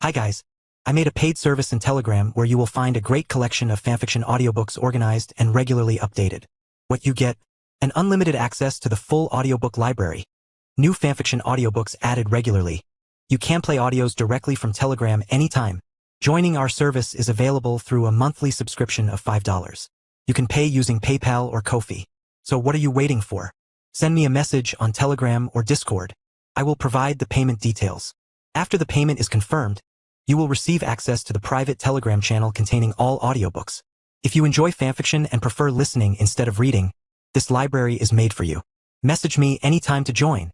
Hi guys. I made a paid service in Telegram where you will find a great collection of fanfiction audiobooks organized and regularly updated. What you get? An unlimited access to the full audiobook library. New fanfiction audiobooks added regularly. You can play audios directly from Telegram anytime. Joining our service is available through a monthly subscription of $5. You can pay using PayPal or Ko-fi. So what are you waiting for? Send me a message on Telegram or Discord. I will provide the payment details. After the payment is confirmed, you will receive access to the private Telegram channel containing all audiobooks. If you enjoy fanfiction and prefer listening instead of reading, this library is made for you. Message me anytime to join.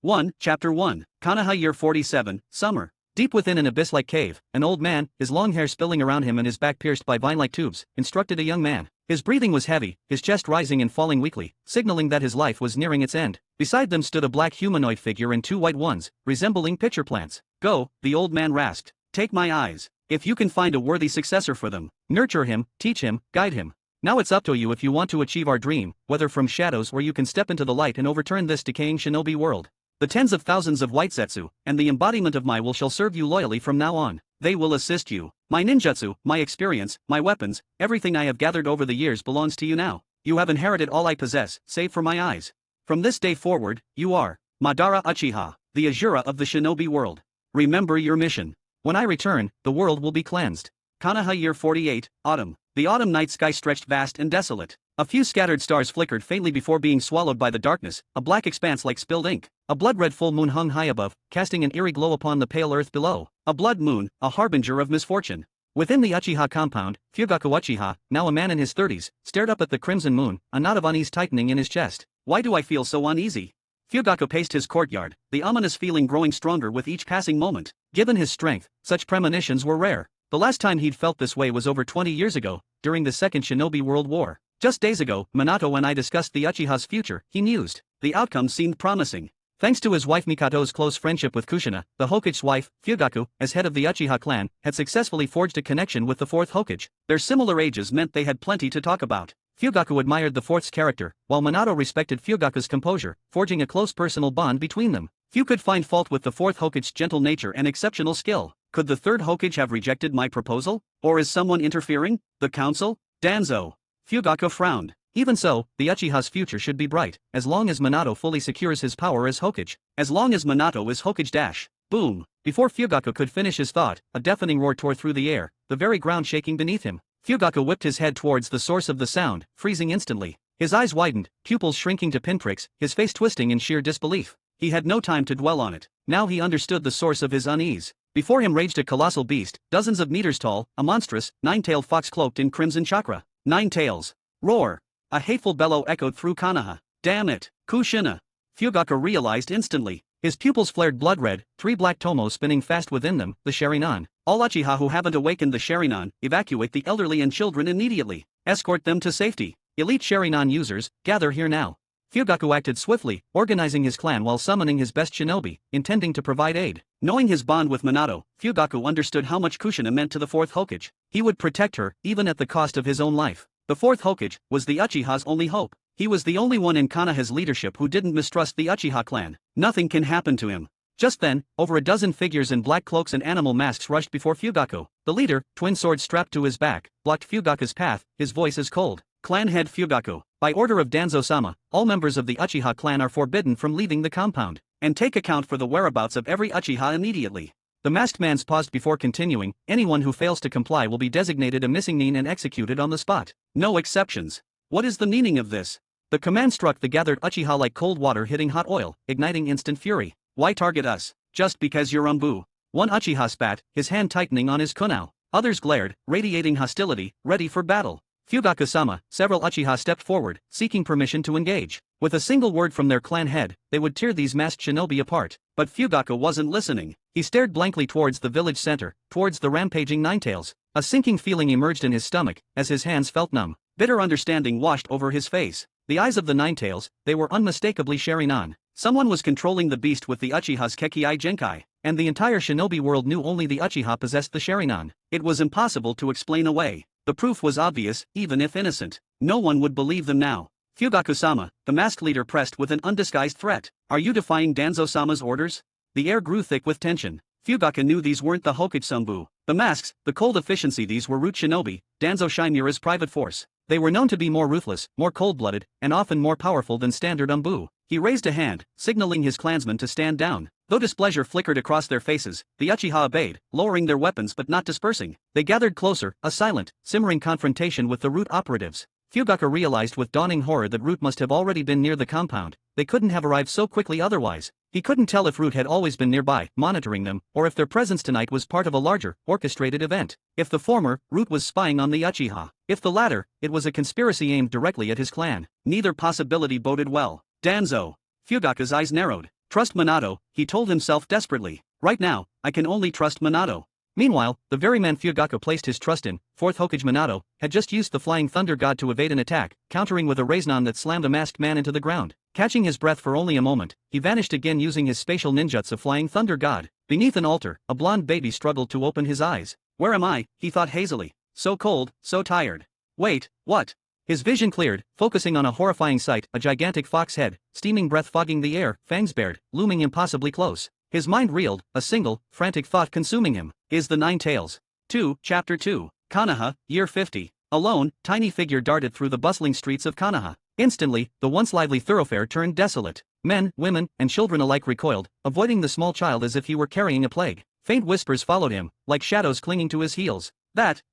1. Chapter 1, Konoha Year 47, Summer. Deep within an abyss-like cave, an old man, his long hair spilling around him and his back pierced by vine-like tubes, instructed a young man. His breathing was heavy, his chest rising and falling weakly, signaling that his life was nearing its end. Beside them stood a black humanoid figure and two white ones, resembling pitcher plants. Go, the old man rasped. Take my eyes. If you can find a worthy successor for them, nurture him, teach him, guide him. Now it's up to you if you want to achieve our dream, whether from shadows or you can step into the light and overturn this decaying shinobi world. The tens of thousands of white Zetsu, and the embodiment of my will shall serve you loyally from now on. They will assist you. My ninjutsu, my experience, my weapons, everything I have gathered over the years belongs to you now. You have inherited all I possess, save for my eyes. From this day forward, you are Madara Uchiha, the Azura of the shinobi world. Remember your mission. When I return, the world will be cleansed. Konoha Year 48, Autumn. The autumn night sky stretched vast and desolate. A few scattered stars flickered faintly before being swallowed by the darkness, a black expanse like spilled ink. A blood-red full moon hung high above, casting an eerie glow upon the pale earth below. A blood moon, a harbinger of misfortune. Within the Uchiha compound, Fugaku Uchiha, now a man in his 30s, stared up at the crimson moon, a knot of unease tightening in his chest. Why do I feel so uneasy? Fugaku paced his courtyard, the ominous feeling growing stronger with each passing moment. Given his strength, such premonitions were rare. The last time he'd felt this way was over 20 years ago, during the Second Shinobi World War. Just days ago, Minato and I discussed the Uchiha's future, he mused. The outcome seemed promising. Thanks to his wife Mikato's close friendship with Kushina, the Hokage's wife, Fugaku, as head of the Uchiha clan, had successfully forged a connection with the fourth Hokage. Their similar ages meant they had plenty to talk about. Fugaku admired the fourth's character, while Minato respected Fugaku's composure, forging a close personal bond between them. Few could find fault with the fourth Hokage's gentle nature and exceptional skill. Could the third Hokage have rejected my proposal? Or is someone interfering? The council? Danzo. Fugaku frowned. Even so, the Uchiha's future should be bright, as long as Minato fully secures his power as Hokage. As long as Minato is Hokage dash. Boom. Before Fugaku could finish his thought, a deafening roar tore through the air, the very ground shaking beneath him. Fugaku whipped his head towards the source of the sound, freezing instantly. His eyes widened, pupils shrinking to pinpricks, his face twisting in sheer disbelief. He had no time to dwell on it. Now he understood the source of his unease. Before him raged a colossal beast, dozens of meters tall, a monstrous, nine-tailed fox cloaked in crimson chakra. 9 tails. Roar. A hateful bellow echoed through Konoha. Damn it, Kushina. Fugaku realized instantly. His pupils flared blood-red, 3 black tomos spinning fast within them, the Sharingan. All Uchiha who haven't awakened the Sharingan, evacuate the elderly and children immediately. Escort them to safety. Elite Sharingan users, gather here now. Fugaku acted swiftly, organizing his clan while summoning his best shinobi, intending to provide aid. Knowing his bond with Minato, Fugaku understood how much Kushina meant to the fourth Hokage. He would protect her, even at the cost of his own life. The fourth Hokage was the Uchiha's only hope. He was the only one in Konoha's leadership who didn't mistrust the Uchiha clan. Nothing can happen to him. Just then, over a dozen figures in black cloaks and animal masks rushed before Fugaku. The leader, twin swords strapped to his back, blocked Fugaku's path, his voice is cold. Clan head Fugaku. By order of Danzo-sama, all members of the Uchiha clan are forbidden from leaving the compound. And take account for the whereabouts of every Uchiha immediately. The masked man paused before continuing. Anyone who fails to comply will be designated a missing nin and executed on the spot. No exceptions. What is the meaning of this? The command struck the gathered Uchiha like cold water hitting hot oil, igniting instant fury. Why target us? Just because you're Umbu. One Uchiha spat, his hand tightening on his kunao. Others glared, radiating hostility, ready for battle. Fugaku-sama, several Uchiha stepped forward, seeking permission to engage. With a single word from their clan head, they would tear these masked shinobi apart. But Fugaku wasn't listening. He stared blankly towards the village center, towards the rampaging Ninetails. A sinking feeling emerged in his stomach, as his hands felt numb. Bitter understanding washed over his face. The eyes of the Ninetails, they were unmistakably Sharingan. Someone was controlling the beast with the Uchiha's Kekkai Genkai, and the entire shinobi world knew only the Uchiha possessed the Sharingan. It was impossible to explain away. The proof was obvious, even if innocent. No one would believe them now. Fugaku-sama, the masked leader pressed with an undisguised threat. Are you defying Danzo-sama's orders? The air grew thick with tension. Fugaku knew these weren't the Hokage Sunbu, the masks, the cold efficiency. These were root shinobi, Danzo Shinura's private force. They were known to be more ruthless, more cold-blooded, and often more powerful than standard Umbu. He raised a hand, signaling his clansmen to stand down. Though displeasure flickered across their faces, the Uchiha obeyed, lowering their weapons but not dispersing. They gathered closer, a silent, simmering confrontation with the root operatives. Fugaku realized with dawning horror that Root must have already been near the compound. They couldn't have arrived so quickly otherwise. He couldn't tell if Root had always been nearby, monitoring them, or if their presence tonight was part of a larger, orchestrated event. If the former, Root was spying on the Uchiha. If the latter, it was a conspiracy aimed directly at his clan. Neither possibility boded well. Danzo. Fugaku's eyes narrowed. Trust Minato, he told himself desperately. Right now, I can only trust Minato. Meanwhile, the very man Fugaku placed his trust in, 4th Hokage Minato, had just used the Flying Thunder God to evade an attack, countering with a Rasengan that slammed a masked man into the ground. Catching his breath for only a moment, he vanished again using his spatial ninjutsu of Flying Thunder God. Beneath an altar, a blonde baby struggled to open his eyes. Where am I? He thought hazily. So cold, so tired. Wait, what? His vision cleared, focusing on a horrifying sight, a gigantic fox head, steaming breath fogging the air, fangs bared, looming impossibly close. His mind reeled, a single, frantic thought consuming him. Is the Nine Tails. 2, Chapter 2. Konoha, Year 50. A lone, tiny figure darted through the bustling streets of Konoha. Instantly, the once lively thoroughfare turned desolate. Men, women, and children alike recoiled, avoiding the small child as if he were carrying a plague. Faint whispers followed him, like shadows clinging to his heels.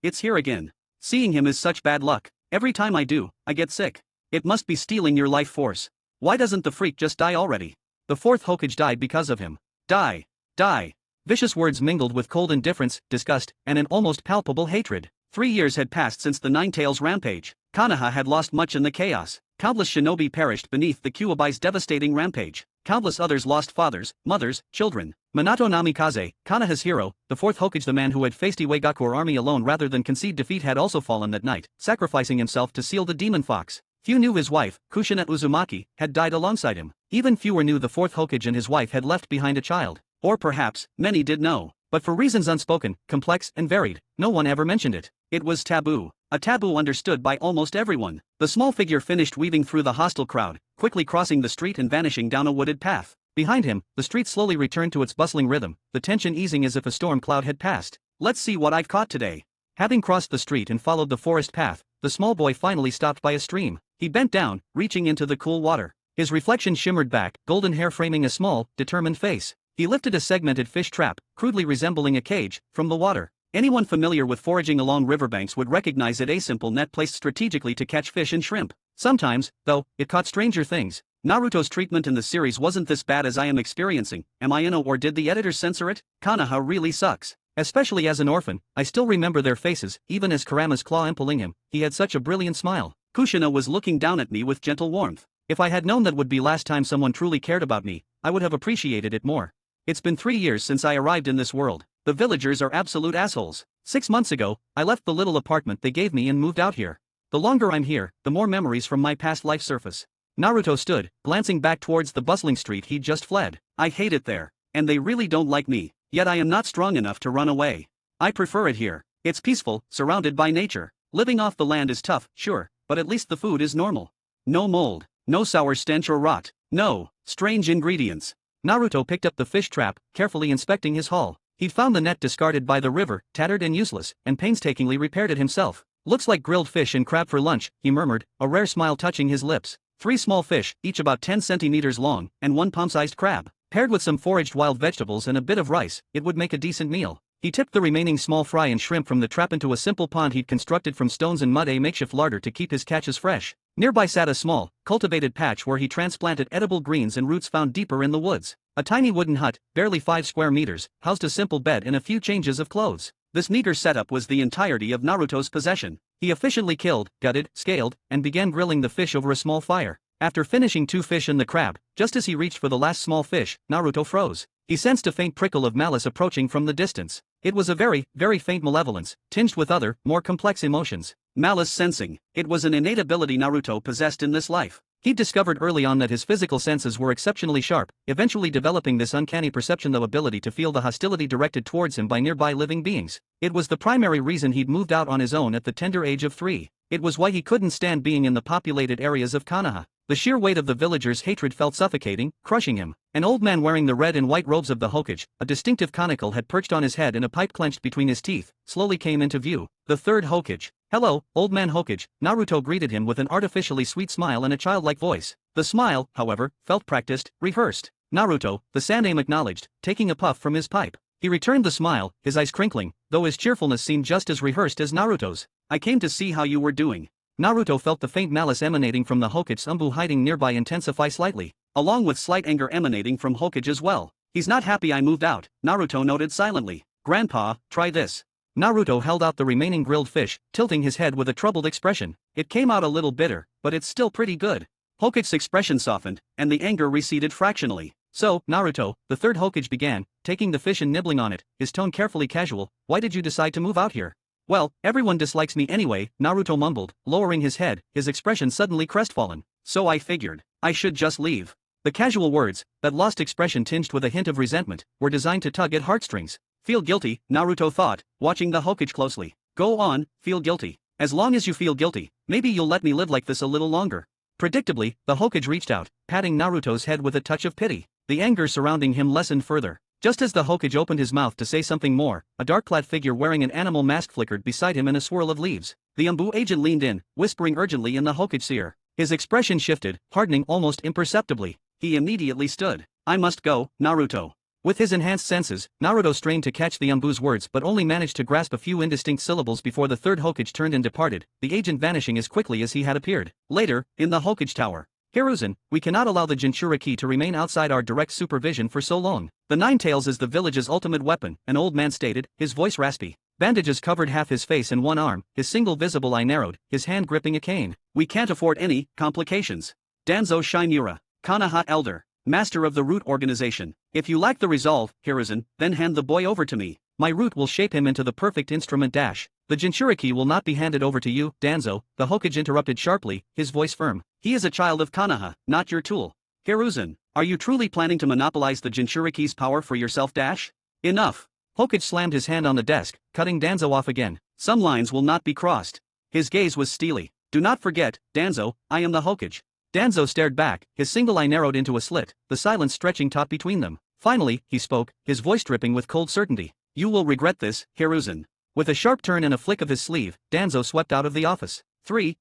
It's here again. Seeing him is such bad luck. Every time I do, I get sick. It must be stealing your life force. Why doesn't the freak just die already? The 4th Hokage died because of him. Die. Die. Vicious words mingled with cold indifference, disgust, and an almost palpable hatred. 3 years had passed since the Nine Tails rampage. Konoha had lost much in the chaos. Countless shinobi perished beneath the Kyuubi's devastating rampage. Countless others lost fathers, mothers, children. Minato Namikaze, Konoha's hero, the 4th Hokage, the man who had faced Iwagaku's army alone rather than concede defeat, had also fallen that night, sacrificing himself to seal the demon fox. Few knew his wife, Kushina Uzumaki, had died alongside him. Even fewer knew the 4th Hokage and his wife had left behind a child. Or perhaps, many did know. But for reasons unspoken, complex, and varied, no one ever mentioned it. It was taboo. A taboo understood by almost everyone. The small figure finished weaving through the hostile crowd, quickly crossing the street and vanishing down a wooded path. Behind him, the street slowly returned to its bustling rhythm, the tension easing as if a storm cloud had passed. Let's see what I've caught today. Having crossed the street and followed the forest path, the small boy finally stopped by a stream. He bent down, reaching into the cool water. His reflection shimmered back, golden hair framing a small, determined face. He lifted a segmented fish trap, crudely resembling a cage, from the water. Anyone familiar with foraging along riverbanks would recognize it, a simple net placed strategically to catch fish and shrimp. Sometimes, though, it caught stranger things. Naruto's treatment in the series wasn't this bad as I am experiencing. Am I in a or did the editors censor it? Konoha really sucks. Especially as an orphan, I still remember their faces, even as Kurama's claw impaling him. He had such a brilliant smile. Kushina was looking down at me with gentle warmth. If I had known that would be last time someone truly cared about me, I would have appreciated it more. It's been 3 years since I arrived in this world. The villagers are absolute assholes. 6 months ago, I left the little apartment they gave me and moved out here. The longer I'm here, the more memories from my past life surface. Naruto stood, glancing back towards the bustling street he'd just fled. I hate it there. And they really don't like me. Yet I am not strong enough to run away. I prefer it here. It's peaceful, surrounded by nature. Living off the land is tough, sure, but at least the food is normal. No mold, no sour stench or rot, no strange ingredients. Naruto picked up the fish trap, carefully inspecting his haul. He'd found the net discarded by the river, tattered and useless, and painstakingly repaired it himself. Looks like grilled fish and crab for lunch, he murmured, a rare smile touching his lips. 3 small fish, each about 10 centimeters long, and 1 palm-sized crab. Paired with some foraged wild vegetables and a bit of rice, it would make a decent meal. He tipped the remaining small fry and shrimp from the trap into a simple pond he'd constructed from stones and mud, a makeshift larder to keep his catches fresh. Nearby sat a small, cultivated patch where he transplanted edible greens and roots found deeper in the woods. A tiny wooden hut, barely 5 square meters, housed a simple bed and a few changes of clothes. This meager setup was the entirety of Naruto's possession. He efficiently killed, gutted, scaled, and began grilling the fish over a small fire. After finishing 2 fish and the crab, just as he reached for the last small fish, Naruto froze. He sensed a faint prickle of malice approaching from the distance. It was a very, very faint malevolence, tinged with other, more complex emotions. Malice sensing. It was an innate ability Naruto possessed in this life. He'd discovered early on that his physical senses were exceptionally sharp, eventually developing this uncanny perception, the ability to feel the hostility directed towards him by nearby living beings. It was the primary reason he'd moved out on his own at the tender age of 3. It was why he couldn't stand being in the populated areas of Konoha. The sheer weight of the villagers' hatred felt suffocating, crushing him. An old man wearing the red and white robes of the Hokage, a distinctive conical head perched on his head and a pipe clenched between his teeth, slowly came into view. The third Hokage. "Hello, old man Hokage," Naruto greeted him with an artificially sweet smile and a childlike voice. The smile, however, felt practiced, rehearsed. "Naruto," the Sandaime acknowledged, taking a puff from his pipe. He returned the smile, his eyes crinkling, though his cheerfulness seemed just as rehearsed as Naruto's. "I came to see how you were doing." Naruto felt the faint malice emanating from the Hokage's umbu hiding nearby intensify slightly, along with slight anger emanating from Hokage as well. "He's not happy I moved out," Naruto noted silently. "Grandpa, try this." Naruto held out the remaining grilled fish, tilting his head with a troubled expression. "It came out a little bitter, but it's still pretty good." Hokage's expression softened, and the anger receded fractionally. "So, Naruto," the third Hokage began, taking the fish and nibbling on it, his tone carefully casual, "why did you decide to move out here?" "Well, everyone dislikes me anyway," Naruto mumbled, lowering his head, his expression suddenly crestfallen. "So I figured I should just leave." The casual words, that lost expression tinged with a hint of resentment, were designed to tug at heartstrings. "Feel guilty," Naruto thought, watching the Hokage closely. "Go on, feel guilty. As long as you feel guilty, maybe you'll let me live like this a little longer." Predictably, the Hokage reached out, patting Naruto's head with a touch of pity. The anger surrounding him lessened further. Just as the Hokage opened his mouth to say something more, a dark-clad figure wearing an animal mask flickered beside him in a swirl of leaves. The Umbu agent leaned in, whispering urgently in the Hokage's ear. His expression shifted, hardening almost imperceptibly. He immediately stood. "I must go, Naruto." With his enhanced senses, Naruto strained to catch the Umbu's words but only managed to grasp a few indistinct syllables before the third Hokage turned and departed, the agent vanishing as quickly as he had appeared. Later, in the Hokage Tower. "Hiruzen, we cannot allow the Jinchuriki to remain outside our direct supervision for so long. The Nine Tails is the village's ultimate weapon," an old man stated, his voice raspy. Bandages covered half his face and one arm, his single visible eye narrowed, his hand gripping a cane. "We can't afford any complications. Danzo Shinura, Konoha Elder, Master of the Root Organization. If you lack the resolve, Hiruzen, then hand the boy over to me. My root will shape him into the perfect instrument dash. The Jinchuriki will not be handed over to you, Danzo," the Hokage interrupted sharply, his voice firm. "He is a child of Konoha, not your tool. Hiruzen, are you truly planning to monopolize the Jinchuriki's power for yourself dash? Enough." Hokage slammed his hand on the desk, cutting Danzo off again. "Some lines will not be crossed." His gaze was steely. "Do not forget, Danzo, I am the Hokage." Danzo stared back, his single eye narrowed into a slit, the silence stretching taut between them. Finally, he spoke, his voice dripping with cold certainty. "You will regret this, Hiruzen." With a sharp turn and a flick of his sleeve, Danzo swept out of the office.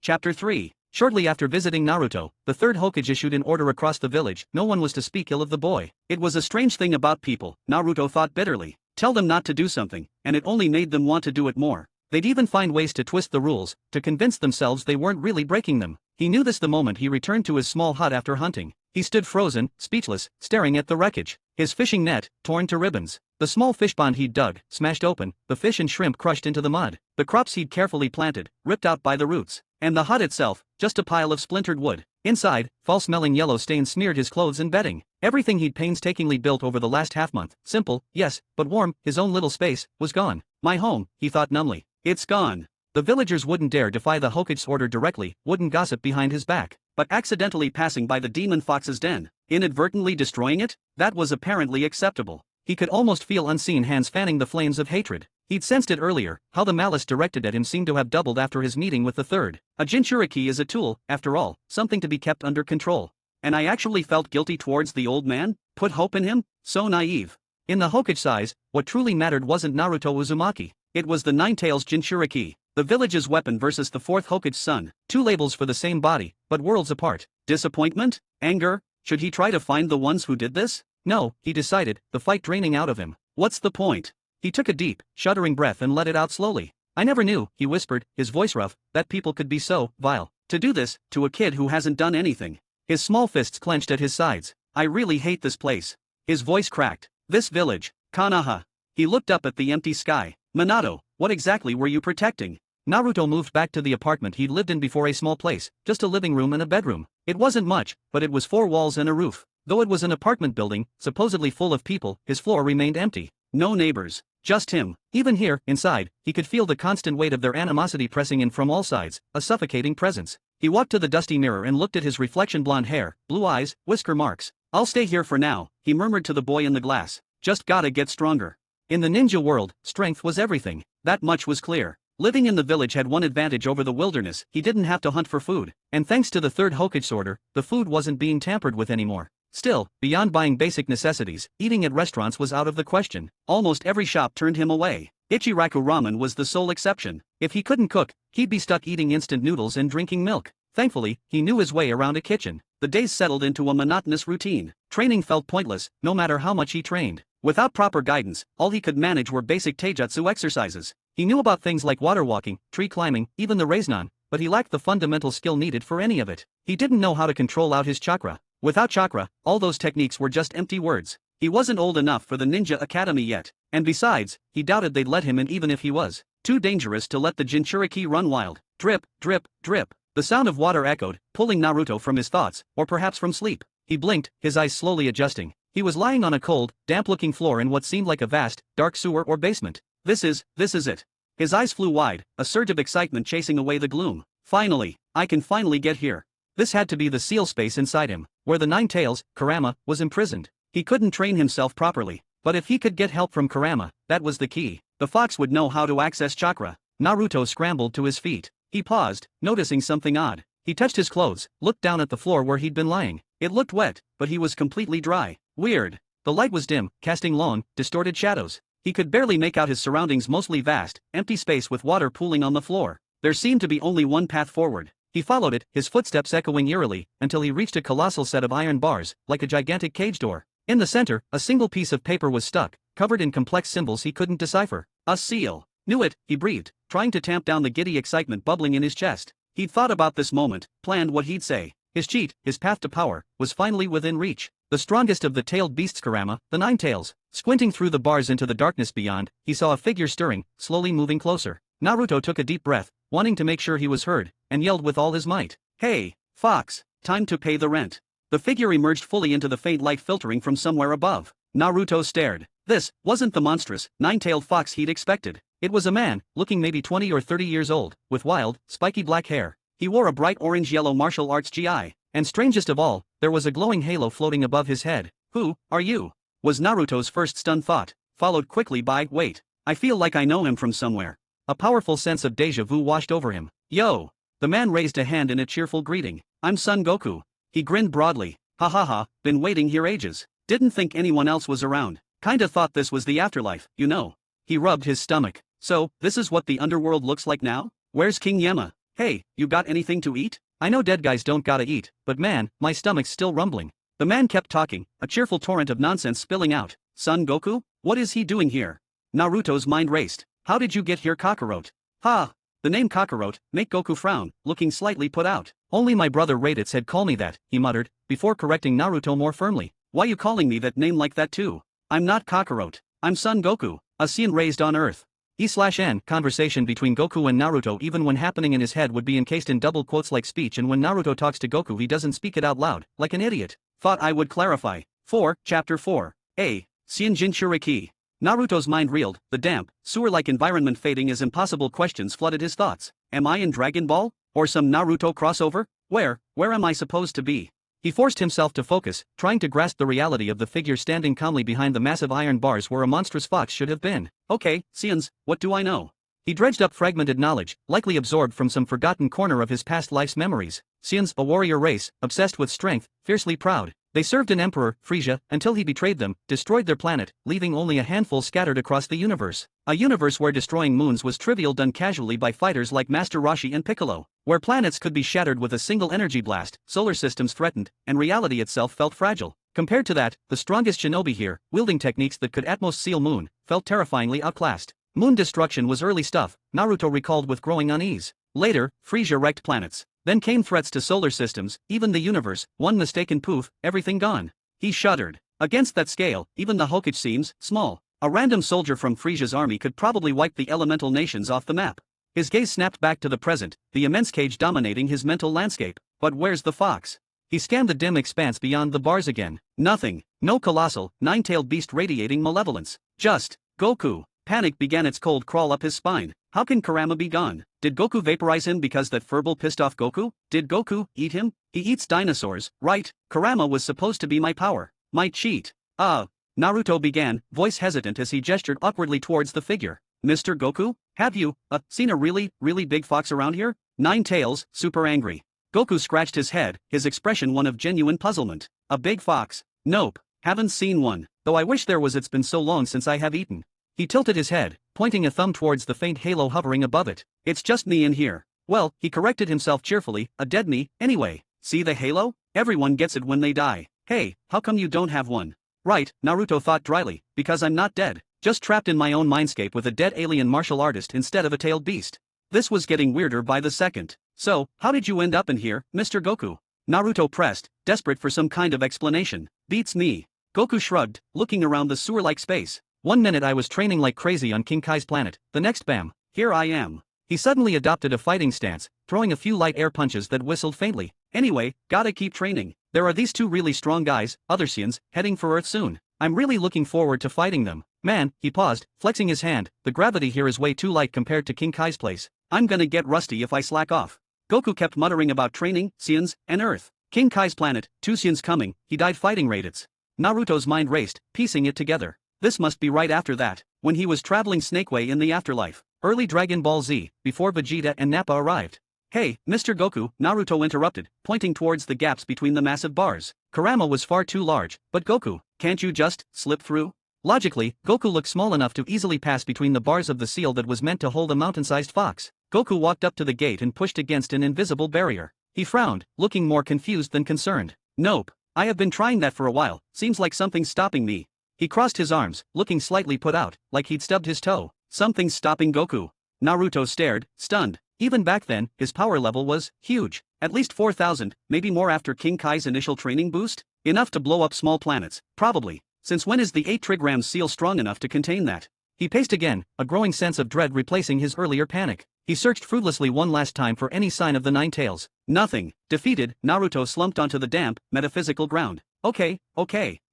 Chapter 3. Shortly after visiting Naruto, the third Hokage issued an order across the village. No one was to speak ill of the boy. It was a strange thing about people, Naruto thought bitterly. Tell them not to do something, and it only made them want to do it more. They'd even find ways to twist the rules, to convince themselves they weren't really breaking them. He knew this the moment he returned to his small hut after hunting. He stood frozen, speechless, staring at the wreckage. His fishing net, torn to ribbons. The small fish pond he'd dug, smashed open, the fish and shrimp crushed into the mud. The crops he'd carefully planted, ripped out by the roots. And the hut itself, just a pile of splintered wood. Inside, foul-smelling yellow stains smeared his clothes and bedding. Everything he'd painstakingly built over the last half-month, simple, yes, but warm, his own little space, was gone. My home, he thought numbly. It's gone. The villagers wouldn't dare defy the Hokage's order directly, wouldn't gossip behind his back. But accidentally passing by the demon fox's den, inadvertently destroying it, that was apparently acceptable. He could almost feel unseen hands fanning the flames of hatred. He'd sensed it earlier, how the malice directed at him seemed to have doubled after his meeting with the third. A Jinchuriki is a tool, after all, something to be kept under control. And I actually felt guilty towards the old man? Put hope in him? So naive. In the Hokage's eyes, what truly mattered wasn't Naruto Uzumaki. It was the Nine Tails Jinchuriki, the village's weapon versus the fourth Hokage's son. Two labels for the same body, but worlds apart. Disappointment? Anger? Should he try to find the ones who did this? No, he decided, the fight draining out of him. What's the point? He took a deep, shuddering breath and let it out slowly. I never knew, he whispered, his voice rough, that people could be so vile. To do this, to a kid who hasn't done anything. His small fists clenched at his sides. I really hate this place. His voice cracked. This village, Konoha. He looked up at the empty sky. Minato, what exactly were you protecting? Naruto moved back to the apartment he'd lived in before, a small place, just a living room and a bedroom. It wasn't much, but it was 4 walls and a roof. Though it was an apartment building, supposedly full of people, his floor remained empty. No neighbors. Just him. Even here, inside, he could feel the constant weight of their animosity pressing in from all sides, a suffocating presence. He walked to the dusty mirror and looked at his reflection, blonde hair, blue eyes, whisker marks. I'll stay here for now, he murmured to the boy in the glass. Just gotta get stronger. In the ninja world, strength was everything. That much was clear. Living in the village had one advantage over the wilderness: he didn't have to hunt for food, and thanks to the third Hokage order, the food wasn't being tampered with anymore. Still, beyond buying basic necessities, eating at restaurants was out of the question. Almost every shop turned him away. Ichiraku ramen was the sole exception. If he couldn't cook, he'd be stuck eating instant noodles and drinking milk. Thankfully, he knew his way around a kitchen. The days settled into a monotonous routine. Training felt pointless, no matter how much he trained. Without proper guidance, all he could manage were basic taijutsu exercises. He knew about things like water walking, tree climbing, even the Raiznan, but he lacked the fundamental skill needed for any of it. He didn't know how to control out his chakra. Without chakra, all those techniques were just empty words. He wasn't old enough for the ninja academy yet, and besides, he doubted they'd let him in even if he was. Too dangerous to let the Jinchuriki run wild. Drip, drip, drip. The sound of water echoed, pulling Naruto from his thoughts, or perhaps from sleep. He blinked, his eyes slowly adjusting. He was lying on a cold, damp-looking floor in what seemed like a vast, dark sewer or basement. This is it. His eyes flew wide, a surge of excitement chasing away the gloom. Finally, I can finally get here. This had to be the seal space inside him, where the Nine Tails, Kurama, was imprisoned. He couldn't train himself properly, but if he could get help from Kurama, that was the key. The fox would know how to access chakra. Naruto scrambled to his feet. He paused, noticing something odd. He touched his clothes, looked down at the floor where he'd been lying. It looked wet, but he was completely dry. Weird. The light was dim, casting long, distorted shadows. He could barely make out his surroundings, mostly vast, empty space with water pooling on the floor. There seemed to be only one path forward. He followed it, his footsteps echoing eerily, until he reached a colossal set of iron bars, like a gigantic cage door. In the center, a single piece of paper was stuck, covered in complex symbols he couldn't decipher. A seal. Knew it, he breathed, trying to tamp down the giddy excitement bubbling in his chest. He'd thought about this moment, planned what he'd say. His cheat, his path to power, was finally within reach. The strongest of the tailed beasts, Kurama, the Nine Tails. Squinting through the bars into the darkness beyond, he saw a figure stirring, slowly moving closer. Naruto took a deep breath, wanting to make sure he was heard, and yelled with all his might. "Hey, fox, time to pay the rent." The figure emerged fully into the faint light filtering from somewhere above. Naruto stared. This wasn't the monstrous, nine-tailed fox he'd expected. It was a man, looking maybe 20 or 30 years old, with wild, spiky black hair. He wore a bright orange-yellow martial arts gi, and strangest of all, there was a glowing halo floating above his head. "Who are you?" was Naruto's first stunned thought, followed quickly by, "Wait, I feel like I know him from somewhere." A powerful sense of deja vu washed over him. "Yo!" The man raised a hand in a cheerful greeting. "I'm Son Goku." He grinned broadly. "Ha ha ha, been waiting here ages. Didn't think anyone else was around. Kinda thought this was the afterlife, you know." He rubbed his stomach. "So, this is what the underworld looks like now? Where's King Yema? Hey, you got anything to eat? I know dead guys don't gotta eat, but man, my stomach's still rumbling." The man kept talking, a cheerful torrent of nonsense spilling out. "Son Goku? What is he doing here?" Naruto's mind raced. "How did you get here, Kakarot?" "Ha! The name Kakarot make Goku frown, looking slightly put out. "Only my brother Raditz had called me that," he muttered, before correcting Naruto more firmly. "Why you calling me that name like that too? I'm not Kakarot. I'm Son Goku, a Saiyan raised on Earth." E/N conversation between Goku and Naruto, even when happening in his head, would be encased in double quotes like speech, and when Naruto talks to Goku he doesn't speak it out loud, like an idiot. Thought I would clarify. 4, Chapter 4. A. Saiyan Jinchuriki. Naruto's mind reeled, the damp, sewer-like environment fading as impossible questions flooded his thoughts. Am I in Dragon Ball? Or some Naruto crossover? Where am I supposed to be? He forced himself to focus, trying to grasp the reality of the figure standing calmly behind the massive iron bars where a monstrous fox should have been. Okay, Saiyans, what do I know? He dredged up fragmented knowledge, likely absorbed from some forgotten corner of his past life's memories. Saiyans, a warrior race, obsessed with strength, fiercely proud. They served an emperor, Frisia, until he betrayed them, destroyed their planet, leaving only a handful scattered across the universe. A universe where destroying moons was trivial, done casually by fighters like Master Roshi and Piccolo. Where planets could be shattered with a single energy blast, solar systems threatened, and reality itself felt fragile. Compared to that, the strongest shinobi here, wielding techniques that could at most seal moon, felt terrifyingly outclassed. Moon destruction was early stuff, Naruto recalled with growing unease. Later, Frisia wrecked planets. Then came threats to solar systems, even the universe, one mistaken poof, everything gone. He shuddered. Against that scale, even the Hokage seems small. A random soldier from Frisia's army could probably wipe the elemental nations off the map. His gaze snapped back to the present, the immense cage dominating his mental landscape. But where's the fox? He scanned the dim expanse beyond the bars again. Nothing. No colossal, nine-tailed beast radiating malevolence. Just Goku. Panic began its cold crawl up his spine. How can Kurama be gone? Did Goku vaporize him because that furball pissed off Goku? Did Goku eat him? He eats dinosaurs, right? Kurama was supposed to be my power. My cheat. Naruto began, voice hesitant as he gestured awkwardly towards the figure. "Mr. Goku? Have you, seen a really, really big fox around here? Nine Tails, super angry. Goku scratched his head, his expression one of genuine puzzlement. A big fox? Nope, haven't seen one, though I wish there was. It's been so long since I have eaten. He tilted his head, pointing a thumb towards the faint halo hovering above it. It's just me in here. Well, he corrected himself cheerfully, a dead me, anyway. See the halo? Everyone gets it when they die. Hey, how come you don't have one? Right, Naruto thought dryly, because I'm not dead. Just trapped in my own mindscape with a dead alien martial artist instead of a tailed beast. This was getting weirder by the second. So, how did you end up in here, Mr. Goku? Naruto pressed, desperate for some kind of explanation. Beats me. Goku shrugged, looking around the sewer-like space. 1 minute I was training like crazy on King Kai's planet, the next bam, here I am. He suddenly adopted a fighting stance, throwing a few light air punches that whistled faintly. Anyway, gotta keep training. There are these two really strong guys, other Saiyans, heading for Earth soon. I'm really looking forward to fighting them. Man, he paused, flexing his hand, the gravity here is way too light compared to King Kai's place. I'm gonna get rusty if I slack off. Goku kept muttering about training, Saiyans, and Earth. King Kai's planet, 2 Saiyans coming, he died fighting Raditz. Naruto's mind raced, piecing it together. This must be right after that, when he was traveling Snakeway in the afterlife. Early Dragon Ball Z, before Vegeta and Nappa arrived. Hey, Mr. Goku, Naruto interrupted, pointing towards the gaps between the massive bars. Kurama was far too large, but Goku, can't you just slip through? Logically, Goku looked small enough to easily pass between the bars of the seal that was meant to hold a mountain-sized fox. Goku walked up to the gate and pushed against an invisible barrier. He frowned, looking more confused than concerned. Nope, I have been trying that for a while, seems like something's stopping me. He crossed his arms, looking slightly put out, like he'd stubbed his toe. Something's stopping Goku. Naruto stared, stunned. Even back then, his power level was huge. At least 4,000, maybe more after King Kai's initial training boost? Enough to blow up small planets, probably. Since when is the 8 trigram seal strong enough to contain that? He paced again, a growing sense of dread replacing his earlier panic. He searched fruitlessly one last time for any sign of the 9 tails. Nothing. Defeated, Naruto slumped onto the damp, metaphysical ground. Okay.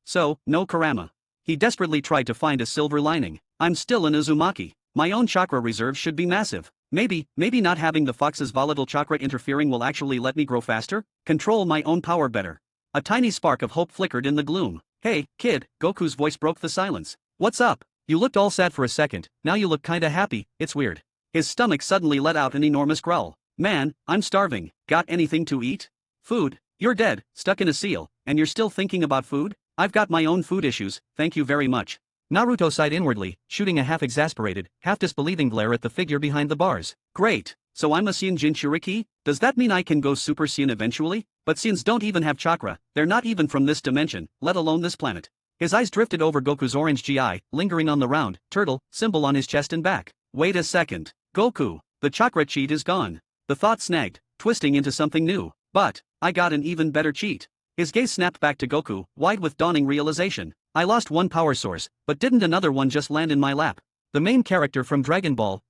So, no Kurama. He desperately tried to find a silver lining. I'm still an Uzumaki. My own chakra reserve should be massive. Maybe not having the fox's volatile chakra interfering will actually let me grow faster? Control my own power better. A tiny spark of hope flickered in the gloom. Hey, kid, Goku's voice broke the silence. What's up? You looked all sad for a second, now you look kinda happy, it's weird. His stomach suddenly let out an enormous growl. Man, I'm starving, got anything to eat? Food? You're dead, stuck in a seal, and you're still thinking about food? I've got my own food issues, thank you very much. Naruto sighed inwardly, shooting a half-exasperated, half-disbelieving glare at the figure behind the bars. Great, so I'm a Saiyan Jinchuriki? Does that mean I can go Super Saiyan eventually? But Saiyans don't even have chakra, they're not even from this dimension, let alone this planet. His eyes drifted over Goku's orange GI, lingering on the round, turtle, symbol on his chest and back. Wait a second. Goku, the chakra cheat is gone. The thought snagged, twisting into something new. But, I got an even better cheat. His gaze snapped back to Goku, wide with dawning realization. I lost one power source, but didn't another one just land in my lap? The main character from Dragon Ball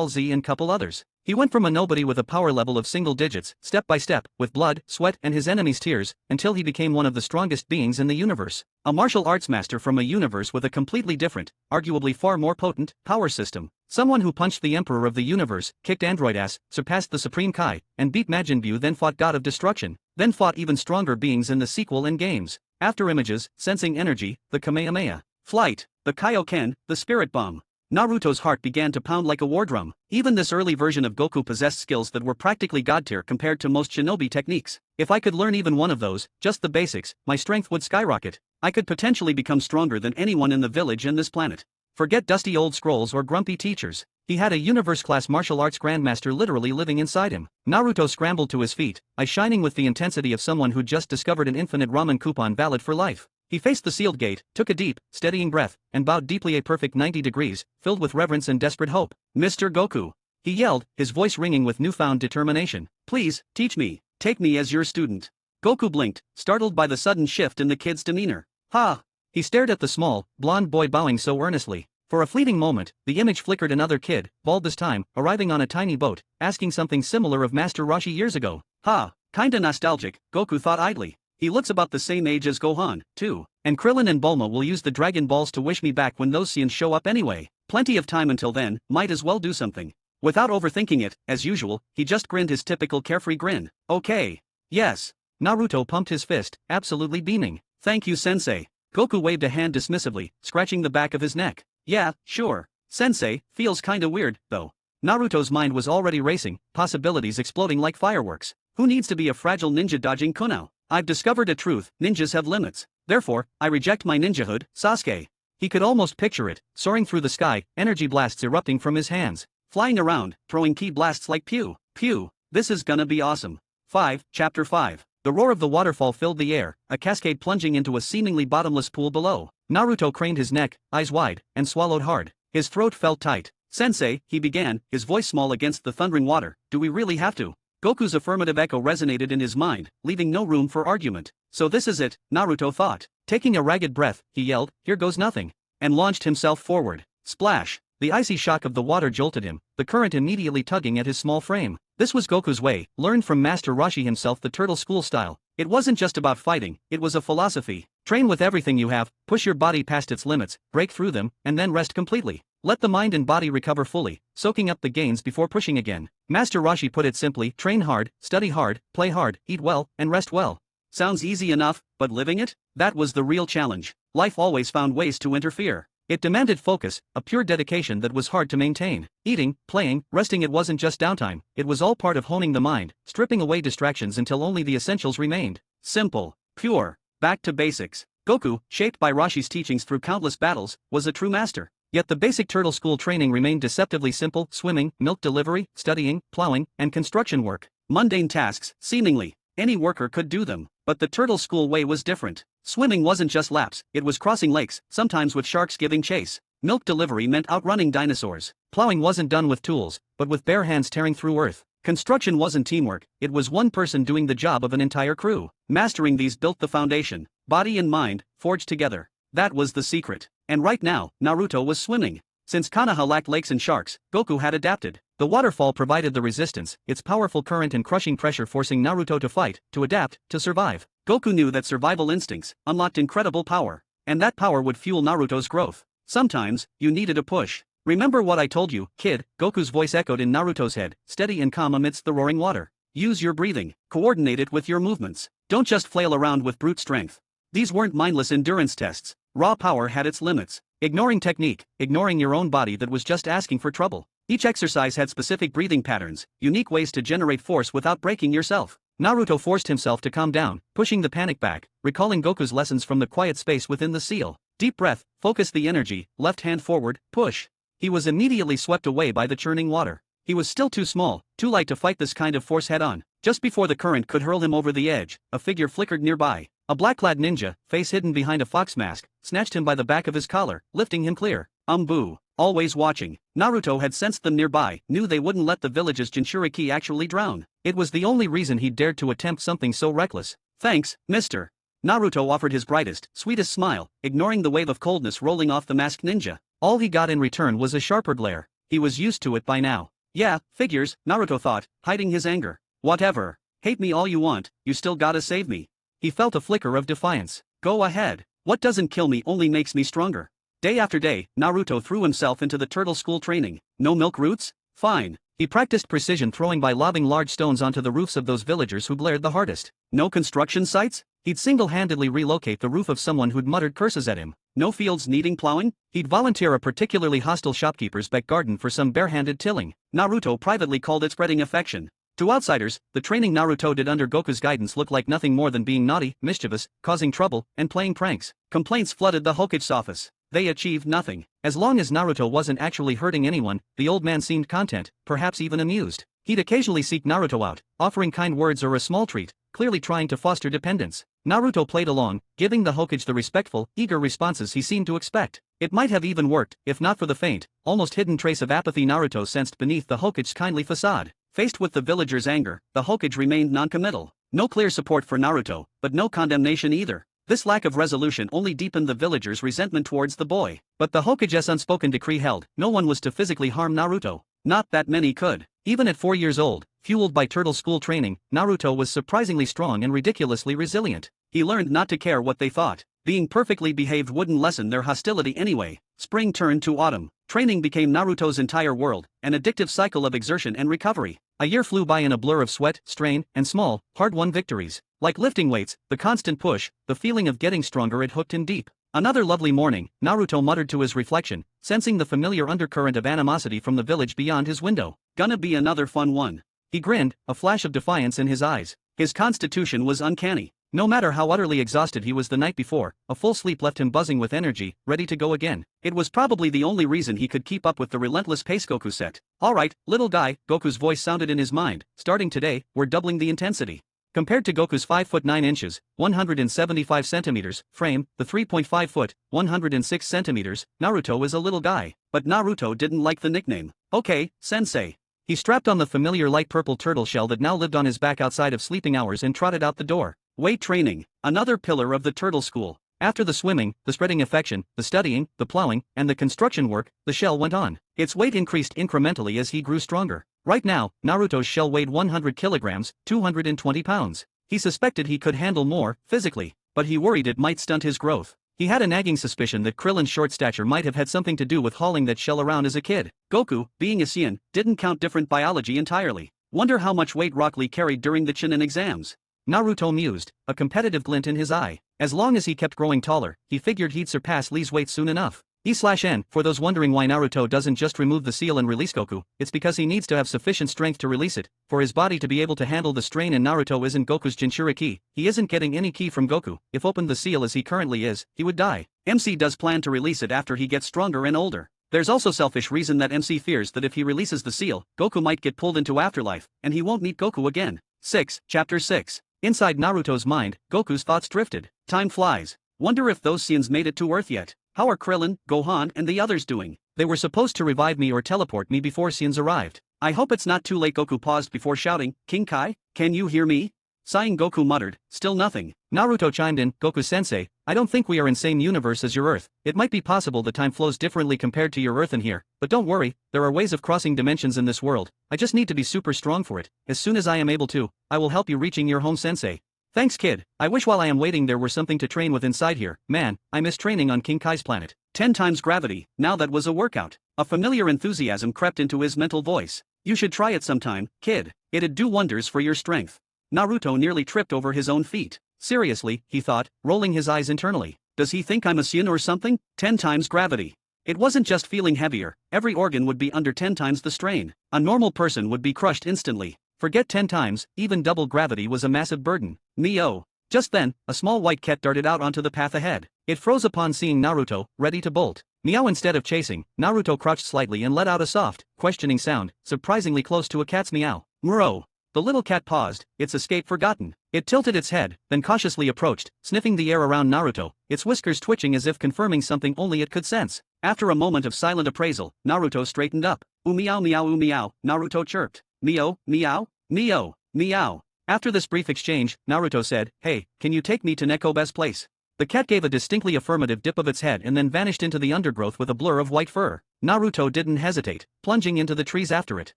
Z and couple others. He went from a nobody with a power level of single digits, step by step, with blood, sweat and his enemies' tears, until he became one of the strongest beings in the universe. A martial arts master from a universe with a completely different, arguably far more potent, power system. Someone who punched the Emperor of the Universe, kicked android ass, surpassed the Supreme Kai, and beat Majin Buu, then fought God of Destruction, then fought even stronger beings in the sequel and games. After images, sensing energy, the Kamehameha. Flight, the Kaioken, the Spirit Bomb. Naruto's heart began to pound like a war drum. Even this early version of Goku possessed skills that were practically god tier compared to most shinobi techniques. If I could learn even one of those, just the basics, my strength would skyrocket. I could potentially become stronger than anyone in the village and this planet. Forget dusty old scrolls or grumpy teachers. He had a universe-class martial arts grandmaster literally living inside him. Naruto scrambled to his feet, eyes shining with the intensity of someone who'd just discovered an infinite ramen coupon valid for life. He faced the sealed gate, took a deep, steadying breath, and bowed deeply a perfect 90 degrees, filled with reverence and desperate hope. Mr. Goku. He yelled, his voice ringing with newfound determination. Please, teach me. Take me as your student. Goku blinked, startled by the sudden shift in the kid's demeanor. Ha! He stared at the small, blonde boy bowing so earnestly. For a fleeting moment, the image flickered another kid, bald this time, arriving on a tiny boat, asking something similar of Master Roshi years ago. Ha! Kinda nostalgic, Goku thought idly. He looks about the same age as Gohan, too. And Krillin and Bulma will use the Dragon Balls to wish me back when those Saiyans show up anyway. Plenty of time until then, might as well do something. Without overthinking it, as usual, he just grinned his typical carefree grin. Okay. Yes. Naruto pumped his fist, absolutely beaming. Thank you, sensei. Goku waved a hand dismissively, scratching the back of his neck. Yeah, sure. Sensei, feels kinda weird, though. Naruto's mind was already racing, possibilities exploding like fireworks. Who needs to be a fragile ninja dodging Kuno? I've discovered a truth, ninjas have limits. Therefore, I reject my ninjahood, Sasuke. He could almost picture it, soaring through the sky, energy blasts erupting from his hands, flying around, throwing ki blasts like pew, pew. This is gonna be awesome. 5. Chapter 5. The roar of the waterfall filled the air, a cascade plunging into a seemingly bottomless pool below. Naruto craned his neck, eyes wide, and swallowed hard. His throat felt tight. Sensei, he began, his voice small against the thundering water, do we really have to? Goku's affirmative echo resonated in his mind, leaving no room for argument. So this is it, Naruto thought. Taking a ragged breath, he yelled, here goes nothing, and launched himself forward. Splash! The icy shock of the water jolted him, the current immediately tugging at his small frame. This was Goku's way, learned from Master Roshi himself, the turtle school style. It wasn't just about fighting, it was a philosophy. Train with everything you have, push your body past its limits, break through them, and then rest completely. Let the mind and body recover fully, soaking up the gains before pushing again. Master Roshi put it simply, train hard, study hard, play hard, eat well, and rest well. Sounds easy enough, but living it? That was the real challenge. Life always found ways to interfere. It demanded focus, a pure dedication that was hard to maintain. Eating, playing, resting, it wasn't just downtime, it was all part of honing the mind, stripping away distractions until only the essentials remained. Simple, pure, back to basics. Goku, shaped by Roshi's teachings through countless battles, was a true master. Yet the basic turtle school training remained deceptively simple: swimming, milk delivery, studying, plowing, and construction work. Mundane tasks, seemingly. Any worker could do them. But the turtle school way was different. Swimming wasn't just laps, it was crossing lakes, sometimes with sharks giving chase. Milk delivery meant outrunning dinosaurs. Plowing wasn't done with tools, but with bare hands tearing through earth. Construction wasn't teamwork, it was one person doing the job of an entire crew. Mastering these built the foundation. Body and mind, forged together. That was the secret. And right now, Naruto was swimming. Since Konoha lacked lakes and sharks, Goku had adapted. The waterfall provided the resistance, its powerful current and crushing pressure forcing Naruto to fight, to adapt, to survive. Goku knew that survival instincts unlocked incredible power, and that power would fuel Naruto's growth. Sometimes, you needed a push. Remember what I told you, kid? Goku's voice echoed in Naruto's head, steady and calm amidst the roaring water. Use your breathing, coordinate it with your movements. Don't just flail around with brute strength. These weren't mindless endurance tests. Raw power had its limits. Ignoring technique, ignoring your own body that was just asking for trouble. Each exercise had specific breathing patterns, unique ways to generate force without breaking yourself. Naruto forced himself to calm down, pushing the panic back, recalling Goku's lessons from the quiet space within the seal. Deep breath, focus the energy, left hand forward, push. He was immediately swept away by the churning water. He was still too small, too light to fight this kind of force head-on. Just before the current could hurl him over the edge, a figure flickered nearby. A black-clad ninja, face hidden behind a fox mask, snatched him by the back of his collar, lifting him clear. Boo. Always watching. Naruto had sensed them nearby, knew they wouldn't let the village's Jinchuriki actually drown. It was the only reason he'd dared to attempt something so reckless. Thanks, mister. Naruto offered his brightest, sweetest smile, ignoring the wave of coldness rolling off the masked ninja. All he got in return was a sharper glare. He was used to it by now. Yeah, figures, Naruto thought, hiding his anger. Whatever. Hate me all you want, you still gotta save me. He felt a flicker of defiance. Go ahead. What doesn't kill me only makes me stronger. Day after day, Naruto threw himself into the turtle school training. No milk roots? Fine. He practiced precision throwing by lobbing large stones onto the roofs of those villagers who glared the hardest. No construction sites? He'd single-handedly relocate the roof of someone who'd muttered curses at him. No fields needing plowing? He'd volunteer a particularly hostile shopkeeper's back garden for some bare-handed tilling. Naruto privately called it spreading affection. To outsiders, the training Naruto did under Goku's guidance looked like nothing more than being naughty, mischievous, causing trouble, and playing pranks. Complaints flooded the Hokage's office. They achieved nothing. As long as Naruto wasn't actually hurting anyone, the old man seemed content, perhaps even amused. He'd occasionally seek Naruto out, offering kind words or a small treat, clearly trying to foster dependence. Naruto played along, giving the Hokage the respectful, eager responses he seemed to expect. It might have even worked, if not for the faint, almost hidden trace of apathy Naruto sensed beneath the Hokage's kindly facade. Faced with the villagers' anger, the Hokage remained non-committal. No clear support for Naruto, but no condemnation either. This lack of resolution only deepened the villagers' resentment towards the boy. But the Hokage's unspoken decree held, no one was to physically harm Naruto. Not that many could. Even at 4 years old, fueled by turtle school training, Naruto was surprisingly strong and ridiculously resilient. He learned not to care what they thought. Being perfectly behaved wouldn't lessen their hostility anyway. Spring turned to autumn. Training became Naruto's entire world, an addictive cycle of exertion and recovery. A year flew by in a blur of sweat, strain, and small, hard-won victories. Like lifting weights, the constant push, the feeling of getting stronger, it hooked him deep. Another lovely morning, Naruto muttered to his reflection, sensing the familiar undercurrent of animosity from the village beyond his window. Gonna be another fun one. He grinned, a flash of defiance in his eyes. His constitution was uncanny. No matter how utterly exhausted he was the night before, a full sleep left him buzzing with energy, ready to go again. It was probably the only reason he could keep up with the relentless pace Goku set. "Alright, little guy," Goku's voice sounded in his mind, "starting today, we're doubling the intensity." Compared to Goku's 5 foot 9 inches, 175 centimeters, frame, the 3.5 foot, 106 centimeters, Naruto is a little guy. But Naruto didn't like the nickname. "Okay, sensei." He strapped on the familiar light purple turtle shell that now lived on his back outside of sleeping hours and trotted out the door. Weight training, another pillar of the turtle school. After the swimming, the spreading affection, the studying, the plowing, and the construction work, the shell went on. Its weight increased incrementally as he grew stronger. Right now, Naruto's shell weighed 100 kilograms, 220 pounds. He suspected he could handle more, physically, but he worried it might stunt his growth. He had a nagging suspicion that Krillin's short stature might have had something to do with hauling that shell around as a kid. Goku, being a Saiyan, didn't count different biology entirely. Wonder how much weight Rock Lee carried during the Chunin exams. Naruto mused, a competitive glint in his eye. As long as he kept growing taller, he figured he'd surpass Lee's weight soon enough. E/N, for those wondering why Naruto doesn't just remove the seal and release Goku, it's because he needs to have sufficient strength to release it, for his body to be able to handle the strain, and Naruto isn't Goku's Jinchuriki ki. He isn't getting any ki from Goku. If opened the seal as he currently is, he would die. MC does plan to release it after he gets stronger and older. There's also selfish reason that MC fears that if he releases the seal, Goku might get pulled into afterlife, and he won't meet Goku again. 6. Chapter 6. Inside Naruto's mind, Goku's thoughts drifted. Time flies. Wonder if those Saiyans made it to Earth yet. How are Krillin, Gohan, and the others doing? They were supposed to revive me or teleport me before Saiyans arrived. I hope it's not too late. Goku paused before shouting, "King Kai, can you hear me?" Sighing, Goku muttered, "Still nothing." Naruto chimed in, "Goku-sensei, I don't think we are in same universe as your Earth. It might be possible the time flows differently compared to your Earth and here, but don't worry, there are ways of crossing dimensions in this world. I just need to be super strong for it. As soon as I am able to, I will help you reaching your home, sensei." "Thanks, kid. I wish while I am waiting there were something to train with inside here. Man, I miss training on King Kai's planet. 10 times gravity, now that was a workout." A familiar enthusiasm crept into his mental voice. "You should try it sometime, kid. It'd do wonders for your strength." Naruto nearly tripped over his own feet. Seriously, he thought, rolling his eyes internally. Does he think I'm a Saiyan or something? 10 times gravity. It wasn't just feeling heavier, every organ would be under 10 times the strain. A normal person would be crushed instantly. Forget 10 times, even double gravity was a massive burden. Neo. Just then, a small white cat darted out onto the path ahead. It froze upon seeing Naruto, ready to bolt. Meow. Instead of chasing, Naruto crouched slightly and let out a soft, questioning sound, surprisingly close to a cat's meow. Muro. The little cat paused, its escape forgotten. It tilted its head, then cautiously approached, sniffing the air around Naruto, its whiskers twitching as if confirming something only it could sense. After a moment of silent appraisal, Naruto straightened up. Meow meow meow, Naruto chirped. Meow, meow, meow, meow. After this brief exchange, Naruto said, "Hey, can you take me to Nekoba's place?" The cat gave a distinctly affirmative dip of its head and then vanished into the undergrowth with a blur of white fur. Naruto didn't hesitate, plunging into the trees after it.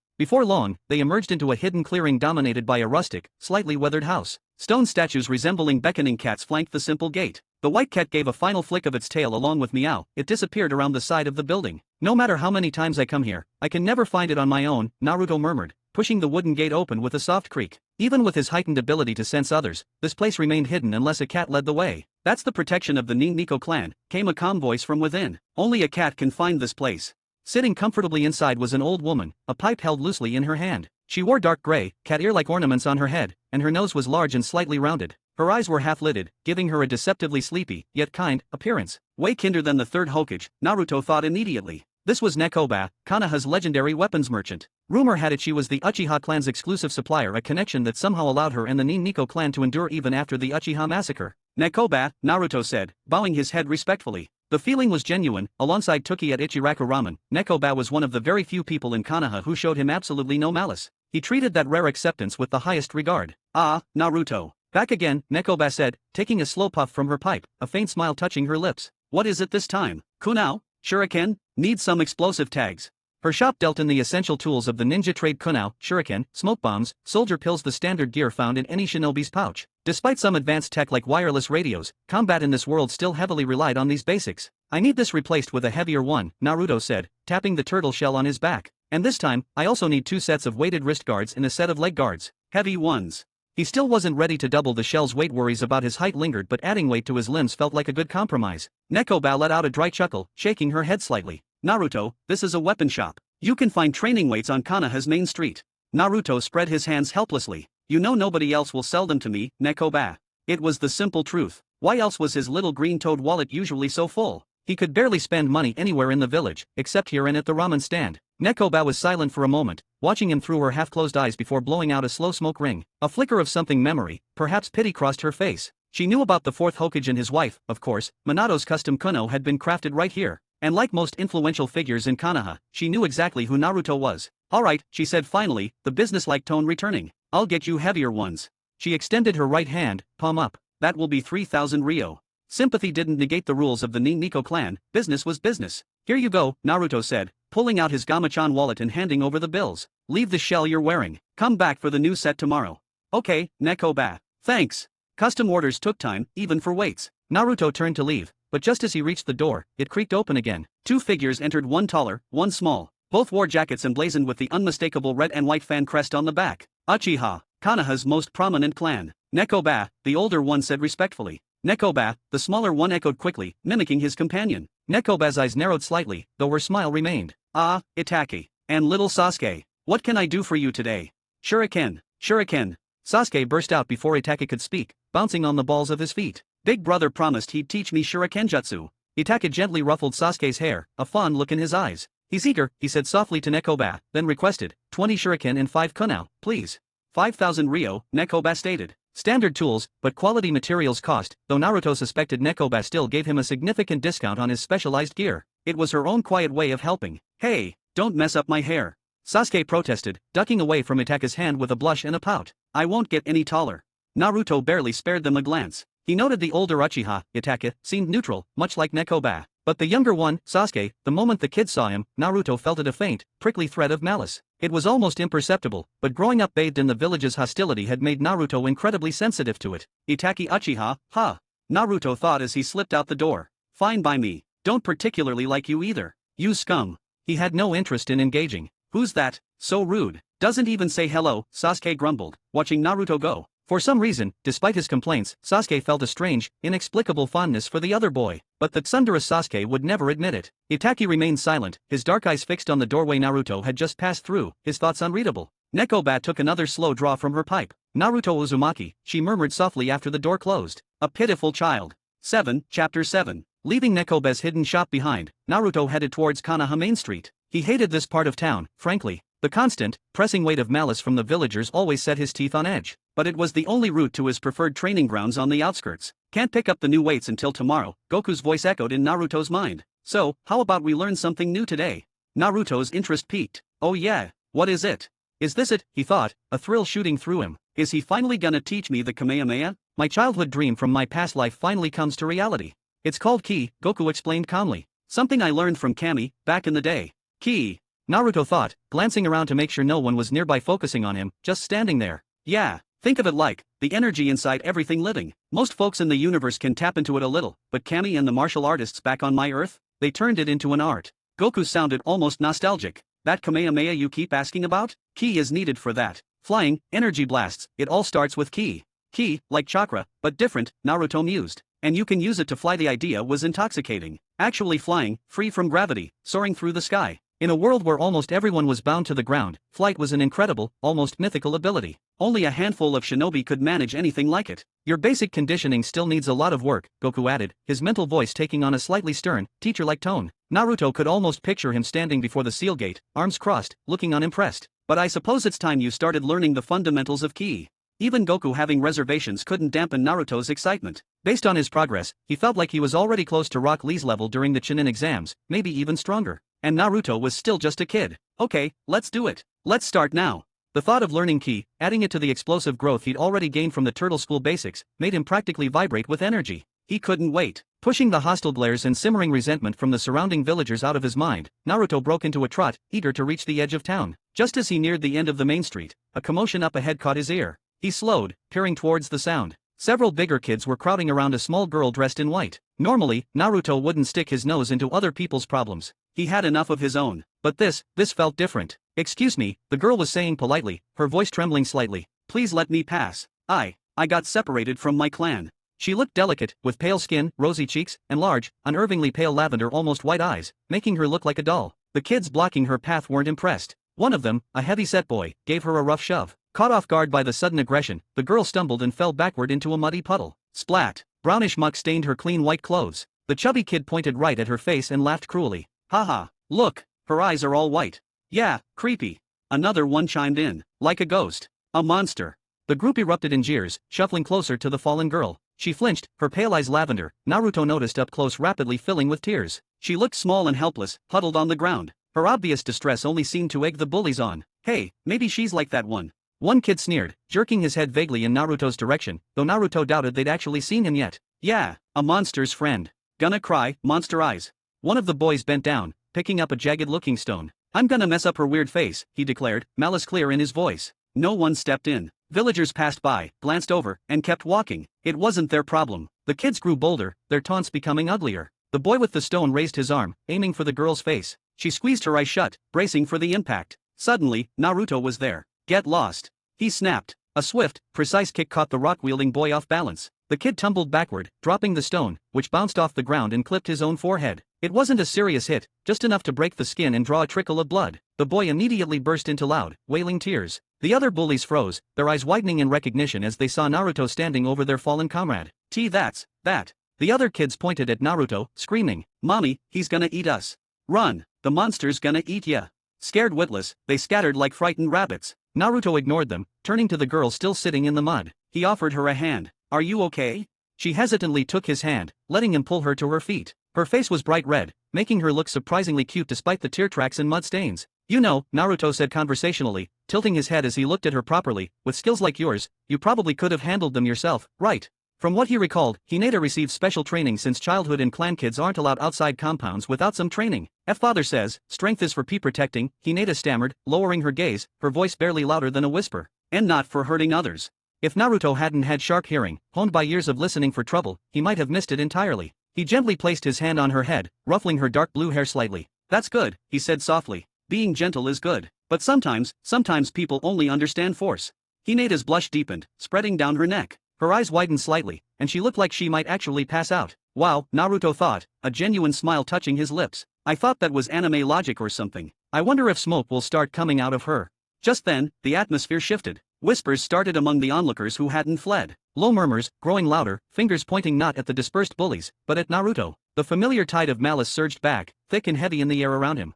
Before long, they emerged into a hidden clearing dominated by a rustic, slightly weathered house. Stone statues resembling beckoning cats flanked the simple gate. The white cat gave a final flick of its tail along with meow. It disappeared around the side of the building. "No matter how many times I come here, I can never find it on my own," Naruto murmured, pushing the wooden gate open with a soft creak. Even with his heightened ability to sense others, this place remained hidden unless a cat led the way. "That's the protection of the Nico clan," came a calm voice from within. "Only a cat can find this place." Sitting comfortably inside was an old woman, a pipe held loosely in her hand. She wore dark gray, cat ear-like ornaments on her head, and her nose was large and slightly rounded. Her eyes were half-lidded, giving her a deceptively sleepy, yet kind, appearance. Way kinder than the third Hokage, Naruto thought immediately. This was Nekoba, Konoha's legendary weapons merchant. Rumor had it she was the Uchiha clan's exclusive supplier, a connection that somehow allowed her and the Nico clan to endure even after the Uchiha massacre. "Nekoba," Naruto said, bowing his head respectfully. The feeling was genuine. Alongside Toki at Ichiraku Ramen, Nekoba was one of the very few people in Konoha who showed him absolutely no malice. He treated that rare acceptance with the highest regard. "Ah, Naruto. Back again," Nekoba said, taking a slow puff from her pipe, a faint smile touching her lips. "What is it this time? Kunao? Shuriken? Need some explosive tags." Her shop dealt in the essential tools of the ninja trade: kunao, shuriken, smoke bombs, soldier pills, the standard gear found in any shinobi's pouch. Despite some advanced tech like wireless radios, combat in this world still heavily relied on these basics. "I need this replaced with a heavier one," Naruto said, tapping the turtle shell on his back. "And this time, I also need 2 sets of weighted wrist guards and a set of leg guards. Heavy ones." He still wasn't ready to double the shell's weight. Worries about his height lingered, but adding weight to his limbs felt like a good compromise. Nekoba let out a dry chuckle, shaking her head slightly. Naruto, this is a weapon shop. You can find training weights on Konoha's main street. Naruto spread his hands helplessly. You know nobody else will sell them to me, Nekoba. It was the simple truth. Why else was his little green toad wallet usually so full? He could barely spend money anywhere in the village, except here and at the ramen stand. Nekoba was silent for a moment, watching him through her half-closed eyes before blowing out a slow smoke ring. A flicker of something memory, perhaps pity, crossed her face. She knew about the fourth Hokage and his wife, of course. Minato's custom kuno had been crafted right here. And like most influential figures in Konoha, she knew exactly who Naruto was. Alright, she said finally, the businesslike tone returning. I'll get you heavier ones. She extended her right hand, palm up. That will be 3,000 Ryo. Sympathy didn't negate the rules of the Nico clan, business was business. Here you go, Naruto said, pulling out his Gamachan wallet and handing over the bills. Leave the shell you're wearing. Come back for the new set tomorrow. Okay, Nekoba. Thanks. Custom orders took time, even for weights. Naruto turned to leave, but just as he reached the door, it creaked open again. Two figures entered, one taller, one small. Both wore jackets emblazoned with the unmistakable red and white fan crest on the back. Uchiha, Konoha's most prominent clan. Nekoba, the older one said respectfully. Nekoba, the smaller one echoed quickly, mimicking his companion. Nekoba's eyes narrowed slightly, though her smile remained. Ah, Itaki. And little Sasuke. What can I do for you today? Shuriken, Shuriken. Sasuke burst out before Itaki could speak, bouncing on the balls of his feet. Big brother promised he'd teach me Shuriken jutsu. Itaki gently ruffled Sasuke's hair, a fond look in his eyes. He's eager, he said softly to Nekoba, then requested, 20 Shuriken and 5 kunao, please. 5,000 Ryo, Nekoba stated. Standard tools, but quality materials cost, though Naruto suspected Nekoba still gave him a significant discount on his specialized gear. It was her own quiet way of helping. Hey, don't mess up my hair. Sasuke protested, ducking away from Itachi's hand with a blush and a pout. I won't get any taller. Naruto barely spared them a glance. He noted the older Uchiha, Itachi, seemed neutral, much like Nekoba. But the younger one, Sasuke, the moment the kid saw him, Naruto felt it a faint, prickly thread of malice. It was almost imperceptible, but growing up bathed in the village's hostility had made Naruto incredibly sensitive to it. Itaki Uchiha, huh? Naruto thought as he slipped out the door. Fine by me. Don't particularly like you either. You scum. He had no interest in engaging. Who's that? So rude. Doesn't even say hello, Sasuke grumbled, watching Naruto go. For some reason, despite his complaints, Sasuke felt a strange, inexplicable fondness for the other boy, but the thunderous Sasuke would never admit it. Itaki remained silent, his dark eyes fixed on the doorway Naruto had just passed through, his thoughts unreadable. Nekoba took another slow draw from her pipe. Naruto Uzumaki, she murmured softly after the door closed. A pitiful child. Chapter 7. Leaving Nekoba's hidden shop behind, Naruto headed towards Konoha Main Street. He hated this part of town, frankly. The constant, pressing weight of malice from the villagers always set his teeth on edge. But it was the only route to his preferred training grounds on the outskirts. Can't pick up the new weights until tomorrow, Goku's voice echoed in Naruto's mind. So, how about we learn something new today? Naruto's interest peaked. Oh yeah, what is it? Is this it, he thought, a thrill shooting through him. Is he finally gonna teach me the Kamehameha? My childhood dream from my past life finally comes to reality. It's called Ki, Goku explained calmly. Something I learned from Kami, back in the day. Ki. Naruto thought, glancing around to make sure no one was nearby focusing on him, just standing there. Yeah, think of it like the energy inside everything living. Most folks in the universe can tap into it a little, but Kami and the martial artists back on my Earth, they turned it into an art. Goku sounded almost nostalgic. That Kamehameha you keep asking about? Ki is needed for that. Flying, energy blasts, it all starts with Ki. Ki, like chakra, but different, Naruto mused. And you can use it to fly. The idea was intoxicating. Actually flying, free from gravity, soaring through the sky. In a world where almost everyone was bound to the ground, flight was an incredible, almost mythical ability. Only a handful of shinobi could manage anything like it. Your basic conditioning still needs a lot of work, Goku added, his mental voice taking on a slightly stern, teacher-like tone. Naruto could almost picture him standing before the seal gate, arms crossed, looking unimpressed. But I suppose it's time you started learning the fundamentals of Ki. Even Goku having reservations couldn't dampen Naruto's excitement. Based on his progress, he felt like he was already close to Rock Lee's level during the Chunin exams, maybe even stronger. And Naruto was still just a kid. Okay, let's do it. Let's start now. The thought of learning Ki, adding it to the explosive growth he'd already gained from the turtle school basics, made him practically vibrate with energy. He couldn't wait. Pushing the hostile glares and simmering resentment from the surrounding villagers out of his mind, Naruto broke into a trot, eager to reach the edge of town. Just as he neared the end of the main street, a commotion up ahead caught his ear. He slowed, peering towards the sound. Several bigger kids were crowding around a small girl dressed in white. Normally, Naruto wouldn't stick his nose into other people's problems. He had enough of his own. But this felt different. Excuse me, the girl was saying politely, her voice trembling slightly. Please let me pass. I got separated from my clan. She looked delicate, with pale skin, rosy cheeks, and large, unnervingly pale lavender almost white eyes, making her look like a doll. The kids blocking her path weren't impressed. One of them, a heavy-set boy, gave her a rough shove. Caught off guard by the sudden aggression, the girl stumbled and fell backward into a muddy puddle. Splat! Brownish muck stained her clean white clothes. The chubby kid pointed right at her face and laughed cruelly. Haha, look, her eyes are all white. Yeah, creepy. Another one chimed in. Like a ghost. A monster. The group erupted in jeers, shuffling closer to the fallen girl. She flinched, her pale eyes lavender, Naruto noticed up close rapidly filling with tears. She looked small and helpless, huddled on the ground. Her obvious distress only seemed to egg the bullies on. Hey, maybe she's like that one. One kid sneered, jerking his head vaguely in Naruto's direction, though Naruto doubted they'd actually seen him yet. Yeah, a monster's friend. Gonna cry, monster eyes. One of the boys bent down, picking up a jagged-looking stone. I'm gonna mess up her weird face, he declared, malice clear in his voice. No one stepped in. Villagers passed by, glanced over, and kept walking. It wasn't their problem. The kids grew bolder, their taunts becoming uglier. The boy with the stone raised his arm, aiming for the girl's face. She squeezed her eyes shut, bracing for the impact. Suddenly, Naruto was there. Get lost. He snapped. A swift, precise kick caught the rock-wielding boy off balance. The kid tumbled backward, dropping the stone, which bounced off the ground and clipped his own forehead. It wasn't a serious hit, just enough to break the skin and draw a trickle of blood. The boy immediately burst into loud, wailing tears. The other bullies froze, their eyes widening in recognition as they saw Naruto standing over their fallen comrade. That's that. The other kids pointed at Naruto, screaming, Mommy, he's gonna eat us. Run, the monster's gonna eat ya. Scared witless, they scattered like frightened rabbits. Naruto ignored them, turning to the girl still sitting in the mud. He offered her a hand. Are you okay? She hesitantly took his hand, letting him pull her to her feet. Her face was bright red, making her look surprisingly cute despite the tear tracks and mud stains. You know, Naruto said conversationally, tilting his head as he looked at her properly, with skills like yours, you probably could have handled them yourself, right? From what he recalled, Hinata received special training since childhood and clan kids aren't allowed outside compounds without some training. Father says, strength is for protecting, Hinata stammered, lowering her gaze, her voice barely louder than a whisper. And not for hurting others. If Naruto hadn't had sharp hearing, honed by years of listening for trouble, he might have missed it entirely. He gently placed his hand on her head, ruffling her dark blue hair slightly. That's good, he said softly. Being gentle is good. But sometimes people only understand force. Hinata's blush deepened, spreading down her neck. Her eyes widened slightly, and she looked like she might actually pass out. Wow, Naruto thought, a genuine smile touching his lips. I thought that was anime logic or something. I wonder if smoke will start coming out of her. Just then, the atmosphere shifted. Whispers started among the onlookers who hadn't fled. Low murmurs, growing louder, fingers pointing not at the dispersed bullies, but at Naruto. The familiar tide of malice surged back, thick and heavy in the air around him.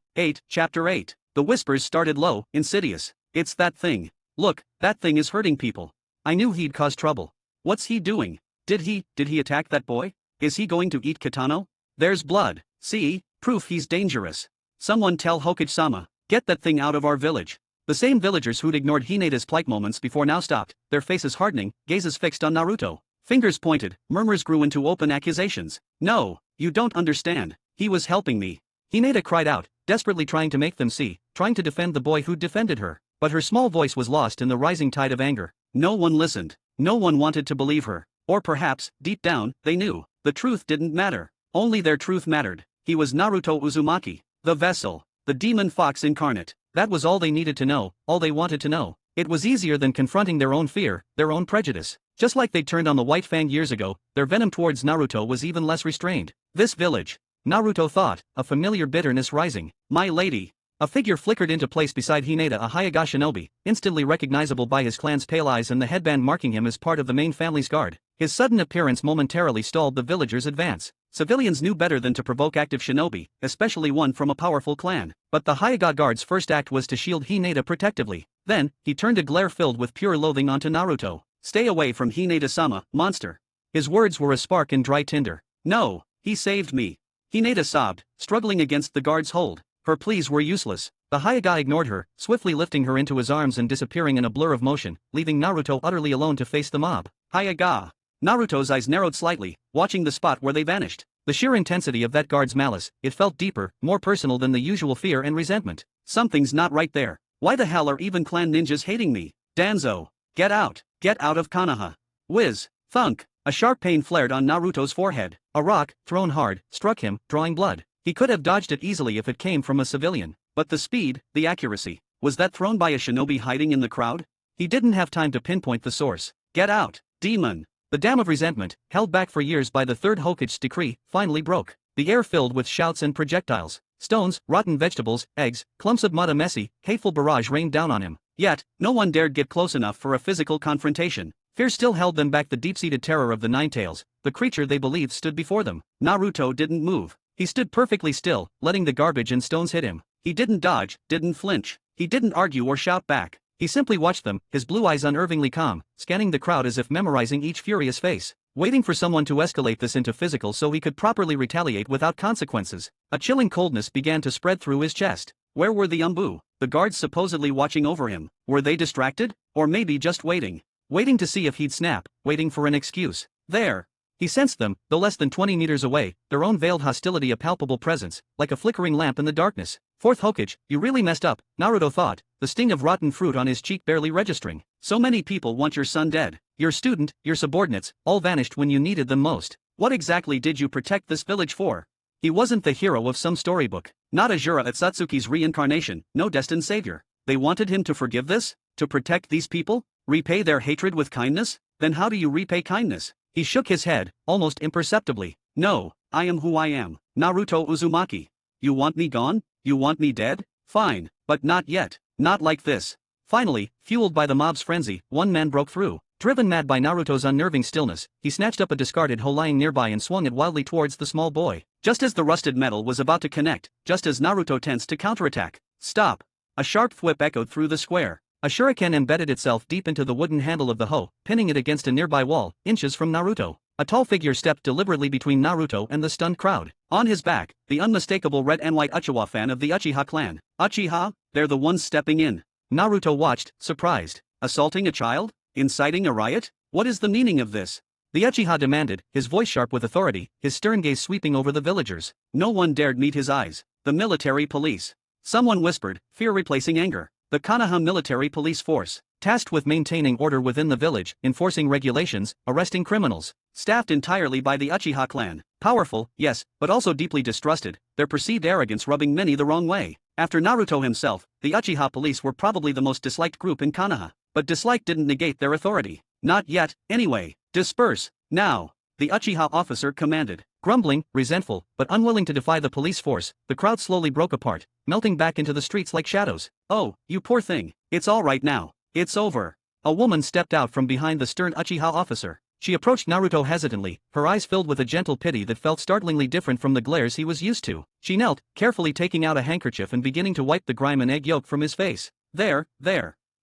Chapter 8. The whispers started low, insidious. It's that thing. Look, that thing is hurting people. I knew he'd cause trouble. What's he doing? Did he attack that boy? Is he going to eat Kitano? There's blood. See? Proof he's dangerous. Someone tell Hokage-sama. Get that thing out of our village. The same villagers who'd ignored Hinata's plight moments before now stopped, their faces hardening, gazes fixed on Naruto. Fingers pointed, murmurs grew into open accusations. No, you don't understand. He was helping me. Hinata cried out, desperately trying to make them see, trying to defend the boy who'd defended her. But her small voice was lost in the rising tide of anger. No one listened. No one wanted to believe her. Or perhaps, deep down, they knew. The truth didn't matter. Only their truth mattered. He was Naruto Uzumaki. The vessel. The demon fox incarnate. That was all they needed to know, all they wanted to know. It was easier than confronting their own fear, their own prejudice. Just like they turned on the White Fang years ago, their venom towards Naruto was even less restrained. This village. Naruto thought, a familiar bitterness rising. My lady. A figure flickered into place beside Hinata, a Hyuga shinobi, instantly recognizable by his clan's pale eyes and the headband marking him as part of the main family's guard. His sudden appearance momentarily stalled the villagers' advance. Civilians knew better than to provoke active shinobi, especially one from a powerful clan. But the Hyuga guard's first act was to shield Hinata protectively. Then, he turned a glare filled with pure loathing onto Naruto. Stay away from Hinata-sama, monster. His words were a spark in dry tinder. No, he saved me. Hinata sobbed, struggling against the guard's hold. Her pleas were useless. The Hyuga ignored her, swiftly lifting her into his arms and disappearing in a blur of motion, leaving Naruto utterly alone to face the mob. Hyuga. Naruto's eyes narrowed slightly, watching the spot where they vanished. The sheer intensity of that guard's malice, it felt deeper, more personal than the usual fear and resentment. Something's not right there. Why the hell are even clan ninjas hating me? Danzo. Get out. Get out of Konoha. Whiz. Thunk. A sharp pain flared on Naruto's forehead. A rock, thrown hard, struck him, drawing blood. He could have dodged it easily if it came from a civilian. But the speed, the accuracy. Was that thrown by a shinobi hiding in the crowd? He didn't have time to pinpoint the source. Get out, demon! The dam of resentment, held back for years by the third Hokage's decree, finally broke. The air filled with shouts and projectiles. Stones, rotten vegetables, eggs, clumps of mud, a messy, hateful barrage rained down on him. Yet, no one dared get close enough for a physical confrontation. Fear still held them back, the deep-seated terror of the Nine Tails, the creature they believed stood before them. Naruto didn't move. He stood perfectly still, letting the garbage and stones hit him. He didn't dodge, didn't flinch. He didn't argue or shout back. He simply watched them, his blue eyes unervingly calm, scanning the crowd as if memorizing each furious face, waiting for someone to escalate this into physical so he could properly retaliate without consequences. A chilling coldness began to spread through his chest. Where were the Umbu, the guards supposedly watching over him? Were they distracted? Or maybe just waiting? Waiting to see if he'd snap, waiting for an excuse. There! He sensed them, though less than 20 meters away, their own veiled hostility a palpable presence, like a flickering lamp in the darkness. Fourth Hokage, you really messed up, Naruto thought, the sting of rotten fruit on his cheek barely registering. So many people want your son dead. Your student, your subordinates, all vanished when you needed them most. What exactly did you protect this village for? He wasn't the hero of some storybook, not Ajura at Satsuki's reincarnation, no destined savior. They wanted him to forgive this? To protect these people? Repay their hatred with kindness? Then how do you repay kindness? He shook his head, almost imperceptibly. No, I am who I am, Naruto Uzumaki. You want me gone? You want me dead? Fine, but not yet, not like this. Finally, fueled by the mob's frenzy, one man broke through. Driven mad by Naruto's unnerving stillness, he snatched up a discarded hoe lying nearby and swung it wildly towards the small boy. Just as the rusted metal was about to connect, just as Naruto tensed to counterattack. Stop! A sharp thwip echoed through the square. A shuriken embedded itself deep into the wooden handle of the hoe, pinning it against a nearby wall, inches from Naruto. A tall figure stepped deliberately between Naruto and the stunned crowd. On his back, the unmistakable red and white Uchiha fan of the Uchiha clan. Uchiha? They're the ones stepping in. Naruto watched, surprised. Assaulting a child? Inciting a riot? What is the meaning of this? The Uchiha demanded, his voice sharp with authority, his stern gaze sweeping over the villagers. No one dared meet his eyes. The military police. Someone whispered, fear replacing anger. The Konoha military police force, tasked with maintaining order within the village, enforcing regulations, arresting criminals, staffed entirely by the Uchiha clan. Powerful, yes, but also deeply distrusted, their perceived arrogance rubbing many the wrong way. After Naruto himself, the Uchiha police were probably the most disliked group in Konoha, but dislike didn't negate their authority. Not yet, anyway. Disperse, now, the Uchiha officer commanded. Grumbling, resentful, but unwilling to defy the police force, the crowd slowly broke apart, melting back into the streets like shadows. Oh, you poor thing, it's all right now. It's over. A woman stepped out from behind the stern Uchiha officer. She approached Naruto hesitantly, her eyes filled with a gentle pity that felt startlingly different from the glares he was used to. She knelt, carefully taking out a handkerchief and beginning to wipe the grime and egg yolk from his face. There.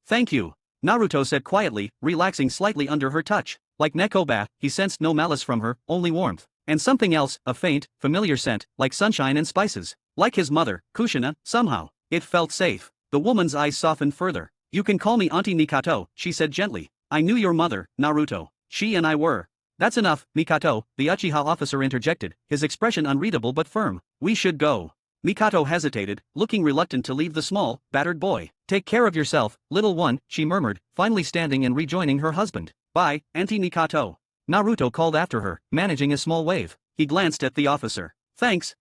Thank you, Naruto said quietly, relaxing slightly under her touch. Like Nekoba, he sensed no malice from her, only warmth. And something else, a faint, familiar scent, like sunshine and spices. Like his mother, Kushina, somehow. It felt safe. The woman's eyes softened further. You can call me Auntie Mikato, she said gently. I knew your mother, Naruto. She and I were. That's enough, Mikato, the Uchiha officer interjected, his expression unreadable but firm. We should go. Mikato hesitated, looking reluctant to leave the small, battered boy. Take care of yourself, little one, she murmured, finally standing and rejoining her husband. Bye, Auntie Mikato. Naruto called after her, managing a small wave. He glanced at the officer. Thanks,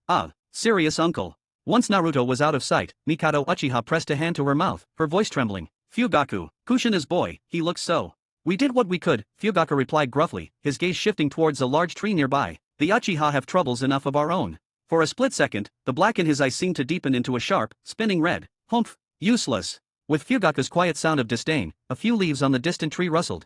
serious uncle. Once Naruto was out of sight, Mikado Uchiha pressed a hand to her mouth, her voice trembling. Fugaku, Kushina's boy, he looks so. We did what we could, Fugaku replied gruffly, his gaze shifting towards a large tree nearby. The Uchiha have troubles enough of our own. For a split second, the black in his eyes seemed to deepen into a sharp, spinning red. Humph, useless. With Fugaku's quiet sound of disdain, a few leaves on the distant tree rustled.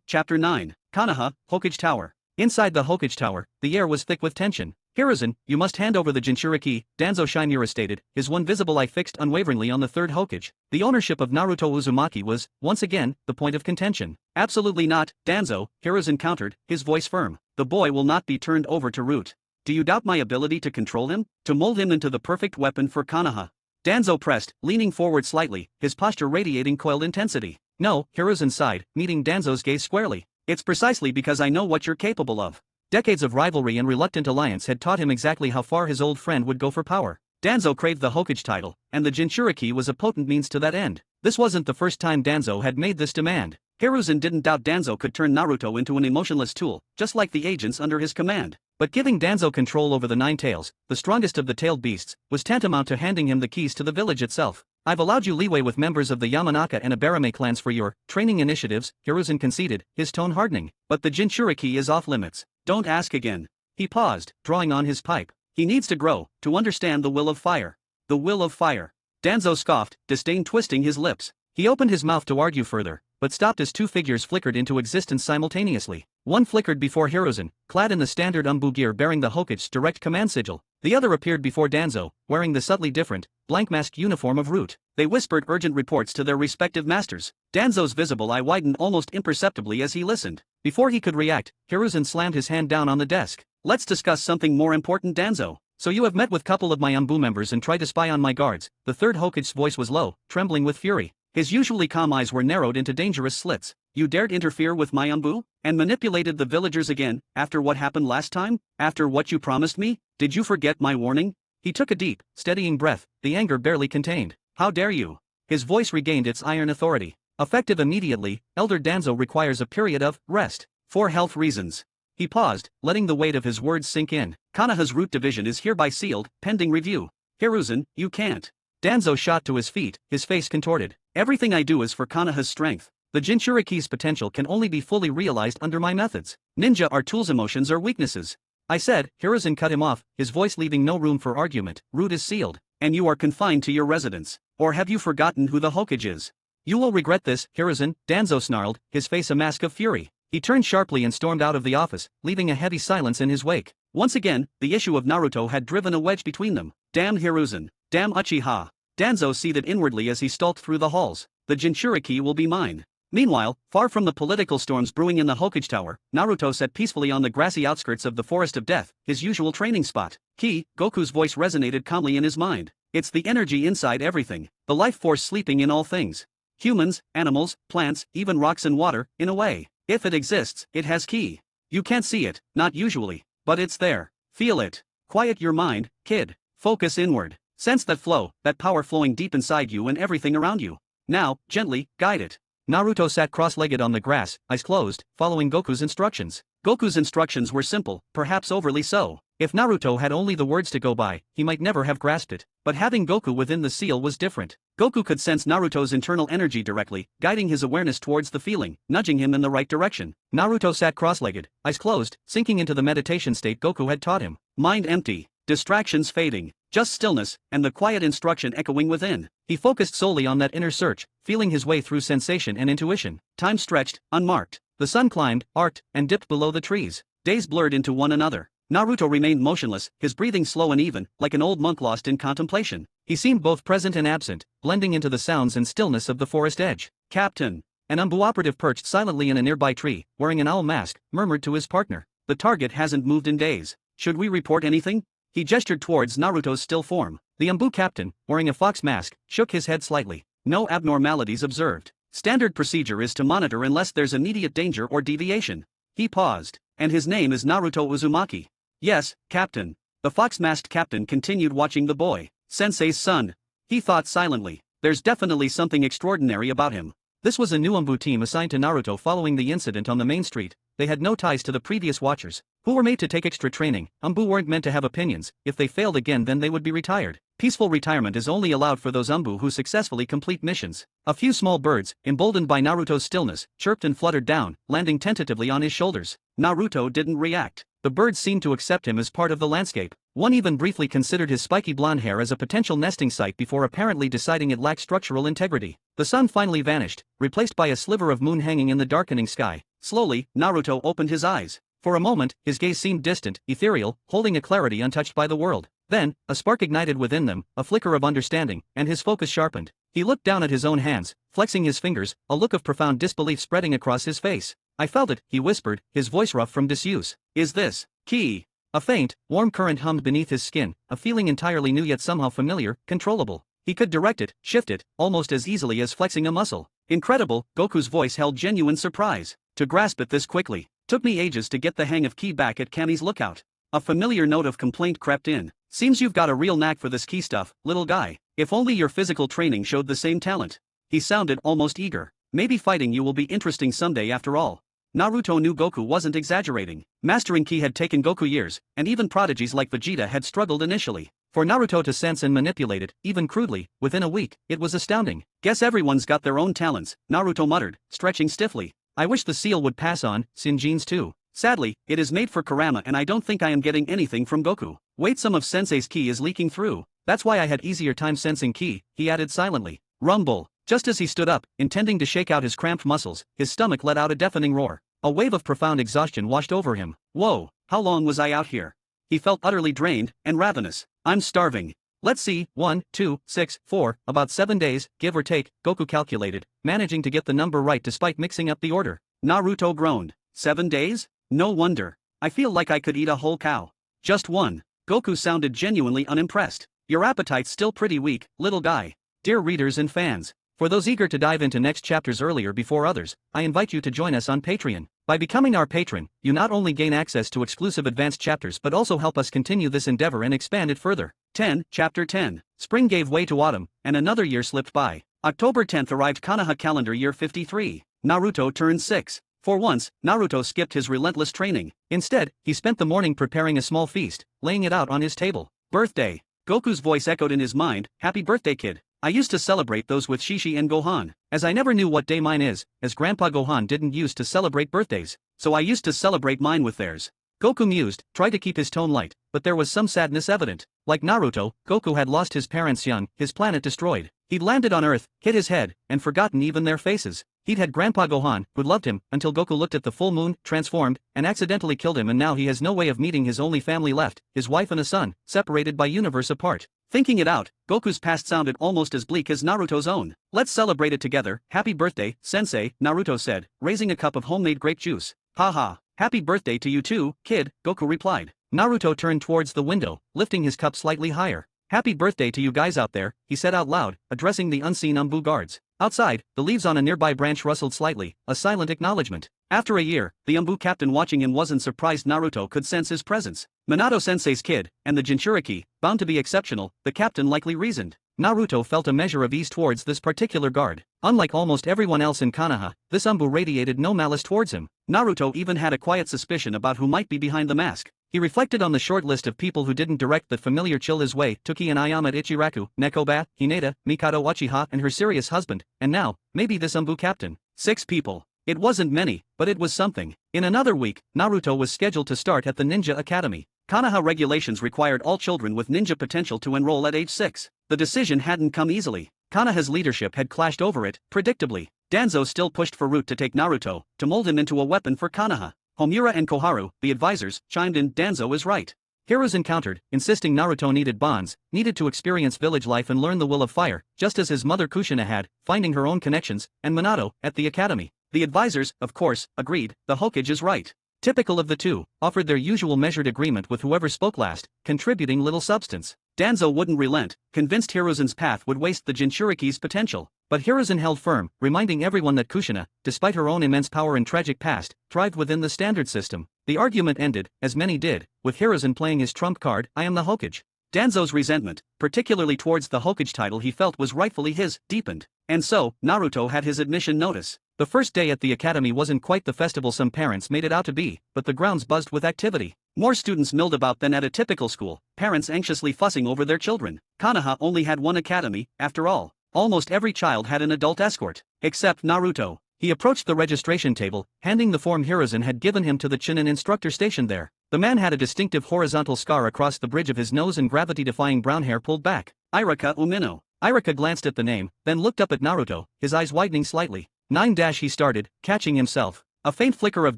Chapter 9, Konoha, Hokage Tower. Inside the Hokage Tower, the air was thick with tension. Hiruzen, you must hand over the Jinchuriki, Danzo Shinura stated, his one visible eye fixed unwaveringly on the third Hokage. The ownership of Naruto Uzumaki was, once again, the point of contention. Absolutely not, Danzo, Hiruzen countered, his voice firm. The boy will not be turned over to Root. Do you doubt my ability to control him? To mold him into the perfect weapon for Konoha? Danzo pressed, leaning forward slightly, his posture radiating coiled intensity. No, Hiruzen sighed, meeting Danzo's gaze squarely. It's precisely because I know what you're capable of. Decades of rivalry and reluctant alliance had taught him exactly how far his old friend would go for power. Danzo craved the Hokage title, and the Jinchuriki was a potent means to that end. This wasn't the first time Danzo had made this demand. Hiruzen didn't doubt Danzo could turn Naruto into an emotionless tool, just like the agents under his command. But giving Danzo control over the Nine Tails, the strongest of the tailed beasts, was tantamount to handing him the keys to the village itself. I've allowed you leeway with members of the Yamanaka and Abarame clans for your training initiatives, Hiruzen conceded, his tone hardening. But the Jinchuriki is off limits. Don't ask again. He paused, drawing on his pipe. He needs to grow, to understand the will of fire. The will of fire. Danzo scoffed, disdain twisting his lips. He opened his mouth to argue further, but stopped as two figures flickered into existence simultaneously. One flickered before Hiruzen, clad in the standard Umbu gear bearing the Hokage's direct command sigil. The other appeared before Danzo, wearing the subtly different, blank-masked uniform of Root. They whispered urgent reports to their respective masters. Danzo's visible eye widened almost imperceptibly as he listened. Before he could react, Hiruzen slammed his hand down on the desk. Let's discuss something more important, Danzo. So you have met with couple of my Umbu members and tried to spy on my guards. The third Hokage's voice was low, trembling with fury. His usually calm eyes were narrowed into dangerous slits. You dared interfere with my Umbu? And manipulated the villagers again, after what happened last time? After what you promised me? Did you forget my warning? He took a deep, steadying breath, the anger barely contained. How dare you? His voice regained its iron authority. Effective immediately, Elder Danzo requires a period of rest. For health reasons. He paused, letting the weight of his words sink in. Konoha's root division is hereby sealed, pending review. Hiruzen, you can't. Danzo shot to his feet, his face contorted. Everything I do is for Konoha's strength. The Jinchuriki's potential can only be fully realized under my methods. Ninja are tools, emotions are weaknesses. I said. Hiruzen cut him off, his voice leaving no room for argument. Root is sealed, and you are confined to your residence. Or have you forgotten who the Hokage is? You will regret this, Hiruzen, Danzo snarled, his face a mask of fury. He turned sharply and stormed out of the office, leaving a heavy silence in his wake. Once again, the issue of Naruto had driven a wedge between them. Damn Hiruzen. Damn Uchiha. Danzo seethed inwardly as he stalked through the halls. The Jinchuriki will be mine. Meanwhile, far from the political storms brewing in the Hokage Tower, Naruto sat peacefully on the grassy outskirts of the Forest of Death, his usual training spot. Goku's voice resonated calmly in his mind. It's the energy inside everything, the life force sleeping in all things. Humans, animals, plants, even rocks and water, in a way. If it exists, it has ki. You can't see it, not usually, but it's there. Feel it. Quiet your mind, kid. Focus inward. Sense that flow, that power flowing deep inside you and everything around you. Now, gently, guide it. Naruto sat cross-legged on the grass, eyes closed, following Goku's instructions. Goku's instructions were simple, perhaps overly so. If Naruto had only the words to go by, he might never have grasped it. But having Goku within the seal was different. Goku could sense Naruto's internal energy directly, guiding his awareness towards the feeling, nudging him in the right direction. Naruto sat cross-legged, eyes closed, sinking into the meditation state Goku had taught him. Mind empty, distractions fading, just stillness, and the quiet instruction echoing within. He focused solely on that inner search, feeling his way through sensation and intuition. Time stretched, unmarked. The sun climbed, arced, and dipped below the trees. Days blurred into one another. Naruto remained motionless, his breathing slow and even, like an old monk lost in contemplation. He seemed both present and absent, blending into the sounds and stillness of the forest edge. Captain. An Umbu operative perched silently in a nearby tree, wearing an owl mask, murmured to his partner. The target hasn't moved in days. Should we report anything? He gestured towards Naruto's still form. The Umbu captain, wearing a fox mask, shook his head slightly. No abnormalities observed. Standard procedure is to monitor unless there's immediate danger or deviation. He paused. And his name is Naruto Uzumaki. Yes, Captain. The fox-masked captain continued watching the boy. Sensei's son. He thought silently. There's definitely something extraordinary about him. This was a new Umbu team assigned to Naruto following the incident on the main street. They had no ties to the previous watchers, who were made to take extra training. Umbu weren't meant to have opinions. If they failed again, then they would be retired. Peaceful retirement is only allowed for those Umbu who successfully complete missions. A few small birds, emboldened by Naruto's stillness, chirped and fluttered down, landing tentatively on his shoulders. Naruto didn't react. The birds seemed to accept him as part of the landscape. One even briefly considered his spiky blonde hair as a potential nesting site before apparently deciding it lacked structural integrity. The sun finally vanished, replaced by a sliver of moon hanging in the darkening sky. Slowly, Naruto opened his eyes. For a moment, his gaze seemed distant, ethereal, holding a clarity untouched by the world. Then, a spark ignited within them, a flicker of understanding, and his focus sharpened. He looked down at his own hands, flexing his fingers, a look of profound disbelief spreading across his face. I felt it, he whispered, his voice rough from disuse. Is this ki? A faint, warm current hummed beneath his skin, a feeling entirely new yet somehow familiar, controllable. He could direct it, shift it, almost as easily as flexing a muscle. Incredible, Goku's voice held genuine surprise. To grasp it this quickly. Took me ages to get the hang of ki back at Kami's lookout. A familiar note of complaint crept in. Seems you've got a real knack for this ki stuff, little guy. If only your physical training showed the same talent. He sounded almost eager. Maybe fighting you will be interesting someday after all. Naruto knew Goku wasn't exaggerating. Mastering ki had taken Goku years, and even prodigies like Vegeta had struggled initially. For Naruto to sense and manipulate it, even crudely, within a week, it was astounding. Guess everyone's got their own talents, Naruto muttered, stretching stiffly. I wish the seal would pass on, Shinjin's too. Sadly, it is made for Kurama and I don't think I am getting anything from Goku. Wait, some of Sensei's ki is leaking through. That's why I had easier time sensing ki, he added silently. Rumble. Just as he stood up, intending to shake out his cramped muscles, his stomach let out a deafening roar. A wave of profound exhaustion washed over him. Whoa, how long was I out here? He felt utterly drained and ravenous. I'm starving. Let's see, 1, 2, 6, 4, about 7 days, give or take, Goku calculated, managing to get the number right despite mixing up the order. Naruto groaned. 7 days? No wonder. I feel like I could eat a whole cow. Just one. Goku sounded genuinely unimpressed. Your appetite's still pretty weak, little guy. Dear readers and fans, for those eager to dive into next chapters earlier before others, I invite you to join us on Patreon. By becoming our patron, you not only gain access to exclusive advanced chapters but also help us continue this endeavor and expand it further. 10. Chapter 10. Spring gave way to autumn, and another year slipped by. October 10th arrived Konoha calendar year 53. Naruto turned 6. For once, Naruto skipped his relentless training. Instead, he spent the morning preparing a small feast, laying it out on his table. Birthday. Goku's voice echoed in his mind, happy birthday kid. I used to celebrate those with Shishi and Gohan, as I never knew what day mine is, as Grandpa Gohan didn't use to celebrate birthdays, so I used to celebrate mine with theirs. Goku mused, tried to keep his tone light, but there was some sadness evident. Like Naruto, Goku had lost his parents young, his planet destroyed. He'd landed on Earth, hit his head, and forgotten even their faces. He'd had Grandpa Gohan, who loved him, until Goku looked at the full moon, transformed, and accidentally killed him, and now he has no way of meeting his only family left, his wife and a son, separated by universe apart. Thinking it out, Goku's past sounded almost as bleak as Naruto's own. Let's celebrate it together. Happy birthday, Sensei, Naruto said, raising a cup of homemade grape juice. Haha, happy birthday to you too, kid, Goku replied. Naruto turned towards the window, lifting his cup slightly higher. Happy birthday to you guys out there, he said out loud, addressing the unseen Umbu guards. Outside, the leaves on a nearby branch rustled slightly, a silent acknowledgement. After a year, the Umbu captain watching him wasn't surprised Naruto could sense his presence. Minato-sensei's kid, and the Jinchuriki, bound to be exceptional, the captain likely reasoned. Naruto felt a measure of ease towards this particular guard. Unlike almost everyone else in Konoha, this Umbu radiated no malice towards him. Naruto even had a quiet suspicion about who might be behind the mask. He reflected on the short list of people who didn't direct that familiar chill his way, Toki and Ayama Ichiraku, Nekoba, Hinata, Mikado Uchiha and her serious husband, and now, maybe this Umbu captain. 6 people. It wasn't many, but it was something. In another week, Naruto was scheduled to start at the Ninja Academy. Konoha regulations required all children with ninja potential to enroll at age 6. The decision hadn't come easily. Konoha's leadership had clashed over it, predictably. Danzo still pushed for Root to take Naruto, to mold him into a weapon for Konoha. Homura and Koharu, the advisors, chimed in, Danzo is right. Hiruzen countered, insisting Naruto needed bonds, needed to experience village life and learn the will of fire, just as his mother Kushina had, finding her own connections, and Minato, at the academy. The advisors, of course, agreed, the Hokage is right. Typical of the two, offered their usual measured agreement with whoever spoke last, contributing little substance. Danzo wouldn't relent, convinced Hiruzen's path would waste the Jinchuriki's potential. But Hiruzen held firm, reminding everyone that Kushina, despite her own immense power and tragic past, thrived within the standard system. The argument ended, as many did, with Hiruzen playing his trump card, I am the Hokage. Danzo's resentment, particularly towards the Hokage title he felt was rightfully his, deepened. And so, Naruto had his admission notice. The first day at the academy wasn't quite the festival some parents made it out to be, but the grounds buzzed with activity. More students milled about than at a typical school, parents anxiously fussing over their children. Konoha only had one academy, after all. Almost every child had an adult escort, except Naruto. He approached the registration table, handing the form Hiruzen had given him to the Chunin instructor stationed there. The man had a distinctive horizontal scar across the bridge of his nose and gravity-defying brown hair pulled back. Irika Umino. Irika glanced at the name, then looked up at Naruto, his eyes widening slightly. 9- he started, catching himself. A faint flicker of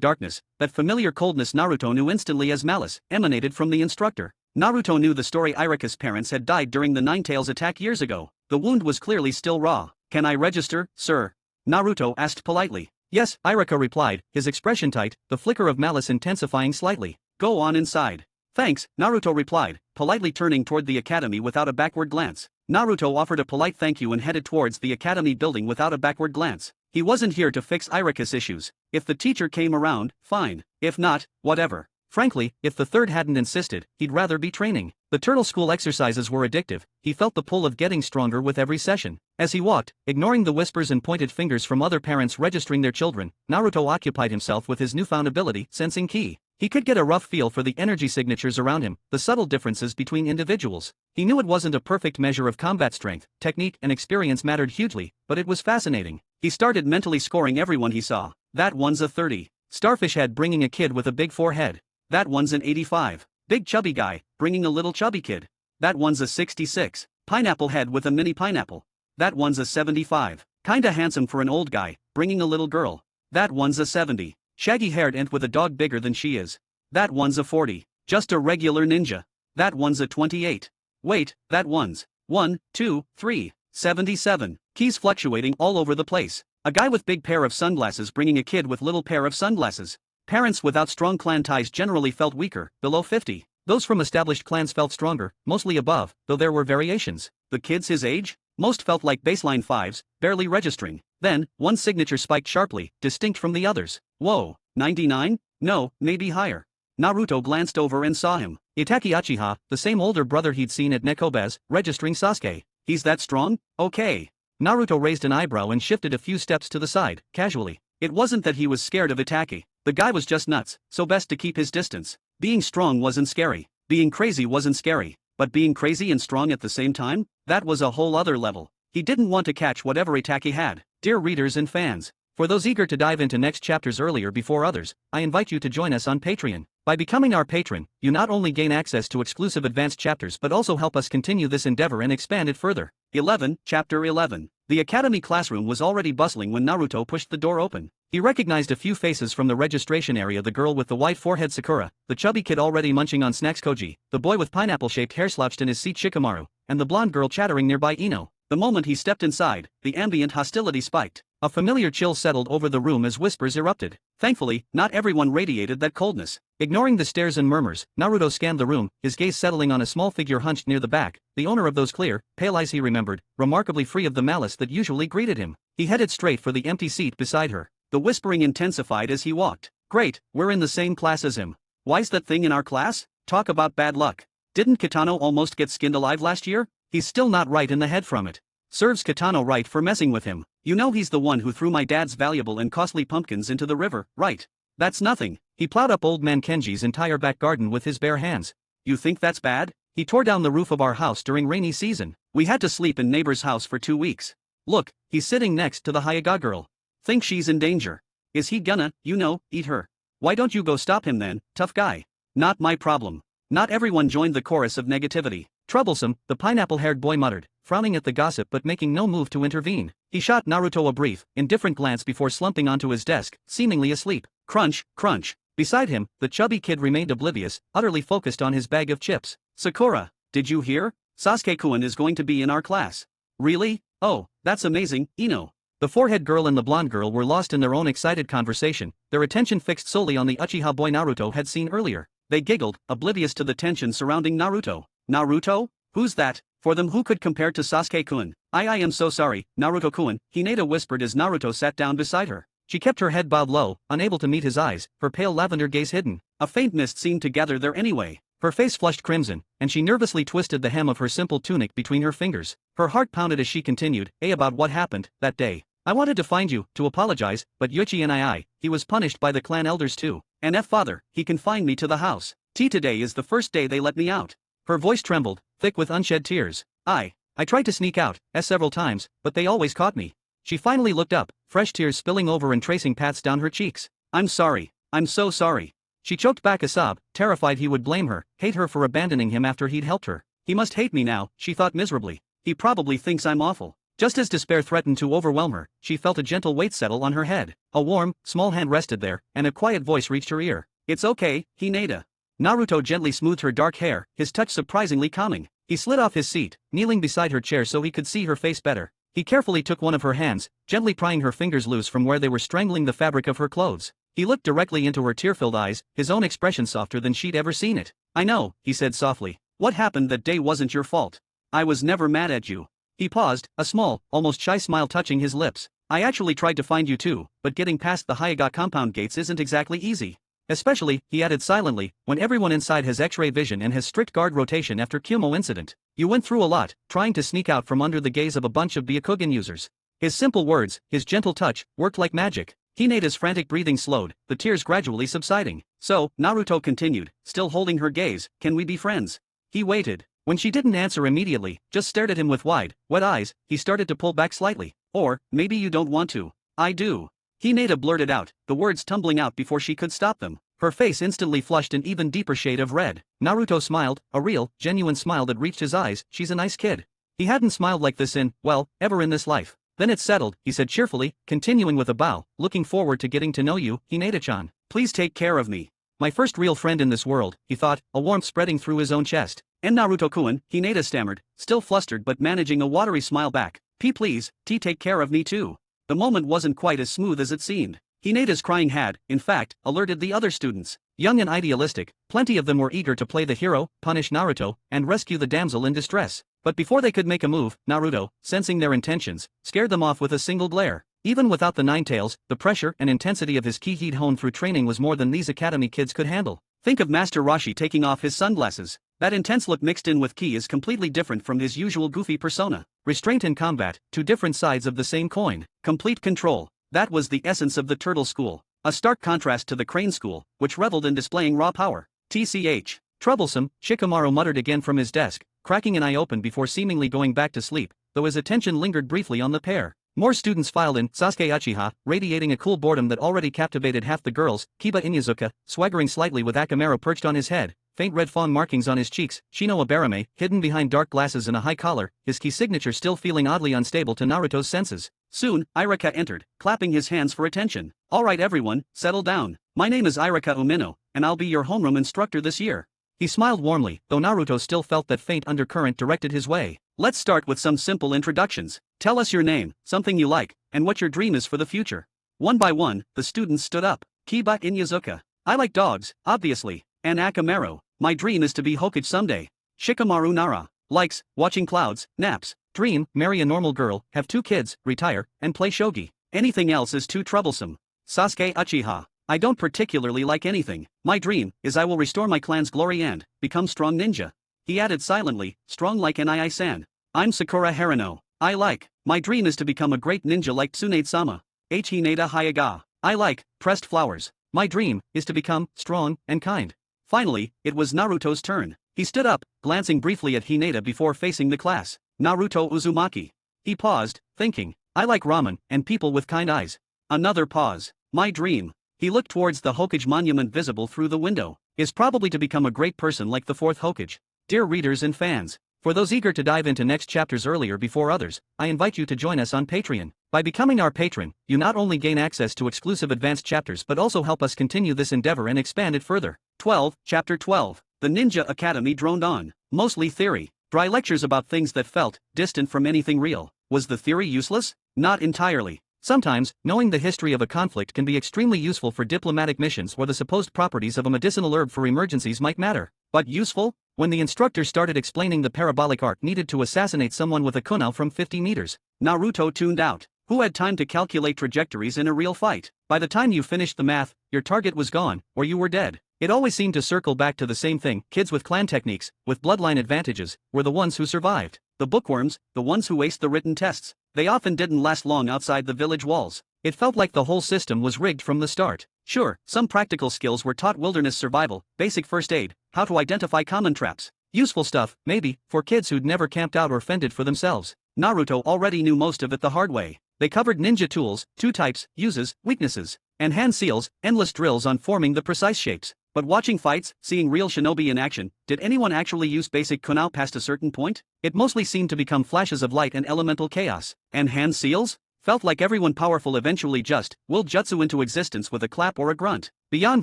darkness, that familiar coldness Naruto knew instantly as malice, emanated from the instructor. Naruto knew the story. Irika's parents had died during the Ninetales attack years ago. The wound was clearly still raw. Can I register, sir? Naruto asked politely. Yes, Irika replied, his expression tight, the flicker of malice intensifying slightly. Go on inside. Thanks, Naruto replied, politely turning toward the academy without a backward glance. Naruto offered a polite thank you and headed towards the academy building without a backward glance. He wasn't here to fix Irika's issues. If the teacher came around, fine. If not, whatever. Frankly, if the third hadn't insisted, he'd rather be training. The turtle school exercises were addictive. He felt the pull of getting stronger with every session. As he walked, ignoring the whispers and pointed fingers from other parents registering their children, Naruto occupied himself with his newfound ability, sensing ki. He could get a rough feel for the energy signatures around him, the subtle differences between individuals. He knew it wasn't a perfect measure of combat strength, technique and experience mattered hugely, but it was fascinating. He started mentally scoring everyone he saw. That one's a 30. Starfish head bringing a kid with a big forehead. That one's an 85. Big chubby guy, bringing a little chubby kid. That one's a 66. Pineapple head with a mini pineapple. That one's a 75. Kinda handsome for an old guy, bringing a little girl. That one's a 70. Shaggy-haired ant with a dog bigger than she is. That one's a 40. Just a regular ninja. That one's a 28. Wait, that one's 1, 2, 3, 77. Keys fluctuating all over the place. A guy with big pair of sunglasses bringing a kid with little pair of sunglasses. Parents without strong clan ties generally felt weaker, below 50. Those from established clans felt stronger, mostly above, though there were variations. The kids his age? Most felt like baseline 5s, barely registering. Then, one signature spiked sharply, distinct from the others. Whoa, 99? No, maybe higher. Naruto glanced over and saw him. Itachi Uchiha, the same older brother he'd seen at Nekobe's, registering Sasuke. He's that strong? Okay. Naruto raised an eyebrow and shifted a few steps to the side, casually. It wasn't that he was scared of Itachi. The guy was just nuts, so best to keep his distance. Being strong wasn't scary. Being crazy wasn't scary. But being crazy and strong at the same time? That was a whole other level. He didn't want to catch whatever Itachi had. Dear readers and fans, for those eager to dive into next chapters earlier before others, I invite you to join us on Patreon. By becoming our patron, you not only gain access to exclusive advanced chapters but also help us continue this endeavor and expand it further. 11, Chapter 11. The academy classroom was already bustling when Naruto pushed the door open. He recognized a few faces from the registration area: the girl with the white forehead Sakura, the chubby kid already munching on snacks Koji, the boy with pineapple-shaped hair slouched in his seat Shikamaru, and the blonde girl chattering nearby Ino. The moment he stepped inside, the ambient hostility spiked. A familiar chill settled over the room as whispers erupted. Thankfully, not everyone radiated that coldness. Ignoring the stares and murmurs, Naruto scanned the room, his gaze settling on a small figure hunched near the back, the owner of those clear, pale eyes he remembered, remarkably free of the malice that usually greeted him. He headed straight for the empty seat beside her. The whispering intensified as he walked. Great, we're in the same class as him. Why's that thing in our class? Talk about bad luck. Didn't Kitano almost get skinned alive last year? He's still not right in the head from it. Serves Kitano right for messing with him. You know he's the one who threw my dad's valuable and costly pumpkins into the river, right? That's nothing. He plowed up old man Kenji's entire back garden with his bare hands. You think that's bad? He tore down the roof of our house during rainy season. We had to sleep in neighbor's house for 2 weeks. Look, he's sitting next to the Hyuga girl. Think she's in danger. Is he gonna, eat her? Why don't you go stop him then, tough guy? Not my problem. Not everyone joined the chorus of negativity. Troublesome, the pineapple-haired boy muttered, frowning at the gossip but making no move to intervene. He shot Naruto a brief, indifferent glance before slumping onto his desk, seemingly asleep. Crunch, crunch. Beside him, the chubby kid remained oblivious, utterly focused on his bag of chips. Sakura, did you hear? Sasuke-kun is going to be in our class. Really? Oh, that's amazing, Ino. The forehead girl and the blonde girl were lost in their own excited conversation, their attention fixed solely on the Uchiha boy Naruto had seen earlier. They giggled, oblivious to the tension surrounding Naruto. Naruto? Who's that? For them who could compare to Sasuke-kun? I am so sorry, Naruto-kun, Hinata whispered as Naruto sat down beside her. She kept her head bowed low, unable to meet his eyes, her pale lavender gaze hidden. A faint mist seemed to gather there anyway. Her face flushed crimson, and she nervously twisted the hem of her simple tunic between her fingers. Her heart pounded as she continued, about what happened that day. I wanted to find you, to apologize, but Yuchi and he was punished by the clan elders too. And father, he confined me to the house. Today is the first day they let me out. Her voice trembled, thick with unshed tears. I tried to sneak out, several times, but they always caught me. She finally looked up, fresh tears spilling over and tracing paths down her cheeks. I'm sorry. I'm so sorry. She choked back a sob, terrified he would blame her, hate her for abandoning him after he'd helped her. He must hate me now, she thought miserably. He probably thinks I'm awful. Just as despair threatened to overwhelm her, she felt a gentle weight settle on her head. A warm, small hand rested there, and a quiet voice reached her ear. It's okay, Hinata. Naruto gently smoothed her dark hair, his touch surprisingly calming. He slid off his seat, kneeling beside her chair so he could see her face better. He carefully took one of her hands, gently prying her fingers loose from where they were strangling the fabric of her clothes. He looked directly into her tear-filled eyes, his own expression softer than she'd ever seen it. I know, he said softly. What happened that day wasn't your fault. I was never mad at you. He paused, a small, almost shy smile touching his lips. I actually tried to find you too, but getting past the Hyuga compound gates isn't exactly easy. Especially, he added silently, when everyone inside has X-ray vision and has strict guard rotation after Kumo incident. You went through a lot, trying to sneak out from under the gaze of a bunch of Byakugan users. His simple words, his gentle touch, worked like magic. Hinata's frantic breathing slowed, the tears gradually subsiding. So, Naruto continued, still holding her gaze, can we be friends? He waited. When she didn't answer immediately, just stared at him with wide, wet eyes, he started to pull back slightly. Or, maybe you don't want to. I do. Hinata blurted out, the words tumbling out before she could stop them. Her face instantly flushed an even deeper shade of red. Naruto smiled, a real, genuine smile that reached his eyes. She's a nice kid. He hadn't smiled like this in, well, ever in this life. Then it's settled, he said cheerfully, continuing with a bow, looking forward to getting to know you, Hinata-chan. Please take care of me. My first real friend in this world, he thought, a warmth spreading through his own chest. And Naruto-kun, Hinata stammered, still flustered but managing a watery smile back. Please, take care of me too. The moment wasn't quite as smooth as it seemed. Hinata's crying had, in fact, alerted the other students. Young and idealistic, plenty of them were eager to play the hero, punish Naruto, and rescue the damsel in distress. But before they could make a move, Naruto, sensing their intentions, scared them off with a single glare. Even without the nine tails, the pressure and intensity of his ki he'd honed through training was more than these academy kids could handle. Think of Master Roshi taking off his sunglasses. That intense look mixed in with ki is completely different from his usual goofy persona. Restraint and combat, two different sides of the same coin. Complete control. That was the essence of the Turtle School. A stark contrast to the Crane School, which reveled in displaying raw power. TCH. Troublesome, Shikamaru muttered again from his desk, cracking an eye open before seemingly going back to sleep, though his attention lingered briefly on the pair. More students filed in, Sasuke Uchiha, radiating a cool boredom that already captivated half the girls, Kiba Inuzuka, swaggering slightly with Akamaru perched on his head, faint red fawn markings on his cheeks, Shino Abarame, hidden behind dark glasses and a high collar, his ki signature still feeling oddly unstable to Naruto's senses. Soon, Iraka entered, clapping his hands for attention. Alright everyone, settle down. My name is Iraka Umino, and I'll be your homeroom instructor this year. He smiled warmly, though Naruto still felt that faint undercurrent directed his way. Let's start with some simple introductions. Tell us your name, something you like, and what your dream is for the future. One by one, the students stood up. Kiba Inuzuka. I like dogs, obviously. And Akamaru. My dream is to be Hokage someday. Shikamaru Nara. Likes, watching clouds, naps. Dream, marry a normal girl, have 2 kids, retire, and play shogi. Anything else is too troublesome. Sasuke Uchiha. I don't particularly like anything. My dream is I will restore my clan's glory and become strong ninja. He added silently, strong like Nii-san. I'm Sakura Harano. I like. My dream is to become a great ninja like Tsunade-sama. Hinata Hayaga. I like pressed flowers. My dream is to become strong and kind. Finally, it was Naruto's turn. He stood up, glancing briefly at Hinata before facing the class. Naruto Uzumaki. He paused, thinking. I like ramen and people with kind eyes. Another pause. My dream. He looked towards the Hokage monument visible through the window. Is probably to become a great person like the 4th Hokage. Dear readers and fans, for those eager to dive into next chapters earlier before others, I invite you to join us on Patreon. By becoming our patron, you not only gain access to exclusive advanced chapters but also help us continue this endeavor and expand it further. 12, Chapter 12. The Ninja Academy droned on. Mostly theory. Dry lectures about things that felt distant from anything real. Was the theory useless? Not entirely. Sometimes, knowing the history of a conflict can be extremely useful for diplomatic missions or the supposed properties of a medicinal herb for emergencies might matter. But useful? When the instructor started explaining the parabolic arc needed to assassinate someone with a kunai from 50 meters, Naruto tuned out. Who had time to calculate trajectories in a real fight? By the time you finished the math, your target was gone, or you were dead. It always seemed to circle back to the same thing. Kids with clan techniques, with bloodline advantages, were the ones who survived. The bookworms, the ones who aced the written tests, they often didn't last long outside the village walls. It felt like the whole system was rigged from the start. Sure, some practical skills were taught: wilderness survival, basic first aid, how to identify common traps. Useful stuff, maybe, for kids who'd never camped out or fended for themselves. Naruto already knew most of it the hard way. They covered ninja tools, 2 types, uses, weaknesses, and hand seals, endless drills on forming the precise shapes. But watching fights, seeing real shinobi in action, did anyone actually use basic kunai past a certain point? It mostly seemed to become flashes of light and elemental chaos. And hand seals? Felt like everyone powerful eventually just willed jutsu into existence with a clap or a grunt. Beyond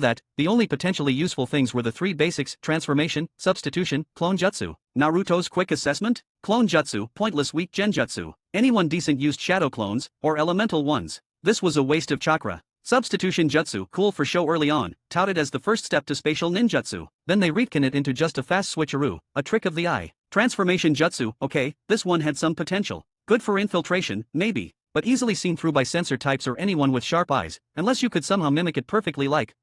that, the only potentially useful things were the 3 basics: transformation, substitution, clone jutsu. Naruto's quick assessment? Clone jutsu, pointless weak genjutsu. Anyone decent used shadow clones, or elemental ones. This was a waste of chakra. Substitution jutsu, cool for show early on, touted as the first step to spatial ninjutsu. Then they retcon it into just a fast switcheroo, a trick of the eye. Transformation jutsu, okay, this one had some potential. Good for infiltration, maybe. But easily seen through by sensor types or anyone with sharp eyes, unless you could somehow mimic it perfectly like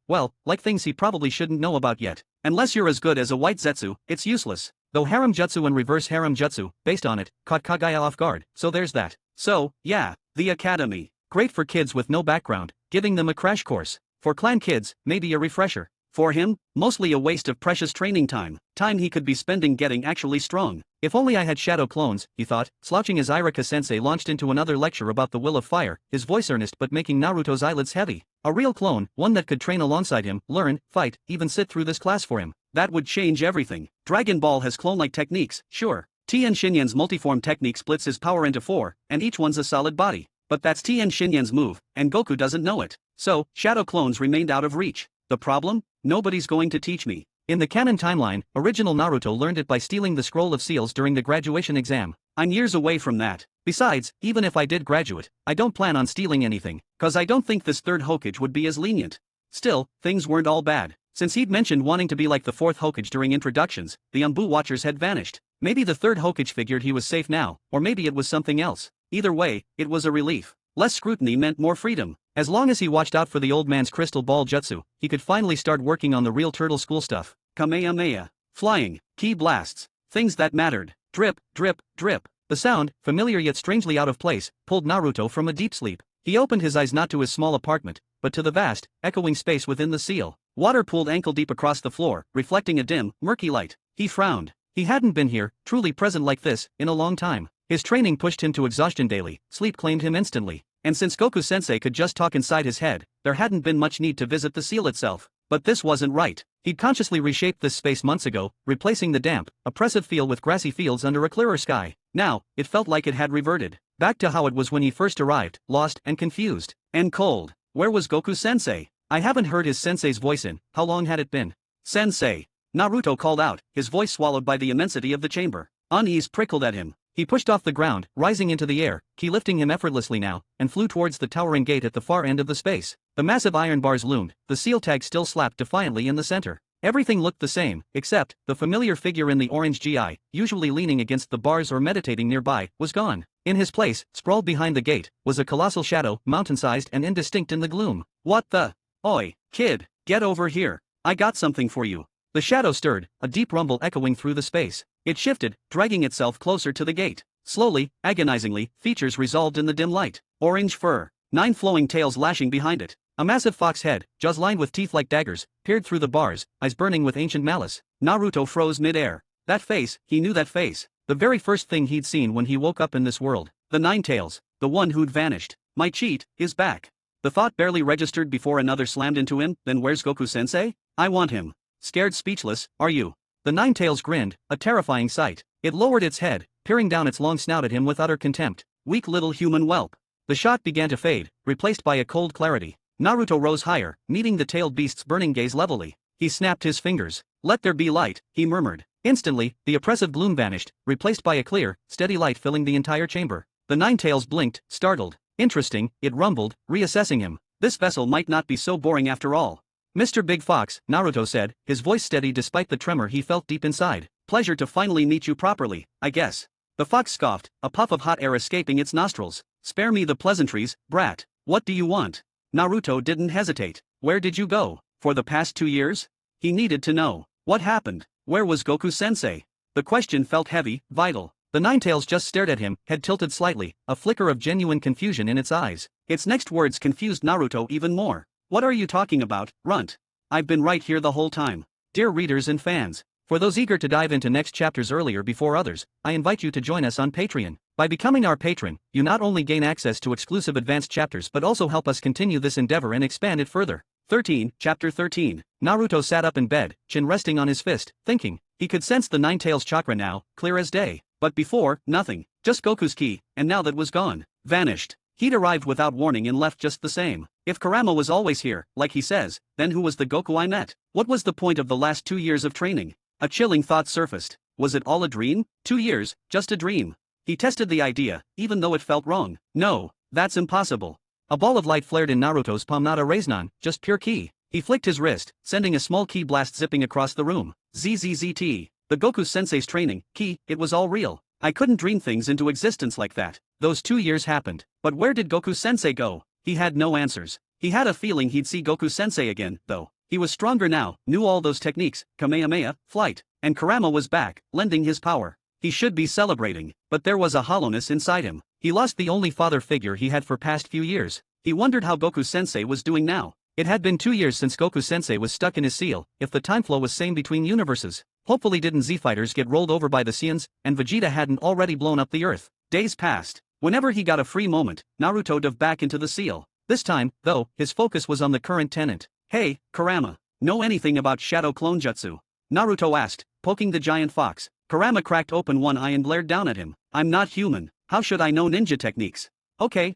things he probably shouldn't know about yet. Unless you're as good as a white zetsu, it's useless. Though harem jutsu and reverse harem jutsu, based on it, caught Kagaya off guard, so there's that. So, yeah, the academy. Great for kids with no background, giving them a crash course. For clan kids, maybe a refresher. For him, mostly a waste of precious training time, time he could be spending getting actually strong. If only I had shadow clones, he thought, slouching as Iraka-sensei launched into another lecture about the will of fire, his voice earnest but making Naruto's eyelids heavy. A real clone, one that could train alongside him, learn, fight, even sit through this class for him. That would change everything. Dragon Ball has clone-like techniques, sure. Tien Shinyan's multiform technique splits his power into 4, and each one's a solid body. But that's Tien Shinyan's move, and Goku doesn't know it. So, shadow clones remained out of reach. The problem? Nobody's going to teach me. In the canon timeline, original Naruto learned it by stealing the scroll of seals during the graduation exam. I'm years away from that. Besides, even if I did graduate, I don't plan on stealing anything, cause I don't think this third Hokage would be as lenient. Still, things weren't all bad. Since he'd mentioned wanting to be like the fourth Hokage during introductions, the Umbu Watchers had vanished. Maybe the third Hokage figured he was safe now, or maybe it was something else. Either way, it was a relief. Less scrutiny meant more freedom. As long as he watched out for the old man's crystal ball jutsu, he could finally start working on the real turtle school stuff. Kamehameha. Flying. Ki blasts. Things that mattered. Drip, drip, drip. The sound, familiar yet strangely out of place, pulled Naruto from a deep sleep. He opened his eyes not to his small apartment, but to the vast, echoing space within the seal. Water pooled ankle-deep across the floor, reflecting a dim, murky light. He frowned. He hadn't been here, truly present like this, in a long time. His training pushed him to exhaustion daily, sleep claimed him instantly. And since Goku-sensei could just talk inside his head, there hadn't been much need to visit the seal itself. But this wasn't right. He'd consciously reshaped this space months ago, replacing the damp, oppressive feel with grassy fields under a clearer sky. Now, it felt like it had reverted back to how it was when he first arrived, lost and confused. And cold. Where was Goku-sensei? I haven't heard his sensei's voice in, how long had it been? Sensei. Naruto called out, his voice swallowed by the immensity of the chamber. Unease prickled at him. He pushed off the ground, rising into the air, ki lifting him effortlessly now, and flew towards the towering gate at the far end of the space. The massive iron bars loomed, the seal tag still slapped defiantly in the center. Everything looked the same, except, the familiar figure in the orange GI, usually leaning against the bars or meditating nearby, was gone. In his place, sprawled behind the gate, was a colossal shadow, mountain-sized and indistinct in the gloom. What the? Oi, kid, get over here. I got something for you. The shadow stirred, a deep rumble echoing through the space. It shifted, dragging itself closer to the gate. Slowly, agonizingly, features resolved in the dim light. Orange fur, 9 flowing tails lashing behind it. A massive fox head, jaws lined with teeth like daggers, peered through the bars, eyes burning with ancient malice. Naruto froze mid-air. That face, he knew that face. The very first thing he'd seen when he woke up in this world. The 9 tails, the one who'd vanished. My cheat, is back. The thought barely registered before another slammed into him. Then where's Goku-sensei? I want him. Scared speechless, are you? The 9 tails grinned, a terrifying sight. It lowered its head, peering down its long snout at him with utter contempt. Weak little human whelp. The shot began to fade, replaced by a cold clarity. Naruto rose higher, meeting the tailed beast's burning gaze levelly. He snapped his fingers. Let there be light, he murmured. Instantly, the oppressive gloom vanished, replaced by a clear, steady light filling the entire chamber. The 9 tails blinked, startled. Interesting, it rumbled, reassessing him. This vessel might not be so boring after all. Mr. Big Fox, Naruto said, his voice steady despite the tremor he felt deep inside. Pleasure to finally meet you properly, I guess. The fox scoffed, a puff of hot air escaping its nostrils. Spare me the pleasantries, brat. What do you want? Naruto didn't hesitate. Where did you go? For the past 2 years? He needed to know. What happened? Where was Goku-sensei? The question felt heavy, vital. The 9 tails just stared at him, head tilted slightly, a flicker of genuine confusion in its eyes. Its next words confused Naruto even more. What are you talking about, runt? I've been right here the whole time. Dear readers and fans, for those eager to dive into next chapters earlier before others, I invite you to join us on Patreon. By becoming our patron, you not only gain access to exclusive advanced chapters but also help us continue this endeavor and expand it further. 13, Chapter 13. Naruto sat up in bed, chin resting on his fist, thinking. He could sense the 9 tails chakra now, clear as day. But before, nothing. Just Goku's ki, and now that was gone. Vanished. He'd arrived without warning and left just the same. If Kurama was always here, like he says, then who was the Goku I met? What was the point of the last 2 years of training? A chilling thought surfaced. Was it all a dream? 2 years, just a dream. He tested the idea, even though it felt wrong. No, that's impossible. A ball of light flared in Naruto's palm, not a Raiznan, just pure ki. He flicked his wrist, sending a small ki blast zipping across the room. ZZZT. The Goku-sensei's training, ki, it was all real. I couldn't dream things into existence like that. Those 2 years happened. But where did Goku-sensei go? He had no answers. He had a feeling he'd see Goku-sensei again, though. He was stronger now, knew all those techniques, Kamehameha, flight, and Kurama was back, lending his power. He should be celebrating, but there was a hollowness inside him. He lost the only father figure he had for past few years. He wondered how Goku-sensei was doing now. It had been 2 years since Goku-sensei was stuck in his seal, if the time flow was same between universes. Hopefully didn't Z-fighters get rolled over by the Saiyans, and Vegeta hadn't already blown up the earth. Days passed. Whenever he got a free moment, Naruto dove back into the seal. This time, though, his focus was on the current tenant. Hey, Kurama, know anything about shadow clone jutsu? Naruto asked, poking the giant fox. Kurama cracked open one eye and glared down at him. I'm not human, how should I know ninja techniques? Okay,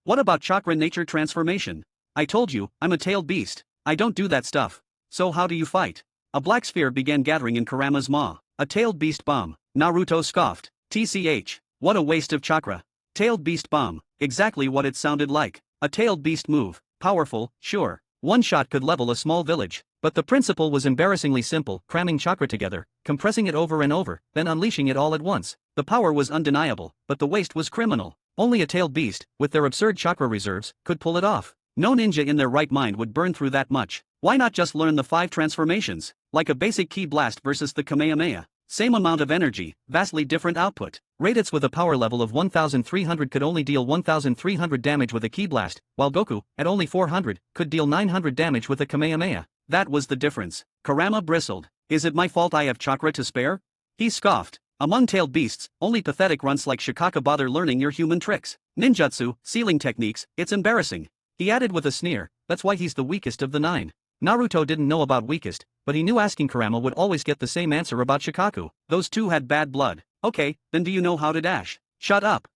what about chakra nature transformation? I told you, I'm a tailed beast. I don't do that stuff. So how do you fight? A black sphere began gathering in Kurama's maw. A tailed beast bomb. Naruto scoffed. TCH. What a waste of chakra. Tailed beast bomb. Exactly what it sounded like. A tailed beast move. Powerful, sure. One shot could level a small village. But the principle was embarrassingly simple, cramming chakra together, compressing it over and over, then unleashing it all at once. The power was undeniable, but the waste was criminal. Only a tailed beast, with their absurd chakra reserves, could pull it off. No ninja in their right mind would burn through that much. Why not just learn the 5 transformations? Like a basic ki blast versus the Kamehameha. Same amount of energy, vastly different output. Raditz with a power level of 1300 could only deal 1300 damage with a ki blast, while Goku, at only 400, could deal 900 damage with a Kamehameha. That was the difference. Kurama bristled. Is it my fault I have chakra to spare? He scoffed. Among tailed beasts, only pathetic runts like Shikaka bother learning your human tricks. Ninjutsu, sealing techniques, it's embarrassing. He added with a sneer, that's why he's the weakest of the 9. Naruto didn't know about weakest, but he knew asking Kurama would always get the same answer about Shikaku. Those two had bad blood. Okay, then do you know how to dash? Shut up.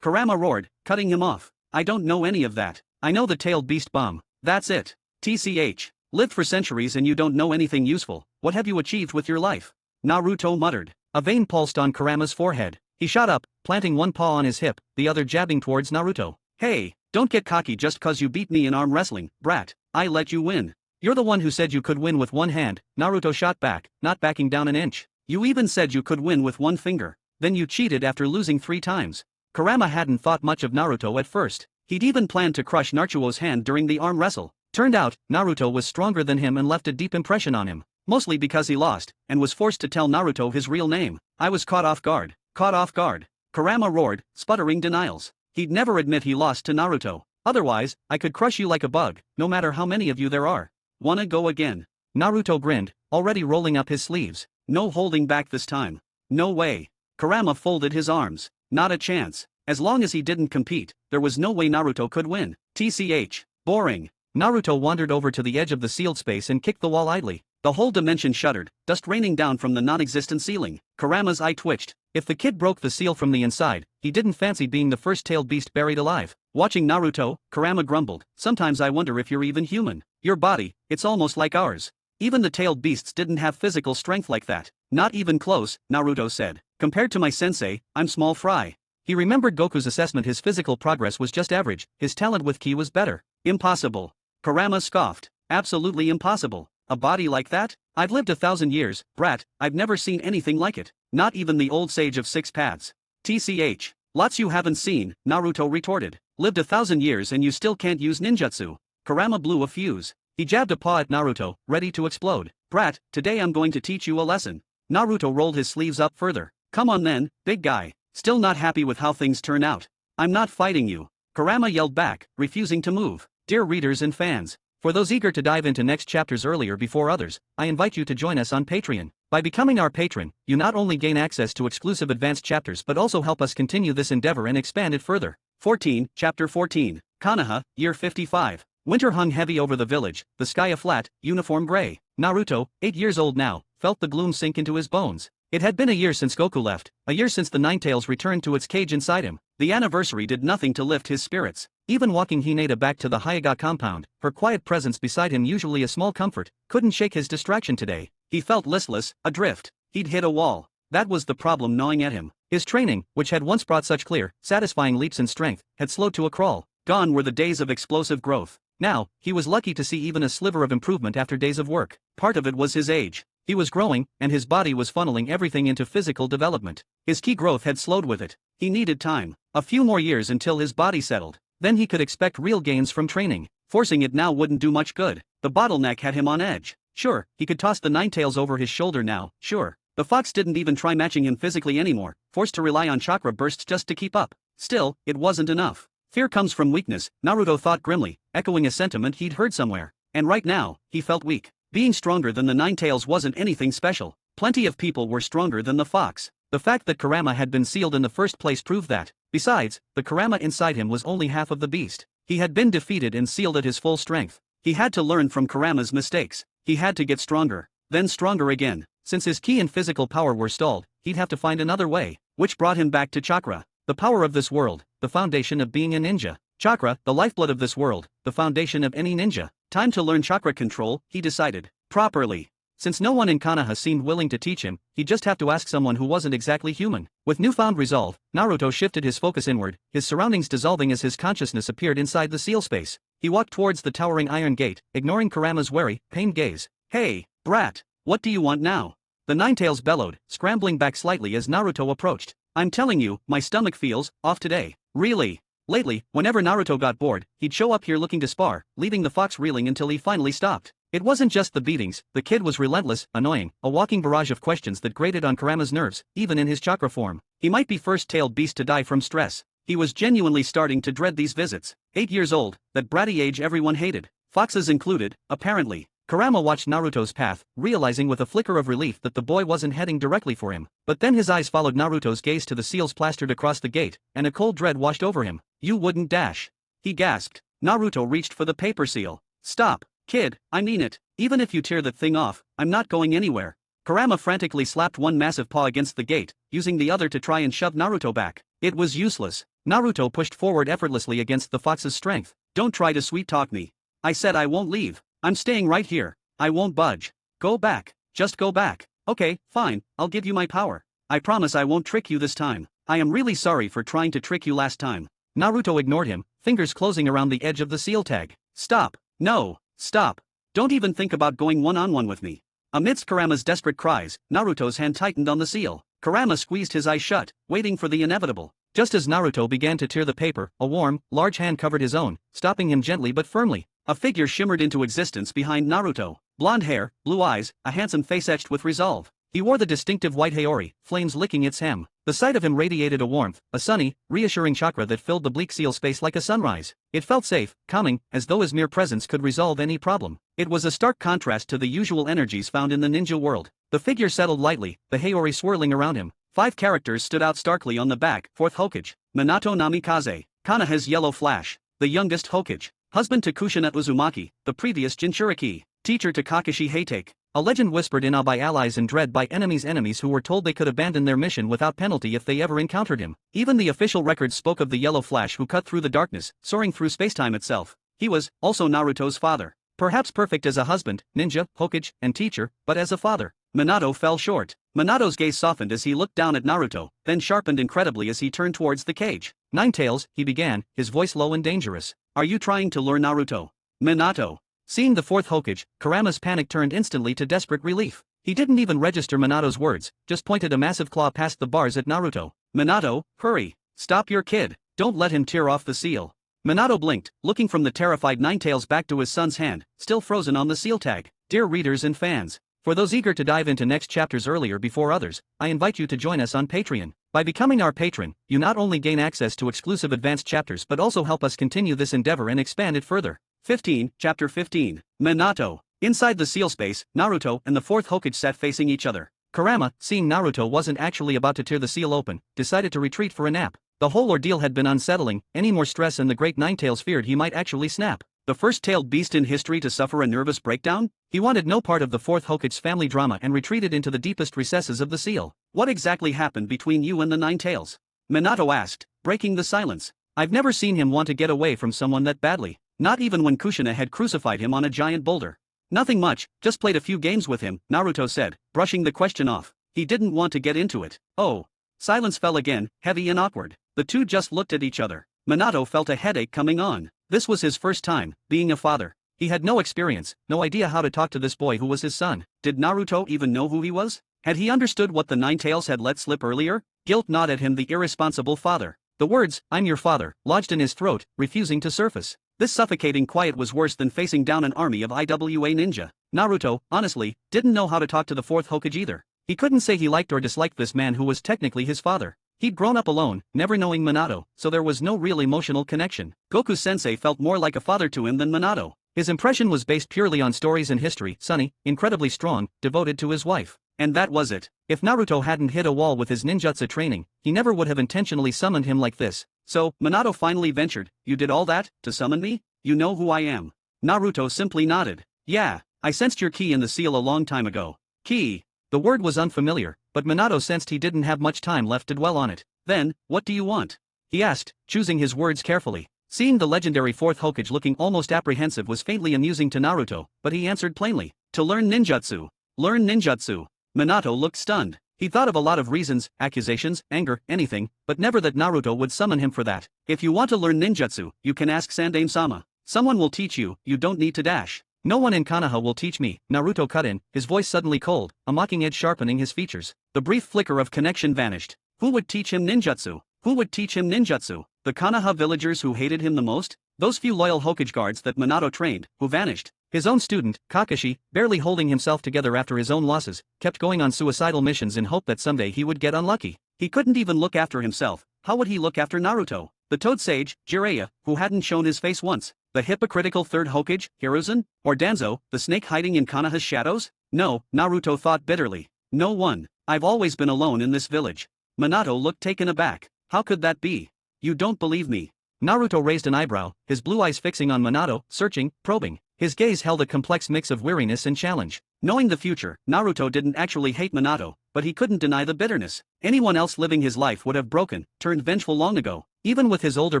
Kurama roared, cutting him off. I don't know any of that. I know the tailed beast bomb. That's it. TCH. Lived for centuries and you don't know anything useful. What have you achieved with your life? Naruto muttered. A vein pulsed on Kurama's forehead. He shot up, planting one paw on his hip, the other jabbing towards Naruto. Hey, don't get cocky just cause you beat me in arm wrestling, brat. I let you win. You're the one who said you could win with one hand. Naruto shot back, not backing down an inch. You even said you could win with one finger. Then you cheated after losing 3 times. Kurama hadn't thought much of Naruto at first. He'd even planned to crush Naruto's hand during the arm wrestle. Turned out, Naruto was stronger than him and left a deep impression on him. Mostly because he lost, and was forced to tell Naruto his real name. I was caught off guard. Kurama roared, sputtering denials. He'd never admit he lost to Naruto. Otherwise, I could crush you like a bug, no matter how many of you there are. Wanna go again? Naruto grinned, already rolling up his sleeves. No holding back this time. No way. Kurama folded his arms. Not a chance. As long as he didn't compete, there was no way Naruto could win. TCH. Boring. Naruto wandered over to the edge of the sealed space and kicked the wall idly. The whole dimension shuddered, dust raining down from the non-existent ceiling. Kurama's eye twitched. If the kid broke the seal from the inside, he didn't fancy being the first tailed beast buried alive. Watching Naruto, Kurama grumbled. Sometimes I wonder if you're even human. Your body, it's almost like ours. Even the tailed beasts didn't have physical strength like that. Not even close, Naruto said. Compared to my sensei, I'm small fry. He remembered Goku's assessment his physical progress was just average, his talent with ki was better. Impossible. Kurama scoffed. Absolutely impossible. A body like that? I've lived 1,000 years, brat, I've never seen anything like it. Not even the old sage of 6 paths. TCH. Lots you haven't seen, Naruto retorted. Lived 1,000 years and you still can't use ninjutsu. Kurama blew a fuse. He jabbed a paw at Naruto, ready to explode. Brat, today I'm going to teach you a lesson. Naruto rolled his sleeves up further. Come on then, big guy. Still not happy with how things turn out. I'm not fighting you. Kurama yelled back, refusing to move. Dear readers and fans, for those eager to dive into next chapters earlier before others, I invite you to join us on Patreon. By becoming our patron, you not only gain access to exclusive advanced chapters but also help us continue this endeavor and expand it further. 14, Chapter 14, Konoha, Year 55. Winter hung heavy over the village, the sky a flat, uniform gray. Naruto, 8 years old now, felt the gloom sink into his bones. It had been a year since Goku left, a year since the Ninetales returned to its cage inside him. The anniversary did nothing to lift his spirits. Even walking Hinata back to the Hyuga compound, her quiet presence beside him usually a small comfort, couldn't shake his distraction today. He felt listless, adrift. He'd hit a wall. That was the problem gnawing at him. His training, which had once brought such clear, satisfying leaps in strength, had slowed to a crawl. Gone were the days of explosive growth. Now, he was lucky to see even a sliver of improvement after days of work. Part of it was his age. He was growing, and his body was funneling everything into physical development. His ki growth had slowed with it. He needed time. A few more years until his body settled. Then he could expect real gains from training. Forcing it now wouldn't do much good. The bottleneck had him on edge. Sure, he could toss the Ninetales over his shoulder now, sure. The fox didn't even try matching him physically anymore, forced to rely on chakra bursts just to keep up. Still, it wasn't enough. Fear comes from weakness, Naruto thought grimly, echoing a sentiment he'd heard somewhere. And right now, he felt weak. Being stronger than the Nine Tails wasn't anything special. Plenty of people were stronger than the fox. The fact that Kurama had been sealed in the first place proved that. Besides, the Kurama inside him was only half of the beast. He had been defeated and sealed at his full strength. He had to learn from Kurama's mistakes. He had to get stronger, then stronger again. Since his ki and physical power were stalled, he'd have to find another way, which brought him back to chakra. The power of this world, the foundation of being a ninja. Chakra, the lifeblood of this world, the foundation of any ninja. Time to learn chakra control, he decided. Properly. Since no one in Konoha seemed willing to teach him, he'd just have to ask someone who wasn't exactly human. With newfound resolve, Naruto shifted his focus inward, his surroundings dissolving as his consciousness appeared inside the seal space. He walked towards the towering iron gate, ignoring Kurama's wary, pained gaze. Hey, brat, what do you want now? The Ninetales bellowed, scrambling back slightly as Naruto approached. I'm telling you, my stomach feels off today. Really? Lately, whenever Naruto got bored, he'd show up here looking to spar, leaving the fox reeling until he finally stopped. It wasn't just the beatings, the kid was relentless, annoying, a walking barrage of questions that grated on Kurama's nerves, even in his chakra form. He might be first-tailed beast to die from stress. He was genuinely starting to dread these visits. 8 years old, that bratty age everyone hated. Foxes included, apparently. Kurama watched Naruto's path, realizing with a flicker of relief that the boy wasn't heading directly for him. But then his eyes followed Naruto's gaze to the seals plastered across the gate, and a cold dread washed over him. You wouldn't dash. He gasped. Naruto reached for the paper seal. Stop, kid, I mean it. Even if you tear that thing off, I'm not going anywhere. Kurama frantically slapped one massive paw against the gate, using the other to try and shove Naruto back. It was useless. Naruto pushed forward effortlessly against the fox's strength. Don't try to sweet-talk me. I said I won't leave. I'm staying right here. I won't budge. Go back. Just go back. Okay, fine, I'll give you my power. I promise I won't trick you this time. I am really sorry for trying to trick you last time. Naruto ignored him, fingers closing around the edge of the seal tag. Stop. No, stop. Don't even think about going one-on-one with me. Amidst Kurama's desperate cries, Naruto's hand tightened on the seal. Kurama squeezed his eyes shut, waiting for the inevitable. Just as Naruto began to tear the paper, a warm, large hand covered his own, stopping him gently but firmly. A figure shimmered into existence behind Naruto. Blonde hair, blue eyes, a handsome face etched with resolve. He wore the distinctive white haori, flames licking its hem. The sight of him radiated a warmth, a sunny, reassuring chakra that filled the bleak seal space like a sunrise. It felt safe, calming, as though his mere presence could resolve any problem. It was a stark contrast to the usual energies found in the ninja world. The figure settled lightly, the haori swirling around him. 5 characters stood out starkly on the back. 4th Hokage, Minato Namikaze, Konoha's Yellow Flash, the youngest Hokage. Husband to Kushina Uzumaki, the previous Jinchuriki. Teacher to Kakashi Hatake. A legend whispered in awe by allies and dread by enemies who were told they could abandon their mission without penalty if they ever encountered him. Even the official records spoke of the Yellow Flash who cut through the darkness, soaring through spacetime itself. He was also Naruto's father. Perhaps perfect as a husband, ninja, Hokage, and teacher, but as a father, Minato fell short. Minato's gaze softened as he looked down at Naruto, then sharpened incredibly as he turned towards the cage. Ninetales, he began, his voice low and dangerous. Are you trying to lure Naruto? Minato. Seeing the 4th Hokage, Kurama's panic turned instantly to desperate relief. He didn't even register Minato's words, just pointed a massive claw past the bars at Naruto. Minato, hurry. Stop your kid. Don't let him tear off the seal. Minato blinked, looking from the terrified Ninetales back to his son's hand, still frozen on the seal tag. Dear readers and fans, for those eager to dive into next chapters earlier before others, I invite you to join us on Patreon. By becoming our patron, you not only gain access to exclusive advanced chapters but also help us continue this endeavor and expand it further. 15, Chapter 15, Minato. Inside the seal space, Naruto and the 4th Hokage sat facing each other. Kurama, seeing Naruto wasn't actually about to tear the seal open, decided to retreat for a nap. The whole ordeal had been unsettling, any more stress and the great Ninetales feared he might actually snap. The first-tailed beast in history to suffer a nervous breakdown? He wanted no part of the 4th Hokage's family drama and retreated into the deepest recesses of the seal. What exactly happened between you and the Ninetales? Minato asked, breaking the silence. I've never seen him want to get away from someone that badly. Not even when Kushina had crucified him on a giant boulder. Nothing much, just played a few games with him, Naruto said, brushing the question off. He didn't want to get into it. Oh. Silence fell again, heavy and awkward. The two just looked at each other. Minato felt a headache coming on. This was his first time being a father. He had no experience, no idea how to talk to this boy who was his son. Did Naruto even know who he was? Had he understood what the Ninetales had let slip earlier? Guilt gnawed at him, the irresponsible father. The words, I'm your father, lodged in his throat, refusing to surface. This suffocating quiet was worse than facing down an army of IWA ninja. Naruto, honestly, didn't know how to talk to the 4th Hokage either. He couldn't say he liked or disliked this man who was technically his father. He'd grown up alone, never knowing Minato, so there was no real emotional connection. Goku-sensei felt more like a father to him than Minato. His impression was based purely on stories and history, sunny, incredibly strong, devoted to his wife. And that was it. If Naruto hadn't hit a wall with his ninjutsu training, he never would have intentionally summoned him like this. So, Minato finally ventured, "You did all that, to summon me? You know who I am." Naruto simply nodded. "Yeah, I sensed your ki in the seal a long time ago." Ki. The word was unfamiliar, but Minato sensed he didn't have much time left to dwell on it. "Then, what do you want?" he asked, choosing his words carefully. Seeing the legendary fourth Hokage looking almost apprehensive was faintly amusing to Naruto, but he answered plainly, "To learn ninjutsu." Learn ninjutsu. Minato looked stunned. He thought of a lot of reasons, accusations, anger, anything, but never that Naruto would summon him for that. "If you want to learn ninjutsu, you can ask Sandaime-sama. Someone will teach you, you don't need to dash." "No one in Konoha will teach me," Naruto cut in, his voice suddenly cold, a mocking edge sharpening his features. The brief flicker of connection vanished. Who would teach him ninjutsu? Who would teach him ninjutsu? The Konoha villagers who hated him the most? Those few loyal Hokage guards that Minato trained, who vanished? His own student, Kakashi, barely holding himself together after his own losses, kept going on suicidal missions in hope that someday he would get unlucky. He couldn't even look after himself. How would he look after Naruto? The Toad Sage, Jiraiya, who hadn't shown his face once? The hypocritical third Hokage, Hiruzen? Or Danzo, the snake hiding in Konoha's shadows? No, Naruto thought bitterly. No one. I've always been alone in this village. Minato looked taken aback. How could that be? You don't believe me. Naruto raised an eyebrow, his blue eyes fixing on Minato, searching, probing. His gaze held a complex mix of weariness and challenge. Knowing the future, Naruto didn't actually hate Minato, but he couldn't deny the bitterness. Anyone else living his life would have broken, turned vengeful long ago. Even with his older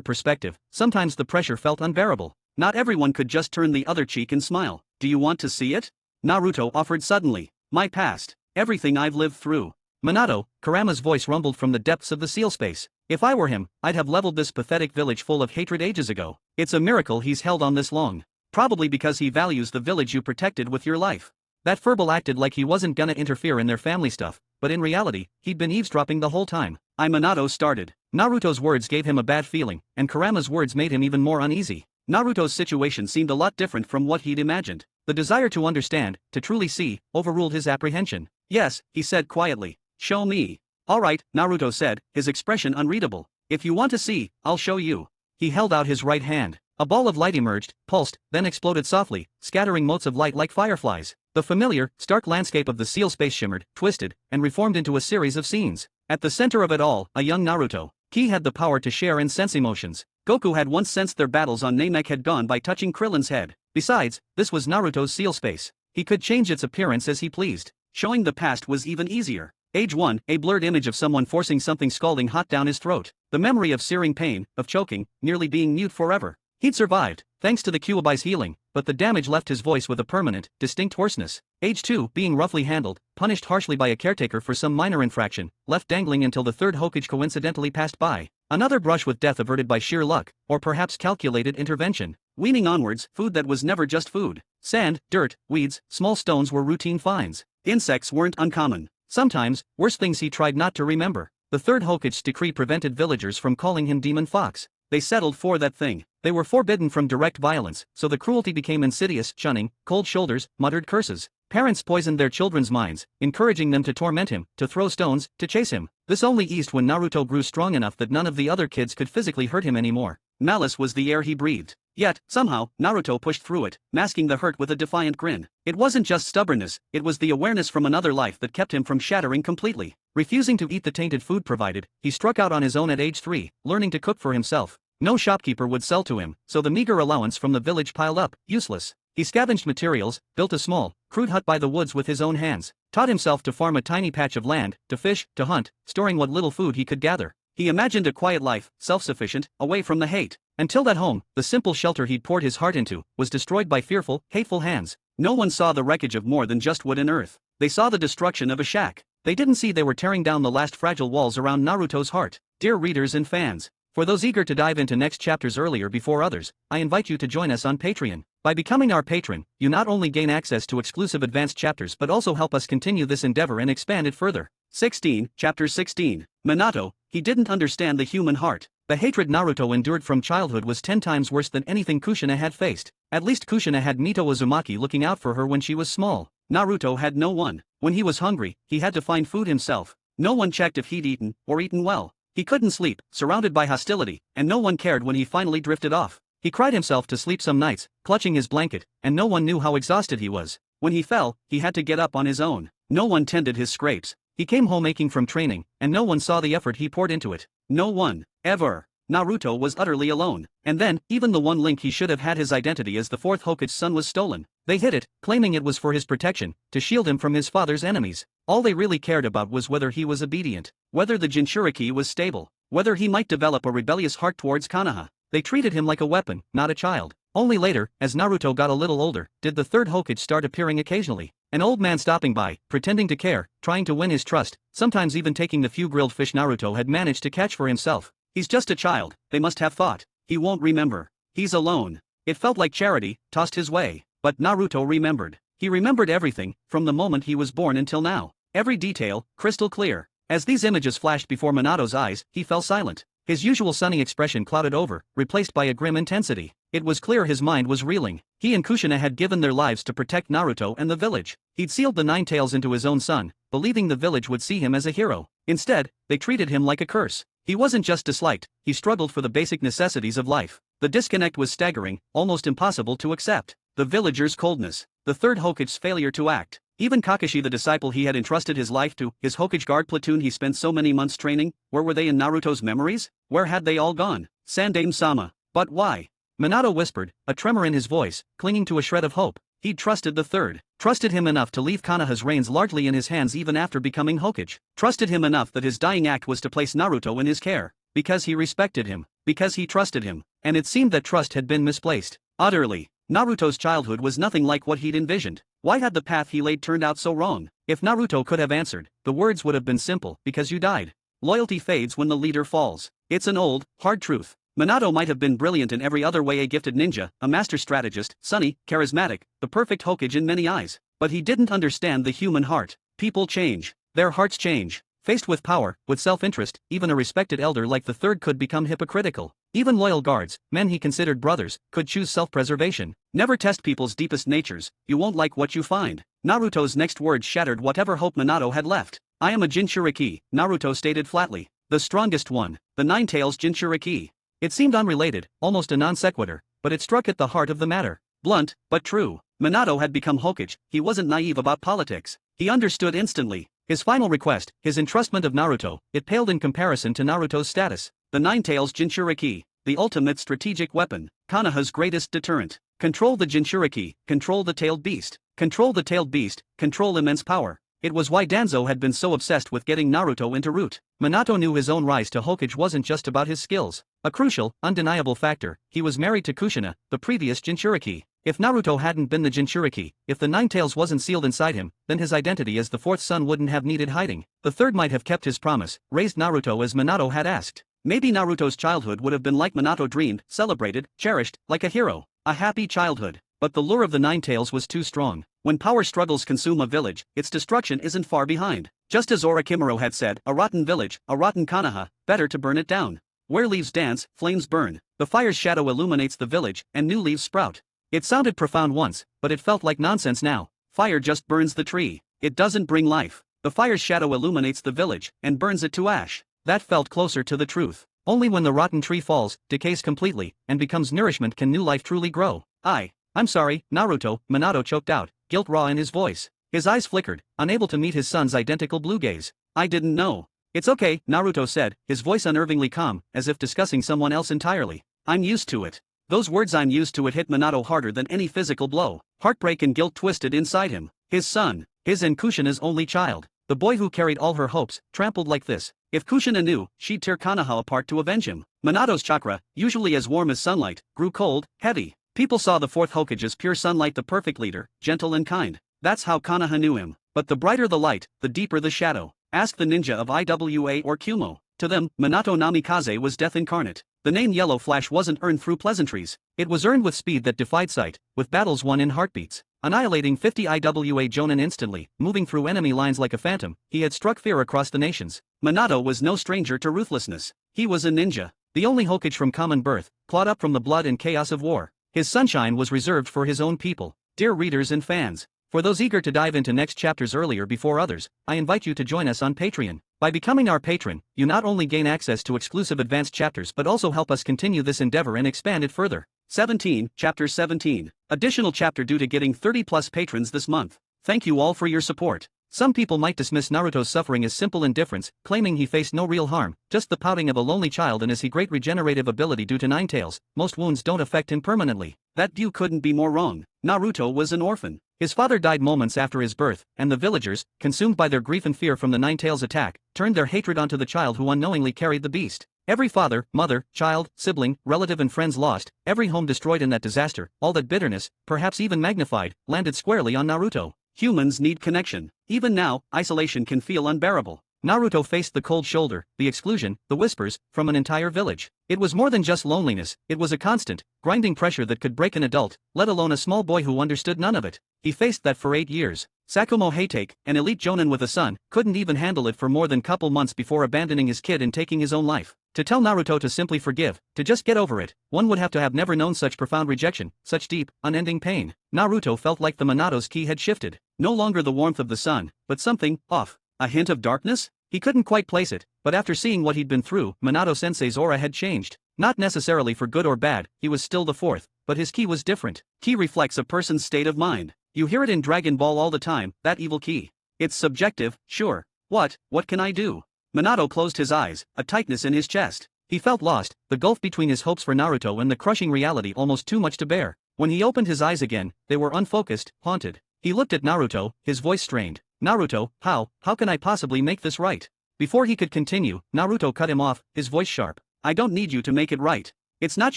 perspective, sometimes the pressure felt unbearable. Not everyone could just turn the other cheek and smile. "Do you want to see it?" Naruto offered suddenly. "My past. Everything I've lived through." Minato, Kurama's voice rumbled from the depths of the seal space. "If I were him, I'd have leveled this pathetic village full of hatred ages ago. It's a miracle he's held on this long. Probably because he values the village you protected with your life." That furball acted like he wasn't gonna interfere in their family stuff, but in reality, he'd been eavesdropping the whole time. Minato started. Naruto's words gave him a bad feeling, and Kurama's words made him even more uneasy. Naruto's situation seemed a lot different from what he'd imagined. The desire to understand, to truly see, overruled his apprehension. "Yes," he said quietly. "Show me." "All right," Naruto said, his expression unreadable. "If you want to see, I'll show you." He held out his right hand. A ball of light emerged, pulsed, then exploded softly, scattering motes of light like fireflies. The familiar, stark landscape of the seal space shimmered, twisted, and reformed into a series of scenes. At the center of it all, a young Naruto. Ki had the power to share and sense emotions. Goku had once sensed their battles on Namek had gone by touching Krillin's head. Besides, this was Naruto's seal space. He could change its appearance as he pleased. Showing the past was even easier. Age 1, a blurred image of someone forcing something scalding hot down his throat. The memory of searing pain, of choking, nearly being mute forever. He'd survived, thanks to the Kyuubi's healing, but the damage left his voice with a permanent, distinct hoarseness. Age 2, being roughly handled, punished harshly by a caretaker for some minor infraction, left dangling until the third Hokage coincidentally passed by. Another brush with death averted by sheer luck, or perhaps calculated intervention. Weaning onwards, food that was never just food. Sand, dirt, weeds, small stones were routine finds. Insects weren't uncommon. Sometimes, worse things he tried not to remember. The third Hokage's decree prevented villagers from calling him Demon Fox. They settled for that thing. They were forbidden from direct violence, so the cruelty became insidious, shunning, cold shoulders, muttered curses. Parents poisoned their children's minds, encouraging them to torment him, to throw stones, to chase him. This only eased when Naruto grew strong enough that none of the other kids could physically hurt him anymore. Malice was the air he breathed. Yet, somehow, Naruto pushed through it, masking the hurt with a defiant grin. It wasn't just stubbornness, it was the awareness from another life that kept him from shattering completely. Refusing to eat the tainted food provided, he struck out on his own at age 3, learning to cook for himself. No shopkeeper would sell to him, so the meager allowance from the village piled up, useless. He scavenged materials, built a small, crude hut by the woods with his own hands, taught himself to farm a tiny patch of land, to fish, to hunt, storing what little food he could gather. He imagined a quiet life, self-sufficient, away from the hate. Until that home, the simple shelter he'd poured his heart into, was destroyed by fearful, hateful hands. No one saw the wreckage of more than just wood and earth. They saw the destruction of a shack. They didn't see they were tearing down the last fragile walls around Naruto's heart. Dear readers and fans, for those eager to dive into next chapters earlier before others, I invite you to join us on Patreon. By becoming our patron, you not only gain access to exclusive advanced chapters but also help us continue this endeavor and expand it further. 16, Chapter 16. Minato, he didn't understand the human heart. The hatred Naruto endured from childhood was 10 times worse than anything Kushina had faced. At least Kushina had Mito Uzumaki looking out for her when she was small. Naruto had no one. When he was hungry, he had to find food himself. No one checked if he'd eaten, or eaten well. He couldn't sleep, surrounded by hostility, and no one cared when he finally drifted off. He cried himself to sleep some nights, clutching his blanket, and no one knew how exhausted he was. When he fell, he had to get up on his own. No one tended his scrapes. He came home aching from training, and no one saw the effort he poured into it. No one. Ever. Naruto was utterly alone. And then, even the one link he should have had his identity as the fourth Hokage's son was stolen. They hid it, claiming it was for his protection, to shield him from his father's enemies. All they really cared about was whether he was obedient, whether the Jinchuriki was stable, whether he might develop a rebellious heart towards Konoha. They treated him like a weapon, not a child. Only later, as Naruto got a little older, did the third Hokage start appearing occasionally. An old man stopping by, pretending to care, trying to win his trust, sometimes even taking the few grilled fish Naruto had managed to catch for himself. He's just a child, they must have thought. He won't remember. He's alone. It felt like charity, tossed his way. But Naruto remembered. He remembered everything, from the moment he was born until now. Every detail, crystal clear. As these images flashed before Minato's eyes, he fell silent. His usual sunny expression clouded over, replaced by a grim intensity. It was clear his mind was reeling. He and Kushina had given their lives to protect Naruto and the village. He'd sealed the Nine Tails into his own son, believing the village would see him as a hero. Instead, they treated him like a curse. He wasn't just disliked, he struggled for the basic necessities of life. The disconnect was staggering, almost impossible to accept. The villagers' coldness, the third Hokage's failure to act. Even Kakashi, the disciple he had entrusted his life to, his Hokage guard platoon he spent so many months training, where were they in Naruto's memories? Where had they all gone? Sandaime-sama. But why? Minato whispered, a tremor in his voice, clinging to a shred of hope. He'd trusted the third. Trusted him enough to leave Konoha's reins largely in his hands even after becoming Hokage. Trusted him enough that his dying act was to place Naruto in his care. Because he respected him. Because he trusted him. And it seemed that trust had been misplaced. Utterly. Naruto's childhood was nothing like what he'd envisioned. Why had the path he laid turned out so wrong? If Naruto could have answered, the words would have been simple, because you died. Loyalty fades when the leader falls. It's an old, hard truth. Minato might have been brilliant in every other way, a gifted ninja, a master strategist, sunny, charismatic, the perfect Hokage in many eyes. But he didn't understand the human heart. People change. Their hearts change. Faced with power, with self-interest, even a respected elder like the third could become hypocritical. Even loyal guards, men he considered brothers, could choose self-preservation. Never test people's deepest natures, you won't like what you find. Naruto's next words shattered whatever hope Minato had left. I am a Jinchuriki, Naruto stated flatly. The strongest one, the Nine Tails Jinchuriki. It seemed unrelated, almost a non sequitur, but it struck at the heart of the matter. Blunt, but true. Minato had become Hokage, he wasn't naive about politics. He understood instantly. His final request, his entrustment of Naruto, it paled in comparison to Naruto's status. The Nine Tails Jinchuriki, the ultimate strategic weapon, Konoha's greatest deterrent. Control the Jinchuriki, control the tailed beast. Control the tailed beast, control immense power. It was why Danzo had been so obsessed with getting Naruto into route. Minato knew his own rise to Hokage wasn't just about his skills. A crucial, undeniable factor, he was married to Kushina, the previous Jinchuriki. If Naruto hadn't been the Jinchuriki, if the Nine Tails wasn't sealed inside him, then his identity as the fourth son wouldn't have needed hiding. The third might have kept his promise, raised Naruto as Minato had asked. Maybe Naruto's childhood would have been like Minato dreamed, celebrated, cherished, like a hero. A happy childhood. But the lure of the Nine Tails was too strong. When power struggles consume a village, its destruction isn't far behind. Just as Orochimaru had said, a rotten village, a rotten Konoha, better to burn it down. Where leaves dance, flames burn. The fire's shadow illuminates the village, and new leaves sprout. It sounded profound once, but it felt like nonsense now. Fire just burns the tree. It doesn't bring life. The fire's shadow illuminates the village, and burns it to ash. That felt closer to the truth. Only when the rotten tree falls, decays completely, and becomes nourishment can new life truly grow. I'm sorry, Naruto, Minato choked out, guilt raw in his voice. His eyes flickered, unable to meet his son's identical blue gaze. I didn't know. It's okay, Naruto said, his voice unnervingly calm, as if discussing someone else entirely. I'm used to it. Those words "I'm used to it" hit Minato harder than any physical blow. Heartbreak and guilt twisted inside him. His son, his and Kushina's only child. The boy who carried all her hopes, trampled like this. If Kushina knew, she'd tear Konoha apart to avenge him. Minato's chakra, usually as warm as sunlight, grew cold, heavy. People saw the fourth Hokage as pure sunlight, the perfect leader, gentle and kind. That's how Konoha knew him. But the brighter the light, the deeper the shadow. Ask the ninja of IWA or Kumo. To them, Minato Namikaze was death incarnate. The name Yellow Flash wasn't earned through pleasantries. It was earned with speed that defied sight, with battles won in heartbeats. Annihilating 50 IWA Jonin instantly, moving through enemy lines like a phantom, he had struck fear across the nations. Minato was no stranger to ruthlessness. He was a ninja. The only Hokage from common birth, clawed up from the blood and chaos of war. His sunshine was reserved for his own people. Dear readers and fans, for those eager to dive into next chapters earlier before others, I invite you to join us on Patreon. By becoming our patron, you not only gain access to exclusive advanced chapters but also help us continue this endeavor and expand it further. 17, Chapter 17. Additional chapter due to getting 30 plus patrons this month. Thank you all for your support. Some people might dismiss Naruto's suffering as simple indifference, claiming he faced no real harm, just the pouting of a lonely child and his great regenerative ability due to Nine Tails. Most wounds don't affect him permanently. That view couldn't be more wrong. Naruto was an orphan. His father died moments after his birth, and the villagers, consumed by their grief and fear from the Nine Tails attack, turned their hatred onto the child who unknowingly carried the beast. Every father, mother, child, sibling, relative and friends lost, every home destroyed in that disaster, all that bitterness, perhaps even magnified, landed squarely on Naruto. Humans need connection. Even now, isolation can feel unbearable. Naruto faced the cold shoulder, the exclusion, the whispers, from an entire village. It was more than just loneliness, it was a constant, grinding pressure that could break an adult, let alone a small boy who understood none of it. He faced that for 8 years. Sakumo Hatake, an elite jonin with a son, couldn't even handle it for more than couple months before abandoning his kid and taking his own life. To tell Naruto to simply forgive, to just get over it, one would have to have never known such profound rejection, such deep, unending pain. Naruto felt like the Minato's ki had shifted. No longer the warmth of the sun, but something off. A hint of darkness? He couldn't quite place it, but after seeing what he'd been through, Minato-sensei's aura had changed. Not necessarily for good or bad, he was still the fourth, but his ki was different. Ki reflects a person's state of mind. You hear it in Dragon Ball all the time, that evil ki. It's subjective, sure. What can I do? Minato closed his eyes, a tightness in his chest. He felt lost, the gulf between his hopes for Naruto and the crushing reality almost too much to bear. When he opened his eyes again, they were unfocused, haunted. He looked at Naruto, his voice strained. Naruto, how can I possibly make this right? Before he could continue, Naruto cut him off, his voice sharp. I don't need you to make it right. It's not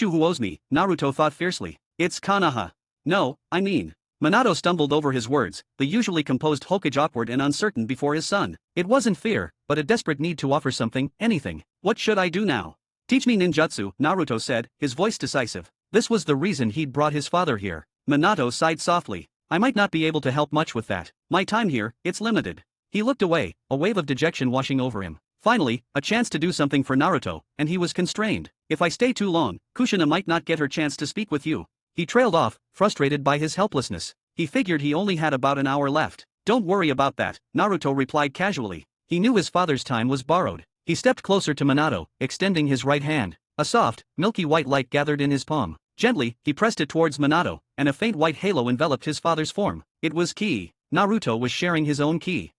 you who owes me, Naruto thought fiercely. It's Konoha. No, I mean. Minato stumbled over his words, the usually composed Hokage awkward and uncertain before his son. It wasn't fear, but a desperate need to offer something, anything. What should I do now? Teach me ninjutsu, Naruto said, his voice decisive. This was the reason he'd brought his father here. Minato sighed softly. I might not be able to help much with that. My time here, it's limited. He looked away, a wave of dejection washing over him. Finally, a chance to do something for Naruto, and he was constrained. If I stay too long, Kushina might not get her chance to speak with you. He trailed off, frustrated by his helplessness. He figured he only had about an hour left. Don't worry about that, Naruto replied casually. He knew his father's time was borrowed. He stepped closer to Minato, extending his right hand. A soft, milky white light gathered in his palm. Gently, he pressed it towards Minato, and a faint white halo enveloped his father's form. It was ki. Naruto was sharing his own ki.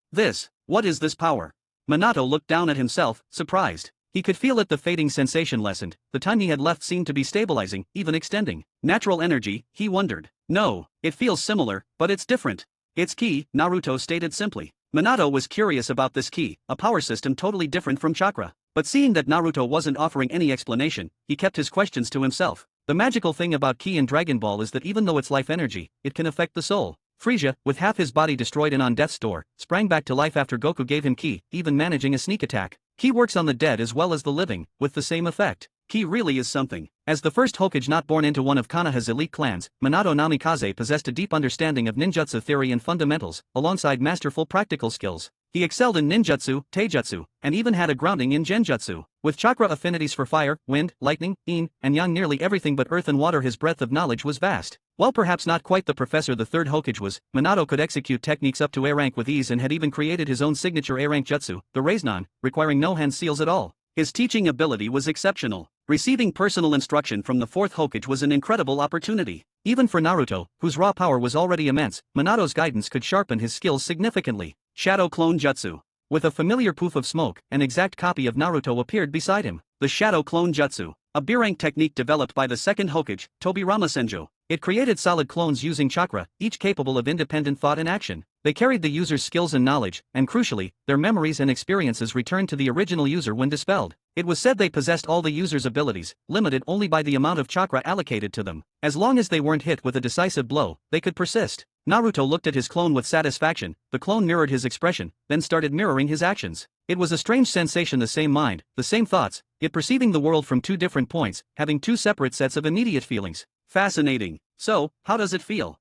What is this power? Minato looked down at himself, surprised. He could feel it, the fading sensation lessened, the time he had left seemed to be stabilizing, even extending. Natural energy, he wondered. No, it feels similar, but it's different. It's ki, Naruto stated simply. Minato was curious about this ki, a power system totally different from chakra. But seeing that Naruto wasn't offering any explanation, he kept his questions to himself. The magical thing about ki in Dragon Ball is that even though it's life energy, it can affect the soul. Frieza, with half his body destroyed and on death's door, sprang back to life after Goku gave him ki, even managing a sneak attack. Ki works on the dead as well as the living, with the same effect. Ki really is something. As the first Hokage not born into one of Konoha's elite clans, Minato Namikaze possessed a deep understanding of ninjutsu theory and fundamentals, alongside masterful practical skills. He excelled in ninjutsu, taijutsu, and even had a grounding in genjutsu. With chakra affinities for fire, wind, lightning, yin, and yang, nearly everything but earth and water, his breadth of knowledge was vast. While perhaps not quite the professor the third Hokage was, Minato could execute techniques up to A rank with ease and had even created his own signature A rank jutsu, the Raiznan, requiring no hand seals at all. His teaching ability was exceptional. Receiving personal instruction from the fourth Hokage was an incredible opportunity. Even for Naruto, whose raw power was already immense, Minato's guidance could sharpen his skills significantly. Shadow Clone Jutsu. With a familiar poof of smoke, an exact copy of Naruto appeared beside him. The Shadow Clone Jutsu. A B-rank technique developed by the second Hokage, Tobirama Senju. It created solid clones using chakra, each capable of independent thought and action. They carried the user's skills and knowledge, and crucially, their memories and experiences returned to the original user when dispelled. It was said they possessed all the user's abilities, limited only by the amount of chakra allocated to them. As long as they weren't hit with a decisive blow, they could persist. Naruto looked at his clone with satisfaction. The clone mirrored his expression, then started mirroring his actions. It was a strange sensation, the same mind, the same thoughts, yet perceiving the world from two different points, having two separate sets of immediate feelings. Fascinating. So, how does it feel?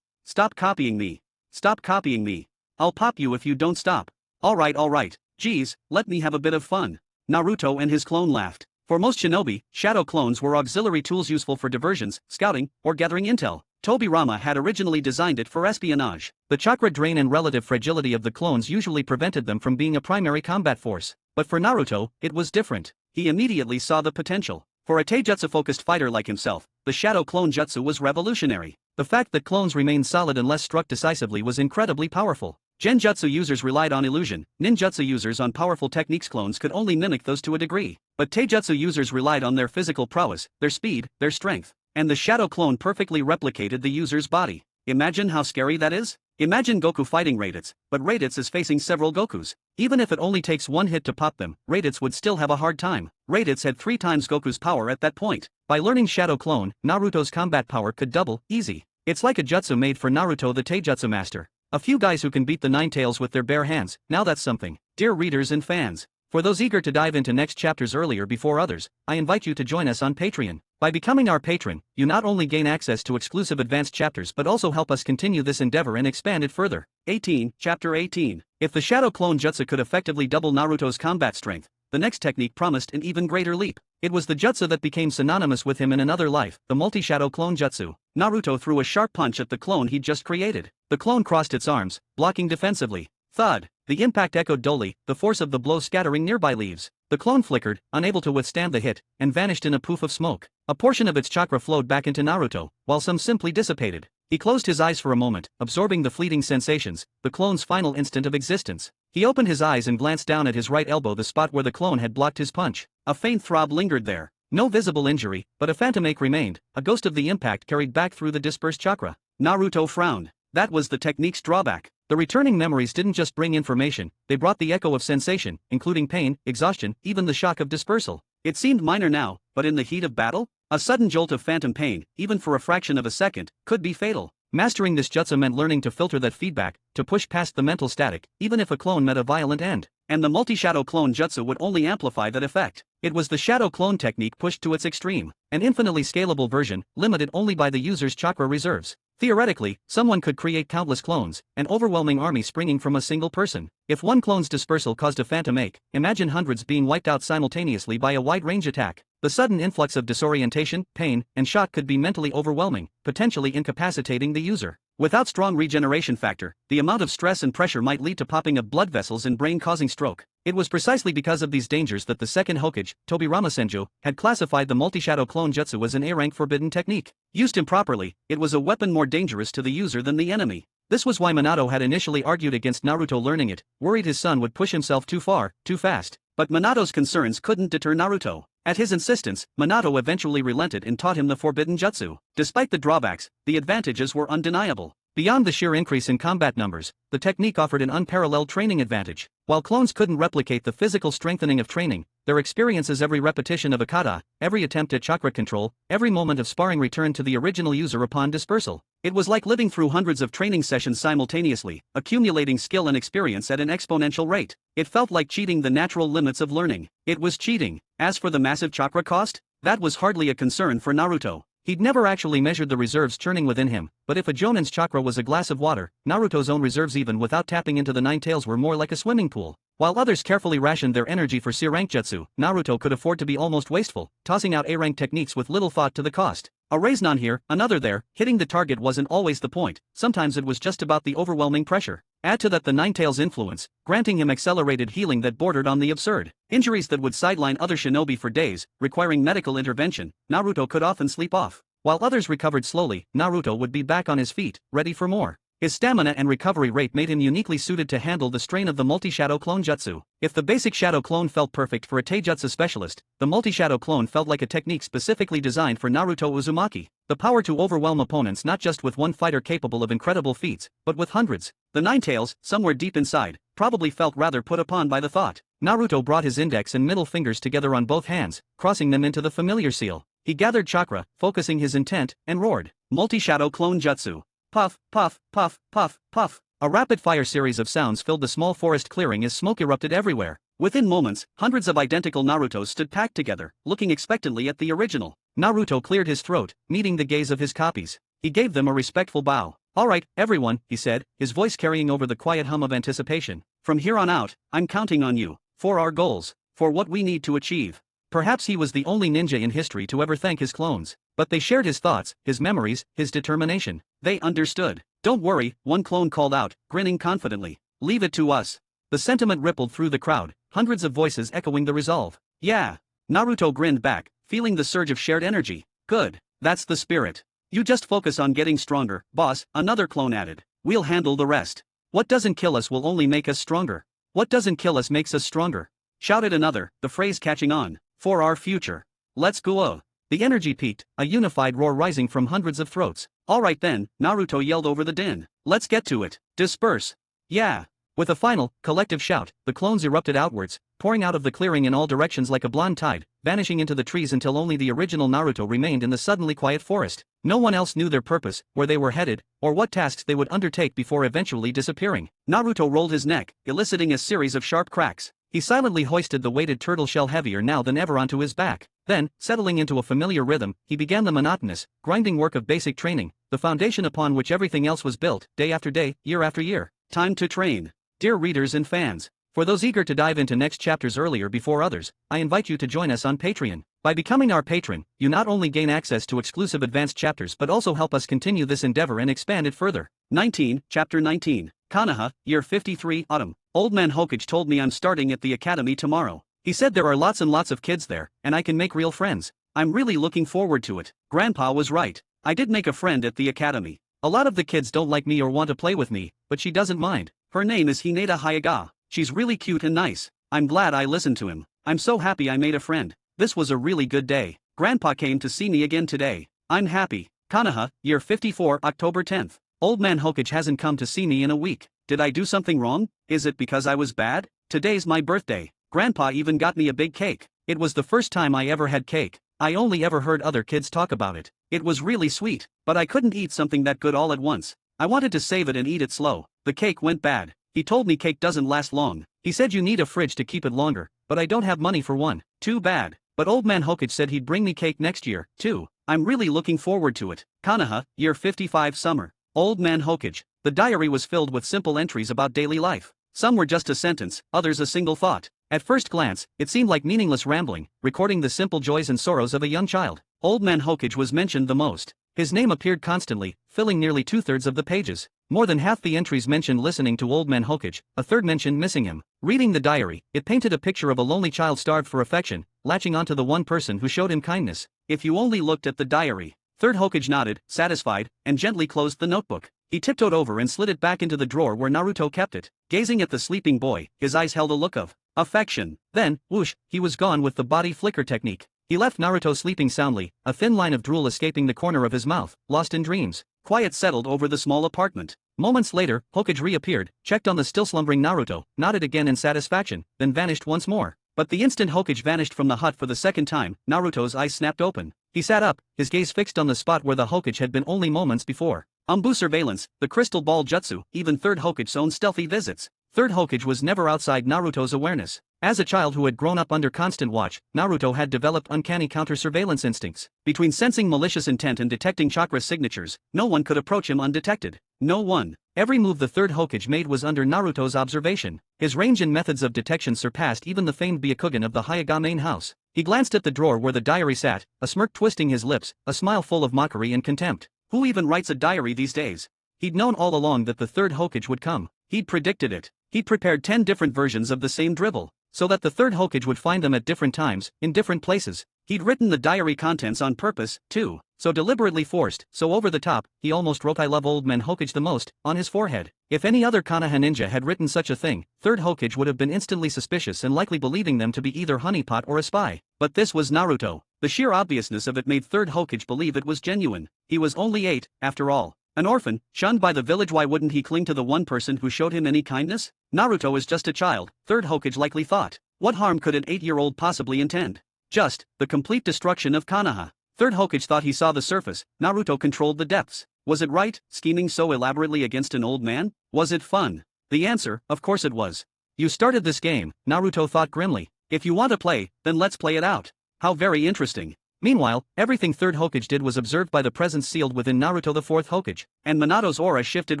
Stop copying me. Stop copying me. I'll pop you if you don't stop. Alright. Geez, let me have a bit of fun. Naruto and his clone laughed. For most shinobi, shadow clones were auxiliary tools useful for diversions, scouting, or gathering intel. Tobirama had originally designed it for espionage. The chakra drain and relative fragility of the clones usually prevented them from being a primary combat force. But for Naruto, it was different. He immediately saw the potential. For a taijutsu-focused fighter like himself, the shadow clone jutsu was revolutionary. The fact that clones remained solid unless struck decisively was incredibly powerful. Genjutsu users relied on illusion, ninjutsu users on powerful techniques. Clones could only mimic those to a degree. But taijutsu users relied on their physical prowess, their speed, their strength. And the shadow clone perfectly replicated the user's body. Imagine how scary that is? Imagine Goku fighting Raditz, but Raditz is facing several Gokus. Even if it only takes one hit to pop them, Raditz would still have a hard time. Raditz had 3 times Goku's power at that point. By learning Shadow Clone, Naruto's combat power could double, easy. It's like a jutsu made for Naruto the taijutsu master. A few guys who can beat the Nine Tails with their bare hands, now that's something. Dear readers and fans, for those eager to dive into next chapters earlier before others, I invite you to join us on Patreon. By becoming our patron, you not only gain access to exclusive advanced chapters but also help us continue this endeavor and expand it further. 18. Chapter 18. If the Shadow Clone Jutsu could effectively double Naruto's combat strength, the next technique promised an even greater leap. It was the jutsu that became synonymous with him in another life, the multi-shadow clone jutsu. Naruto threw a sharp punch at the clone he'd just created. The clone crossed its arms, blocking defensively. Thud! The impact echoed dully, the force of the blow scattering nearby leaves. The clone flickered, unable to withstand the hit, and vanished in a poof of smoke. A portion of its chakra flowed back into Naruto, while some simply dissipated. He closed his eyes for a moment, absorbing the fleeting sensations, the clone's final instant of existence. He opened his eyes and glanced down at his right elbow, the spot where the clone had blocked his punch. A faint throb lingered there. No visible injury, but a phantom ache remained, a ghost of the impact carried back through the dispersed chakra. Naruto frowned. That was the technique's drawback. The returning memories didn't just bring information, they brought the echo of sensation, including pain, exhaustion, even the shock of dispersal. It seemed minor now, but in the heat of battle? A sudden jolt of phantom pain, even for a fraction of a second, could be fatal. Mastering this jutsu meant learning to filter that feedback, to push past the mental static, even if a clone met a violent end. And the multi-shadow clone jutsu would only amplify that effect. It was the shadow clone technique pushed to its extreme, an infinitely scalable version, limited only by the user's chakra reserves. Theoretically, someone could create countless clones, an overwhelming army springing from a single person. If one clone's dispersal caused a phantom ache, imagine hundreds being wiped out simultaneously by a wide-range attack. The sudden influx of disorientation, pain, and shock could be mentally overwhelming, potentially incapacitating the user. Without strong regeneration factor, the amount of stress and pressure might lead to popping of blood vessels and brain causing stroke. It was precisely because of these dangers that the second Hokage, Tobirama Senju, had classified the multi-shadow clone jutsu as an A-rank forbidden technique. Used improperly, it was a weapon more dangerous to the user than the enemy. This was why Minato had initially argued against Naruto learning it, worried his son would push himself too far, too fast. But Minato's concerns couldn't deter Naruto. At his insistence, Minato eventually relented and taught him the forbidden jutsu. Despite the drawbacks, the advantages were undeniable. Beyond the sheer increase in combat numbers, the technique offered an unparalleled training advantage. While clones couldn't replicate the physical strengthening of training, their experiences, every repetition of a kata, every attempt at chakra control, every moment of sparring returned to the original user upon dispersal. It was like living through hundreds of training sessions simultaneously, accumulating skill and experience at an exponential rate. It felt like cheating the natural limits of learning. It was cheating. As for the massive chakra cost, that was hardly a concern for Naruto. He'd never actually measured the reserves churning within him, but if a Jonin's chakra was a glass of water, Naruto's own reserves even without tapping into the Nine Tails were more like a swimming pool. While others carefully rationed their energy for C-rank jutsu, Naruto could afford to be almost wasteful, tossing out A-rank techniques with little thought to the cost. A Raiznan here, another there, hitting the target wasn't always the point, sometimes it was just about the overwhelming pressure. Add to that the Nine Tails' influence, granting him accelerated healing that bordered on the absurd. Injuries that would sideline other shinobi for days, requiring medical intervention, Naruto could often sleep off. While others recovered slowly, Naruto would be back on his feet, ready for more. His stamina and recovery rate made him uniquely suited to handle the strain of the multi-shadow clone jutsu. If the basic shadow clone felt perfect for a taijutsu specialist, the multi-shadow clone felt like a technique specifically designed for Naruto Uzumaki. The power to overwhelm opponents not just with one fighter capable of incredible feats, but with hundreds. The Nine Tails, somewhere deep inside, probably felt rather put upon by the thought. Naruto brought his index and middle fingers together on both hands, crossing them into the familiar seal. He gathered chakra, focusing his intent, and roared. Multi-shadow clone jutsu. Puff, puff, puff, puff, puff. A rapid-fire series of sounds filled the small forest clearing as smoke erupted everywhere. Within moments, hundreds of identical Narutos stood packed together, looking expectantly at the original. Naruto cleared his throat, meeting the gaze of his copies. He gave them a respectful bow. "All right, everyone," he said, his voice carrying over the quiet hum of anticipation. "From here on out, I'm counting on you. For our goals. For what we need to achieve. Perhaps he was the only ninja in history to ever thank his clones. But they shared his thoughts, his memories, his determination. They understood. "Don't worry," one clone called out, grinning confidently. "Leave it to us." The sentiment rippled through the crowd, hundreds of voices echoing the resolve. "Yeah." Naruto grinned back, feeling the surge of shared energy. "Good. That's the spirit. You just focus on getting stronger, boss," another clone added. "We'll handle the rest. What doesn't kill us will only make us stronger. What doesn't kill us makes us stronger," shouted another, the phrase catching on. "For our future. Let's go." The energy peaked, a unified roar rising from hundreds of throats. "All right then," Naruto yelled over the din. "Let's get to it. Disperse." "Yeah." With a final, collective shout, the clones erupted outwards, pouring out of the clearing in all directions like a blonde tide, vanishing into the trees until only the original Naruto remained in the suddenly quiet forest. No one else knew their purpose, where they were headed, or what tasks they would undertake before eventually disappearing. Naruto rolled his neck, eliciting a series of sharp cracks. He silently hoisted the weighted turtle shell heavier now than ever onto his back. Then, settling into a familiar rhythm, he began the monotonous, grinding work of basic training, the foundation upon which everything else was built, day after day, year after year. Time to train. Dear readers and fans, for those eager to dive into next chapters earlier before others, I invite you to join us on Patreon. By becoming our patron, you not only gain access to exclusive advanced chapters but also help us continue this endeavor and expand it further. 19, Chapter 19, Konoha, Year 53, Autumn. Old man Hokage told me I'm starting at the academy tomorrow. He said there are lots and lots of kids there, and I can make real friends. I'm really looking forward to it. Grandpa was right. I did make a friend at the academy. A lot of the kids don't like me or want to play with me, but she doesn't mind. Her name is Hinata. She's really cute and nice. I'm glad I listened to him. I'm so happy I made a friend. This was a really good day. Grandpa came to see me again today. I'm happy. Konoha, Year 54, October 10th. Old man Hokage hasn't come to see me in a week. Did I do something wrong? Is it because I was bad? Today's my birthday. Grandpa even got me a big cake. It was the first time I ever had cake. I only ever heard other kids talk about it. It was really sweet, but I couldn't eat something that good all at once. I wanted to save it and eat it slow. The cake went bad. He told me cake doesn't last long. He said you need a fridge to keep it longer, but I don't have money for one. Too bad. But old man Hokage said he'd bring me cake next year, too. I'm really looking forward to it. Konoha, Year 55, Summer. Old man Hokage. The diary was filled with simple entries about daily life. Some were just a sentence, others a single thought. At first glance, it seemed like meaningless rambling, recording the simple joys and sorrows of a young child. Old man Hokage was mentioned the most. His name appeared constantly, filling nearly two-thirds of the pages. More than half the entries mentioned listening to old man Hokage, a third mentioned missing him. Reading the diary, it painted a picture of a lonely child starved for affection, latching onto the one person who showed him kindness. If you only looked at the diary. Third Hokage nodded, satisfied, and gently closed the notebook. He tiptoed over and slid it back into the drawer where Naruto kept it. Gazing at the sleeping boy, his eyes held a look of affection. Then, whoosh, he was gone with the body flicker technique. He left Naruto sleeping soundly, a thin line of drool escaping the corner of his mouth, lost in dreams. Quiet settled over the small apartment. Moments later, Hokage reappeared, checked on the still slumbering Naruto, nodded again in satisfaction, then vanished once more. But the instant Hokage vanished from the hut for the second time, Naruto's eyes snapped open. He sat up, his gaze fixed on the spot where the Hokage had been only moments before. Umbu surveillance, the crystal ball jutsu, even Third Hokage's own stealthy visits. Third Hokage was never outside Naruto's awareness. As a child who had grown up under constant watch, Naruto had developed uncanny counter-surveillance instincts. Between sensing malicious intent and detecting chakra signatures, no one could approach him undetected. No one. Every move the Third Hokage made was under Naruto's observation. His range and methods of detection surpassed even the famed Byakugan of the Hyuga main house. He glanced at the drawer where the diary sat, a smirk twisting his lips, a smile full of mockery and contempt. Who even writes a diary these days? He'd known all along that the Third Hokage would come. He'd predicted it. He'd prepared 10 different versions of the same dribble, so that the Third Hokage would find them at different times, in different places. He'd written the diary contents on purpose, too. So deliberately forced, so over the top, he almost wrote "I love old man Hokage the most" on his forehead. If any other Konoha ninja had written such a thing, Third Hokage would have been instantly suspicious and likely believing them to be either honeypot or a spy. But this was Naruto. The sheer obviousness of it made Third Hokage believe it was genuine. He was only 8, after all. An orphan, shunned by the village. Why wouldn't he cling to the one person who showed him any kindness? Naruto is just a child, Third Hokage likely thought. What harm could an 8-year-old possibly intend? Just the complete destruction of Konoha. Third Hokage thought he saw the surface, Naruto controlled the depths. Was it right, scheming so elaborately against an old man? Was it fun? The answer, of course it was. You started this game, Naruto thought grimly. If you want to play, then let's play it out. How very interesting. Meanwhile, everything Third Hokage did was observed by the presence sealed within Naruto the Fourth Hokage, and Minato's aura shifted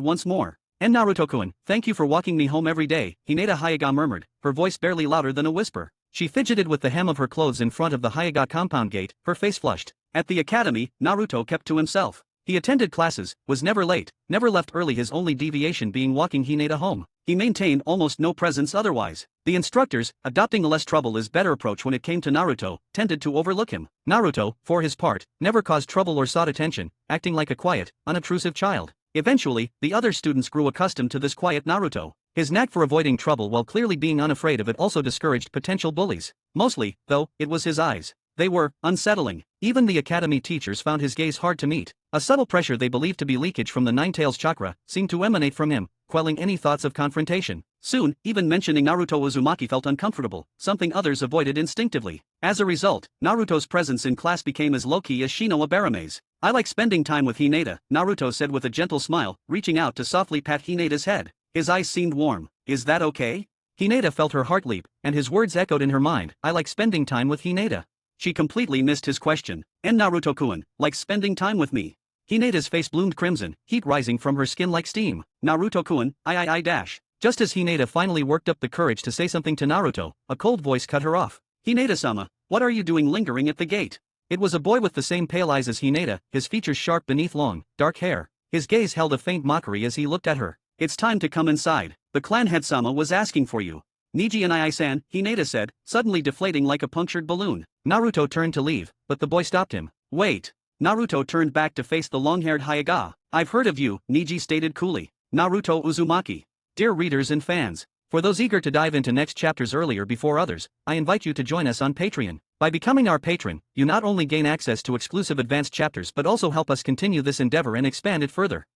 once more. "And Naruto-kun, thank you for walking me home every day," Hinata Hyuga murmured, her voice barely louder than a whisper. She fidgeted with the hem of her clothes in front of the Hyuga compound gate, her face flushed. At the academy, Naruto kept to himself. He attended classes, was never late, never left early, his only deviation being walking Hinata home. He maintained almost no presence otherwise. The instructors, adopting a less trouble is better approach when it came to Naruto, tended to overlook him. Naruto, for his part, never caused trouble or sought attention, acting like a quiet, unobtrusive child. Eventually, the other students grew accustomed to this quiet Naruto. His knack for avoiding trouble while clearly being unafraid of it also discouraged potential bullies. Mostly, though, it was his eyes. They were unsettling. Even the academy teachers found his gaze hard to meet. A subtle pressure they believed to be leakage from the Nine-Tails chakra seemed to emanate from him, quelling any thoughts of confrontation. Soon, even mentioning Naruto Uzumaki felt uncomfortable, something others avoided instinctively. As a result, Naruto's presence in class became as low-key as Shino Abarame's. "I like spending time with Hinata," Naruto said with a gentle smile, reaching out to softly pat Hinata's head. His eyes seemed warm. "Is that okay?" Hinata felt her heart leap, and his words echoed in her mind. "I like spending time with Hinata." She completely missed his question. "And Naruto-kun, likes spending time with me?" Hinata's face bloomed crimson, heat rising from her skin like steam. "Naruto-kun, I. Just as Hinata finally worked up the courage to say something to Naruto, a cold voice cut her off. "Hinata-sama, what are you doing lingering at the gate?" It was a boy with the same pale eyes as Hinata, his features sharp beneath long, dark hair. His gaze held a faint mockery as he looked at her. "It's time to come inside. The clan head-sama was asking for you." "Neji and I-san," Hinata said, suddenly deflating like a punctured balloon. Naruto turned to leave, but the boy stopped him. "Wait." Naruto turned back to face the long-haired Hyuga. "I've heard of you," Neji stated coolly. "Naruto Uzumaki." Dear readers and fans, for those eager to dive into next chapters earlier before others, I invite you to join us on Patreon. By becoming our patron, you not only gain access to exclusive advanced chapters but also help us continue this endeavor and expand it further.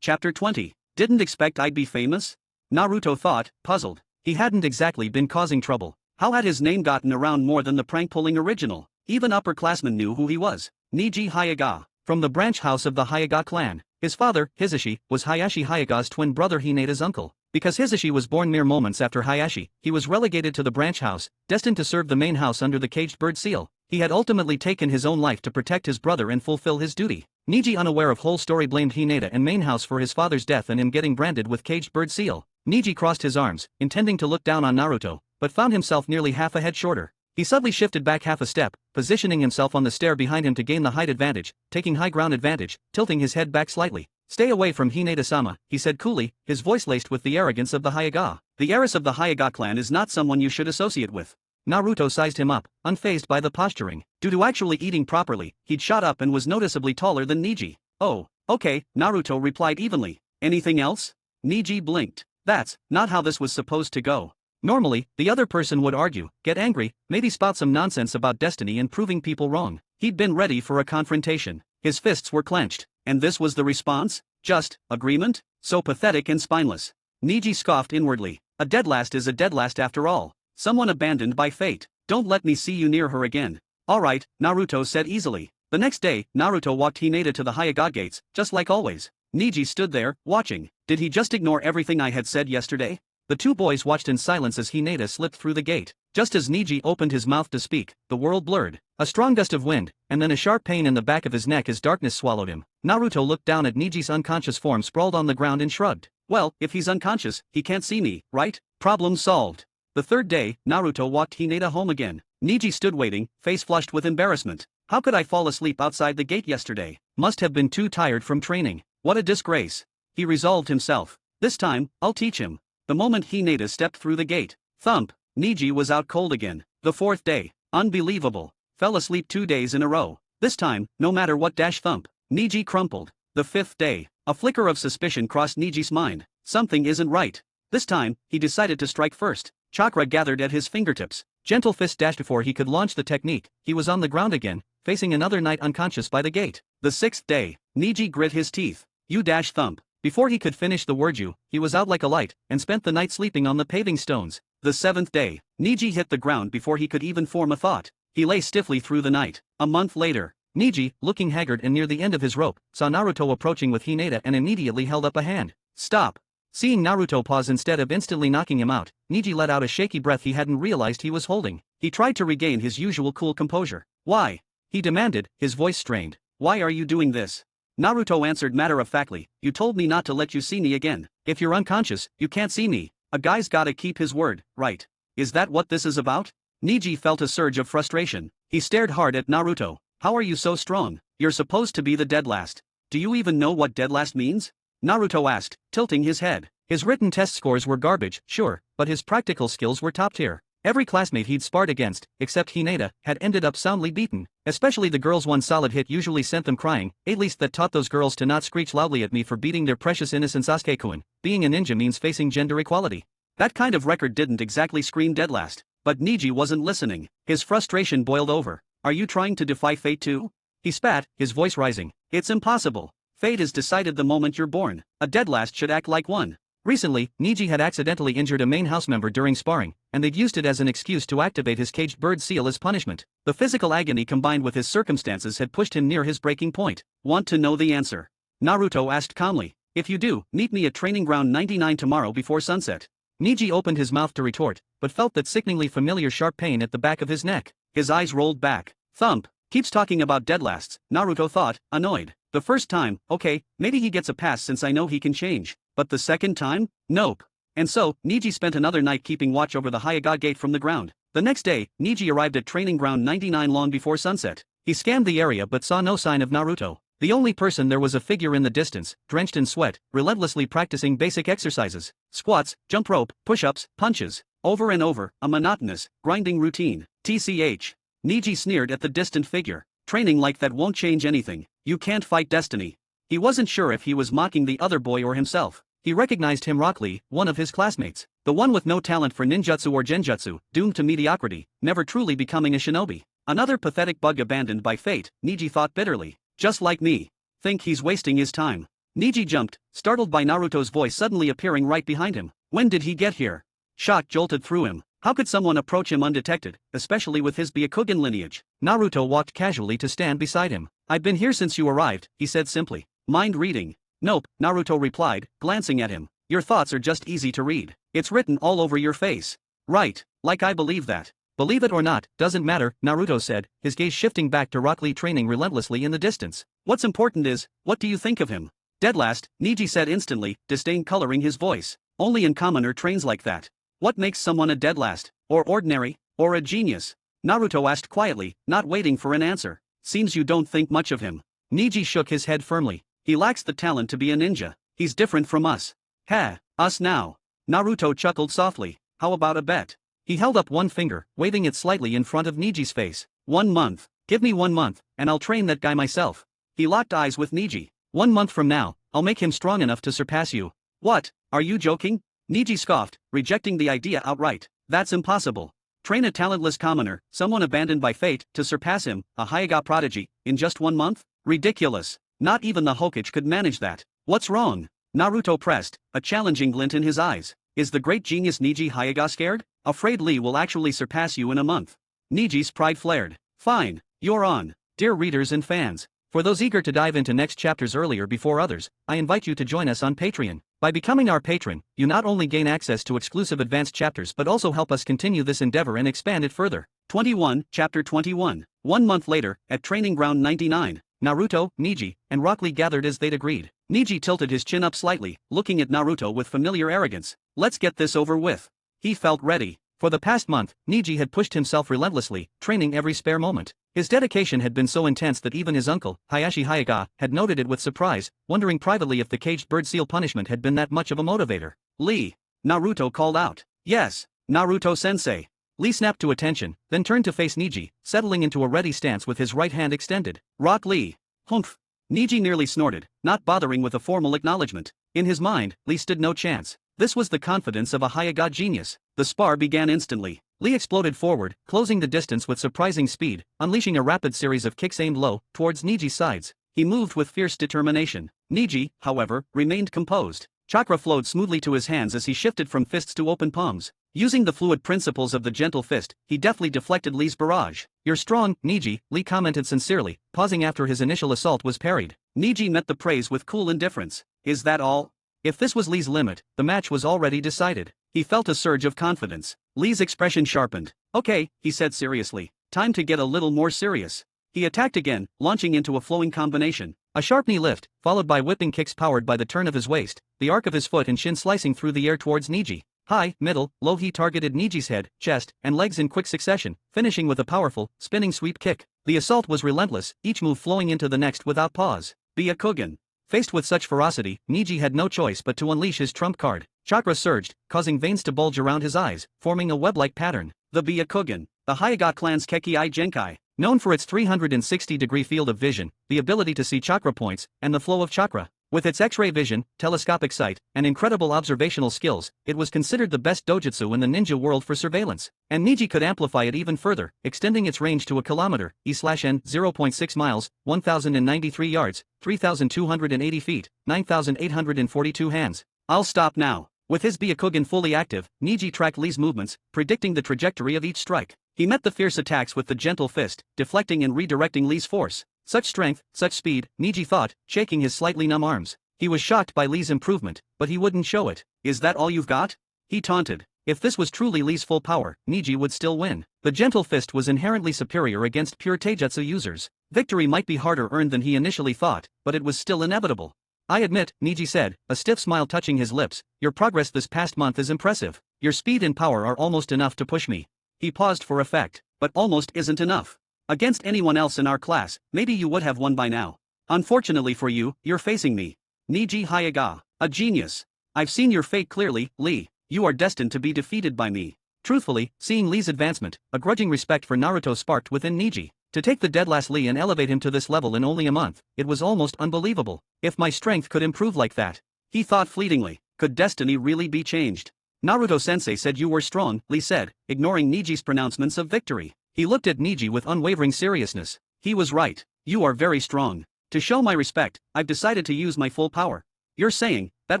Chapter 20. Didn't expect I'd be famous? Naruto thought, puzzled. He hadn't exactly been causing trouble. How had his name gotten around more than the prank-pulling original? Even upperclassmen knew who he was. Neji Hyuga, from the branch house of the Hyuga clan. His father, Hisashi, was Hayashi Hyuga's twin brother Hinata's uncle. Because Hisashi was born mere moments after Hayashi, he was relegated to the branch house, destined to serve the main house under the caged bird seal. He had ultimately taken his own life to protect his brother and fulfill his duty. Neji, unaware of whole story, blamed Hinata and main house for his father's death and him getting branded with caged bird seal. Neji crossed his arms, intending to look down on Naruto, but found himself nearly half a head shorter. He suddenly shifted back half a step, positioning himself on the stair behind him to gain the height advantage, taking high ground advantage, tilting his head back slightly. "Stay away from Hinata-sama," he said coolly, his voice laced with the arrogance of the Hyuga. "The heiress of the Hyuga clan is not someone you should associate with." Naruto sized him up, unfazed by the posturing. Due to actually eating properly, he'd shot up and was noticeably taller than Neji. "Oh, okay," Naruto replied evenly. "Anything else?" Neji blinked. That's not how this was supposed to go. Normally, the other person would argue, get angry, maybe spout some nonsense about destiny and proving people wrong. He'd been ready for a confrontation. His fists were clenched. And this was the response? Just agreement? So pathetic and spineless. Neji scoffed inwardly. A deadlast is a deadlast after all. Someone abandoned by fate. Don't let me see you near her again. Alright, Naruto said easily. The next day, Naruto walked Hinata to the Hyuga gates, just like always. Neji stood there, watching. Did he just ignore everything I had said yesterday? The two boys watched in silence as Hinata slipped through the gate. Just as Neji opened his mouth to speak, the world blurred. A strong gust of wind, and then a sharp pain in the back of his neck as darkness swallowed him. Naruto looked down at Neji's unconscious form sprawled on the ground and shrugged. Well, if he's unconscious, he can't see me, right? Problem solved. The third day, Naruto walked Hinata home again. Neji stood waiting, face flushed with embarrassment. How could I fall asleep outside the gate yesterday? Must have been too tired from training. What a disgrace. He resolved himself. This time, I'll teach him. The moment Hinata stepped through the gate, thump, Neji was out cold again. The fourth day, unbelievable. Fell asleep 2 days in a row. This time, no matter what thump, Neji crumpled. The fifth day, a flicker of suspicion crossed Neji's mind. Something isn't right. This time, he decided to strike first. Chakra gathered at his fingertips. Gentle fist dashed before he could launch the technique. He was on the ground again, facing another knight unconscious by the gate. The sixth day, Neji grit his teeth. Thump. Before he could finish the word he was out like a light, and spent the night sleeping on the paving stones. The seventh day, Neji hit the ground before he could even form a thought. He lay stiffly through the night. A month later, Neji, looking haggard and near the end of his rope, saw Naruto approaching with Hinata and immediately held up a hand. Stop. Seeing Naruto pause instead of instantly knocking him out, Neji let out a shaky breath he hadn't realized he was holding. He tried to regain his usual cool composure. Why? He demanded, his voice strained. Why are you doing this? Naruto answered matter-of-factly, you told me not to let you see me again. If you're unconscious, you can't see me. A guy's gotta keep his word, right? Is that what this is about? Neji felt a surge of frustration. He stared hard at Naruto. How are you so strong? You're supposed to be the dead last. Do you even know what dead last means? Naruto asked, tilting his head. His written test scores were garbage, sure, but his practical skills were top tier. Every classmate he'd sparred against, except Hinata, had ended up soundly beaten. Especially the girls. One solid hit usually sent them crying, at least that taught those girls to not screech loudly at me for beating their precious innocent Sasuke-kun. Being a ninja means facing gender equality. That kind of record didn't exactly scream dead last. But Neji wasn't listening. His frustration boiled over. Are you trying to defy fate too? He spat, his voice rising. It's impossible. Fate is decided the moment you're born. A dead last should act like one. Recently, Neji had accidentally injured a main house member during sparring, and they'd used it as an excuse to activate his caged bird seal as punishment. The physical agony combined with his circumstances had pushed him near his breaking point. Want to know the answer? Naruto asked calmly. If you do, meet me at Training Ground 99 tomorrow before sunset. Neji opened his mouth to retort, but felt that sickeningly familiar sharp pain at the back of his neck. His eyes rolled back. Thump. Keeps talking about dead lasts, Naruto thought, annoyed. The first time, okay, maybe he gets a pass since I know he can change. But the second time? Nope. And so, Neji spent another night keeping watch over the Hokage gate from the ground. The next day, Neji arrived at Training Ground 99 long before sunset. He scanned the area but saw no sign of Naruto. The only person there was a figure in the distance, drenched in sweat, relentlessly practicing basic exercises. Squats, jump rope, push-ups, punches. Over and over, a monotonous, grinding routine. TCH. Neji sneered at the distant figure. Training like that won't change anything. You can't fight destiny. He wasn't sure if he was mocking the other boy or himself. He recognized him. Rock Lee, one of his classmates. The one with no talent for ninjutsu or genjutsu, doomed to mediocrity, never truly becoming a shinobi. Another pathetic bug abandoned by fate, Neji thought bitterly. Just like me. Think he's wasting his time. Neji jumped, startled by Naruto's voice suddenly appearing right behind him. When did he get here? Shock jolted through him. How could someone approach him undetected, especially with his Byakugan lineage? Naruto walked casually to stand beside him. I've been here since you arrived, he said simply. Mind reading? Nope, Naruto replied, glancing at him. Your thoughts are just easy to read. It's written all over your face. Right, like I believe that. Believe it or not, doesn't matter, Naruto said, his gaze shifting back to Rock Lee training relentlessly in the distance. What's important is, what do you think of him? Dead last, Neji said instantly, disdain coloring his voice. Only a commoner trains like that. What makes someone a dead last, or ordinary, or a genius? Naruto asked quietly, not waiting for an answer. Seems you don't think much of him. Neji shook his head firmly. He lacks the talent to be a ninja. He's different from us. Ha, us now. Naruto chuckled softly. How about a bet? He held up one finger, waving it slightly in front of Neji's face. 1 month. Give me 1 month, and I'll train that guy myself. He locked eyes with Neji. 1 month from now, I'll make him strong enough to surpass you. What, are you joking? Neji scoffed, rejecting the idea outright. That's impossible. Train a talentless commoner, someone abandoned by fate, to surpass him, a Hokage prodigy, in just 1 month? Ridiculous. Not even the Hokage could manage that. What's wrong? Naruto pressed, a challenging glint in his eyes. Is the great genius Neji Hokage scared? Afraid Lee will actually surpass you in a month. Neji's pride flared. Fine, you're on. Dear readers and fans, for those eager to dive into next chapters earlier before others, I invite you to join us on Patreon. By becoming our patron, you not only gain access to exclusive advanced chapters but also help us continue this endeavor and expand it further. 21, Chapter 21. 1 month later, at Training Ground 99, Naruto, Neji, and Rock Lee gathered as they'd agreed. Neji tilted his chin up slightly, looking at Naruto with familiar arrogance. Let's get this over with. He felt ready. For the past month, Neji had pushed himself relentlessly, training every spare moment. His dedication had been so intense that even his uncle, Hayashi Hyuga, had noted it with surprise, wondering privately if the caged bird seal punishment had been that much of a motivator. Lee. Naruto called out. Yes, Naruto-sensei. Lee snapped to attention, then turned to face Neji, settling into a ready stance with his right hand extended. Rock Lee. Humph. Neji nearly snorted, not bothering with a formal acknowledgement. In his mind, Lee stood no chance. This was the confidence of a Hyuga genius. The spar began instantly. Lee exploded forward, closing the distance with surprising speed, unleashing a rapid series of kicks aimed low, towards Neji's sides. He moved with fierce determination. Neji, however, remained composed. Chakra flowed smoothly to his hands as he shifted from fists to open palms. Using the fluid principles of the gentle fist, he deftly deflected Lee's barrage. You're strong, Neji, Lee commented sincerely, pausing after his initial assault was parried. Neji met the praise with cool indifference. Is that all? If this was Lee's limit, the match was already decided. He felt a surge of confidence. Lee's expression sharpened. Okay, he said seriously. Time to get a little more serious. He attacked again, launching into a flowing combination. A sharp knee lift, followed by whipping kicks powered by the turn of his waist, the arc of his foot and shin slicing through the air towards Neji. High, middle, low. He targeted Neji's head, chest, and legs in quick succession, finishing with a powerful, spinning sweep kick. The assault was relentless, each move flowing into the next without pause. Byakugan. Faced with such ferocity, Neji had no choice but to unleash his trump card. Chakra surged, causing veins to bulge around his eyes, forming a web-like pattern. The Byakugan, the Hyuga clan's Kekkai Genkai. Known for its 360-degree field of vision, the ability to see chakra points, and the flow of chakra. With its X-ray vision, telescopic sight, and incredible observational skills, it was considered the best dojutsu in the ninja world for surveillance. And Neji could amplify it even further, extending its range to a kilometer, E/N 0.6 miles, 1,093 yards, 3,280 feet, 9,842 hands. I'll stop now. With his Byakugan fully active, Neji tracked Lee's movements, predicting the trajectory of each strike. He met the fierce attacks with the gentle fist, deflecting and redirecting Lee's force. Such strength, such speed, Neji thought, shaking his slightly numb arms. He was shocked by Lee's improvement, but he wouldn't show it. Is that all you've got? He taunted. If this was truly Lee's full power, Neji would still win. The gentle fist was inherently superior against pure taijutsu users. Victory might be harder earned than he initially thought, but it was still inevitable. I admit, Neji said, a stiff smile touching his lips, your progress this past month is impressive. Your speed and power are almost enough to push me. He paused for effect, but almost isn't enough. Against anyone else in our class, maybe you would have won by now. Unfortunately for you, you're facing me. Neji Hyuga, a genius. I've seen your fate clearly, Lee. You are destined to be defeated by me. Truthfully, seeing Lee's advancement, a grudging respect for Naruto sparked within Neji. To take the deadlast Lee and elevate him to this level in only a month, it was almost unbelievable. If my strength could improve like that. He thought fleetingly, could destiny really be changed? Naruto-sensei said you were strong, Lee said, ignoring Neji's pronouncements of victory. He looked at Neji with unwavering seriousness. He was right. You are very strong. To show my respect, I've decided to use my full power. You're saying, that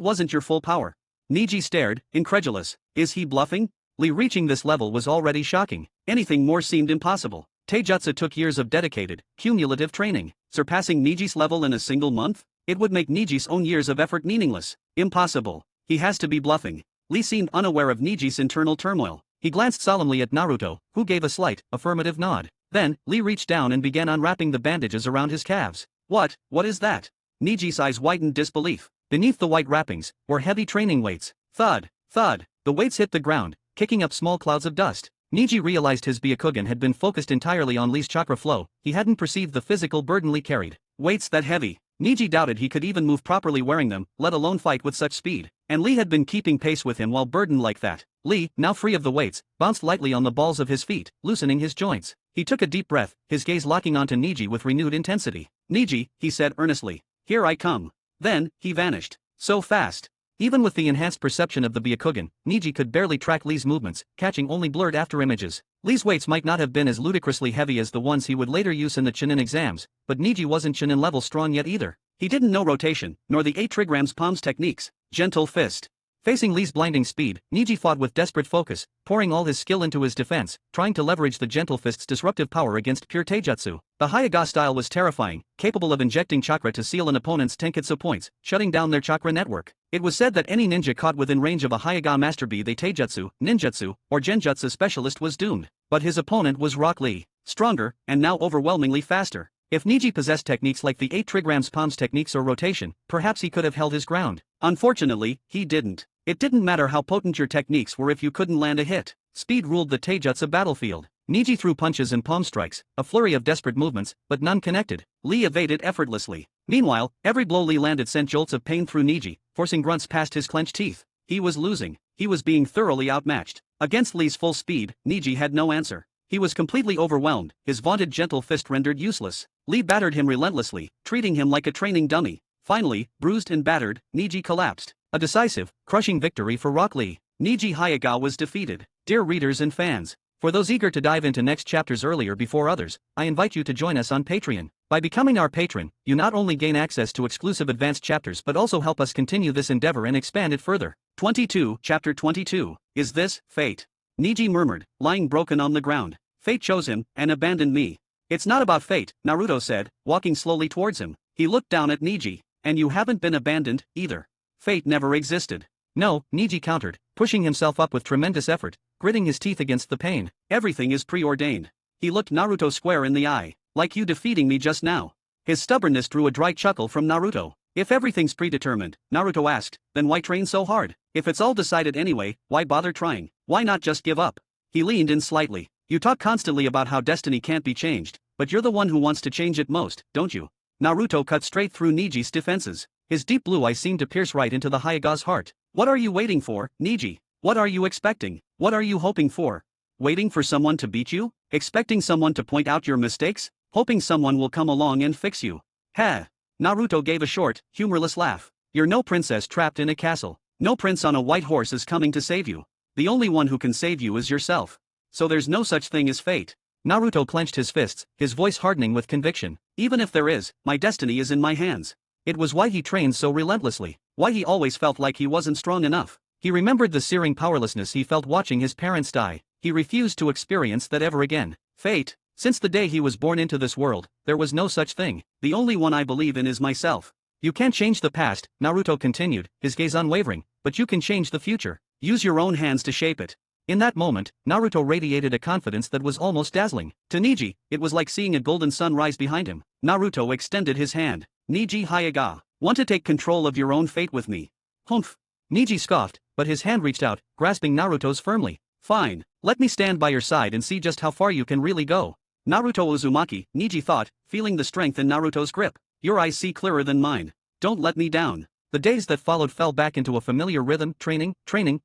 wasn't your full power? Neji stared, incredulous. Is he bluffing? Lee reaching this level was already shocking. Anything more seemed impossible. Taijutsu took years of dedicated, cumulative training. Surpassing Neji's level in a single month? It would make Neji's own years of effort meaningless. Impossible. He has to be bluffing. Lee seemed unaware of Neji's internal turmoil. He glanced solemnly at Naruto, who gave a slight, affirmative nod. Then, Lee reached down and began unwrapping the bandages around his calves. What is that? Neji's eyes widened disbelief. Beneath the white wrappings, were heavy training weights. Thud, thud, the weights hit the ground, kicking up small clouds of dust. Neji realized his Byakugan had been focused entirely on Lee's chakra flow. He hadn't perceived the physical burden Lee carried. Weights that heavy. Neji doubted he could even move properly wearing them, let alone fight with such speed. And Lee had been keeping pace with him while burdened like that. Lee, now free of the weights, bounced lightly on the balls of his feet, loosening his joints. He took a deep breath, his gaze locking onto Neji with renewed intensity. Neji, he said earnestly. Here I come. Then, he vanished. So fast. Even with the enhanced perception of the Byakugan, Neji could barely track Lee's movements, catching only blurred afterimages. Lee's weights might not have been as ludicrously heavy as the ones he would later use in the Chunin exams, but Neji wasn't Chunin level strong yet either. He didn't know rotation, nor the 8 trigrams palms techniques. Gentle fist. Facing Lee's blinding speed, Neji fought with desperate focus, pouring all his skill into his defense, trying to leverage the gentle fist's disruptive power against pure taijutsu. The Hyuga style was terrifying, capable of injecting chakra to seal an opponent's tenketsu points, shutting down their chakra network. It was said that any ninja caught within range of a Hyuga master, be they taijutsu, ninjutsu, or genjutsu specialist, was doomed. But his opponent was Rock Lee, stronger, and now overwhelmingly faster. If Neji possessed techniques like the 8 trigrams palms techniques or rotation, perhaps he could have held his ground. Unfortunately, he didn't. It didn't matter how potent your techniques were if you couldn't land a hit. Speed ruled the taijutsu battlefield. Neji threw punches and palm strikes, a flurry of desperate movements, but none connected. Lee evaded effortlessly. Meanwhile, every blow Lee landed sent jolts of pain through Neji, forcing grunts past his clenched teeth. He was losing. He was being thoroughly outmatched. Against Lee's full speed, Neji had no answer. He was completely overwhelmed, his vaunted gentle fist rendered useless. Lee battered him relentlessly, treating him like a training dummy. Finally, bruised and battered, Neji collapsed. A decisive, crushing victory for Rock Lee. Neji Hyuga was defeated. Dear readers and fans, for those eager to dive into next chapters earlier before others, I invite you to join us on Patreon. By becoming our patron, you not only gain access to exclusive advanced chapters but also help us continue this endeavor and expand it further. 22, Chapter 22. Is this fate? Neji murmured, lying broken on the ground. Fate chose him, and abandoned me. It's not about fate, Naruto said, walking slowly towards him. He looked down at Neji. And you haven't been abandoned, either. Fate never existed. No, Neji countered, pushing himself up with tremendous effort, gritting his teeth against the pain. Everything is preordained. He looked Naruto square in the eye. Like you defeating me just now. His stubbornness drew a dry chuckle from Naruto. If everything's predetermined, Naruto asked, then why train so hard? If it's all decided anyway, why bother trying? Why not just give up? He leaned in slightly. You talk constantly about how destiny can't be changed, but you're the one who wants to change it most, don't you? Naruto cut straight through Neji's defenses. His deep blue eyes seemed to pierce right into the Hyuga's heart. What are you waiting for, Neji? What are you expecting? What are you hoping for? Waiting for someone to beat you? Expecting someone to point out your mistakes? Hoping someone will come along and fix you? Heh. Naruto gave a short, humorless laugh. You're no princess trapped in a castle. No prince on a white horse is coming to save you. The only one who can save you is yourself. So there's no such thing as fate. Naruto clenched his fists, his voice hardening with conviction. Even if there is, my destiny is in my hands. It was why he trained so relentlessly, why he always felt like he wasn't strong enough. He remembered the searing powerlessness he felt watching his parents die. He refused to experience that ever again. Fate. Since the day he was born into this world, there was no such thing. The only one I believe in is myself. You can't change the past, Naruto continued, his gaze unwavering, but you can change the future. Use your own hands to shape it. In that moment, Naruto radiated a confidence that was almost dazzling. To Neji, it was like seeing a golden sun rise behind him. Naruto extended his hand. Neji Hyuga, want to take control of your own fate with me? Humph. Neji scoffed, but his hand reached out, grasping Naruto's firmly. Fine, let me stand by your side and see just how far you can really go. Naruto Uzumaki, Neji thought, feeling the strength in Naruto's grip. Your eyes see clearer than mine. Don't let me down. The days that followed fell back into a familiar rhythm, training,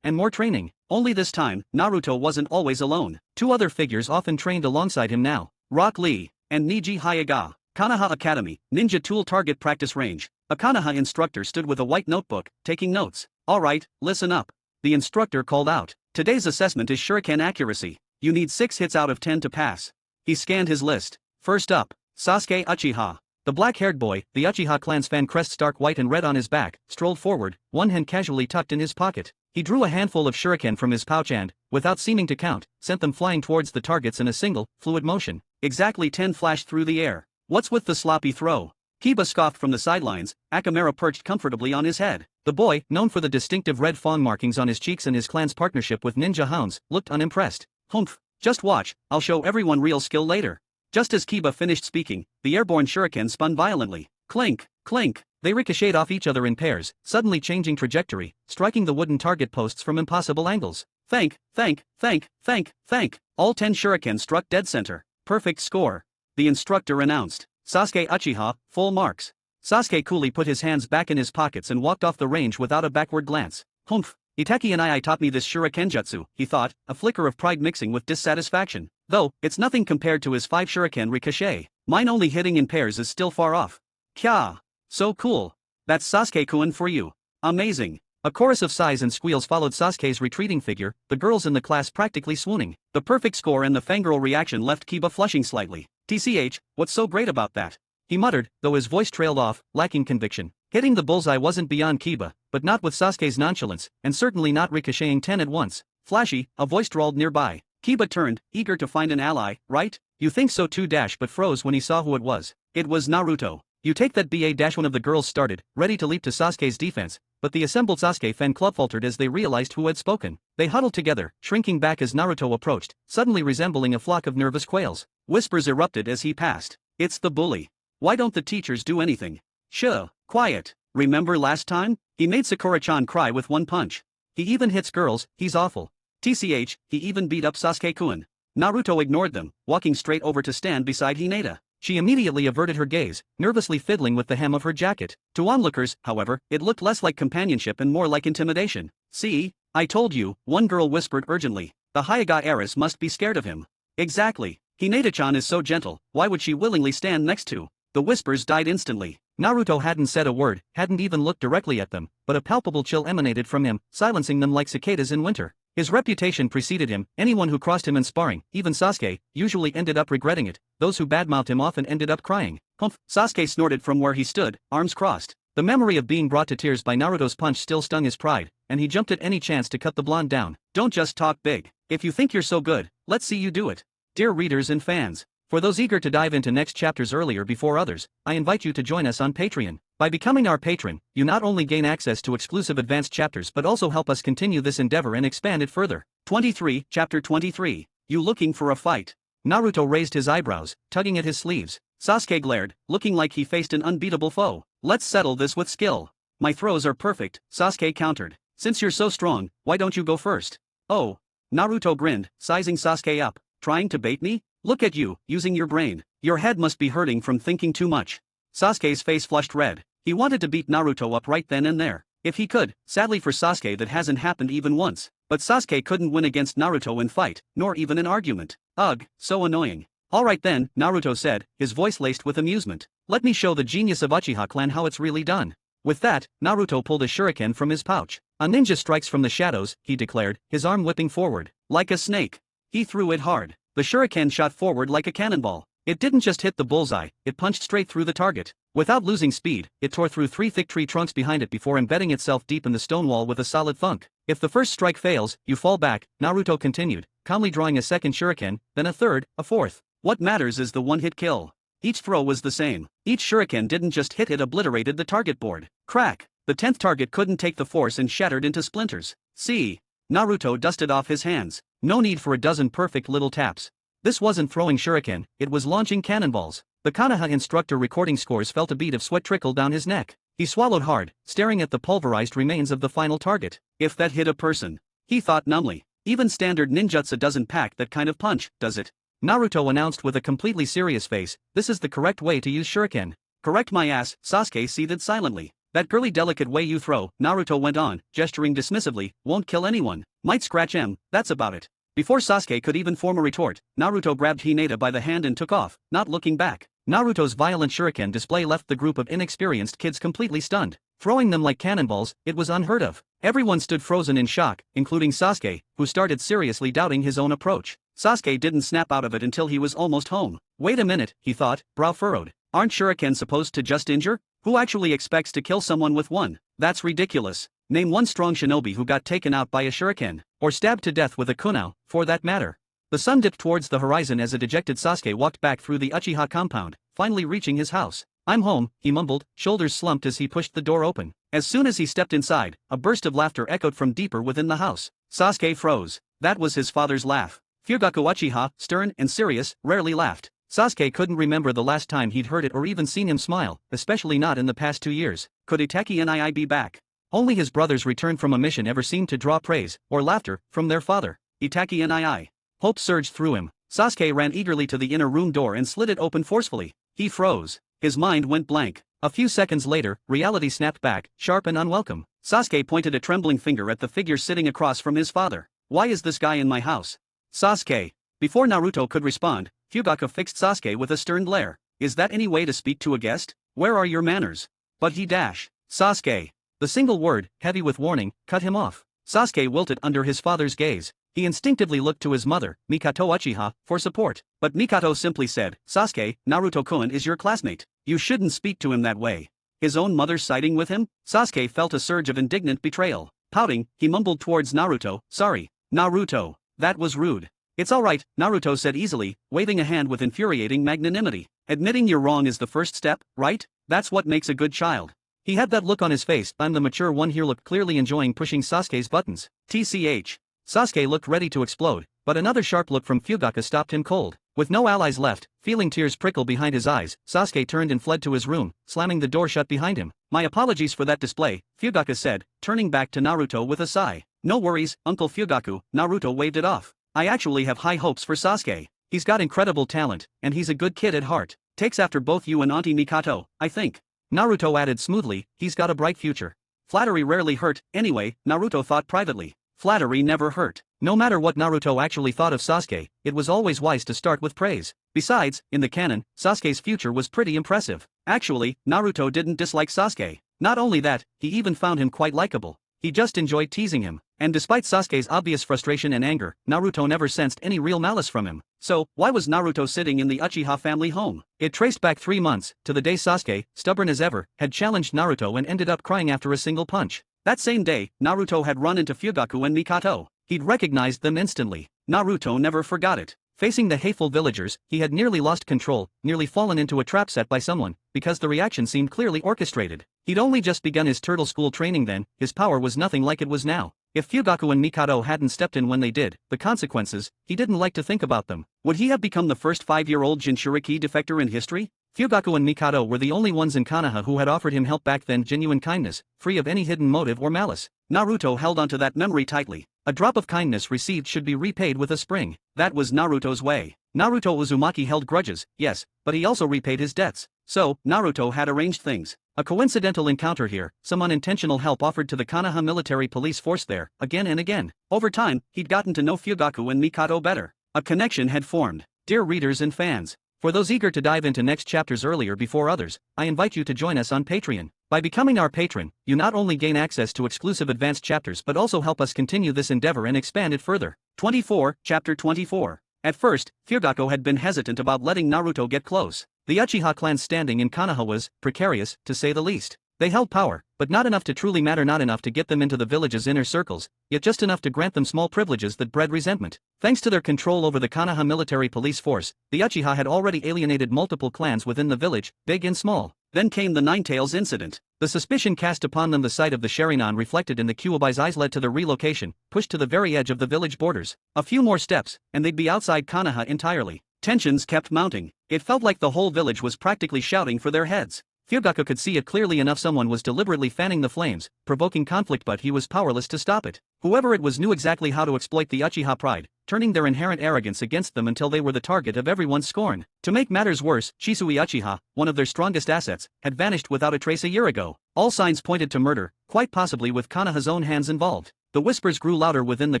and more training. Only this time, Naruto wasn't always alone. Two other figures often trained alongside him now. Rock Lee, and Neji Hyuga. Konoha Academy, Ninja Tool Target Practice Range. A Konoha instructor stood with a white notebook, taking notes. Alright, listen up. The instructor called out. Today's assessment is shuriken accuracy. You need 6 hits out of 10 to pass. He scanned his list. First up, Sasuke Uchiha. The black-haired boy, the Uchiha clan's fan crest stark white and red on his back, strolled forward, one hand casually tucked in his pocket. He drew a handful of shuriken from his pouch and, without seeming to count, sent them flying towards the targets in a single, fluid motion. Exactly 10 flashed through the air. What's with the sloppy throw? Kiba scoffed from the sidelines, Akamera perched comfortably on his head. The boy, known for the distinctive red fawn markings on his cheeks and his clan's partnership with ninja hounds, looked unimpressed. Humph, just watch, I'll show everyone real skill later. Just as Kiba finished speaking, the airborne shuriken spun violently. Clink, clink, they ricocheted off each other in pairs, suddenly changing trajectory, striking the wooden target posts from impossible angles. Thank. All 10 shuriken struck dead center. Perfect score. The instructor announced. Sasuke Uchiha, full marks. Sasuke coolly put his hands back in his pockets and walked off the range without a backward glance. Humph, Itachi and I taught me this shuriken jutsu, he thought, a flicker of pride mixing with dissatisfaction. Though, it's nothing compared to his 5 shuriken ricochet. Mine only hitting in pairs is still far off. Kya! So cool. That's Sasuke-kun for you. Amazing. A chorus of sighs and squeals followed Sasuke's retreating figure, the girls in the class practically swooning. The perfect score and the fangirl reaction left Kiba flushing slightly. TCH, what's so great about that? He muttered, though his voice trailed off, lacking conviction. Hitting the bullseye wasn't beyond Kiba, but not with Sasuke's nonchalance, and certainly not ricocheting 10 at once. Flashy, a voice drawled nearby. Kiba turned, eager to find an ally, right? You think so too but froze when he saw who it was. It was Naruto. You take that BA-1 of the girls started, ready to leap to Sasuke's defense, but the assembled Sasuke fan club faltered as they realized who had spoken. They huddled together, shrinking back as Naruto approached, suddenly resembling a flock of nervous quails. Whispers erupted as he passed. It's the bully. Why don't the teachers do anything? Shh, quiet. Remember last time? He made Sakura-chan cry with one punch. He even hits girls, he's awful. TCH, he even beat up Sasuke-kun. Naruto ignored them, walking straight over to stand beside Hinata. She immediately averted her gaze, nervously fiddling with the hem of her jacket. To onlookers, however, it looked less like companionship and more like intimidation. See? I told you, one girl whispered urgently. The Hyuga heiress must be scared of him. Exactly. Hinata-chan is so gentle, why would she willingly stand next to? The whispers died instantly. Naruto hadn't said a word, hadn't even looked directly at them, but a palpable chill emanated from him, silencing them like cicadas in winter. His reputation preceded him, anyone who crossed him in sparring, even Sasuke, usually ended up regretting it, those who badmouthed him often ended up crying. Humph, Sasuke snorted from where he stood, arms crossed. The memory of being brought to tears by Naruto's punch still stung his pride, and he jumped at any chance to cut the blonde down. Don't just talk big. If you think you're so good, let's see you do it. Dear readers and fans, for those eager to dive into next chapters earlier before others, I invite you to join us on Patreon. By becoming our patron, you not only gain access to exclusive advanced chapters but also help us continue this endeavor and expand it further. 23, Chapter 23. You looking for a fight? Naruto raised his eyebrows, tugging at his sleeves. Sasuke glared, looking like he faced an unbeatable foe. Let's settle this with skill. My throws are perfect, Sasuke countered. Since you're so strong, why don't you go first? Oh. Naruto grinned, sizing Sasuke up. Trying to bait me? Look at you, using your brain. Your head must be hurting from thinking too much. Sasuke's face flushed red. He wanted to beat Naruto up right then and there. If he could. Sadly for Sasuke, that hasn't happened even once. But Sasuke couldn't win against Naruto in fight, nor even in argument. Ugh, so annoying. Alright then, Naruto said, his voice laced with amusement. Let me show the genius of Uchiha clan how it's really done. With that, Naruto pulled a shuriken from his pouch. A ninja strikes from the shadows, he declared, his arm whipping forward. Like a snake. He threw it hard. The shuriken shot forward like a cannonball. It didn't just hit the bullseye, it punched straight through the target. Without losing speed, it tore through 3 thick tree trunks behind it before embedding itself deep in the stone wall with a solid thunk. If the first strike fails, you fall back, Naruto continued, calmly drawing a second shuriken, then a third, a fourth. What matters is the one-hit kill. Each throw was the same. Each shuriken didn't just hit, it obliterated the target board. Crack! The 10th target couldn't take the force and shattered into splinters. See? Naruto dusted off his hands. No need for a dozen perfect little taps. This wasn't throwing shuriken, it was launching cannonballs. The Konoha instructor recording scores felt a bead of sweat trickle down his neck. He swallowed hard, staring at the pulverized remains of the final target. If that hit a person, he thought numbly. Even standard ninjutsu doesn't pack that kind of punch, does it? Naruto announced with a completely serious face, this is the correct way to use shuriken. Correct my ass, Sasuke seethed silently. That girly delicate way you throw, Naruto went on, gesturing dismissively, won't kill anyone. Might scratch him, that's about it. Before Sasuke could even form a retort, Naruto grabbed Hinata by the hand and took off, not looking back. Naruto's violent shuriken display left the group of inexperienced kids completely stunned. Throwing them like cannonballs, it was unheard of. Everyone stood frozen in shock, including Sasuke, who started seriously doubting his own approach. Sasuke didn't snap out of it until he was almost home. Wait a minute, he thought, brow furrowed. Aren't shuriken supposed to just injure? Who actually expects to kill someone with one? That's ridiculous. Name one strong shinobi who got taken out by a shuriken, or stabbed to death with a kunai, for that matter. The sun dipped towards the horizon as a dejected Sasuke walked back through the Uchiha compound, finally reaching his house. I'm home, he mumbled, shoulders slumped as he pushed the door open. As soon as he stepped inside, a burst of laughter echoed from deeper within the house. Sasuke froze. That was his father's laugh. Fugaku Uchiha, stern and serious, rarely laughed. Sasuke couldn't remember the last time he'd heard it or even seen him smile, especially not in the past 2 years. Could Itachi Nii be back? Only his brothers returned from a mission ever seemed to draw praise, or laughter, from their father. Itachi Nii. Hope surged through him. Sasuke ran eagerly to the inner room door and slid it open forcefully. He froze. His mind went blank. A few seconds later, reality snapped back, sharp and unwelcome. Sasuke pointed a trembling finger at the figure sitting across from his father. Why is this guy in my house? Sasuke. Before Naruto could respond, Fugaku fixed Sasuke with a stern glare. Is that any way to speak to a guest? Where are your manners? But he dash. Sasuke. The single word, heavy with warning, cut him off. Sasuke wilted under his father's gaze. He instinctively looked to his mother, Mikoto Uchiha, for support. But Mikoto simply said, Sasuke, Naruto-kun is your classmate. You shouldn't speak to him that way. His own mother siding with him? Sasuke felt a surge of indignant betrayal. Pouting, he mumbled towards Naruto, sorry. Naruto. That was rude. It's alright, Naruto said easily, waving a hand with infuriating magnanimity. Admitting you're wrong is the first step, right? That's what makes a good child. He had that look on his face. I'm the mature one here, looked clearly enjoying pushing Sasuke's buttons. TCH. Sasuke looked ready to explode, but another sharp look from Fugaku stopped him cold. With no allies left, feeling tears prickle behind his eyes, Sasuke turned and fled to his room, slamming the door shut behind him. My apologies for that display, Fugaku said, turning back to Naruto with a sigh. No worries, Uncle Fugaku, Naruto waved it off. I actually have high hopes for Sasuke. He's got incredible talent, and he's a good kid at heart. Takes after both you and Auntie Mikoto, I think. Naruto added smoothly, he's got a bright future. Flattery rarely hurt, anyway, Naruto thought privately. Flattery never hurt. No matter what Naruto actually thought of Sasuke, it was always wise to start with praise. Besides, in the canon, Sasuke's future was pretty impressive. Actually, Naruto didn't dislike Sasuke. Not only that, he even found him quite likable. He just enjoyed teasing him. And despite Sasuke's obvious frustration and anger, Naruto never sensed any real malice from him. So, why was Naruto sitting in the Uchiha family home? It traced back 3 months, to the day Sasuke, stubborn as ever, had challenged Naruto and ended up crying after a single punch. That same day, Naruto had run into Fugaku and Mikoto. He'd recognized them instantly. Naruto never forgot it. Facing the hateful villagers, he had nearly lost control, nearly fallen into a trap set by someone, because the reaction seemed clearly orchestrated. He'd only just begun his turtle school training then, his power was nothing like it was now. If Fugaku and Mikoto hadn't stepped in when they did, the consequences, he didn't like to think about them. Would he have become the first 5-year-old Jinchuriki defector in history? Fugaku and Mikado were the only ones in Konoha who had offered him help back then, genuine kindness, free of any hidden motive or malice. Naruto held onto that memory tightly. A drop of kindness received should be repaid with a spring. That was Naruto's way. Naruto Uzumaki held grudges, yes, but he also repaid his debts. So, Naruto had arranged things. A coincidental encounter here, some unintentional help offered to the Konoha military police force there, again and again. Over time, he'd gotten to know Fugaku and Mikado better. A connection had formed. Dear readers and fans, for those eager to dive into next chapters earlier before others, I invite you to join us on Patreon. By becoming our patron, you not only gain access to exclusive advanced chapters but also help us continue this endeavor and expand it further. 24, Chapter 24. At first, Fugaku had been hesitant about letting Naruto get close. The Uchiha clan's standing in Konoha was precarious, to say the least. They held power, but not enough to truly matter, not enough to get them into the village's inner circles, yet just enough to grant them small privileges that bred resentment. Thanks to their control over the Konoha military police force, the Uchiha had already alienated multiple clans within the village, big and small. Then came the Ninetales incident. The suspicion cast upon them, the sight of the Sharingan reflected in the Kyuubi's eyes, led to their relocation, pushed to the very edge of the village borders. A few more steps, and they'd be outside Konoha entirely. Tensions kept mounting. It felt like the whole village was practically shouting for their heads. Fugaku could see it clearly enough. Someone was deliberately fanning the flames, provoking conflict, but he was powerless to stop it. Whoever it was knew exactly how to exploit the Uchiha pride, turning their inherent arrogance against them until they were the target of everyone's scorn. To make matters worse, Shisui Uchiha, one of their strongest assets, had vanished without a trace a year ago. All signs pointed to murder, quite possibly with Konoha's own hands involved. The whispers grew louder within the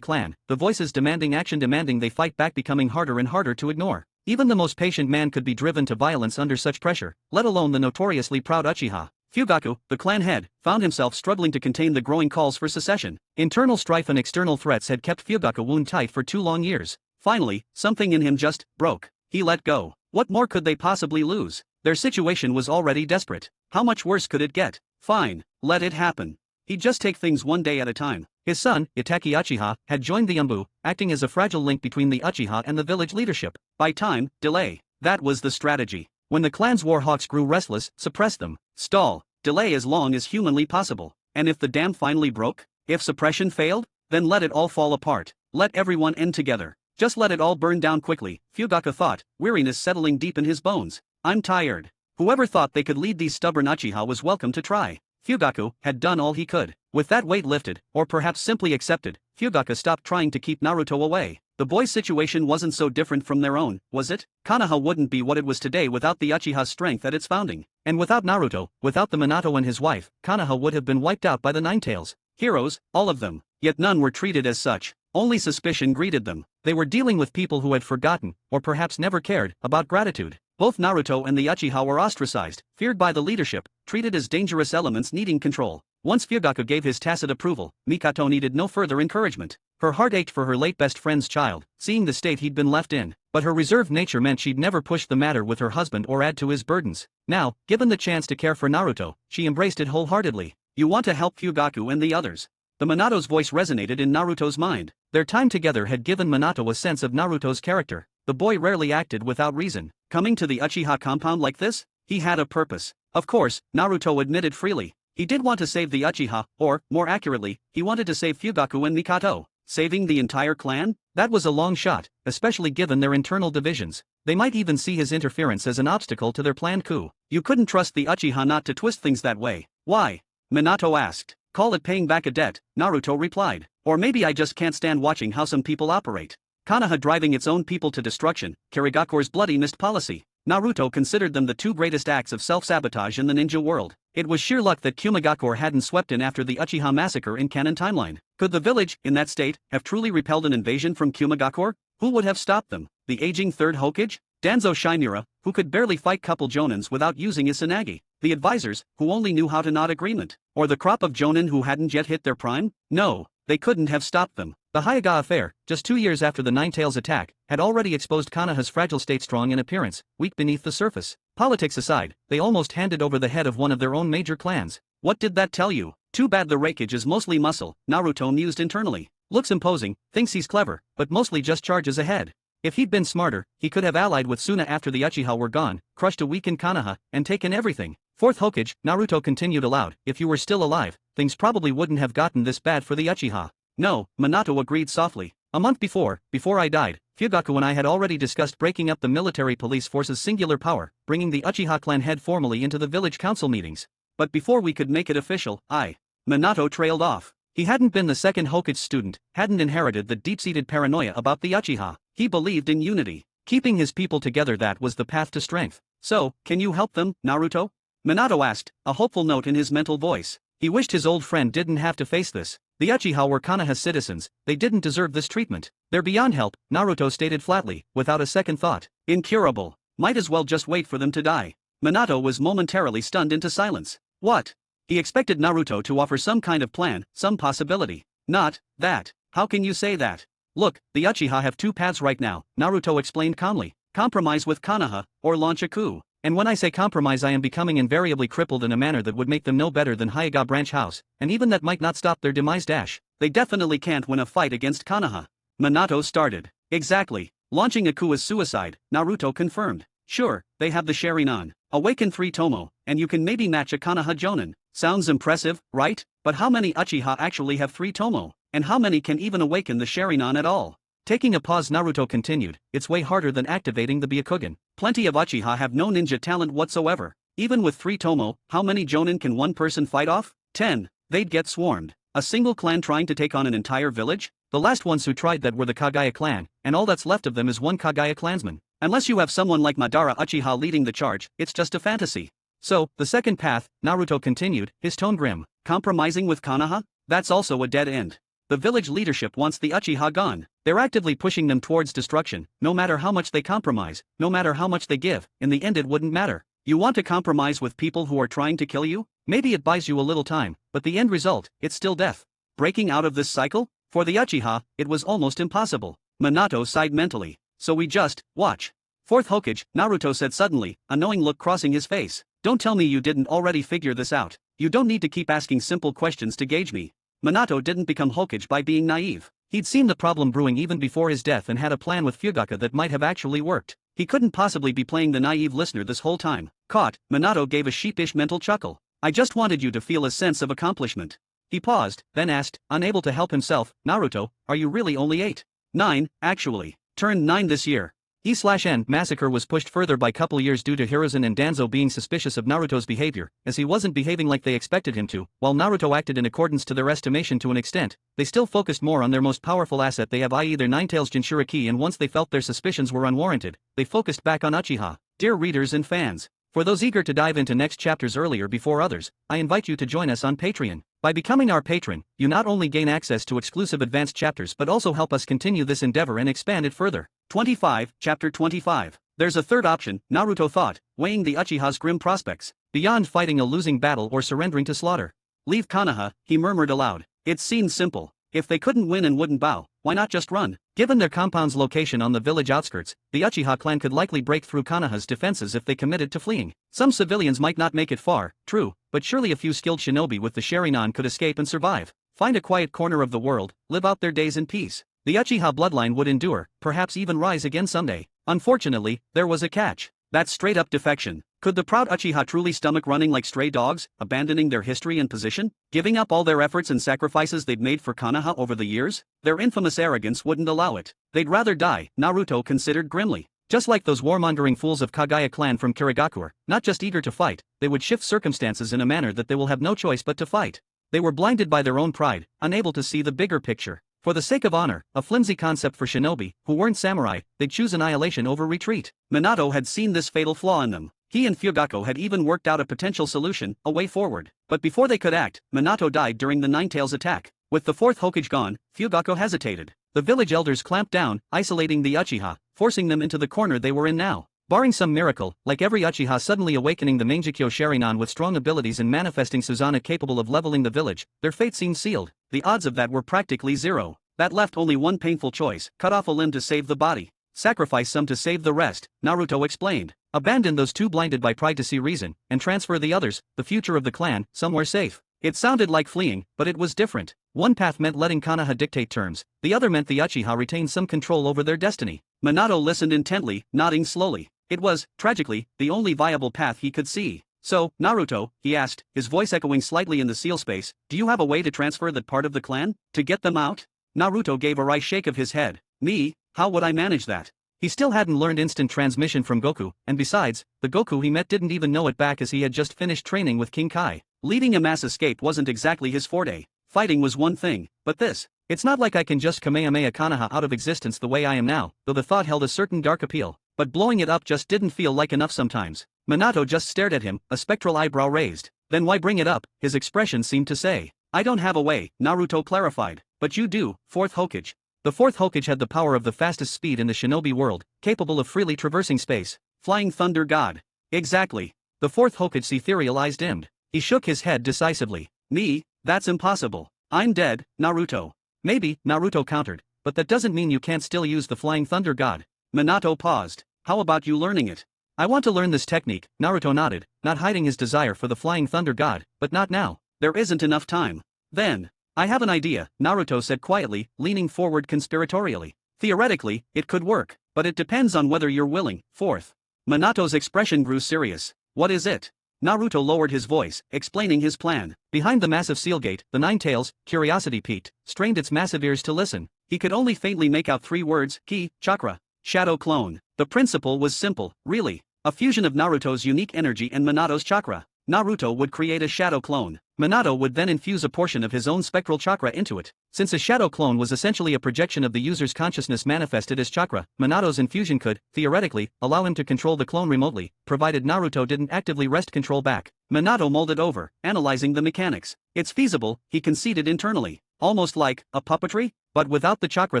clan, the voices demanding action, demanding they fight back, becoming harder and harder to ignore. Even the most patient man could be driven to violence under such pressure, let alone the notoriously proud Uchiha. Fugaku, the clan head, found himself struggling to contain the growing calls for secession. Internal strife and external threats had kept Fugaku wound tight for 2 long years. Finally, something in him just broke. He let go. What more could they possibly lose? Their situation was already desperate. How much worse could it get? Fine, let it happen. He'd just take things one day at a time. His son, Itachi Uchiha, had joined the Umbu, acting as a fragile link between the Uchiha and the village leadership. Buy time, delay. That was the strategy. When the clan's warhawks grew restless, suppress them. Stall. Delay as long as humanly possible. And if the dam finally broke? If suppression failed? Then let it all fall apart. Let everyone end together. Just let it all burn down quickly, Fugaku thought, weariness settling deep in his bones. I'm tired. Whoever thought they could lead these stubborn Uchiha was welcome to try. Fugaku had done all he could. With that weight lifted, or perhaps simply accepted, Fugaku stopped trying to keep Naruto away. The boys' situation wasn't so different from their own, was it? Konoha wouldn't be what it was today without the Uchiha's strength at its founding. And without Naruto, without the Minato and his wife, Konoha would have been wiped out by the Ninetales. Heroes, all of them. Yet none were treated as such. Only suspicion greeted them. They were dealing with people who had forgotten, or perhaps never cared, about gratitude. Both Naruto and the Uchiha were ostracized, feared by the leadership, treated as dangerous elements needing control. Once Fugaku gave his tacit approval, Mikado needed no further encouragement. Her heart ached for her late best friend's child, seeing the state he'd been left in, but her reserved nature meant she'd never push the matter with her husband or add to his burdens. Now, given the chance to care for Naruto, she embraced it wholeheartedly. You want to help Fugaku and the others? The Minato's voice resonated in Naruto's mind. Their time together had given Minato a sense of Naruto's character. The boy rarely acted without reason. Coming to the Uchiha compound like this? He had a purpose. Of course, Naruto admitted freely. He did want to save the Uchiha, or, more accurately, he wanted to save Fugaku and Mikado. Saving the entire clan? That was a long shot, especially given their internal divisions. They might even see his interference as an obstacle to their planned coup. You couldn't trust the Uchiha not to twist things that way. Why? Minato asked. Call it paying back a debt, Naruto replied. Or maybe I just can't stand watching how some people operate. Konoha driving its own people to destruction, Kirigakure's bloody mist policy. Naruto considered them the 2 greatest acts of self-sabotage in the ninja world. It was sheer luck that Kumigakure hadn't swept in after the Uchiha massacre in canon timeline. Could the village, in that state, have truly repelled an invasion from Kumigakure? Who would have stopped them? The aging 3rd Hokage? Danzo Shimura, who could barely fight couple Jonins without using Izanagi? The advisors, who only knew how to nod agreement? Or the crop of Jonin who hadn't yet hit their prime? No, they couldn't have stopped them. The Hyuga affair, just 2 years after the Ninetales attack, had already exposed Konoha's fragile state, strong in appearance, weak beneath the surface. Politics aside, they almost handed over the head of one of their own major clans. What did that tell you? Too bad the rakeage is mostly muscle, Naruto mused internally. Looks imposing, thinks he's clever, but mostly just charges ahead. If he'd been smarter, he could have allied with Suna after the Uchiha were gone, crushed a weakened Konoha, and taken everything. 4th Hokage, Naruto continued aloud, if you were still alive, things probably wouldn't have gotten this bad for the Uchiha. No, Minato agreed softly. A month before I died, Fugaku and I had already discussed breaking up the military police force's singular power, bringing the Uchiha clan head formally into the village council meetings. But before we could make it official, Minato trailed off. He hadn't been the second Hokage student, hadn't inherited the deep-seated paranoia about the Uchiha. He believed in unity. Keeping his people together, that was the path to strength. So, can you help them, Naruto? Minato asked, a hopeful note in his mental voice. He wished his old friend didn't have to face this. The Uchiha were Konoha's citizens, they didn't deserve this treatment. They're beyond help, Naruto stated flatly, without a second thought. Incurable. Might as well just wait for them to die. Minato was momentarily stunned into silence. What? He expected Naruto to offer some kind of plan, some possibility. Not that. How can you say that? Look, the Uchiha have two paths right now, Naruto explained calmly. Compromise with Konoha, or launch a coup. And when I say compromise, I am becoming invariably crippled in a manner that would make them no better than Hyuga branch house, and even that might not stop their demise. They definitely can't win a fight against Konoha. Minato started. Exactly. Launching a coup is suicide, Naruto confirmed. Sure, they have the Sharingan, awaken 3 Tomo, and you can maybe match a Konoha Jonin. Sounds impressive, right? But how many Uchiha actually have 3 Tomo? And how many can even awaken the Sharingan at all? Taking a pause, Naruto continued, it's way harder than activating the Byakugan. Plenty of Uchiha have no ninja talent whatsoever. Even with 3 Tomo, how many Jonin can one person fight off? 10. They'd get swarmed. A single clan trying to take on an entire village? The last ones who tried that were the Kagaya clan, and all that's left of them is one Kagaya clansman. Unless you have someone like Madara Uchiha leading the charge, it's just a fantasy. So, the second path, Naruto continued, his tone grim. Compromising with Konoha? That's also a dead end. The village leadership wants the Uchiha gone. They're actively pushing them towards destruction. No matter how much they compromise, no matter how much they give, in the end it wouldn't matter. You want to compromise with people who are trying to kill you? Maybe it buys you a little time, but the end result, it's still death. Breaking out of this cycle? For the Uchiha, it was almost impossible. Minato sighed mentally. So we just watch. Fourth Hokage, Naruto said suddenly, a knowing look crossing his face. Don't tell me you didn't already figure this out. You don't need to keep asking simple questions to gauge me. Minato didn't become Hokage by being naive. He'd seen the problem brewing even before his death and had a plan with Fugaku that might have actually worked. He couldn't possibly be playing the naive listener this whole time. Caught, Minato gave a sheepish mental chuckle. I just wanted you to feel a sense of accomplishment. He paused, then asked, unable to help himself, Naruto, are you really only 8? 9, actually. Turned 9 this year. E/N massacre was pushed further by couple years due to Hiruzen and Danzo being suspicious of Naruto's behavior, as he wasn't behaving like they expected him to. While Naruto acted in accordance to their estimation to an extent, they still focused more on their most powerful asset they have, i.e. their Ninetales Jinchuriki, and once they felt their suspicions were unwarranted, they focused back on Uchiha. Dear readers and fans, for those eager to dive into next chapters earlier before others, I invite you to join us on Patreon. By becoming our patron, you not only gain access to exclusive advanced chapters but also help us continue this endeavor and expand it further. 25, Chapter 25. There's a third option, Naruto thought, weighing the Uchiha's grim prospects. Beyond fighting a losing battle or surrendering to slaughter. Leave Konoha, he murmured aloud. It seemed simple. If they couldn't win and wouldn't bow, why not just run? Given their compound's location on the village outskirts, the Uchiha clan could likely break through Konoha's defenses if they committed to fleeing. Some civilians might not make it far, true, but surely a few skilled shinobi with the Sharingan could escape and survive. Find a quiet corner of the world, live out their days in peace. The Uchiha bloodline would endure, perhaps even rise again someday. Unfortunately, there was a catch. That's straight-up defection. Could the proud Uchiha truly stomach running like stray dogs, abandoning their history and position? Giving up all their efforts and sacrifices they've made for Konoha over the years? Their infamous arrogance wouldn't allow it. They'd rather die, Naruto considered grimly. Just like those warmongering fools of Kagaya clan from Kirigakure, not just eager to fight, they would shift circumstances in a manner that they will have no choice but to fight. They were blinded by their own pride, unable to see the bigger picture. For the sake of honor, a flimsy concept for shinobi, who weren't samurai, they'd choose annihilation over retreat. Minato had seen this fatal flaw in them. He and Fugaku had even worked out a potential solution, a way forward. But before they could act, Minato died during the Ninetales attack. With the fourth Hokage gone, Fugaku hesitated. The village elders clamped down, isolating the Uchiha, forcing them into the corner they were in now. Barring some miracle, like every Uchiha suddenly awakening the Mangekyo Sharingan with strong abilities and manifesting Susanoo capable of leveling the village, their fate seemed sealed. The odds of that were practically zero. That left only one painful choice: cut off a limb to save the body. Sacrifice some to save the rest, Naruto explained. Abandon those two blinded by pride to see reason, and transfer the others, the future of the clan, somewhere safe. It sounded like fleeing, but it was different. One path meant letting Konoha dictate terms, the other meant the Uchiha retain some control over their destiny. Minato listened intently, nodding slowly. It was, tragically, the only viable path he could see. So, Naruto, he asked, his voice echoing slightly in the seal space, do you have a way to transfer that part of the clan? To get them out? Naruto gave a wry shake of his head. Me? How would I manage that? He still hadn't learned instant transmission from Goku, and besides, the Goku he met didn't even know it back as he had just finished training with King Kai. Leading a mass escape wasn't exactly his forte. Fighting was one thing, but this. It's not like I can just Kamehameha Konoha out of existence the way I am now, though the thought held a certain dark appeal, but blowing it up just didn't feel like enough sometimes. Minato just stared at him, a spectral eyebrow raised. Then why bring it up, his expression seemed to say. I don't have a way, Naruto clarified. But you do, fourth Hokage. The fourth Hokage had the power of the fastest speed in the shinobi world, capable of freely traversing space. Flying Thunder God. Exactly. The fourth Hokage etherealized dimmed. He shook his head decisively. Me? That's impossible. I'm dead, Naruto. Maybe, Naruto countered, but that doesn't mean you can't still use the Flying Thunder God. Minato paused. How about you learning it? I want to learn this technique, Naruto nodded, not hiding his desire for the Flying Thunder God, but not now. There isn't enough time. Then. I have an idea, Naruto said quietly, leaning forward conspiratorially. Theoretically, it could work, but it depends on whether you're willing. Fourth. Minato's expression grew serious. What is it? Naruto lowered his voice, explaining his plan. Behind the massive seal gate, the Nine Tails, curiosity peaked, strained its massive ears to listen. He could only faintly make out 3 words: ki, chakra, shadow clone. The principle was simple, really. A fusion of Naruto's unique energy and Minato's chakra. Naruto would create a shadow clone. Minato would then infuse a portion of his own spectral chakra into it. Since a shadow clone was essentially a projection of the user's consciousness manifested as chakra, Minato's infusion could, theoretically, allow him to control the clone remotely, provided Naruto didn't actively wrest control back. Minato mulled it over, analyzing the mechanics. It's feasible, he conceded internally. Almost like a puppetry, but without the chakra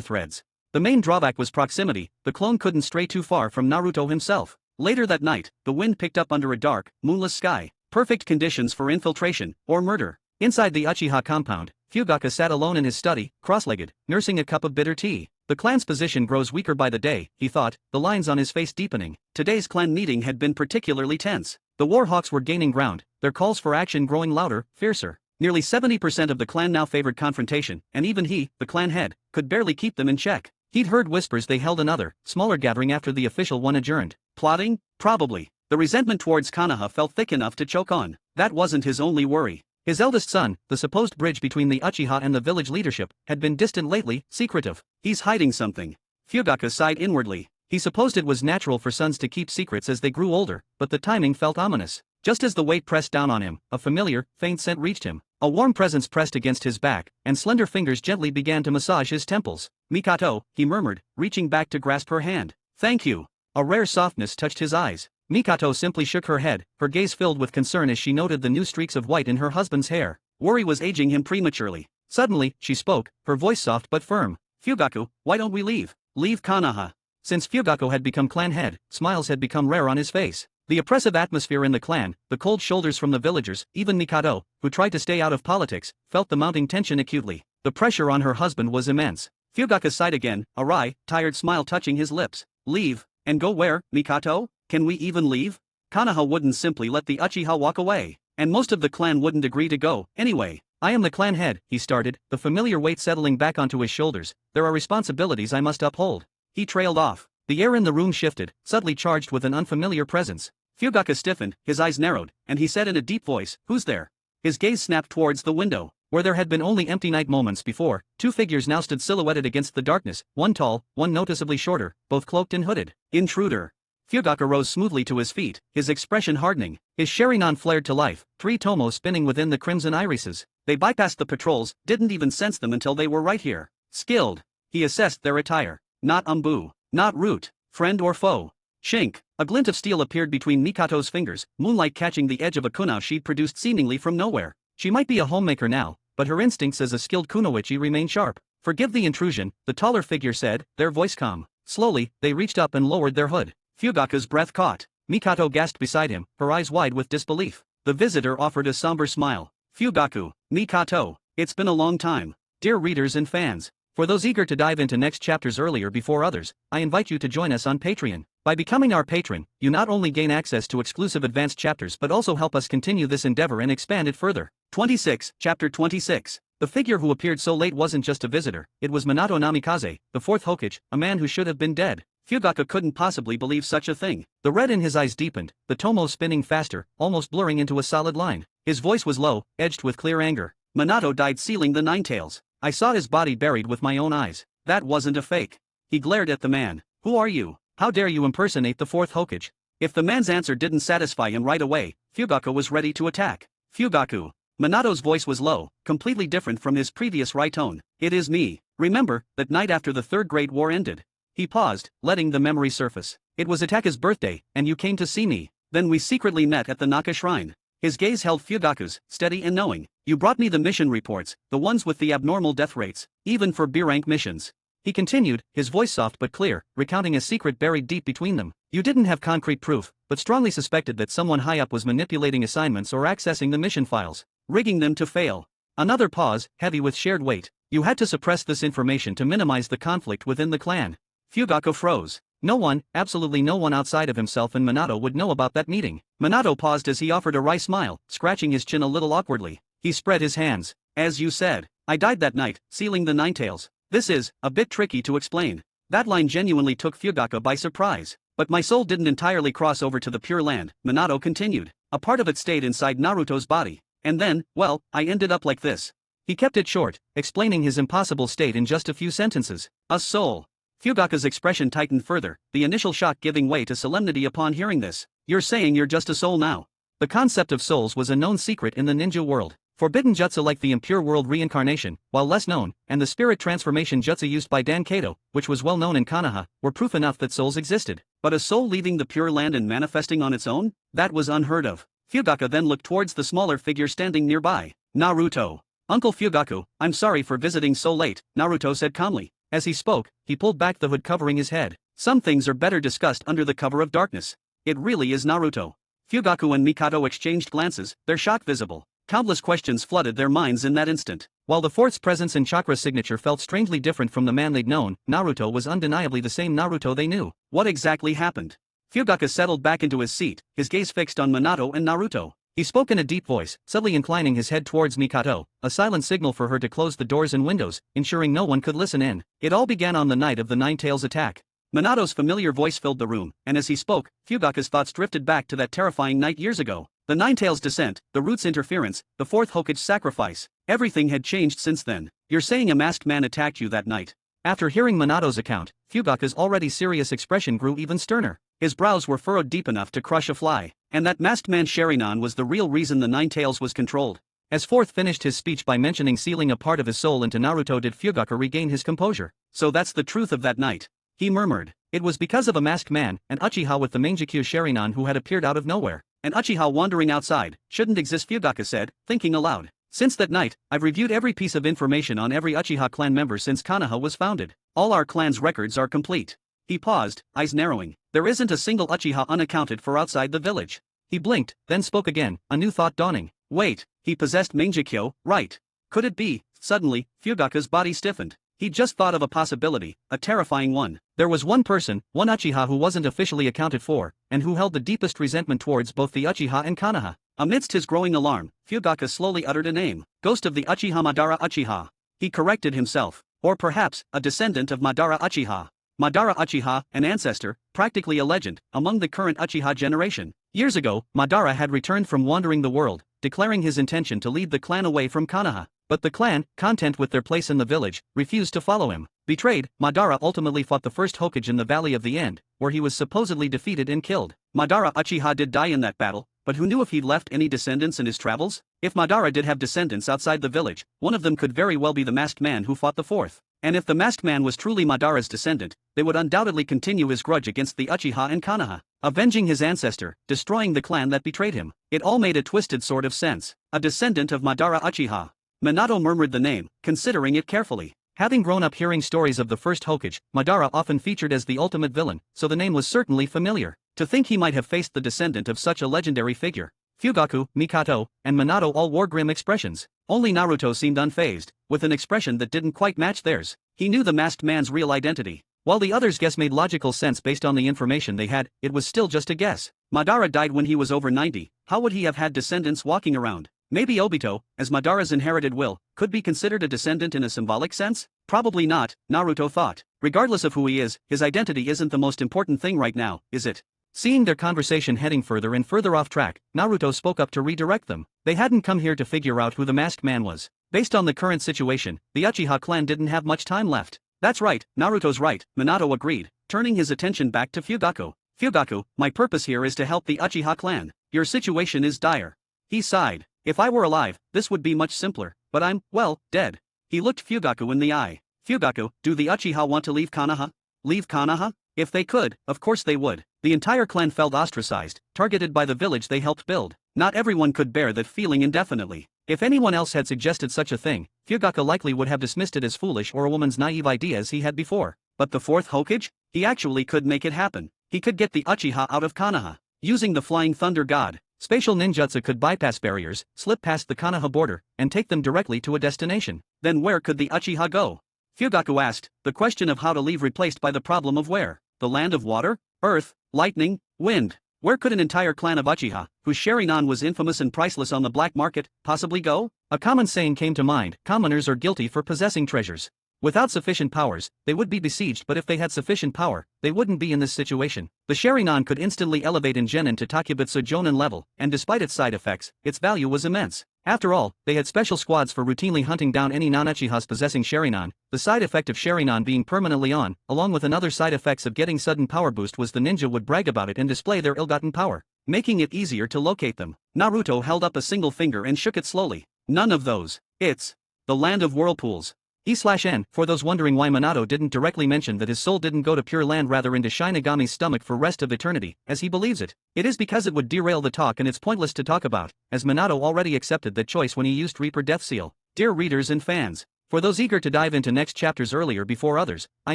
threads. The main drawback was proximity. The clone couldn't stray too far from Naruto himself. Later that night, the wind picked up under a dark, moonless sky. Perfect conditions for infiltration, or murder. Inside the Uchiha compound, Fugaka sat alone in his study, cross-legged, nursing a cup of bitter tea. The clan's position grows weaker by the day, he thought, the lines on his face deepening. Today's clan meeting had been particularly tense. The Warhawks were gaining ground, their calls for action growing louder, fiercer. Nearly 70% of the clan now favored confrontation, and even he, the clan head, could barely keep them in check. He'd heard whispers they held another, smaller gathering after the official one adjourned. Plotting? Probably. The resentment towards Konoha felt thick enough to choke on. That wasn't his only worry. His eldest son, the supposed bridge between the Uchiha and the village leadership, had been distant lately, secretive. He's hiding something. Fugaka sighed inwardly. He supposed it was natural for sons to keep secrets as they grew older, but the timing felt ominous. Just as the weight pressed down on him, a familiar, faint scent reached him. A warm presence pressed against his back, and slender fingers gently began to massage his temples. Mikato, he murmured, reaching back to grasp her hand. Thank you. A rare softness touched his eyes. Mikato simply shook her head, her gaze filled with concern as she noted the new streaks of white in her husband's hair. Worry was aging him prematurely. Suddenly, she spoke, her voice soft but firm. Fugaku, why don't we leave? Leave Konoha. Since Fugaku had become clan head, smiles had become rare on his face. The oppressive atmosphere in the clan, the cold shoulders from the villagers, even Mikado, who tried to stay out of politics, felt the mounting tension acutely. The pressure on her husband was immense. Fugaka sighed again, a wry, tired smile touching his lips. Leave? And go where, Mikato? Can we even leave? Konoha wouldn't simply let the Uchiha walk away, and most of the clan wouldn't agree to go, anyway. I am the clan head, he started, the familiar weight settling back onto his shoulders. There are responsibilities I must uphold. He trailed off. The air in the room shifted, subtly charged with an unfamiliar presence. Fugaka stiffened, his eyes narrowed, and he said in a deep voice, "Who's there?" His gaze snapped towards the window. Where there had been only empty night moments before, 2 figures now stood silhouetted against the darkness, one tall, one noticeably shorter, both cloaked and hooded. Intruder. Fugaka rose smoothly to his feet, his expression hardening. His Sharingan flared to life, 3 tomos spinning within the crimson irises. They bypassed the patrols, didn't even sense them until they were right here. Skilled. He assessed their attire. Not Umbu. Not Root. Friend or foe. Chink. A glint of steel appeared between Mikato's fingers, moonlight catching the edge of a kunao she'd produced seemingly from nowhere. She might be a homemaker now, but her instincts as a skilled kunoichi remained sharp. Forgive the intrusion, the taller figure said, their voice calm. Slowly, they reached up and lowered their hood. Fugaka's breath caught. Mikato gasped beside him, her eyes wide with disbelief. The visitor offered a somber smile. Fugaku, Mikato, it's been a long time. Dear readers and fans, for those eager to dive into next chapters earlier before others, I invite you to join us on Patreon. By becoming our patron, you not only gain access to exclusive advanced chapters but also help us continue this endeavor and expand it further. 26, Chapter 26. The figure who appeared so late wasn't just a visitor, it was Minato Namikaze, the 4th Hokage, a man who should have been dead. Fugaka couldn't possibly believe such a thing. The red in his eyes deepened, the tomos spinning faster, almost blurring into a solid line. His voice was low, edged with clear anger. Minato died sealing the Nine Tails. I saw his body buried with my own eyes. That wasn't a fake. He glared at the man. Who are you? How dare you impersonate the fourth Hokage? If the man's answer didn't satisfy him right away, Fugaku was ready to attack. Fugaku. Minato's voice was low, completely different from his previous wry tone. It is me. Remember, that night after the Third Great War ended. He paused, letting the memory surface. It was Ataka's birthday, and you came to see me. Then we secretly met at the Naka Shrine. His gaze held Fugaku's, steady and knowing. You brought me the mission reports, the ones with the abnormal death rates, even for B-rank missions. He continued, his voice soft but clear, recounting a secret buried deep between them. You didn't have concrete proof, but strongly suspected that someone high up was manipulating assignments or accessing the mission files, rigging them to fail. Another pause, heavy with shared weight. You had to suppress this information to minimize the conflict within the clan. Fugaku froze. No one, absolutely no one outside of himself and Minato would know about that meeting. Minato paused as he offered a wry smile, scratching his chin a little awkwardly. He spread his hands. As you said, I died that night, sealing the Nine Tails. This is a bit tricky to explain. That line genuinely took Fugaku by surprise. But my soul didn't entirely cross over to the Pure Land, Minato continued. A part of it stayed inside Naruto's body. And then, well, I ended up like this. He kept it short, explaining his impossible state in just a few sentences. A soul. Fugaku's expression tightened further, the initial shock giving way to solemnity upon hearing this. You're saying you're just a soul now. The concept of souls was a known secret in the ninja world. Forbidden jutsu like the impure world reincarnation, while less known, and the spirit transformation jutsu used by Dan Kato, which was well known in Konoha, were proof enough that souls existed. But a soul leaving the Pure Land and manifesting on its own? That was unheard of. Fugaku then looked towards the smaller figure standing nearby. Naruto. Uncle Fugaku, I'm sorry for visiting so late, Naruto said calmly. As he spoke, he pulled back the hood covering his head. Some things are better discussed under the cover of darkness. It really is Naruto. Fugaku and Mikado exchanged glances, their shock visible. Countless questions flooded their minds in that instant. While the fourth's presence and chakra signature felt strangely different from the man they'd known, Naruto was undeniably the same Naruto they knew. What exactly happened? Fugaku settled back into his seat, his gaze fixed on Minato and Naruto. He spoke in a deep voice, subtly inclining his head towards Mikado, a silent signal for her to close the doors and windows, ensuring no one could listen in. It all began on the night of the Nine Tails attack. Minato's familiar voice filled the room, and as he spoke, Fugaku's thoughts drifted back to that terrifying night years ago. The Nine Tails descent, the Root's interference, the fourth Hokage's sacrifice. Everything had changed since then. You're saying a masked man attacked you that night? After hearing Minato's account, Fugaku's already serious expression grew even sterner. His brows were furrowed deep enough to crush a fly. And that masked man Sharingan was the real reason the Nine Tails was controlled. As Fourth finished his speech by mentioning sealing a part of his soul into Naruto, did Fugaku regain his composure. So that's the truth of that night. He murmured. It was because of a masked man, an Uchiha with the Mangekyo Sharingan who had appeared out of nowhere. An Uchiha wandering outside, shouldn't exist, Fugaku said, thinking aloud. Since that night, I've reviewed every piece of information on every Uchiha clan member since Konoha was founded. All our clan's records are complete. He paused, eyes narrowing. There isn't a single Uchiha unaccounted for outside the village. He blinked, then spoke again, a new thought dawning. Wait, he possessed Mangekyo, right? Could it be? Suddenly, Fugaku's body stiffened. He just thought of a possibility, a terrifying one. There was one person, one Uchiha who wasn't officially accounted for, and who held the deepest resentment towards both the Uchiha and Konoha. Amidst his growing alarm, Fugaku slowly uttered a name. Ghost of the Uchiha Madara Uchiha. He corrected himself. Or perhaps, a descendant of Madara Uchiha. Madara Uchiha, an ancestor, practically a legend, among the current Uchiha generation. Years ago, Madara had returned from wandering the world, declaring his intention to lead the clan away from Konoha. But the clan, content with their place in the village, refused to follow him. Betrayed, Madara ultimately fought the first Hokage in the Valley of the End, where he was supposedly defeated and killed. Madara Uchiha did die in that battle, but who knew if he'd left any descendants in his travels? If Madara did have descendants outside the village, one of them could very well be the masked man who fought the fourth. And if the masked man was truly Madara's descendant, they would undoubtedly continue his grudge against the Uchiha and Konoha, avenging his ancestor, destroying the clan that betrayed him. It all made a twisted sort of sense. A descendant of Madara Uchiha. Minato murmured the name, considering it carefully. Having grown up hearing stories of the first Hokage, Madara often featured as the ultimate villain, so the name was certainly familiar. To think he might have faced the descendant of such a legendary figure. Fugaku, Mikado, and Minato all wore grim expressions. Only Naruto seemed unfazed, with an expression that didn't quite match theirs. He knew the masked man's real identity. While the others' guess made logical sense based on the information they had, it was still just a guess. Madara died when he was over 90, how would he have had descendants walking around? Maybe Obito, as Madara's inherited will, could be considered a descendant in a symbolic sense? Probably not, Naruto thought. Regardless of who he is, his identity isn't the most important thing right now, is it? Seeing their conversation heading further and further off track, Naruto spoke up to redirect them. They hadn't come here to figure out who the masked man was. Based on the current situation, the Uchiha clan didn't have much time left. That's right, Naruto's right, Minato agreed, turning his attention back to Fugaku. Fugaku, my purpose here is to help the Uchiha clan. Your situation is dire. He sighed. If I were alive, this would be much simpler, but I'm, well, dead. He looked Fugaku in the eye. Fugaku, do the Uchiha want to leave Konoha? Leave Konoha? If they could, of course they would. The entire clan felt ostracized, targeted by the village they helped build. Not everyone could bear that feeling indefinitely. If anyone else had suggested such a thing, Fugaku likely would have dismissed it as foolish or a woman's naive idea as he had before. But the fourth Hokage? He actually could make it happen. He could get the Uchiha out of Konoha. Using the Flying Thunder God, spatial ninjutsu could bypass barriers, slip past the Konoha border, and take them directly to a destination. Then where could the Uchiha go? Fugaku asked, the question of how to leave replaced by the problem of where. The land of water, earth, lightning, wind. Where could an entire clan of Uchiha, whose Sharingan was infamous and priceless on the black market, possibly go? A common saying came to mind, commoners are guilty for possessing treasures. Without sufficient powers, they would be besieged, but if they had sufficient power, they wouldn't be in this situation. The Sharingan could instantly elevate in Genin to Takebutsu Jonin level, and despite its side effects, its value was immense. After all, they had special squads for routinely hunting down any non-Uchihas possessing Sharingan. The side effect of Sharingan being permanently on, along with another side effects of getting sudden power boost, was the ninja would brag about it and display their ill-gotten power, making it easier to locate them. Naruto held up a single finger and shook it slowly. None of those. It's the land of whirlpools. E/N, for those wondering why Minato didn't directly mention that his soul didn't go to Pure Land rather into Shinigami's stomach for rest of eternity, as he believes it. It is because it would derail the talk and it's pointless to talk about, as Minato already accepted that choice when he used Reaper Death Seal. Dear readers and fans, for those eager to dive into next chapters earlier before others, I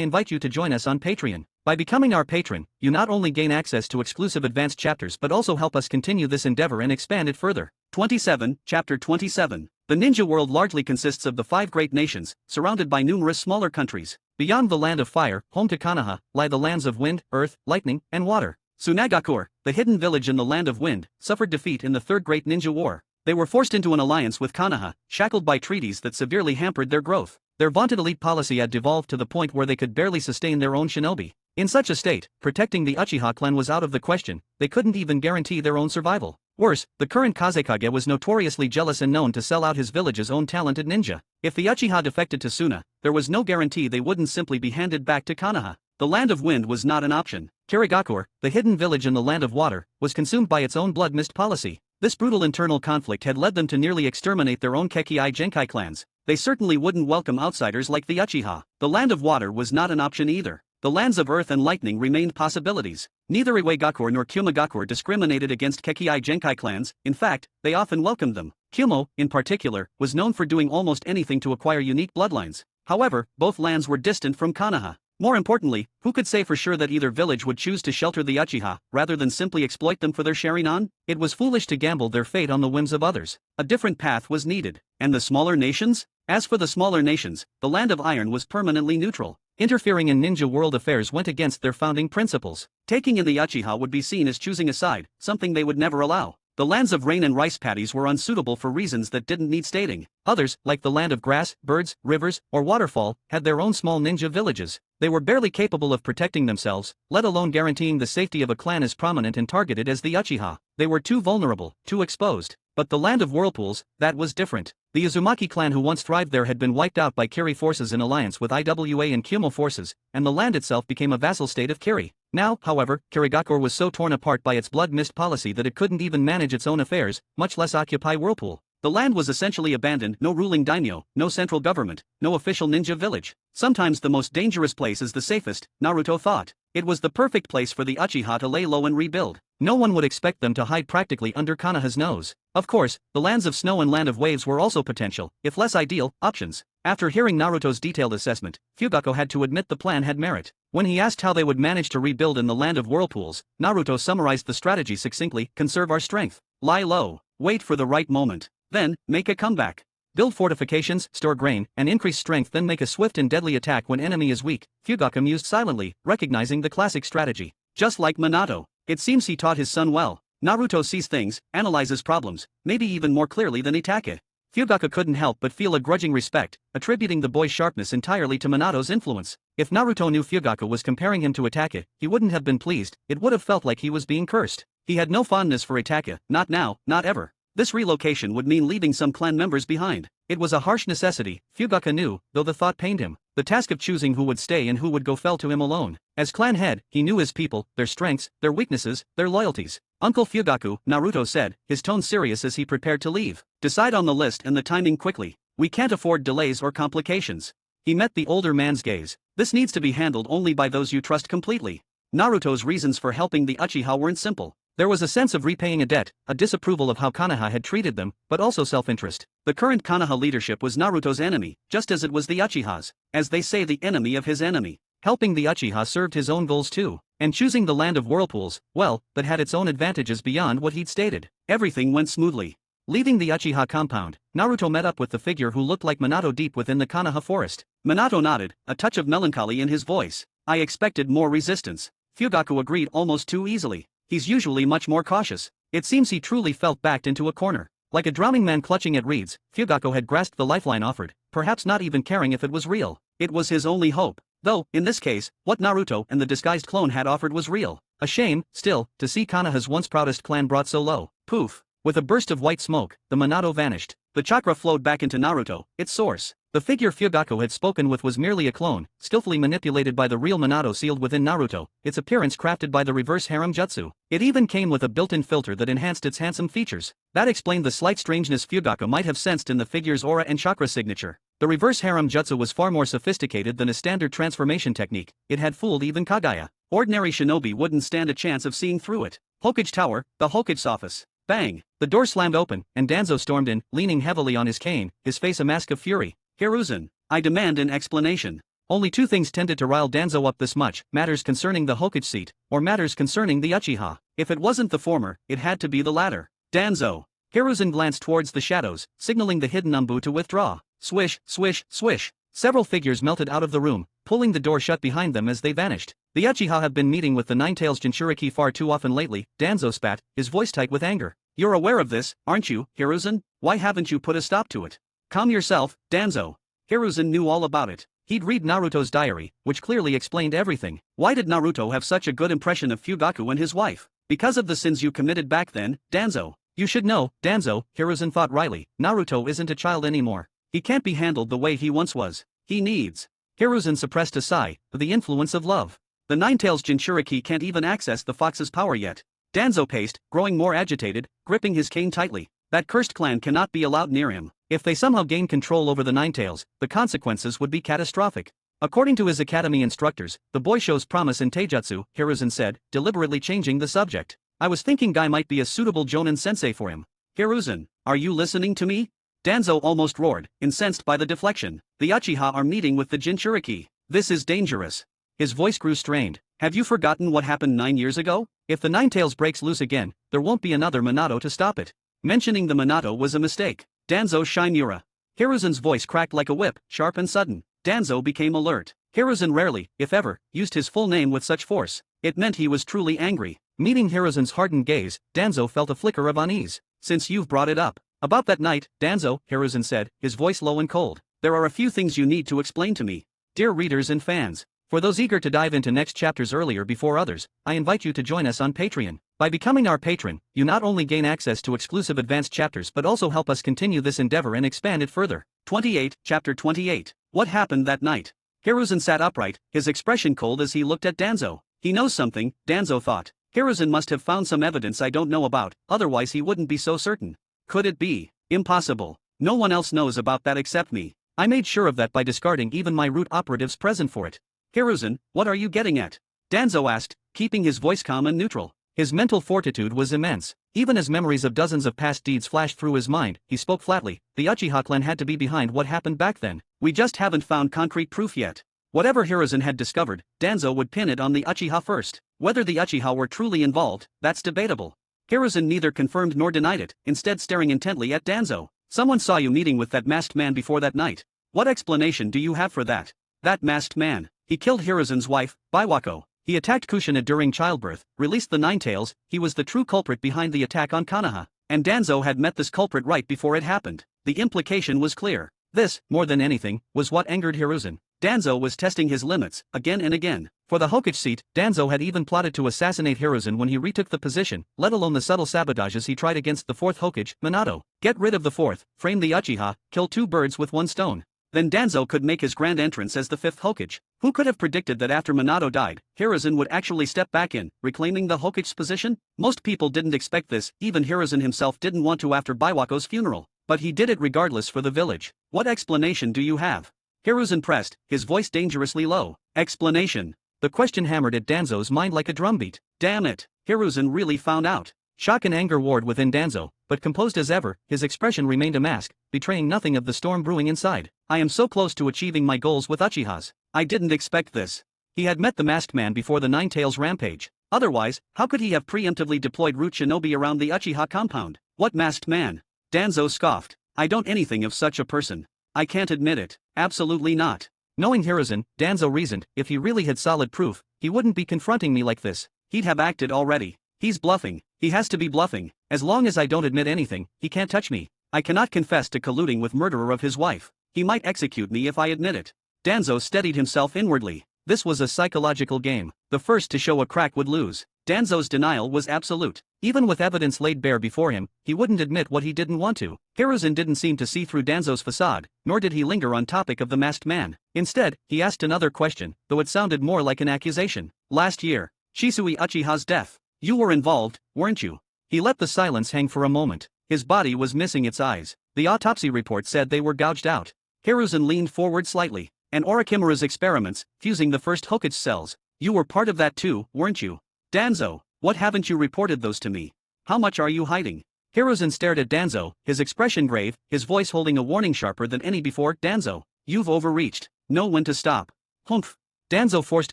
invite you to join us on Patreon. By becoming our patron, you not only gain access to exclusive advanced chapters but also help us continue this endeavor and expand it further. 27, Chapter 27. The ninja world largely consists of the 5 great nations, surrounded by numerous smaller countries. Beyond the land of fire, home to Konoha, lie the lands of wind, earth, lightning, and water. Tsunagakur, the hidden village in the land of wind, suffered defeat in the Third Great Ninja War. They were forced into an alliance with Konoha, shackled by treaties that severely hampered their growth. Their vaunted elite policy had devolved to the point where they could barely sustain their own shinobi. In such a state, protecting the Uchiha clan was out of the question. They couldn't even guarantee their own survival. Worse, the current Kazekage was notoriously jealous and known to sell out his village's own talented ninja. If the Uchiha defected to Suna, there was no guarantee they wouldn't simply be handed back to Konoha. The land of wind was not an option. Kirigakur, the hidden village in the land of water, was consumed by its own blood mist policy. This brutal internal conflict had led them to nearly exterminate their own Kekii Genkai clans. They certainly wouldn't welcome outsiders like the Uchiha. The land of water was not an option either. The lands of earth and lightning remained possibilities. Neither Iwagakur nor Kyumogakur discriminated against Kekii Genkai clans. In fact, they often welcomed them. Kyumo, in particular, was known for doing almost anything to acquire unique bloodlines. However, both lands were distant from Konoha. More importantly, who could say for sure that either village would choose to shelter the Uchiha, rather than simply exploit them for their Sharingan? It was foolish to gamble their fate on the whims of others. A different path was needed. And the smaller nations? As for the smaller nations, the land of iron was permanently neutral. Interfering in ninja world affairs went against their founding principles. Taking in the Uchiha would be seen as choosing a side, something they would never allow. The lands of rain and rice paddies were unsuitable for reasons that didn't need stating. Others, like the land of grass, birds, rivers, or waterfall, had their own small ninja villages. They were barely capable of protecting themselves, let alone guaranteeing the safety of a clan as prominent and targeted as the Uchiha. They were too vulnerable, too exposed. But the land of whirlpools, that was different. The Uzumaki clan who once thrived there had been wiped out by Kiri forces in alliance with IWA and Kyumo forces, and the land itself became a vassal state of Kiri. Now, however, Kirigakur was so torn apart by its blood mist policy that it couldn't even manage its own affairs, much less occupy Whirlpool. The land was essentially abandoned, no ruling daimyo, no central government, no official ninja village. Sometimes the most dangerous place is the safest, Naruto thought. It was the perfect place for the Uchiha to lay low and rebuild. No one would expect them to hide practically under Konoha's nose. Of course, the lands of snow and land of waves were also potential, if less ideal, options. After hearing Naruto's detailed assessment, Fugaku had to admit the plan had merit. When he asked how they would manage to rebuild in the land of whirlpools, Naruto summarized the strategy succinctly: conserve our strength, lie low, wait for the right moment, then make a comeback. Build fortifications, store grain, and increase strength, then make a swift and deadly attack when enemy is weak. Fugaku mused silently, recognizing the classic strategy. Just like Minato, it seems he taught his son well. Naruto sees things, analyzes problems, maybe even more clearly than Itachi. Fugaku couldn't help but feel a grudging respect, attributing the boy's sharpness entirely to Minato's influence. If Naruto knew Fugaku was comparing him to Itachi, he wouldn't have been pleased, it would have felt like he was being cursed. He had no fondness for Itachi, not now, not ever. This relocation would mean leaving some clan members behind. It was a harsh necessity, Fugaku knew, though the thought pained him. The task of choosing who would stay and who would go fell to him alone. As clan head, he knew his people, their strengths, their weaknesses, their loyalties. Uncle Fugaku, Naruto said, his tone serious as he prepared to leave. Decide on the list and the timing quickly. We can't afford delays or complications. He met the older man's gaze. This needs to be handled only by those you trust completely. Naruto's reasons for helping the Uchiha weren't simple. There was a sense of repaying a debt, a disapproval of how Konoha had treated them, but also self-interest. The current Konoha leadership was Naruto's enemy, just as it was the Uchiha's. As they say, the enemy of his enemy. Helping the Uchiha served his own goals too. And choosing the land of whirlpools, well, that had its own advantages beyond what he'd stated. Everything went smoothly. Leaving the Uchiha compound, Naruto met up with the figure who looked like Minato deep within the Konoha forest. Minato nodded, a touch of melancholy in his voice. I expected more resistance. Fugaku agreed almost too easily. He's usually much more cautious. It seems he truly felt backed into a corner. Like a drowning man clutching at reeds, Fugaku had grasped the lifeline offered, perhaps not even caring if it was real. It was his only hope. Though, in this case, what Naruto and the disguised clone had offered was real. A shame, still, to see Konoha's once proudest clan brought so low. Poof. With a burst of white smoke, the Minato vanished. The chakra flowed back into Naruto, its source. The figure Fugaku had spoken with was merely a clone, skillfully manipulated by the real Minato sealed within Naruto, its appearance crafted by the reverse harem jutsu. It even came with a built-in filter that enhanced its handsome features. That explained the slight strangeness Fugaku might have sensed in the figure's aura and chakra signature. The reverse harem jutsu was far more sophisticated than a standard transformation technique. It had fooled even Kaguya. Ordinary shinobi wouldn't stand a chance of seeing through it. Hokage Tower, the Hokage's office. Bang! The door slammed open, and Danzo stormed in, leaning heavily on his cane, his face a mask of fury. Hiruzen, I demand an explanation. Only two things tended to rile Danzo up this much, matters concerning the Hokage seat, or matters concerning the Uchiha. If it wasn't the former, it had to be the latter. Danzo. Hiruzen glanced towards the shadows, signaling the hidden Umbu to withdraw. Swish, swish, swish. Several figures melted out of the room, pulling the door shut behind them as they vanished. The Uchiha have been meeting with the Ninetales Jinchuriki far too often lately, Danzo spat, his voice tight with anger. You're aware of this, aren't you, Hiruzen? Why haven't you put a stop to it? Calm yourself, Danzo. Hiruzen knew all about it. He'd read Naruto's diary, which clearly explained everything. Why did Naruto have such a good impression of Fugaku and his wife? Because of the sins you committed back then, Danzo. You should know, Danzo, Hiruzen thought wryly, Naruto isn't a child anymore. He can't be handled the way he once was. He needs. Hiruzen suppressed a sigh, the influence of love. The Ninetales Jinchuriki can't even access the fox's power yet. Danzo paced, growing more agitated, gripping his cane tightly. That cursed clan cannot be allowed near him. If they somehow gain control over the Ninetales, the consequences would be catastrophic. According to his academy instructors, the boy shows promise in taijutsu, Hiruzen said, deliberately changing the subject. I was thinking Guy might be a suitable jonin sensei for him. Hiruzen, are you listening to me? Danzo almost roared, incensed by the deflection. The Uchiha are meeting with the Jinchuriki. This is dangerous. His voice grew strained. Have you forgotten what happened 9 years ago? If the Ninetales breaks loose again, there won't be another Minato to stop it. Mentioning the Minato was a mistake. Danzo Shinura. Hiruzen's voice cracked like a whip, sharp and sudden. Danzo became alert. Hiruzen rarely, if ever, used his full name with such force. It meant he was truly angry. Meeting Hiruzen's hardened gaze, Danzo felt a flicker of unease. Since you've brought it up. About that night, Danzo, Hiruzen said, his voice low and cold. There are a few things you need to explain to me. Dear readers and fans. For those eager to dive into next chapters earlier before others, I invite you to join us on Patreon. By becoming our patron, you not only gain access to exclusive advanced chapters but also help us continue this endeavor and expand it further. 28, Chapter 28. What happened that night? Hiruzen sat upright, his expression cold as he looked at Danzo. He knows something, Danzo thought. Hiruzen must have found some evidence I don't know about, otherwise he wouldn't be so certain. Could it be? Impossible. No one else knows about that except me. I made sure of that by discarding even my root operatives present for it. Hiruzen, what are you getting at? Danzo asked, keeping his voice calm and neutral. His mental fortitude was immense. Even as memories of dozens of past deeds flashed through his mind, he spoke flatly. The Uchiha clan had to be behind what happened back then. We just haven't found concrete proof yet. Whatever Hiruzen had discovered, Danzo would pin it on the Uchiha first. Whether the Uchiha were truly involved, that's debatable. Hiruzen neither confirmed nor denied it, instead staring intently at Danzo. Someone saw you meeting with that masked man before that night. What explanation do you have for that? That masked man. He killed Hiruzen's wife, Biwako. He attacked Kushina during childbirth, released the Ninetales. He was the true culprit behind the attack on Konoha. And Danzo had met this culprit right before it happened. The implication was clear. This, more than anything, was what angered Hiruzen. Danzo was testing his limits, again and again. For the Hokage seat, Danzo had even plotted to assassinate Hiruzen when he retook the position, let alone the subtle sabotages he tried against the fourth Hokage, Minato. Get rid of the fourth, frame the Uchiha, kill two birds with one stone. Then Danzo could make his grand entrance as the fifth Hokage. Who could have predicted that after Minato died, Hiruzen would actually step back in, reclaiming the Hokage's position? Most people didn't expect this, even Hiruzen himself didn't want to after Baiwako's funeral. But he did it regardless for the village. What explanation do you have? Hiruzen pressed, his voice dangerously low. Explanation. The question hammered at Danzo's mind like a drumbeat. Damn it, Hiruzen really found out. Shock and anger warred within Danzo, but composed as ever, his expression remained a mask, betraying nothing of the storm brewing inside. I am so close to achieving my goals with Uchihas. I didn't expect this. He had met the masked man before the Nine Tails rampage. Otherwise, how could he have preemptively deployed root shinobi around the Uchiha compound? What masked man? Danzo scoffed. I don't anything of such a person. I can't admit it. Absolutely not. Knowing Hiruzen, Danzo reasoned, if he really had solid proof, he wouldn't be confronting me like this. He'd have acted already. He's bluffing. He has to be bluffing. As long as I don't admit anything, he can't touch me. I cannot confess to colluding with murderer of his wife. He might execute me if I admit it. Danzo steadied himself inwardly. This was a psychological game. The first to show a crack would lose. Danzo's denial was absolute. Even with evidence laid bare before him, he wouldn't admit what he didn't want to. Hiruzen didn't seem to see through Danzo's facade, nor did he linger on topic of the masked man. Instead, he asked another question, though it sounded more like an accusation. Last year, Shisui Uchiha's death. You were involved, weren't you? He let the silence hang for a moment. His body was missing its eyes. The autopsy report said they were gouged out. Hiruzen leaned forward slightly. And Orochimaru's experiments, fusing the first Hokage cells. You were part of that too, weren't you? Danzo, what haven't you reported those to me? How much are you hiding? Hiruzen stared at Danzo, his expression grave, his voice holding a warning sharper than any before. Danzo, you've overreached. Know when to stop. Humph. Danzo forced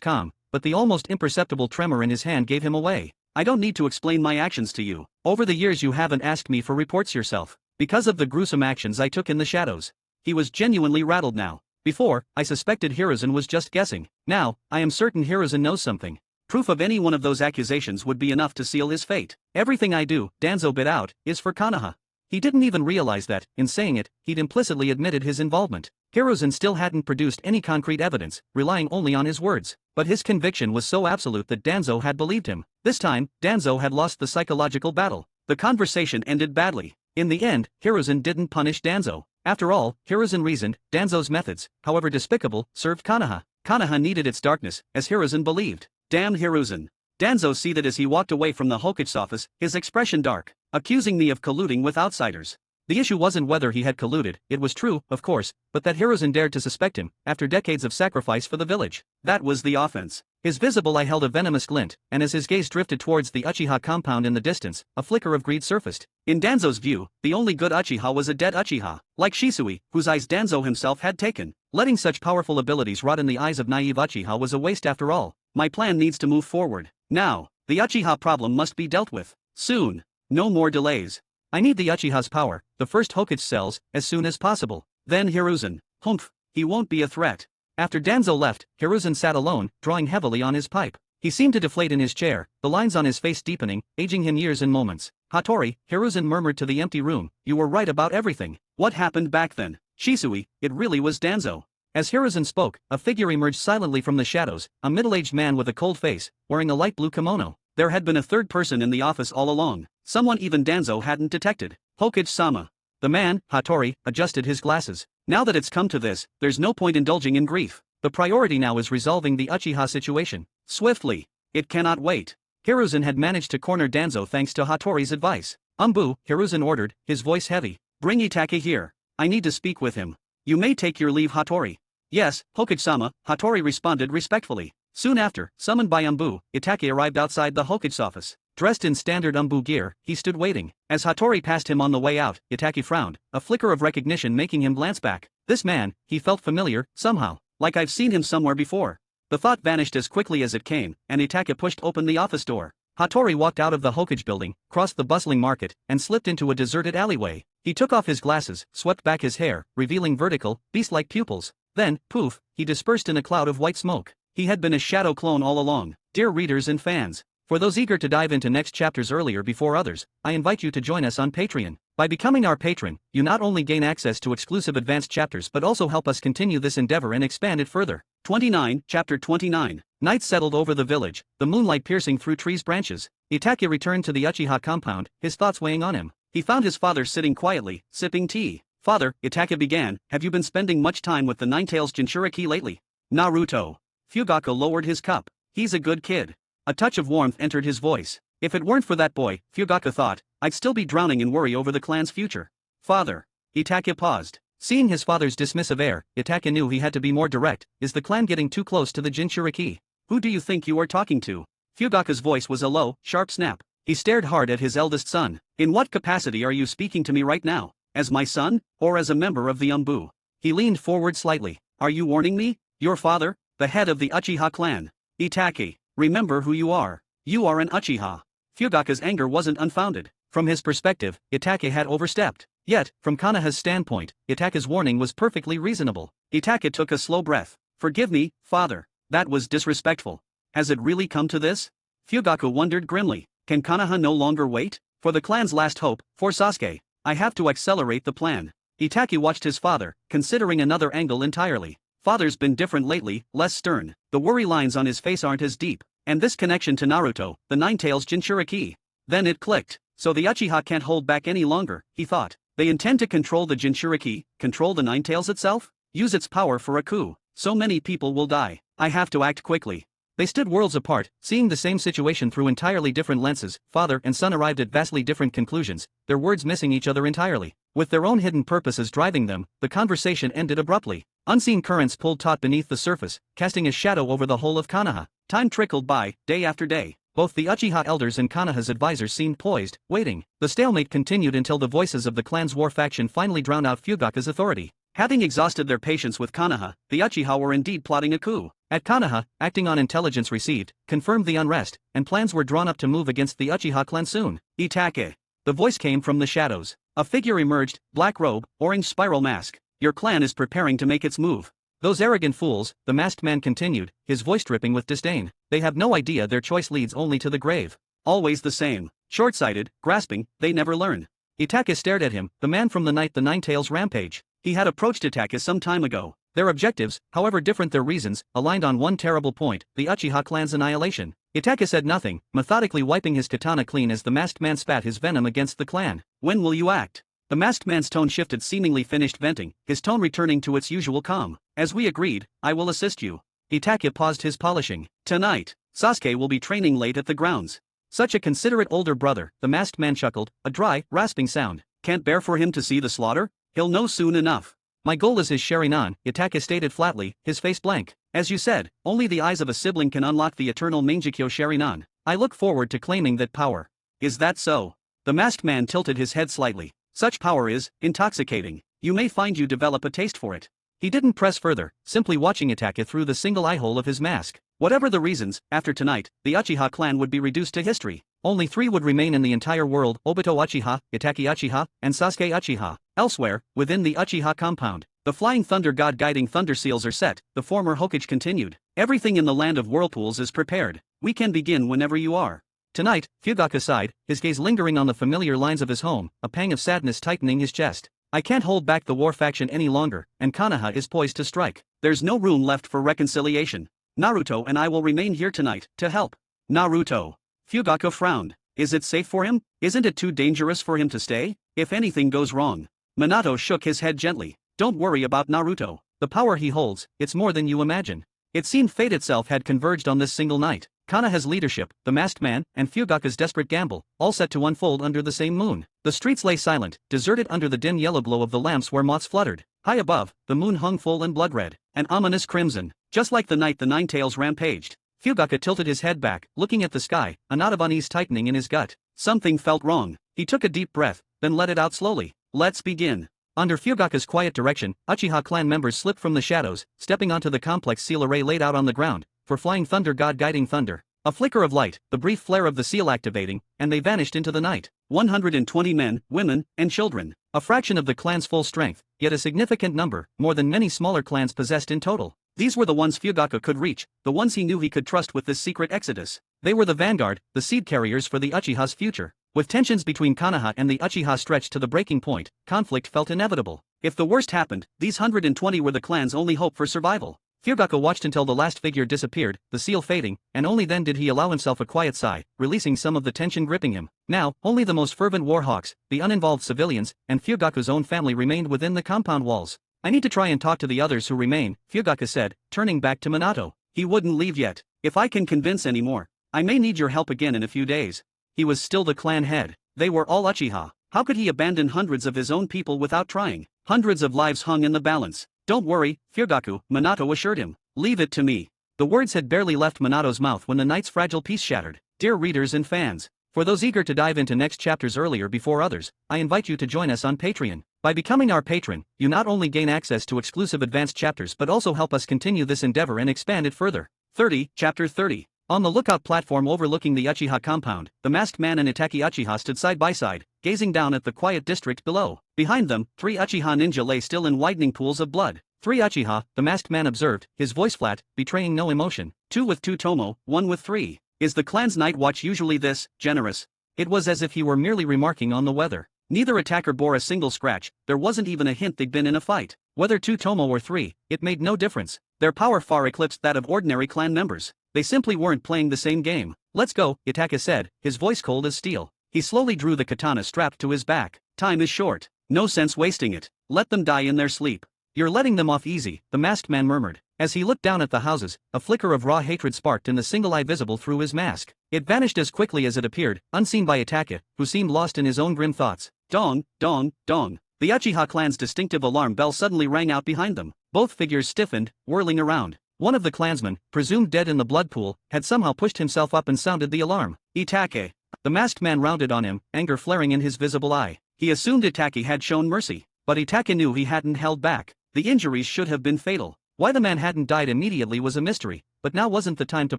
calm, but the almost imperceptible tremor in his hand gave him away. I don't need to explain my actions to you. Over the years you haven't asked me for reports yourself. Because of the gruesome actions I took in the shadows. He was genuinely rattled now. Before, I suspected Hiruzen was just guessing. Now, I am certain Hiruzen knows something. Proof of any one of those accusations would be enough to seal his fate. Everything I do, Danzo bit out, is for Konoha. He didn't even realize that, in saying it, he'd implicitly admitted his involvement. Hiruzen still hadn't produced any concrete evidence, relying only on his words. But his conviction was so absolute that Danzo had believed him. This time, Danzo had lost the psychological battle. The conversation ended badly. In the end, Hiruzen didn't punish Danzo. After all, Hiruzen reasoned, Danzo's methods, however despicable, served Konoha. Konoha needed its darkness, as Hiruzen believed. Damn Hiruzen. Danzo seethed as he walked away from the Hokage's office, his expression dark. Accusing me of colluding with outsiders. The issue wasn't whether he had colluded, it was true, of course, but that Hiruzen dared to suspect him, after decades of sacrifice for the village. That was the offense. His visible eye held a venomous glint, and as his gaze drifted towards the Uchiha compound in the distance, a flicker of greed surfaced. In Danzo's view, the only good Uchiha was a dead Uchiha, like Shisui, whose eyes Danzo himself had taken. Letting such powerful abilities rot in the eyes of naive Uchiha was a waste after all. My plan needs to move forward. Now, the Uchiha problem must be dealt with. Soon. No more delays. I need the Uchiha's power, the first Hokage cells, as soon as possible. Then Hiruzen. Humph. He won't be a threat. After Danzo left, Hiruzen sat alone, drawing heavily on his pipe. He seemed to deflate in his chair, the lines on his face deepening, aging him years and moments. Hattori, Hiruzen murmured to the empty room, you were right about everything. What happened back then? Shisui, it really was Danzo. As Hiruzen spoke, a figure emerged silently from the shadows, a middle-aged man with a cold face, wearing a light blue kimono. There had been a third person in the office all along, someone even Danzo hadn't detected. Hokage-sama. The man, Hattori, adjusted his glasses. Now that it's come to this, there's no point indulging in grief. The priority now is resolving the Uchiha situation. Swiftly. It cannot wait. Hiruzen had managed to corner Danzo thanks to Hattori's advice. Hiruzen ordered, his voice heavy. Bring Itake here. I need to speak with him. You may take your leave, Hattori. Yes, Hokage-sama, Hattori responded respectfully. Soon after, summoned by Itake arrived outside the Hokage's office. Dressed in standard gear, he stood waiting. As Hattori passed him on the way out, Itake frowned, a flicker of recognition making him glance back. This man, he felt familiar, somehow. Like I've seen him somewhere before. The thought vanished as quickly as it came, and Itake pushed open the office door. Hattori walked out of the Hokage building, crossed the bustling market, and slipped into a deserted alleyway. He took off his glasses, swept back his hair, revealing vertical, beast-like pupils. Then, poof, he dispersed in a cloud of white smoke. He had been a shadow clone all along. Dear readers and fans, For those eager to dive into next chapters earlier before others, I invite you to join us on Patreon. By becoming our patron, you not only gain access to exclusive advanced chapters but also help us continue this endeavor and expand it further. 29, Chapter 29. Night settled over the village, the moonlight piercing through trees' branches. Itachi returned to the Uchiha compound, his thoughts weighing on him. He found his father sitting quietly, sipping tea. Father, Itachi began, have you been spending much time with the Ninetales Jinchuriki lately? Naruto. Fugaku lowered his cup. He's a good kid. A touch of warmth entered his voice. If it weren't for that boy, Fugaku thought, I'd still be drowning in worry over the clan's future. Father. Itachi paused. Seeing his father's dismissive air, Itachi knew he had to be more direct. Is the clan getting too close to the Jinchuriki? Who do you think you are talking to? Fugaku's voice was a low, sharp snap. He stared hard at his eldest son. In what capacity are you speaking to me right now? As my son, or as a member of the Umbu? He leaned forward slightly. Are you warning me? Your father, the head of the Uchiha clan. Itachi. Remember who you are. You are an Uchiha. Fugaku's anger wasn't unfounded. From his perspective, Itachi had overstepped. Yet, from Konoha's standpoint, Itachi's warning was perfectly reasonable. Itachi took a slow breath. Forgive me, father. That was disrespectful. Has it really come to this? Fugaku wondered grimly. Can Konoha no longer wait? For the clan's last hope, for Sasuke, I have to accelerate the plan. Itachi watched his father, considering another angle entirely. Father's been different lately, less stern. The worry lines on his face aren't as deep. And this connection to Naruto, the Ninetales Jinchuriki. Then it clicked. So the Uchiha can't hold back any longer, he thought. They intend to control the Jinchuriki, control the Ninetales itself? Use its power for a coup. So many people will die. I have to act quickly. They stood worlds apart, seeing the same situation through entirely different lenses. Father and son arrived at vastly different conclusions, their words missing each other entirely. With their own hidden purposes driving them, the conversation ended abruptly. Unseen currents pulled taut beneath the surface, casting a shadow over the whole of Konoha. Time trickled by, day after day. Both the Uchiha elders and Konoha's advisors seemed poised, waiting. The stalemate continued until the voices of the clan's war faction finally drowned out Fugaku's authority. Having exhausted their patience with Konoha, the Uchiha were indeed plotting a coup. At Konoha, acting on intelligence received, confirmed the unrest, and plans were drawn up to move against the Uchiha clan soon. Itachi. The voice came from the shadows. A figure emerged, black robe, orange spiral mask. Your clan is preparing to make its move. Those arrogant fools, the masked man continued, his voice dripping with disdain. They have no idea their choice leads only to the grave. Always the same. Short-sighted, grasping, they never learn. Itachi stared at him, the man from the night the Ninetales rampage. He had approached Itachi some time ago. Their objectives, however different their reasons, aligned on one terrible point, the Uchiha clan's annihilation. Itachi said nothing, methodically wiping his katana clean as the masked man spat his venom against the clan. When will you act? The masked man's tone shifted, seemingly finished venting, his tone returning to its usual calm. As we agreed, I will assist you. Itachi paused his polishing. Tonight, Sasuke will be training late at the grounds. Such a considerate older brother, the masked man chuckled, a dry, rasping sound. Can't bear for him to see the slaughter? He'll know soon enough. My goal is his Sharingan, Itachi stated flatly, his face blank. As you said, only the eyes of a sibling can unlock the eternal Mangekyo Sharingan. I look forward to claiming that power. Is that so? The masked man tilted his head slightly. Such power is intoxicating. You may find you develop a taste for it. He didn't press further, simply watching Itachi through the single eye hole of his mask. Whatever the reasons, after tonight, the Uchiha clan would be reduced to history. Only 3 would remain in the entire world: Obito Uchiha, Itachi Uchiha, and Sasuke Uchiha. Elsewhere, within the Uchiha compound, the Flying Thunder God guiding thunder seals are set, the former Hokage continued. Everything in the land of whirlpools is prepared. We can begin whenever you are. Tonight, Fugaku sighed, his gaze lingering on the familiar lines of his home, a pang of sadness tightening his chest. I can't hold back the war faction any longer, and Konoha is poised to strike. There's no room left for reconciliation. Naruto and I will remain here tonight, to help. Naruto. Fugaku frowned. Is it safe for him? Isn't it too dangerous for him to stay? If anything goes wrong. Minato shook his head gently. Don't worry about Naruto. The power he holds, it's more than you imagine. It seemed fate itself had converged on this single night. Konoha's leadership, the masked man, and Fugaku's desperate gamble, all set to unfold under the same moon. The streets lay silent, deserted under the dim yellow glow of the lamps where moths fluttered. High above, the moon hung full and blood-red, an ominous crimson, just like the night the Ninetales rampaged. Fugaku tilted his head back, looking at the sky, a knot of unease tightening in his gut. Something felt wrong. He took a deep breath, then let it out slowly. Let's begin. Under Fugaku's quiet direction, Uchiha clan members slipped from the shadows, stepping onto the complex seal array laid out on the ground, for Flying Thunder God guiding thunder. A flicker of light, the brief flare of the seal activating, and they vanished into the night. 120 men, women, and children. A fraction of the clan's full strength, yet a significant number, more than many smaller clans possessed in total. These were the ones Fugaku could reach, the ones he knew he could trust with this secret exodus. They were the vanguard, the seed carriers for the Uchiha's future. With tensions between Konoha and the Uchiha stretched to the breaking point, conflict felt inevitable. If the worst happened, these 120 were the clan's only hope for survival. Fugaku watched until the last figure disappeared, the seal fading, and only then did he allow himself a quiet sigh, releasing some of the tension gripping him. Now, only the most fervent warhawks, the uninvolved civilians, and Fugaku's own family remained within the compound walls. I need to try and talk to the others who remain, Fugaku said, turning back to Minato. He wouldn't leave yet. If I can convince any more, I may need your help again in a few days. He was still the clan head. They were all Uchiha. How could he abandon hundreds of his own people without trying? Hundreds of lives hung in the balance. Don't worry, Fugaku, Minato assured him. Leave it to me. The words had barely left Minato's mouth when the night's fragile peace shattered. Dear readers and fans, for those eager to dive into next chapters earlier before others, I invite you to join us on Patreon. By becoming our patron, you not only gain access to exclusive advanced chapters but also help us continue this endeavor and expand it further. 30, Chapter 30. On the lookout platform overlooking the Uchiha compound, the masked man and Itachi Uchiha stood side by side, gazing down at the quiet district below. Behind them, 3 Uchiha ninja lay still in widening pools of blood. 3 Uchiha, the masked man observed, his voice flat, betraying no emotion. 2 with 2 Tomo, 1 with 3. Is the clan's night watch usually this generous? It was as if he were merely remarking on the weather. Neither attacker bore a single scratch, there wasn't even a hint they'd been in a fight. Whether 2 Tomo or 3, it made no difference. Their power far eclipsed that of ordinary clan members. They simply weren't playing the same game. Let's go, Itaka said, his voice cold as steel. He slowly drew the katana strapped to his back. Time is short. No sense wasting it. Let them die in their sleep. You're letting them off easy, the masked man murmured. As he looked down at the houses, a flicker of raw hatred sparked in the single eye visible through his mask. It vanished as quickly as it appeared, unseen by Itaka, who seemed lost in his own grim thoughts. Dong, dong, dong. The Uchiha clan's distinctive alarm bell suddenly rang out behind them. Both figures stiffened, whirling around. One of the clansmen, presumed dead in the blood pool, had somehow pushed himself up and sounded the alarm. Itake. The masked man rounded on him, anger flaring in his visible eye. He assumed Itake had shown mercy, but Itake knew he hadn't held back. The injuries should have been fatal. Why the man hadn't died immediately was a mystery, but now wasn't the time to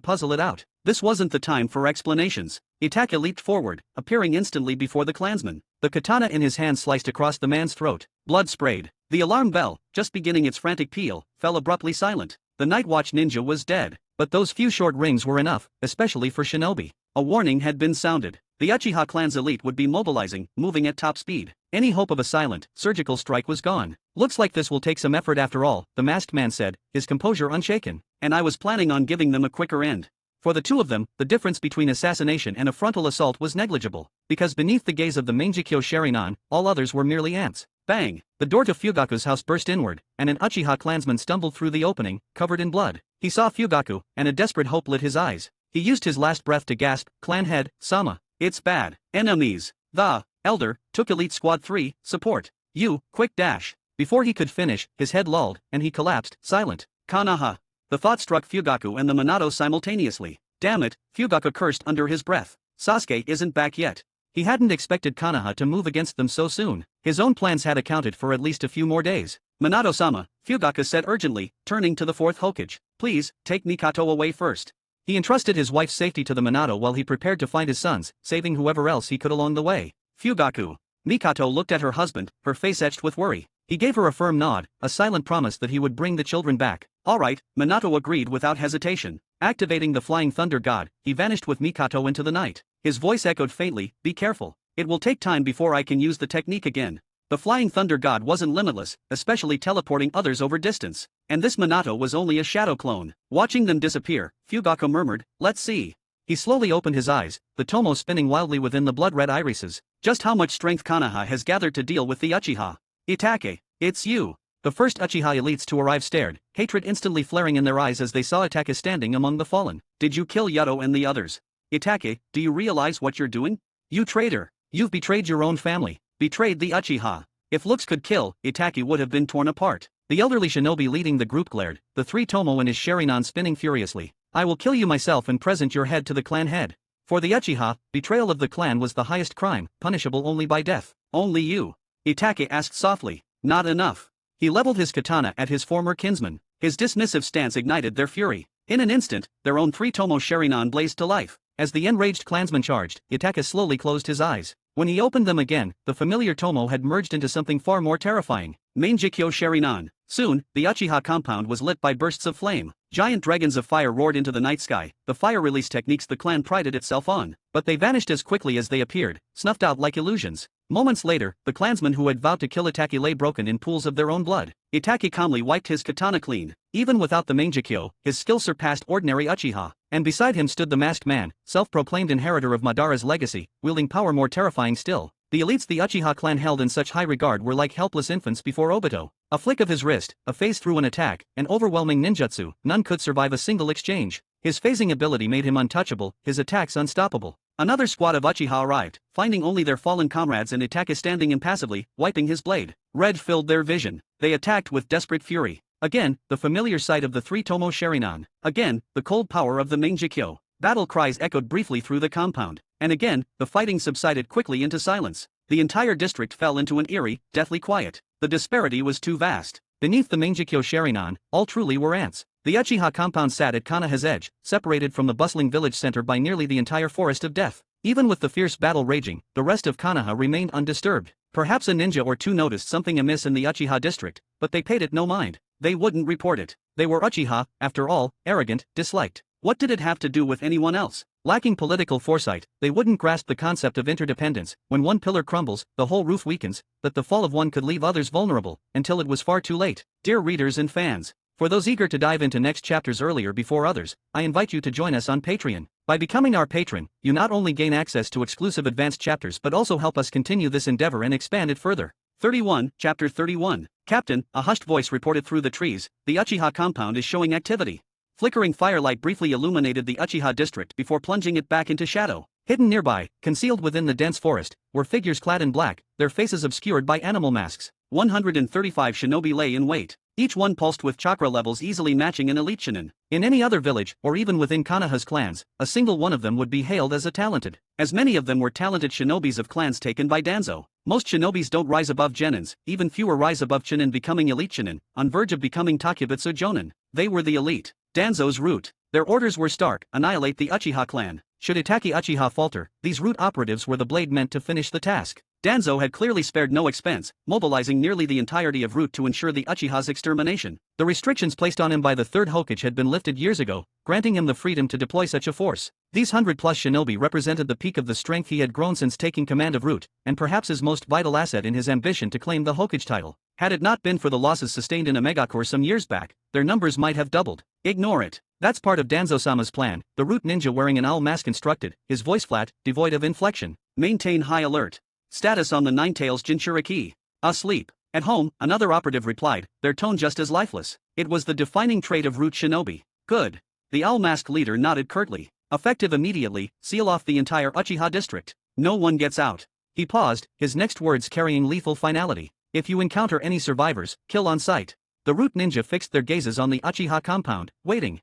puzzle it out. This wasn't the time for explanations. Itake leaped forward, appearing instantly before the clansman. The katana in his hand sliced across the man's throat. Blood sprayed. The alarm bell, just beginning its frantic peal, fell abruptly silent. The Night Watch ninja was dead, but those few short rings were enough, especially for shinobi. A warning had been sounded. The Uchiha clan's elite would be mobilizing, moving at top speed. Any hope of a silent, surgical strike was gone. Looks like this will take some effort after all, the masked man said, his composure unshaken. And I was planning on giving them a quicker end. For the two of them, the difference between assassination and a frontal assault was negligible, because beneath the gaze of the Mangekyo Sharingan, all others were merely ants. Bang! The door to Fugaku's house burst inward, and an Uchiha clansman stumbled through the opening, covered in blood. He saw Fugaku, and a desperate hope lit his eyes. He used his last breath to gasp, "Clan head, Sama. It's bad. Enemies. The Elder took Elite Squad 3, support. You, quick dash." Before he could finish, his head lulled, and he collapsed, silent. Konoha. The thought struck Fugaku and the Minato simultaneously. Damn it, Fugaku cursed under his breath. Sasuke isn't back yet. He hadn't expected Konoha to move against them so soon. His own plans had accounted for at least a few more days. Minato-sama, Fugaku said urgently, turning to the fourth Hokage. Please, take Mikato away first. He entrusted his wife's safety to the Minato while he prepared to find his sons, saving whoever else he could along the way. Fugaku. Mikato looked at her husband, her face etched with worry. He gave her a firm nod, a silent promise that he would bring the children back. All right, Minato agreed without hesitation. Activating the Flying Thunder God, he vanished with Mikato into the night. His voice echoed faintly, "Be careful. It will take time before I can use the technique again." The Flying Thunder God wasn't limitless, especially teleporting others over distance. And this Minato was only a shadow clone. Watching them disappear, Fugaku murmured, "Let's see." He slowly opened his eyes, the tomo spinning wildly within the blood-red irises. Just how much strength Konoha has gathered to deal with the Uchiha. Itake, it's you. The first Uchiha elites to arrive stared, hatred instantly flaring in their eyes as they saw Itake standing among the fallen. Did you kill Yato and the others? Itake, do you realize what you're doing? You traitor. You've betrayed your own family. Betrayed the Uchiha. If looks could kill, Itake would have been torn apart. The elderly shinobi leading the group glared, the three tomo and his Sharingan spinning furiously. I will kill you myself and present your head to the clan head. For the Uchiha, betrayal of the clan was the highest crime, punishable only by death. Only you. Itake asked softly. Not enough. He leveled his katana at his former kinsman. His dismissive stance ignited their fury. In an instant, their own three tomo Sharingan blazed to life. As the enraged clansman charged, Itake slowly closed his eyes. When he opened them again, the familiar tomo had merged into something far more terrifying. Mangekyo Sharingan. Soon, the Uchiha compound was lit by bursts of flame. Giant dragons of fire roared into the night sky, the fire release techniques the clan prided itself on, but they vanished as quickly as they appeared, snuffed out like illusions. Moments later, the clansmen who had vowed to kill Itachi lay broken in pools of their own blood. Itachi calmly wiped his katana clean. Even without the Mangekyo, his skill surpassed ordinary Uchiha, and beside him stood the masked man, self-proclaimed inheritor of Madara's legacy, wielding power more terrifying still. The elites the Uchiha clan held in such high regard were like helpless infants before Obito. A flick of his wrist, a phase through an attack, an overwhelming ninjutsu, none could survive a single exchange. His phasing ability made him untouchable, his attacks unstoppable. Another squad of Uchiha arrived, finding only their fallen comrades and Itachi standing impassively, wiping his blade. Red filled their vision. They attacked with desperate fury. Again, the familiar sight of the three-tomo Sharingan. Again, the cold power of the Mangekyo. Battle cries echoed briefly through the compound. And again, the fighting subsided quickly into silence. The entire district fell into an eerie, deathly quiet. The disparity was too vast. Beneath the Mangekyo Sharingan, all truly were ants. The Uchiha compound sat at Konoha's edge, separated from the bustling village center by nearly the entire forest of death. Even with the fierce battle raging, the rest of Konoha remained undisturbed. Perhaps a ninja or two noticed something amiss in the Uchiha district, but they paid it no mind. They wouldn't report it. They were Uchiha, after all, arrogant, disliked. What did it have to do with anyone else? Lacking political foresight, they wouldn't grasp the concept of interdependence. When one pillar crumbles, the whole roof weakens, that the fall of one could leave others vulnerable, until it was far too late. Dear readers and fans, for those eager to dive into next chapters earlier before others, I invite you to join us on Patreon. By becoming our patron, you not only gain access to exclusive advanced chapters but also help us continue this endeavor and expand it further. 31, Chapter 31. Captain, a hushed voice reported through the trees, the Uchiha compound is showing activity. Flickering firelight briefly illuminated the Uchiha district before plunging it back into shadow. Hidden nearby, concealed within the dense forest, were figures clad in black, their faces obscured by animal masks. 135 shinobi lay in wait, each one pulsed with chakra levels easily matching an elite shinin. In any other village, or even within Konoha's clans, a single one of them would be hailed as a talented. As many of them were talented shinobis of clans taken by Danzo. Most shinobis don't rise above genins, even fewer rise above chinin becoming elite shinin, on verge of becoming takebutsu jonin. They were the elite. Danzo's route. Their orders were stark: annihilate the Uchiha clan. Should Itachi Uchiha falter, these route operatives were the blade meant to finish the task. Danzo had clearly spared no expense, mobilizing nearly the entirety of route to ensure the Uchiha's extermination. The restrictions placed on him by the third Hokage had been lifted years ago, granting him the freedom to deploy such a force. These 100+ shinobi represented the peak of the strength he had grown since taking command of route, and perhaps his most vital asset in his ambition to claim the Hokage title. Had it not been for the losses sustained in a megacorps some years back, their numbers might have doubled. Ignore it. That's part of Danzo-sama's plan, the root ninja wearing an owl mask instructed, his voice flat, devoid of inflection. Maintain high alert. Status on the Ninetales Jinchuriki. Asleep. At home, another operative replied, their tone just as lifeless. It was the defining trait of root shinobi. Good. The owl mask leader nodded curtly. Effective immediately, seal off the entire Uchiha district. No one gets out. He paused, his next words carrying lethal finality. If you encounter any survivors, kill on sight. The root ninja fixed their gazes on the Uchiha compound, waiting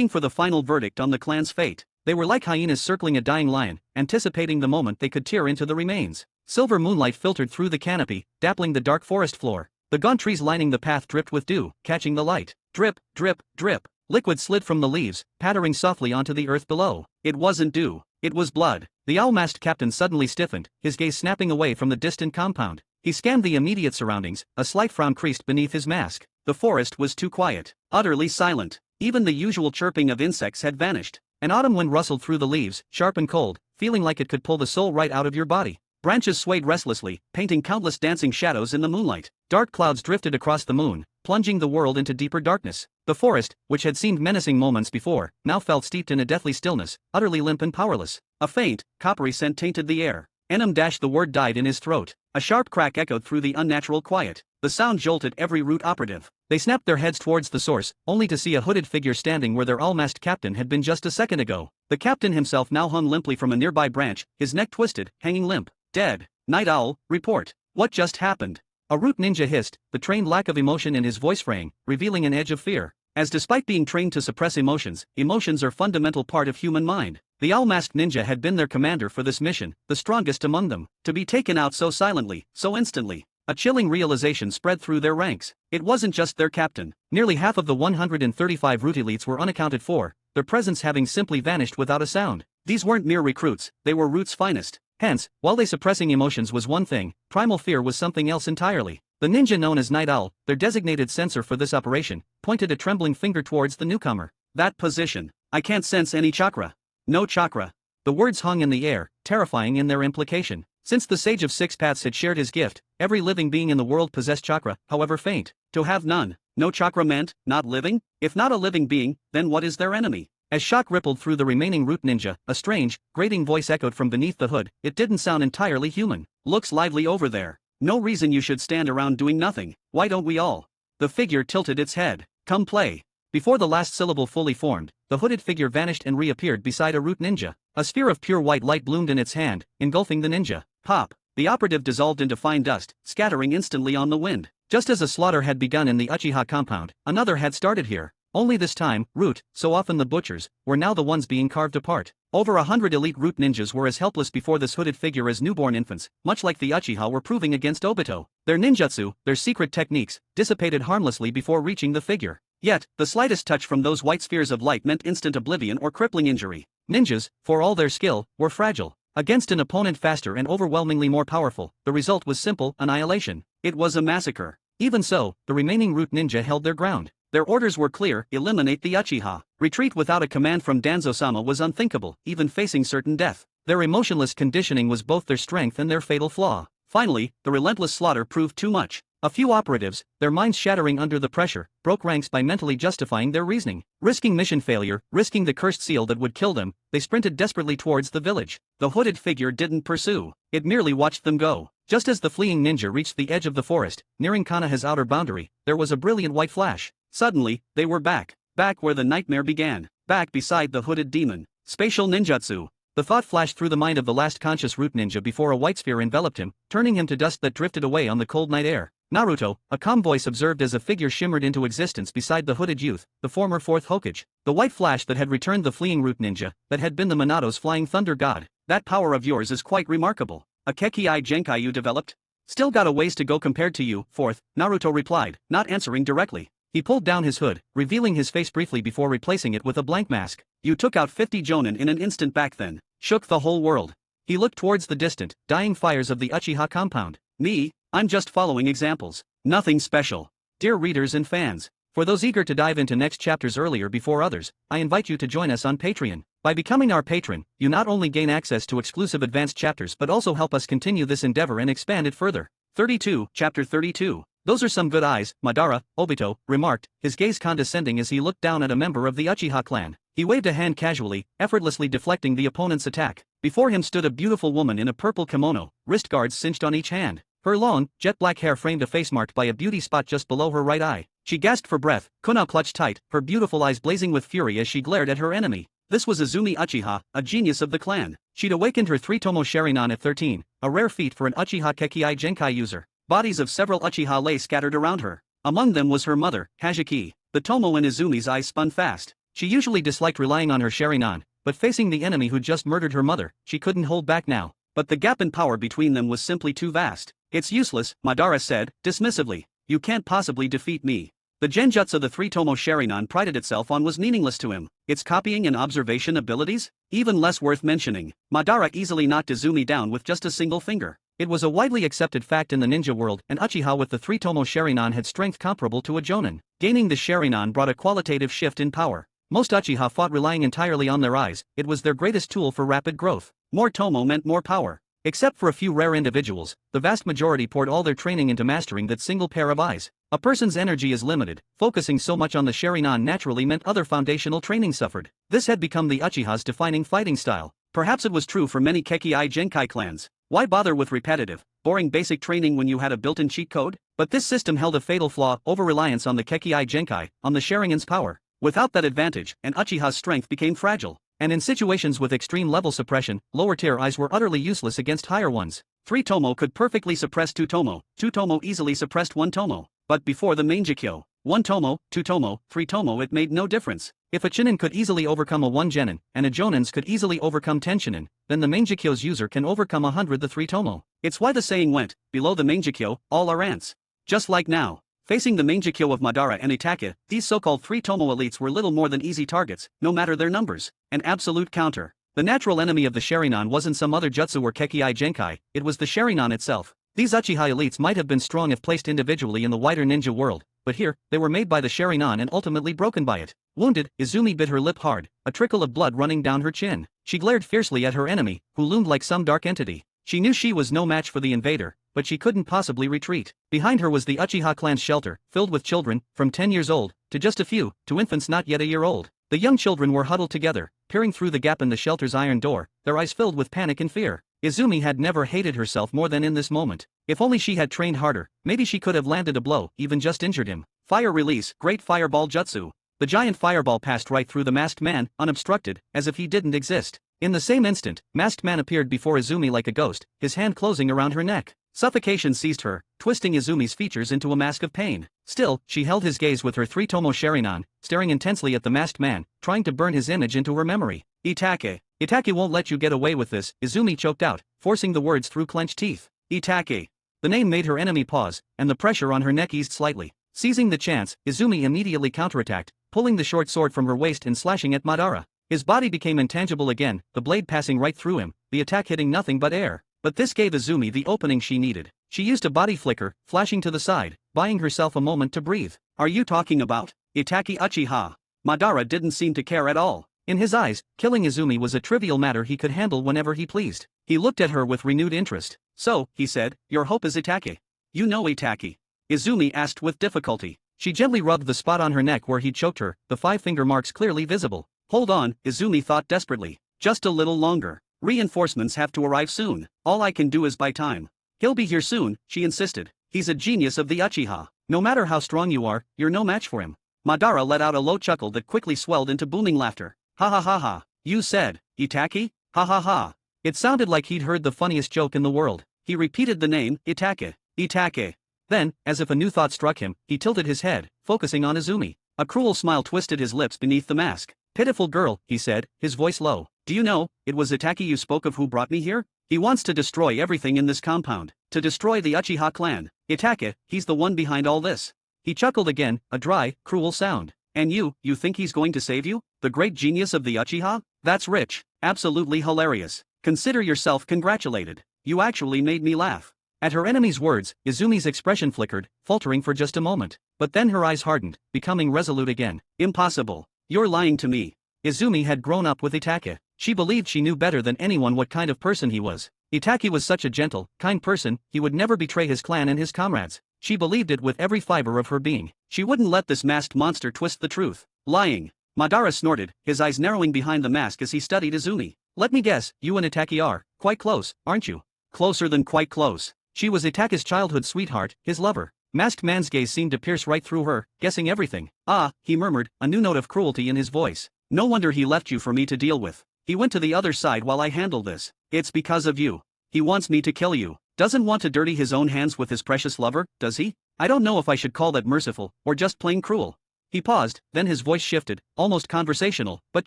for the final verdict on the clan's fate. They were like hyenas circling a dying lion, anticipating the moment they could tear into the remains. Silver moonlight filtered through the canopy, dappling the dark forest floor. The gaunt trees lining the path dripped with dew, catching the light. Drip, drip, drip. Liquid slid from the leaves, pattering softly onto the earth below. It wasn't dew. It was blood. The owl-masked captain suddenly stiffened, his gaze snapping away from the distant compound. He scanned the immediate surroundings, a slight frown creased beneath his mask. The forest was too quiet, utterly silent. Even the usual chirping of insects had vanished. An autumn wind rustled through the leaves, sharp and cold, feeling like it could pull the soul right out of your body. Branches swayed restlessly, painting countless dancing shadows in the moonlight. Dark clouds drifted across the moon, plunging the world into deeper darkness. The forest, which had seemed menacing moments before, now felt steeped in a deathly stillness, utterly limp and powerless. A faint, coppery scent tainted the air. The word died in his throat. A sharp crack echoed through the unnatural quiet. The sound jolted every root operative. They snapped their heads towards the source, only to see a hooded figure standing where their all-masked captain had been just a second ago. The captain himself now hung limply from a nearby branch, his neck twisted, hanging limp. Dead. Night Owl, report. What just happened? A root ninja hissed, the trained lack of emotion in his voice fraying, revealing an edge of fear. As despite being trained to suppress emotions, emotions are fundamental part of human mind. The owl-masked ninja had been their commander for this mission, the strongest among them. To be taken out so silently, so instantly. A chilling realization spread through their ranks. It wasn't just their captain. Nearly half of the 135 root elites were unaccounted for, their presence having simply vanished without a sound. These weren't mere recruits, they were root's finest. Hence, while suppressing emotions was one thing, primal fear was something else entirely. The ninja known as Night Owl, their designated sensor for this operation, pointed a trembling finger towards the newcomer. That position. I can't sense any chakra. No chakra. The words hung in the air, terrifying in their implication. Since the Sage of Six Paths had shared his gift, every living being in the world possessed chakra, however faint. To have none. No chakra meant, not living? If not a living being, then what is their enemy? As shock rippled through the remaining root ninja, a strange, grating voice echoed from beneath the hood. It didn't sound entirely human. Looks lively over there. No reason you should stand around doing nothing. Why don't we all? The figure tilted its head. Come play. Before the last syllable fully formed, the hooded figure vanished and reappeared beside a root ninja. A sphere of pure white light bloomed in its hand, engulfing the ninja. Pop! The operative dissolved into fine dust, scattering instantly on the wind. Just as a slaughter had begun in the Uchiha compound, another had started here. Only this time, root, so often the butchers, were now the ones being carved apart. Over 100 elite root ninjas were as helpless before this hooded figure as newborn infants, much like the Uchiha were proving against Obito. Their ninjutsu, their secret techniques, dissipated harmlessly before reaching the figure. Yet, the slightest touch from those white spheres of light meant instant oblivion or crippling injury. Ninjas, for all their skill, were fragile. Against an opponent faster and overwhelmingly more powerful, the result was simple annihilation. It was a massacre. Even so, the remaining root ninja held their ground. Their orders were clear: eliminate the Uchiha. Retreat without a command from Danzo-sama was unthinkable, even facing certain death. Their emotionless conditioning was both their strength and their fatal flaw. Finally, the relentless slaughter proved too much. A few operatives, their minds shattering under the pressure, broke ranks by mentally justifying their reasoning. Risking mission failure, risking the cursed seal that would kill them, they sprinted desperately towards the village. The hooded figure didn't pursue. It merely watched them go. Just as the fleeing ninja reached the edge of the forest, nearing Konoha's outer boundary, there was a brilliant white flash. Suddenly, they were back. Back where the nightmare began. Back beside the hooded demon. Spatial ninjutsu. The thought flashed through the mind of the last conscious root ninja before a white sphere enveloped him, turning him to dust that drifted away on the cold night air. Naruto, a calm voice observed as a figure shimmered into existence beside the hooded youth, the former fourth Hokage. The white flash that had returned the fleeing root ninja, that had been the Minato's flying thunder god. That power of yours is quite remarkable. A Kekii Genkai you developed? Still got a ways to go compared to you, fourth, Naruto replied, not answering directly. He pulled down his hood, revealing his face briefly before replacing it with a blank mask. You took out 50 jonin in an instant back then. Shook the whole world. He looked towards the distant, dying fires of the Uchiha compound. Me? I'm just following examples. Nothing special. Dear readers and fans, for those eager to dive into next chapters earlier before others, I invite you to join us on Patreon. By becoming our patron, you not only gain access to exclusive advanced chapters but also help us continue this endeavor and expand it further. 32, Chapter 32. Those are some good eyes, Madara, Obito, remarked, his gaze condescending as he looked down at a member of the Uchiha clan. He waved a hand casually, effortlessly deflecting the opponent's attack. Before him stood a beautiful woman in a purple kimono, wrist guards cinched on each hand. Her long, jet-black hair framed a face marked by a beauty spot just below her right eye. She gasped for breath, Kuna clutched tight, her beautiful eyes blazing with fury as she glared at her enemy. This was Izumi Uchiha, a genius of the clan. She'd awakened her 3-tomo Sharingan at 13, a rare feat for an Uchiha Kekii Genkai user. Bodies of several Uchiha lay scattered around her. Among them was her mother, Hojuki. The tomo in Izumi's eyes spun fast. She usually disliked relying on her Sharingan, but facing the enemy who just murdered her mother, she couldn't hold back now. But the gap in power between them was simply too vast. It's useless, Madara said, dismissively. You can't possibly defeat me. The genjutsu the 3-tomo Sharingan prided itself on was meaningless to him. Its copying and observation abilities? Even less worth mentioning. Madara easily knocked Izumi down with just a single finger. It was a widely accepted fact in the ninja world, and Uchiha with the 3-tomo Sharingan had strength comparable to a Jonin. Gaining the Sharingan brought a qualitative shift in power. Most Uchiha fought relying entirely on their eyes, it was their greatest tool for rapid growth. More tomo meant more power. Except for a few rare individuals, the vast majority poured all their training into mastering that single pair of eyes. A person's energy is limited, focusing so much on the Sharingan naturally meant other foundational training suffered. This had become the Uchiha's defining fighting style. Perhaps it was true for many Kekii Genkai clans. Why bother with repetitive, boring basic training when you had a built-in cheat code? But this system held a fatal flaw: over-reliance on the Kekii Genkai, on the Sharingan's power. Without that advantage, an Uchiha's strength became fragile. And in situations with extreme level suppression, lower-tier eyes were utterly useless against higher ones. 3-tomo could perfectly suppress 2-tomo, 2-tomo easily suppressed 1-tomo. But before the Mangekyo, 1-tomo, 2-tomo, 3-tomo it made no difference. If a Chunin could easily overcome a 1 genin, and a Jonin's could easily overcome 10 Chunin, then the Mangekyo's user can overcome 100 the 3-tomo. It's why the saying went, below the Mangekyo, all are ants. Just like now. Facing the Mangekyo of Madara and Itachi, these so-called 3-tomo elites were little more than easy targets, no matter their numbers. An absolute counter. The natural enemy of the Sharingan wasn't some other jutsu or Kekii Genkai, it was the Sharingan itself. These Uchiha elites might have been strong if placed individually in the wider ninja world, but here, they were made by the Sharingan and ultimately broken by it. Wounded, Izumi bit her lip hard, a trickle of blood running down her chin. She glared fiercely at her enemy, who loomed like some dark entity. She knew she was no match for the invader, but she couldn't possibly retreat. Behind her was the Uchiha clan's shelter, filled with children, from 10 years old, to just a few, to infants not yet a year old. The young children were huddled together, peering through the gap in the shelter's iron door, their eyes filled with panic and fear. Izumi had never hated herself more than in this moment. If only she had trained harder, maybe she could have landed a blow, even just injured him. Fire release, great fireball jutsu. The giant fireball passed right through the masked man, unobstructed, as if he didn't exist. In the same instant, masked man appeared before Izumi like a ghost, his hand closing around her neck. Suffocation seized her, twisting Izumi's features into a mask of pain. Still, she held his gaze with her three-tomo Sharingan, staring intensely at the masked man, trying to burn his image into her memory. Itake. Itake won't let you get away with this, Izumi choked out, forcing the words through clenched teeth. Itake. The name made her enemy pause, and the pressure on her neck eased slightly. Seizing the chance, Izumi immediately counterattacked, pulling the short sword from her waist and slashing at Madara. His body became intangible again, the blade passing right through him, the attack hitting nothing but air. But this gave Izumi the opening she needed. She used a body flicker, flashing to the side, buying herself a moment to breathe. Are you talking about Itake Uchiha? Madara didn't seem to care at all. In his eyes, killing Izumi was a trivial matter he could handle whenever he pleased. He looked at her with renewed interest. So, he said, your hope is Itake. You know Itake? Izumi asked with difficulty. She gently rubbed the spot on her neck where he'd choked her, the 5 finger marks clearly visible. Hold on, Izumi thought desperately. Just a little longer. Reinforcements have to arrive soon. All I can do is buy time. He'll be here soon, she insisted. He's a genius of the Uchiha. No matter how strong you are, you're no match for him. Madara let out a low chuckle that quickly swelled into booming laughter. Ha ha ha ha. You said, Itake? Ha ha ha. It sounded like he'd heard the funniest joke in the world. He repeated the name, Itake. Itake. Then, as if a new thought struck him, he tilted his head, focusing on Izumi. A cruel smile twisted his lips beneath the mask. Pitiful girl, he said, his voice low. Do you know, it was Itake you spoke of who brought me here? He wants to destroy everything in this compound. To destroy the Uchiha clan. Itake, he's the one behind all this. He chuckled again, a dry, cruel sound. And you think he's going to save you? The great genius of the Uchiha? That's rich. Absolutely hilarious. Consider yourself congratulated. You actually made me laugh. At her enemy's words, Izumi's expression flickered, faltering for just a moment. But then her eyes hardened, becoming resolute again. Impossible. You're lying to me. Izumi had grown up with Itake. She believed she knew better than anyone what kind of person he was. Itake was such a gentle, kind person, he would never betray his clan and his comrades. She believed it with every fiber of her being. She wouldn't let this masked monster twist the truth. Lying. Madara snorted, his eyes narrowing behind the mask as he studied Izumi. Let me guess, you and Itake are quite close, aren't you? Closer than quite close. She was Itake's childhood sweetheart, his lover. Masked man's gaze seemed to pierce right through her, guessing everything. Ah, he murmured, a new note of cruelty in his voice. No wonder he left you for me to deal with. He went to the other side while I handle this. It's because of you. He wants me to kill you. Doesn't want to dirty his own hands with his precious lover, does he? I don't know if I should call that merciful, or just plain cruel. He paused, then his voice shifted, almost conversational, but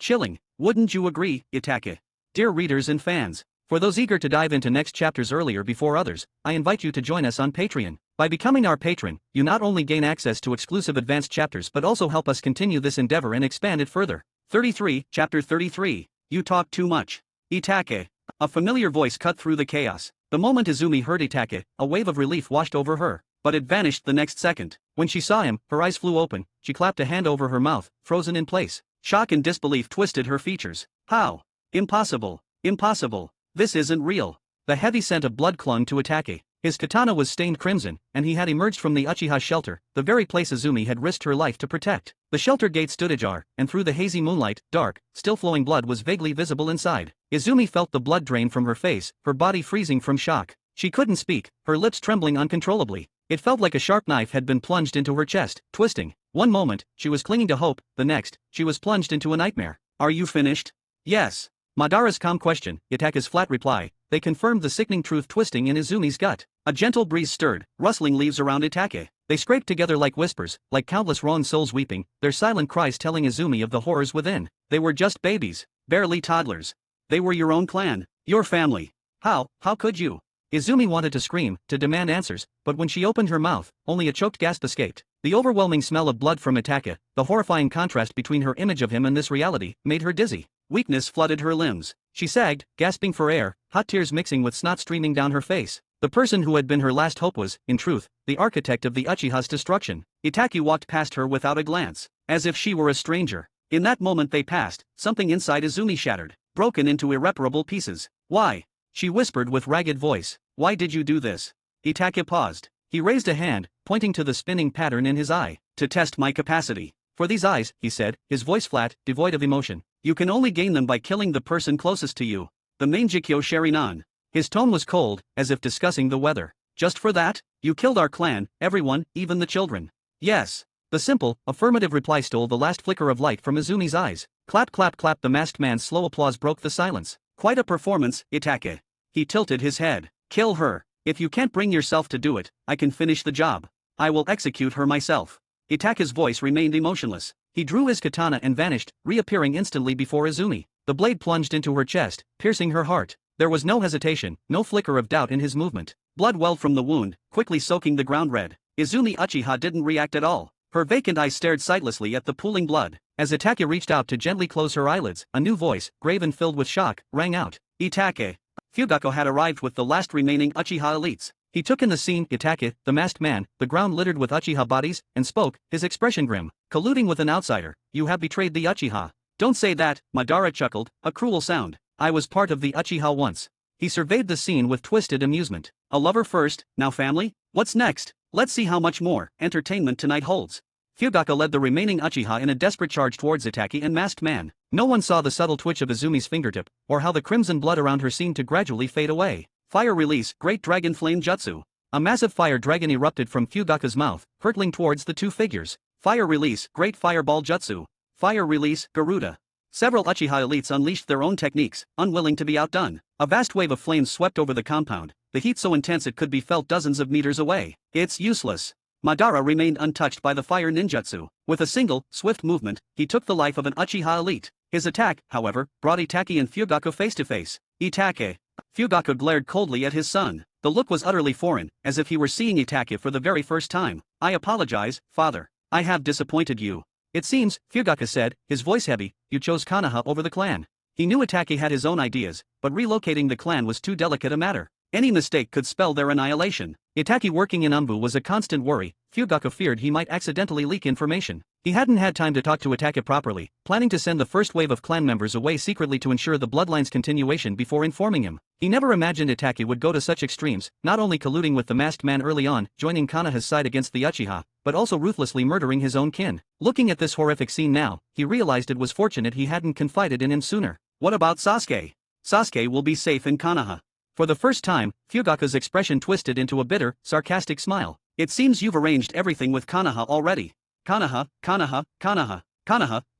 chilling. Wouldn't you agree, Itake? Dear readers and fans, for those eager to dive into next chapters earlier before others, I invite you to join us on Patreon. By becoming our patron, you not only gain access to exclusive advanced chapters but also help us continue this endeavor and expand it further. 33, Chapter 33. You talk too much. Itake. A familiar voice cut through the chaos. The moment Izumi heard Itake, a wave of relief washed over her. But it vanished the next second. When she saw him, her eyes flew open, she clapped a hand over her mouth, frozen in place. Shock and disbelief twisted her features. How? Impossible. Impossible. This isn't real. The heavy scent of blood clung to Itake. His katana was stained crimson, and he had emerged from the Uchiha shelter, the very place Izumi had risked her life to protect. The shelter gate stood ajar, and through the hazy moonlight, dark, still flowing blood was vaguely visible inside. Izumi felt the blood drain from her face, her body freezing from shock. She couldn't speak, her lips trembling uncontrollably. It felt like a sharp knife had been plunged into her chest, twisting. One moment, she was clinging to hope, the next, she was plunged into a nightmare. Are you finished? Yes. Madara's calm question, Itake's flat reply, they confirmed the sickening truth twisting in Izumi's gut. A gentle breeze stirred, rustling leaves around Itake. They scraped together like whispers, like countless wrong souls weeping, their silent cries telling Izumi of the horrors within. They were just babies, barely toddlers. They were your own clan, your family. How could you? Izumi wanted to scream, to demand answers, but when she opened her mouth, only a choked gasp escaped. The overwhelming smell of blood from Itake, the horrifying contrast between her image of him and this reality, made her dizzy. Weakness flooded her limbs. She sagged, gasping for air, hot tears mixing with snot streaming down her face. The person who had been her last hope was, in truth, the architect of the Uchiha's destruction. Itaki walked past her without a glance, as if she were a stranger. In that moment they passed, something inside Izumi shattered, broken into irreparable pieces. Why? She whispered with ragged voice. Why did you do this? Itaki paused. He raised a hand, pointing to the spinning pattern in his eye. To test my capacity. For these eyes, he said, his voice flat, devoid of emotion. You can only gain them by killing the person closest to you. The main Jikyo Sharinan. His tone was cold, as if discussing the weather. Just for that? You killed our clan, everyone, even the children. Yes. The simple, affirmative reply stole the last flicker of light from Izumi's eyes. Clap clap clap. The masked man's slow applause broke the silence. Quite a performance, Itake. He tilted his head. Kill her. If you can't bring yourself to do it, I can finish the job. I will execute her myself. Itake's voice remained emotionless. He drew his katana and vanished, reappearing instantly before Izumi. The blade plunged into her chest, piercing her heart. There was no hesitation, no flicker of doubt in his movement. Blood welled from the wound, quickly soaking the ground red. Izumi Uchiha didn't react at all. Her vacant eyes stared sightlessly at the pooling blood. As Itake reached out to gently close her eyelids, a new voice, grave and filled with shock, rang out. Itake. Fugaku had arrived with the last remaining Uchiha elites. He took in the scene, Itake, the masked man, the ground littered with Uchiha bodies, and spoke, his expression grim. Colluding with an outsider, you have betrayed the Uchiha. Don't say that, Madara chuckled, a cruel sound. I was part of the Uchiha once. He surveyed the scene with twisted amusement. A lover first, now family? What's next? Let's see how much more entertainment tonight holds. Fugaku led the remaining Uchiha in a desperate charge towards Itake and masked man. No one saw the subtle twitch of Izumi's fingertip, or how the crimson blood around her seemed to gradually fade away. Fire release, great dragon flame jutsu. A massive fire dragon erupted from Fugaku's mouth, hurtling towards the two figures. Fire release, great fireball jutsu. Fire release, Garuda. Several Uchiha elites unleashed their own techniques, unwilling to be outdone. A vast wave of flames swept over the compound, the heat so intense it could be felt dozens of meters away. It's useless. Madara remained untouched by the fire ninjutsu. With a single, swift movement, he took the life of an Uchiha elite. His attack, however, brought Itake and Fugaku face to face. Itake. Fugaku glared coldly at his son. The look was utterly foreign, as if he were seeing Itake for the very first time. I apologize, father. I have disappointed you. It seems, Fugaku said, his voice heavy, you chose Konoha over the clan. He knew Itake had his own ideas, but relocating the clan was too delicate a matter. Any mistake could spell their annihilation. Itake working in Umbu was a constant worry. Fugaku feared he might accidentally leak information. He hadn't had time to talk to Itake properly, planning to send the first wave of clan members away secretly to ensure the bloodline's continuation before informing him. He never imagined Itake would go to such extremes, not only colluding with the masked man early on, joining Konoha's side against the Uchiha, but also ruthlessly murdering his own kin. Looking at this horrific scene now, he realized it was fortunate he hadn't confided in him sooner. What about Sasuke? Sasuke will be safe in Konoha. For the first time, Fugaku's expression twisted into a bitter, sarcastic smile. It seems you've arranged everything with Konoha already. Konoha,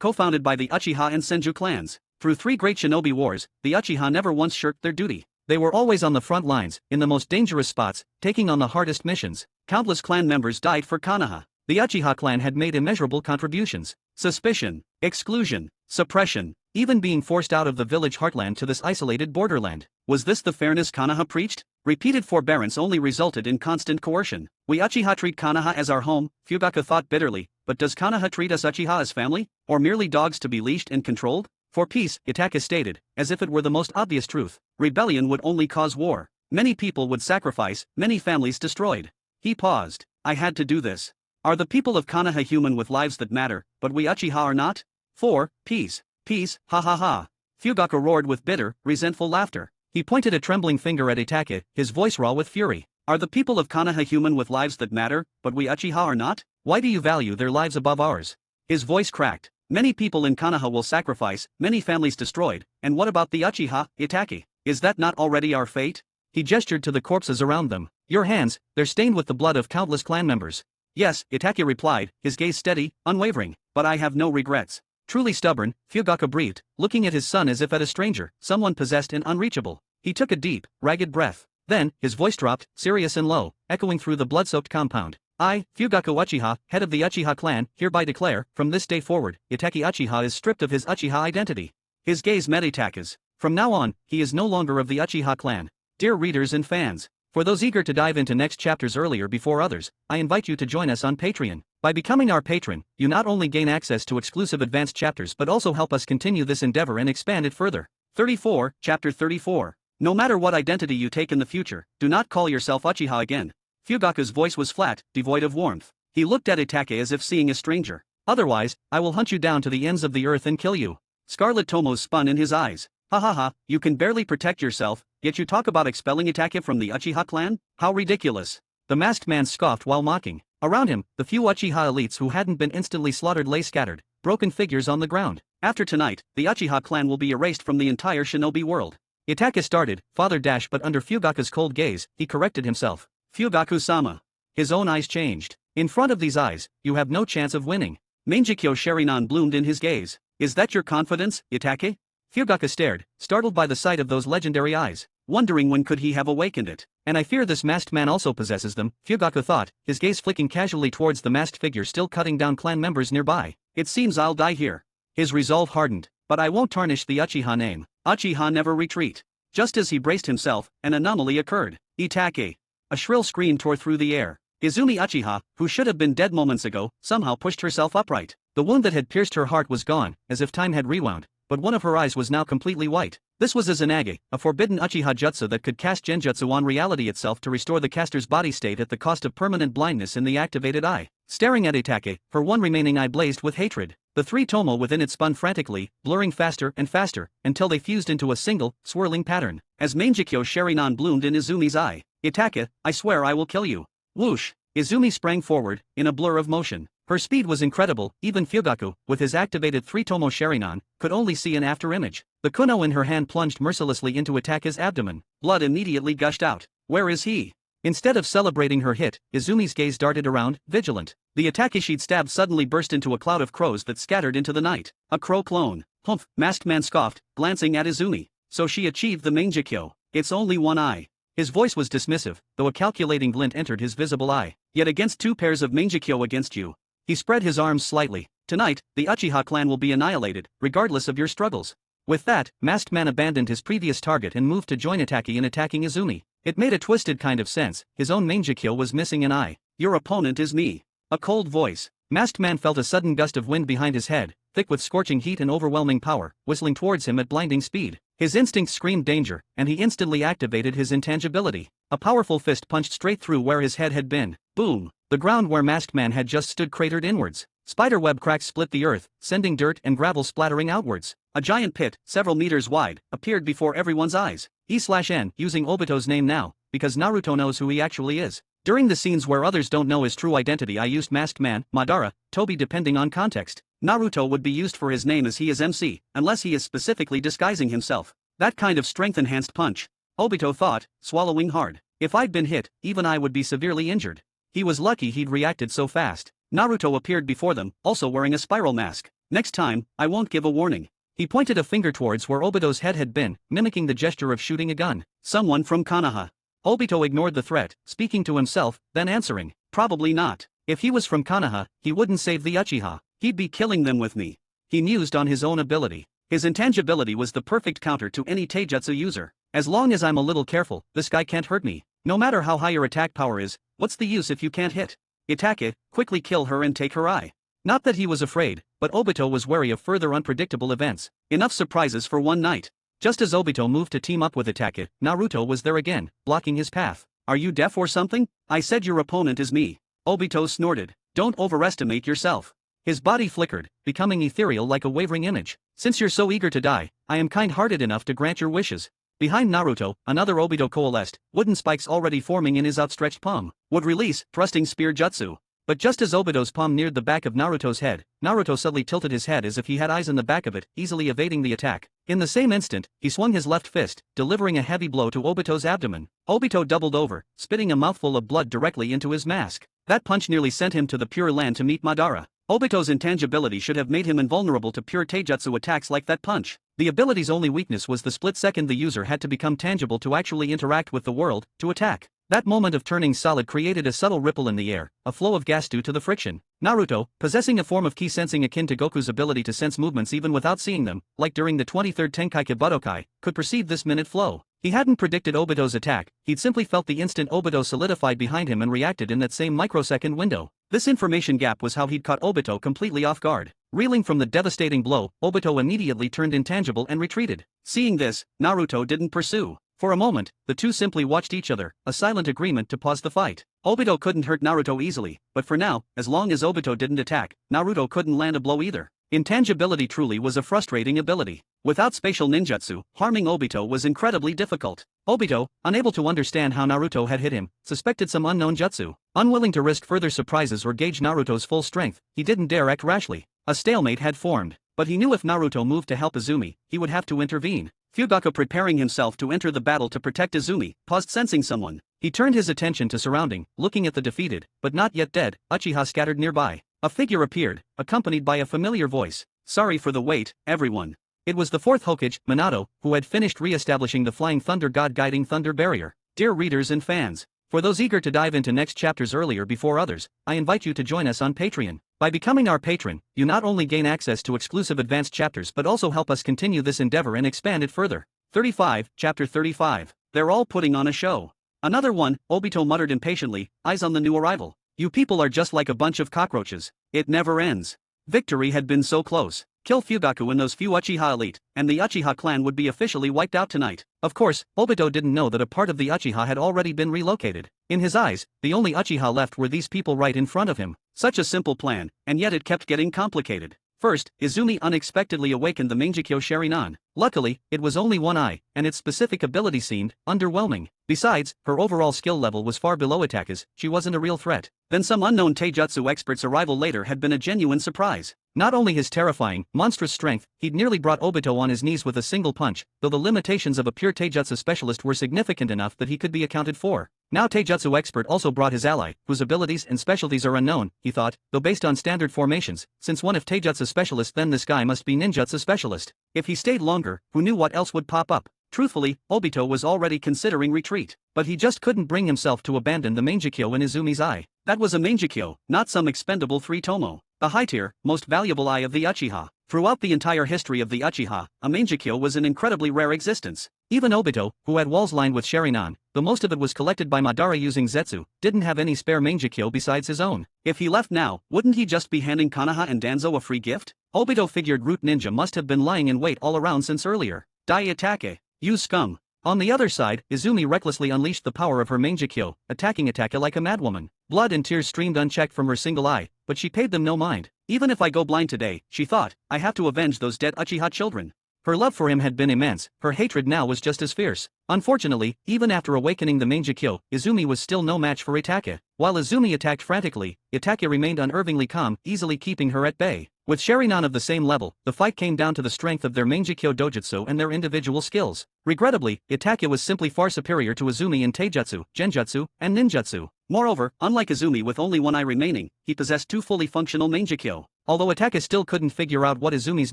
co-founded by the Uchiha and Senju clans. Through 3 great shinobi wars, the Uchiha never once shirked their duty. They were always on the front lines, in the most dangerous spots, taking on the hardest missions. Countless clan members died for Konoha. The Uchiha clan had made immeasurable contributions. Suspicion, exclusion, suppression, even being forced out of the village heartland to this isolated borderland. Was this the fairness Konoha preached? Repeated forbearance only resulted in constant coercion. We Uchiha treat Konoha as our home, Fugaku thought bitterly, but does Konoha treat us Uchiha as family? Or merely dogs to be leashed and controlled? For peace, Itake stated, as if it were the most obvious truth. Rebellion would only cause war. Many people would sacrifice, many families destroyed. He paused. I had to do this. Are the people of Konoha human with lives that matter, but we Uchiha are not? 4. Peace. Peace, ha ha ha. Fugaku roared with bitter, resentful laughter. He pointed a trembling finger at Itake, his voice raw with fury. Are the people of Konoha human with lives that matter, but we Uchiha are not? Why do you value their lives above ours? His voice cracked. Many people in Konoha will sacrifice, many families destroyed, and what about the Uchiha, Itake? Is that not already our fate? He gestured to the corpses around them. Your hands, they're stained with the blood of countless clan members. Yes, Itake replied, his gaze steady, unwavering, but I have no regrets. Truly stubborn, Fugaku breathed, looking at his son as if at a stranger, someone possessed and unreachable. He took a deep, ragged breath. Then, his voice dropped, serious and low, echoing through the blood-soaked compound. I, Fugaku Uchiha, head of the Uchiha clan, hereby declare, from this day forward, Itake Uchiha is stripped of his Uchiha identity. His gaze met Itake's. From now on, he is no longer of the Uchiha clan. Dear readers and fans, for those eager to dive into next chapters earlier before others, I invite you to join us on Patreon. By becoming our patron, you not only gain access to exclusive advanced chapters but also help us continue this endeavor and expand it further. 34, Chapter 34. No matter what identity you take in the future, do not call yourself Uchiha again. Fugaku's voice was flat, devoid of warmth. He looked at Itachi as if seeing a stranger. Otherwise, I will hunt you down to the ends of the earth and kill you. Scarlet tomos spun in his eyes. Ha ha ha, you can barely protect yourself, yet you talk about expelling Itachi from the Uchiha clan? How ridiculous. The masked man scoffed while mocking. Around him, the few Uchiha elites who hadn't been instantly slaughtered lay scattered, broken figures on the ground. After tonight, the Uchiha clan will be erased from the entire shinobi world. Itachi started, father dash, but under Fugaku's cold gaze, he corrected himself. Fugaku-sama. His own eyes changed. In front of these eyes, you have no chance of winning. Mangekyo Sharinan bloomed in his gaze. Is that your confidence, Itachi? Fugaku stared, startled by the sight of those legendary eyes, wondering when could he have awakened it. And I fear this masked man also possesses them, Fugaku thought, his gaze flicking casually towards the masked figure still cutting down clan members nearby. It seems I'll die here. His resolve hardened, but I won't tarnish the Uchiha name. Uchiha never retreat. Just as he braced himself, an anomaly occurred. Itachi. A shrill scream tore through the air. Izumi Uchiha, who should have been dead moments ago, somehow pushed herself upright. The wound that had pierced her heart was gone, as if time had rewound, but one of her eyes was now completely white. This was Izanagi, a forbidden Uchiha jutsu that could cast genjutsu on reality itself to restore the caster's body state at the cost of permanent blindness in the activated eye. Staring at Itachi, her one remaining eye blazed with hatred. The three tomo within it spun frantically, blurring faster and faster, until they fused into a single, swirling pattern. As Mangekyo Sharinan bloomed in Izumi's eye. Itachi, I swear I will kill you. Whoosh! Izumi sprang forward, in a blur of motion. Her speed was incredible, even Fugaku, with his activated three-tomo Sharinan, could only see an after-image. The kuno in her hand plunged mercilessly into Itachi's abdomen. Blood immediately gushed out. Where is he? Instead of celebrating her hit, Izumi's gaze darted around, vigilant. The Itachi she'd stabbed suddenly burst into a cloud of crows that scattered into the night. A crow clone. Humph, masked man scoffed, glancing at Izumi. So she achieved the Mangekyo. It's only one eye. His voice was dismissive, though a calculating glint entered his visible eye. Yet against two pairs of Mangekyo against you. He spread his arms slightly. Tonight, the Uchiha clan will be annihilated, regardless of your struggles. With that, masked man abandoned his previous target and moved to join Itachi in attacking Izumi. It made a twisted kind of sense, his own Mangekyo was missing an eye. Your opponent is me. A cold voice. Masked man felt a sudden gust of wind behind his head, thick with scorching heat and overwhelming power, whistling towards him at blinding speed. His instincts screamed danger, and he instantly activated his intangibility. A powerful fist punched straight through where his head had been. Boom! The ground where masked man had just stood cratered inwards. Spiderweb cracks split the earth, sending dirt and gravel splattering outwards. A giant pit, several meters wide, appeared before everyone's eyes. E/N, using Obito's name now, because Naruto knows who he actually is. During the scenes where others don't know his true identity, I used masked man, Madara, Toby depending on context. Naruto would be used for his name as he is MC, unless he is specifically disguising himself. That kind of strength-enhanced punch. Obito thought, swallowing hard. If I'd been hit, even I would be severely injured. He was lucky he'd reacted so fast. Naruto appeared before them, also wearing a spiral mask. Next time, I won't give a warning. He pointed a finger towards where Obito's head had been, mimicking the gesture of shooting a gun. Someone from Konoha. Obito ignored the threat, speaking to himself, then answering. Probably not. If he was from Konoha, he wouldn't save the Uchiha. He'd be killing them with me. He mused on his own ability. His intangibility was the perfect counter to any taijutsu user. As long as I'm a little careful, this guy can't hurt me. No matter how high your attack power is, what's the use if you can't hit? Itachi, quickly kill her and take her eye. Not that he was afraid, but Obito was wary of further unpredictable events. Enough surprises for one night. Just as Obito moved to team up with Itachi, Naruto was there again, blocking his path. Are you deaf or something? I said your opponent is me. Obito snorted. Don't overestimate yourself. His body flickered, becoming ethereal like a wavering image. Since you're so eager to die, I am kind-hearted enough to grant your wishes. Behind Naruto, another Obito coalesced, wooden spikes already forming in his outstretched palm. Would release, thrusting spear jutsu. But just as Obito's palm neared the back of Naruto's head, Naruto suddenly tilted his head as if he had eyes in the back of it, easily evading the attack. In the same instant, he swung his left fist, delivering a heavy blow to Obito's abdomen. Obito doubled over, spitting a mouthful of blood directly into his mask. That punch nearly sent him to the Pure Land to meet Madara. Obito's intangibility should have made him invulnerable to pure taijutsu attacks like that punch. The ability's only weakness was the split second the user had to become tangible to actually interact with the world, to attack. That moment of turning solid created a subtle ripple in the air, a flow of gas due to the friction. Naruto, possessing a form of ki sensing akin to Goku's ability to sense movements even without seeing them, like during the 23rd Tenkaichi Budokai, could perceive this minute flow. He hadn't predicted Obito's attack, he'd simply felt the instant Obito solidified behind him and reacted in that same microsecond window. This information gap was how he'd caught Obito completely off guard. Reeling from the devastating blow, Obito immediately turned intangible and retreated. Seeing this, Naruto didn't pursue. For a moment, the two simply watched each other, a silent agreement to pause the fight. Obito couldn't hurt Naruto easily, but for now, as long as Obito didn't attack, Naruto couldn't land a blow either. Intangibility truly was a frustrating ability. Without spatial ninjutsu, harming Obito was incredibly difficult. Obito, unable to understand how Naruto had hit him, suspected some unknown jutsu. Unwilling to risk further surprises or gauge Naruto's full strength, he didn't dare act rashly. A stalemate had formed, but he knew if Naruto moved to help Izumi, he would have to intervene. Fugaku, preparing himself to enter the battle to protect Izumi, paused, sensing someone. He turned his attention to surrounding, looking at the defeated, but not yet dead, Uchiha scattered nearby. A figure appeared, accompanied by a familiar voice. "Sorry for the wait, everyone." It was the fourth Hokage, Minato, who had finished re-establishing the Flying Thunder God guiding Thunder Barrier. Dear readers and fans, for those eager to dive into next chapters earlier before others, I invite you to join us on Patreon. By becoming our patron, you not only gain access to exclusive advanced chapters but also help us continue this endeavor and expand it further. 35, Chapter 35. They're all putting on a show. Another one, Obito muttered impatiently, eyes on the new arrival. You people are just like a bunch of cockroaches. It never ends. Victory had been so close. Kill Fugaku and those few Uchiha elite, and the Uchiha clan would be officially wiped out tonight. Of course, Obito didn't know that a part of the Uchiha had already been relocated. In his eyes, the only Uchiha left were these people right in front of him. Such a simple plan, and yet it kept getting complicated. First, Izumi unexpectedly awakened the Mangekyo Sharingan. Luckily, it was only one eye, and its specific ability seemed underwhelming. Besides, her overall skill level was far below Itaka's, she wasn't a real threat. Then some unknown Taijutsu expert's arrival later had been a genuine surprise. Not only his terrifying, monstrous strength, he'd nearly brought Obito on his knees with a single punch, though the limitations of a pure Taijutsu specialist were significant enough that he could be accounted for. Now Taijutsu expert also brought his ally, whose abilities and specialties are unknown, he thought, though based on standard formations, since one if Taijutsu specialist then this guy must be ninjutsu specialist. If he stayed longer, who knew what else would pop up? Truthfully, Obito was already considering retreat, but he just couldn't bring himself to abandon the Mangekyo in Izumi's eye. That was a Mangekyo, not some expendable 3-tomo. The high-tier, most valuable eye of the Uchiha. Throughout the entire history of the Uchiha, a Mangekyo was an incredibly rare existence. Even Obito, who had walls lined with Sharingan, though most of it was collected by Madara using Zetsu, didn't have any spare Mangekyo besides his own. If he left now, wouldn't he just be handing Konoha and Danzo a free gift? Obito figured Root Ninja must have been lying in wait all around since earlier. Dai Atake. You scum. On the other side, Izumi recklessly unleashed the power of her Mangekyo, attacking Atake like a madwoman. Blood and tears streamed unchecked from her single eye, but she paid them no mind. Even if I go blind today, she thought, I have to avenge those dead Uchiha children. Her love for him had been immense, her hatred now was just as fierce. Unfortunately, even after awakening the Mangekyo, Izumi was still no match for Itake. While Izumi attacked frantically, Itake remained unervingly calm, easily keeping her at bay. With Sharingan of the same level, the fight came down to the strength of their Mangekyo dojutsu and their individual skills. Regrettably, Itake was simply far superior to Izumi in Taijutsu, Genjutsu, and Ninjutsu. Moreover, unlike Izumi with only one eye remaining, he possessed two fully functional Mangekyo. Although Itake still couldn't figure out what Izumi's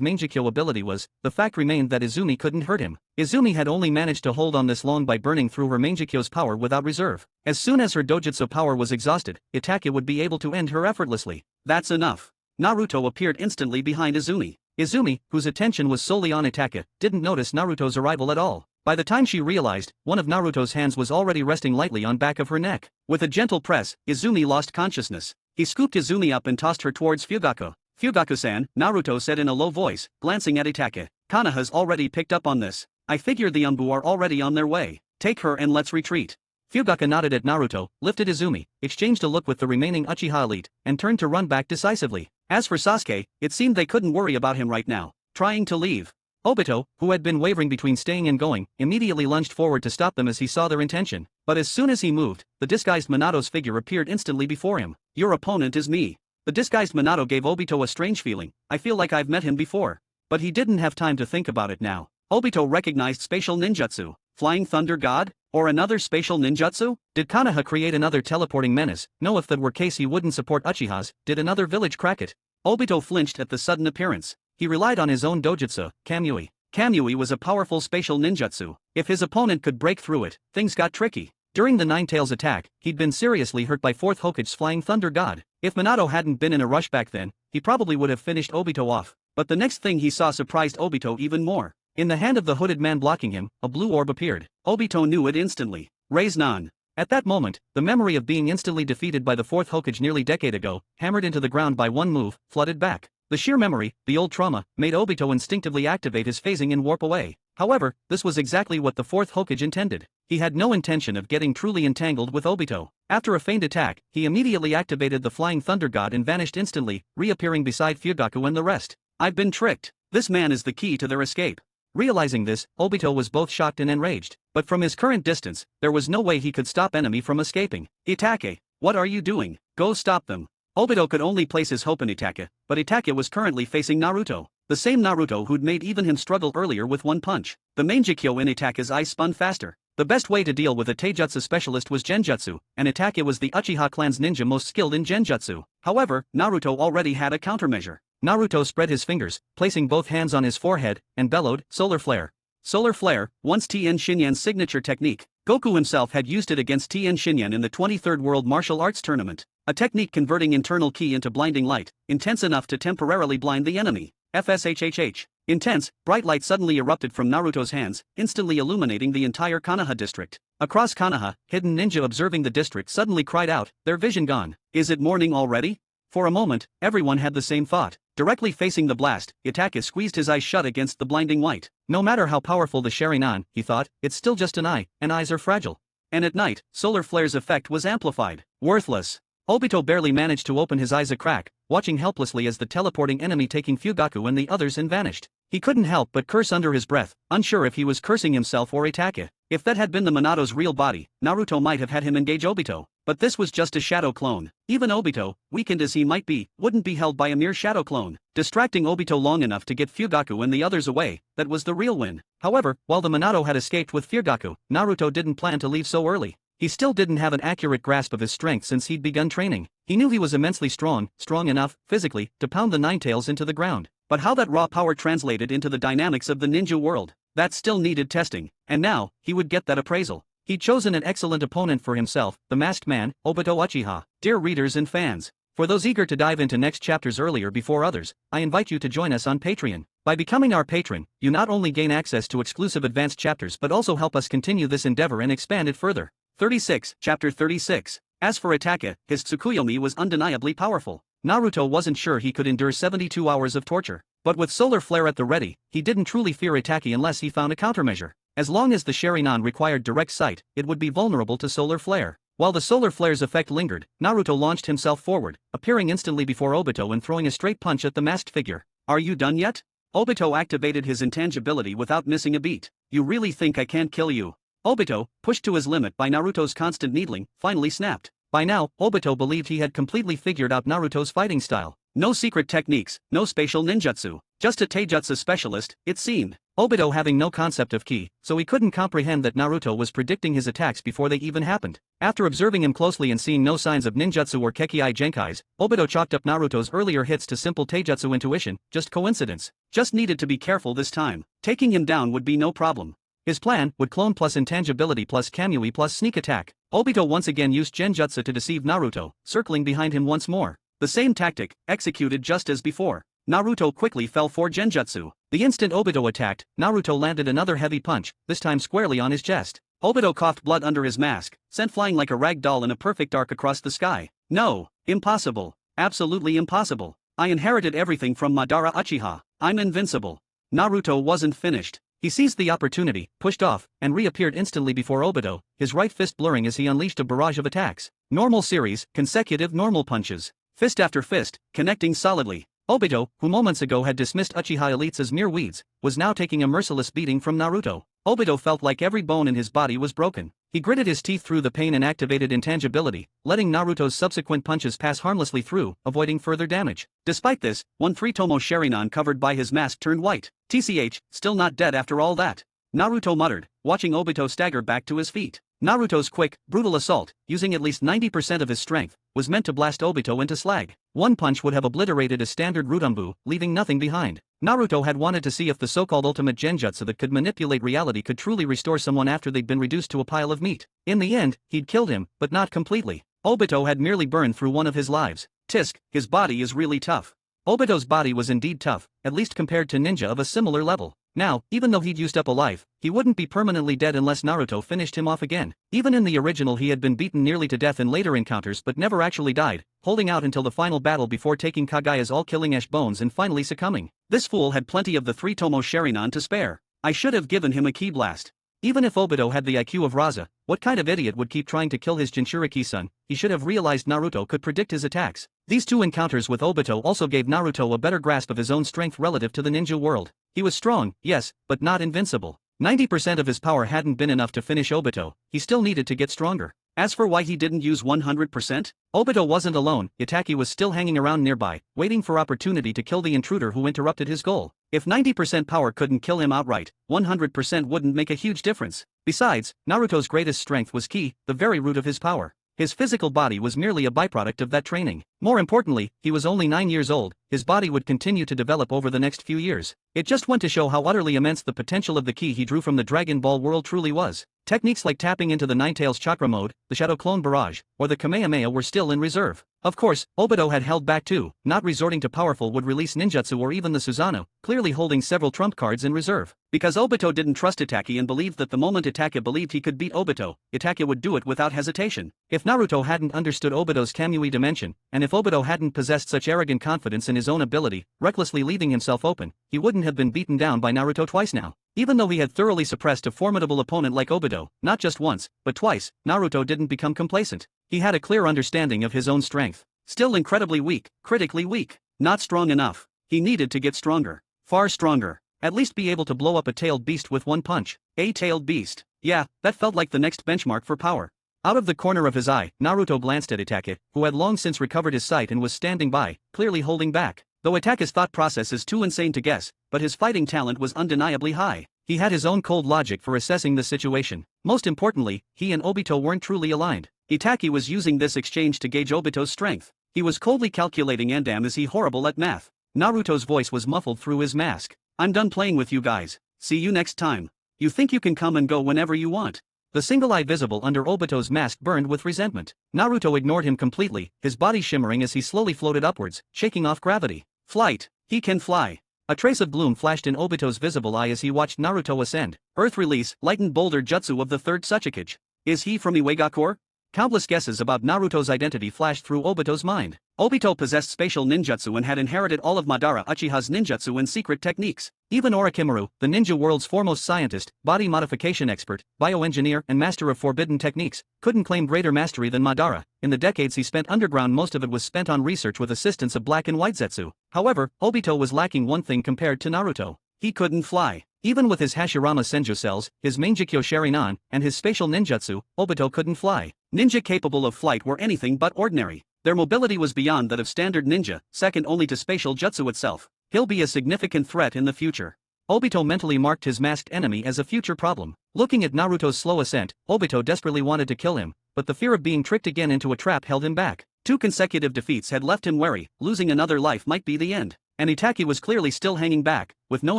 Mangekyo ability was, the fact remained that Izumi couldn't hurt him. Izumi had only managed to hold on this long by burning through her Mangekyo's power without reserve. As soon as her dojutsu power was exhausted, Itake would be able to end her effortlessly. That's enough. Naruto appeared instantly behind Izumi. Izumi, whose attention was solely on Itake, didn't notice Naruto's arrival at all. By the time she realized, one of Naruto's hands was already resting lightly on back of her neck. With a gentle press, Izumi lost consciousness. He scooped Izumi up and tossed her towards Fugaku. Fugaku-san, Naruto said in a low voice, glancing at Itake. Konoha's already picked up on this. I figure the Umbu are already on their way. Take her and let's retreat. Fugaku nodded at Naruto, lifted Izumi, exchanged a look with the remaining Uchiha elite, and turned to run back decisively. As for Sasuke, it seemed they couldn't worry about him right now. Trying to leave. Obito, who had been wavering between staying and going, immediately lunged forward to stop them as he saw their intention. But as soon as he moved, the disguised Minato's figure appeared instantly before him. Your opponent is me. The disguised Minato gave Obito a strange feeling. I feel like I've met him before. But he didn't have time to think about it now. Obito recognized spatial ninjutsu. Flying Thunder God? Or another spatial ninjutsu? Did Konoha create another teleporting menace? No, if that were case he wouldn't support Uchihas. Did another village crack it? Obito flinched at the sudden appearance. He relied on his own dojutsu, Kamui. Kamui was a powerful spatial ninjutsu. If his opponent could break through it, things got tricky. During the Nine-Tails attack, he'd been seriously hurt by 4th Hokage's Flying Thunder God. If Minato hadn't been in a rush back then, he probably would have finished Obito off. But the next thing he saw surprised Obito even more. In the hand of the hooded man blocking him, a blue orb appeared. Obito knew it instantly. Raise-nan. At that moment, the memory of being instantly defeated by the 4th Hokage nearly decade ago, hammered into the ground by one move, flooded back. The sheer memory, the old trauma, made Obito instinctively activate his phasing and warp away. However, this was exactly what the fourth Hokage intended. He had no intention of getting truly entangled with Obito. After a feigned attack, he immediately activated the Flying Thunder God and vanished instantly, reappearing beside Fugaku and the rest. I've been tricked. This man is the key to their escape. Realizing this, Obito was both shocked and enraged, but from his current distance, there was no way he could stop enemy from escaping. Itake, what are you doing? Go stop them. Obito could only place his hope in Itake, but Itake was currently facing Naruto. The same Naruto who'd made even him struggle earlier with one punch. The main Jikyo in Itake's eyes spun faster. The best way to deal with a taijutsu specialist was genjutsu, and Itake was the Uchiha clan's ninja most skilled in genjutsu. However, Naruto already had a countermeasure. Naruto spread his fingers, placing both hands on his forehead, and bellowed, Solar Flare. Solar Flare, once Tien Shinyan's signature technique. Goku himself had used it against Tien Shinyan in the 23rd World Martial Arts Tournament. A technique converting internal ki into blinding light, intense enough to temporarily blind the enemy. FSHHH. Intense, bright light suddenly erupted from Naruto's hands, instantly illuminating the entire Konoha district. Across Konoha, hidden ninja observing the district suddenly cried out, their vision gone. Is it morning already? For a moment, everyone had the same thought. Directly facing the blast, Itake squeezed his eyes shut against the blinding white. No matter how powerful the Sharingan, he thought, it's still just an eye, and eyes are fragile. And at night, Solar Flare's effect was amplified. Worthless. Obito barely managed to open his eyes a crack, watching helplessly as the teleporting enemy taking Fugaku and the others and vanished. He couldn't help but curse under his breath, unsure if he was cursing himself or Itake. If that had been the Minato's real body, Naruto might have had him engage Obito. But this was just a shadow clone. Even Obito, weakened as he might be, wouldn't be held by a mere shadow clone. Distracting Obito long enough to get Fugaku and the others away, that was the real win. However, while the Minato had escaped with Fugaku, Naruto didn't plan to leave so early. He still didn't have an accurate grasp of his strength since he'd begun training. He knew he was immensely strong enough, physically, to pound the Nine Tails into the ground. But how that raw power translated into the dynamics of the ninja world, that still needed testing. And now, he would get that appraisal. He'd chosen an excellent opponent for himself, the masked man, Obito Uchiha. Dear readers and fans, for those eager to dive into next chapters earlier before others, I invite you to join us on Patreon. By becoming our patron, you not only gain access to exclusive advanced chapters but also help us continue this endeavor and expand it further. 36, Chapter 36. As for Itake, his Tsukuyomi was undeniably powerful. Naruto wasn't sure he could endure 72 hours of torture. But with Solar Flare at the ready, he didn't truly fear Itake unless he found a countermeasure. As long as the Sharingan required direct sight, it would be vulnerable to Solar Flare. While the Solar Flare's effect lingered, Naruto launched himself forward, appearing instantly before Obito and throwing a straight punch at the masked figure. Are you done yet? Obito activated his intangibility without missing a beat. You really think I can't kill you? Obito, pushed to his limit by Naruto's constant needling, finally snapped. By now, Obito believed he had completely figured out Naruto's fighting style. No secret techniques, no spatial ninjutsu, just a taijutsu specialist, it seemed. Obito having no concept of ki, so he couldn't comprehend that Naruto was predicting his attacks before they even happened. After observing him closely and seeing no signs of ninjutsu or kekei genkais, Obito chalked up Naruto's earlier hits to simple taijutsu intuition, just coincidence. Just needed to be careful this time. Taking him down would be no problem. His plan would clone plus intangibility plus Kamui plus sneak attack. Obito once again used genjutsu to deceive Naruto, circling behind him once more. The same tactic, executed just as before. Naruto quickly fell for genjutsu. The instant Obito attacked, Naruto landed another heavy punch, this time squarely on his chest. Obito coughed blood under his mask, sent flying like a rag doll in a perfect arc across the sky. No, impossible. Absolutely impossible. I inherited everything from Madara Uchiha. I'm invincible. Naruto wasn't finished. He seized the opportunity, pushed off, and reappeared instantly before Obito, his right fist blurring as he unleashed a barrage of attacks. Normal series, consecutive normal punches. Fist after fist, connecting solidly. Obito, who moments ago had dismissed Uchiha elites as mere weeds, was now taking a merciless beating from Naruto. Obito felt like every bone in his body was broken. He gritted his teeth through the pain and activated intangibility, letting Naruto's subsequent punches pass harmlessly through, avoiding further damage. Despite this, one three-tomo Sharingan covered by his mask turned white. TCH, still not dead after all that. Naruto muttered, watching Obito stagger back to his feet. Naruto's quick, brutal assault, using at least 90% of his strength, was meant to blast Obito into slag. One punch would have obliterated a standard Rudambu, leaving nothing behind. Naruto had wanted to see if the so-called ultimate genjutsu that could manipulate reality could truly restore someone after they'd been reduced to a pile of meat. In the end, he'd killed him, but not completely. Obito had merely burned through one of his lives. Tisk, his body is really tough. Obito's body was indeed tough, at least compared to ninja of a similar level. Now, even though he'd used up a life, he wouldn't be permanently dead unless Naruto finished him off again. Even in the original he had been beaten nearly to death in later encounters but never actually died, holding out until the final battle before taking Kagaya's all-killing ash bones and finally succumbing. This fool had plenty of the three-tomo Sharingan to spare. I should have given him a ki blast. Even if Obito had the IQ of Raza, what kind of idiot would keep trying to kill his Jinchuriki-son? He should have realized Naruto could predict his attacks. These two encounters with Obito also gave Naruto a better grasp of his own strength relative to the ninja world. He was strong, yes, but not invincible. 90% of his power hadn't been enough to finish Obito, he still needed to get stronger. As for why he didn't use 100%, Obito wasn't alone, Itachi was still hanging around nearby, waiting for opportunity to kill the intruder who interrupted his goal. If 90% power couldn't kill him outright, 100% wouldn't make a huge difference. Besides, Naruto's greatest strength was ki, the very root of his power. His physical body was merely a byproduct of that training. More importantly, he was only 9 years old, his body would continue to develop over the next few years. It just went to show how utterly immense the potential of the ki he drew from the Dragon Ball world truly was. Techniques like tapping into the Ninetales chakra mode, the Shadow Clone Barrage, or the Kamehameha were still in reserve. Of course, Obito had held back too, not resorting to powerful would-release ninjutsu or even the Susanoo, clearly holding several trump cards in reserve. Because Obito didn't trust Itachi and believed that the moment Itachi believed he could beat Obito, Itachi would do it without hesitation. If Naruto hadn't understood Obito's Kamui dimension, and if Obito hadn't possessed such arrogant confidence in his own ability, recklessly leaving himself open, he wouldn't have been beaten down by Naruto twice now. Even though he had thoroughly suppressed a formidable opponent like Obito, not just once, but twice, Naruto didn't become complacent. He had a clear understanding of his own strength. Still incredibly weak, critically weak. Not strong enough. He needed to get stronger. Far stronger. At least be able to blow up a tailed beast with one punch. A tailed beast. Yeah, that felt like the next benchmark for power. Out of the corner of his eye, Naruto glanced at Itachi, who had long since recovered his sight and was standing by, clearly holding back. Though Itachi's thought process is too insane to guess, but his fighting talent was undeniably high. He had his own cold logic for assessing the situation. Most importantly, he and Obito weren't truly aligned. Itachi was using this exchange to gauge Obito's strength. He was coldly calculating, and damn is he horrible at math. Naruto's voice was muffled through his mask. I'm done playing with you guys. See you next time. You think you can come and go whenever you want. The single eye visible under Obito's mask burned with resentment. Naruto ignored him completely, his body shimmering as he slowly floated upwards, shaking off gravity. Flight. He can fly. A trace of gloom flashed in Obito's visible eye as he watched Naruto ascend. Earth release, lightened boulder jutsu of the third Tsuchikage. Is he from Iwagakure? Countless guesses about Naruto's identity flashed through Obito's mind. Obito possessed spatial ninjutsu and had inherited all of Madara Uchiha's ninjutsu and secret techniques. Even Orochimaru, the ninja world's foremost scientist, body modification expert, bioengineer and master of forbidden techniques, couldn't claim greater mastery than Madara. In the decades he spent underground, most of it was spent on research with assistance of black and white zetsu. However, Obito was lacking one thing compared to Naruto. He couldn't fly. Even with his Hashirama Senju cells, his Mangekyo Sharingan, and his spatial ninjutsu, Obito couldn't fly. Ninja capable of flight were anything but ordinary. Their mobility was beyond that of standard ninja, second only to spatial jutsu itself. He'll be a significant threat in the future. Obito mentally marked his masked enemy as a future problem. Looking at Naruto's slow ascent, Obito desperately wanted to kill him, but the fear of being tricked again into a trap held him back. 2 consecutive defeats had left him wary, losing another life might be the end. And Itachi was clearly still hanging back, with no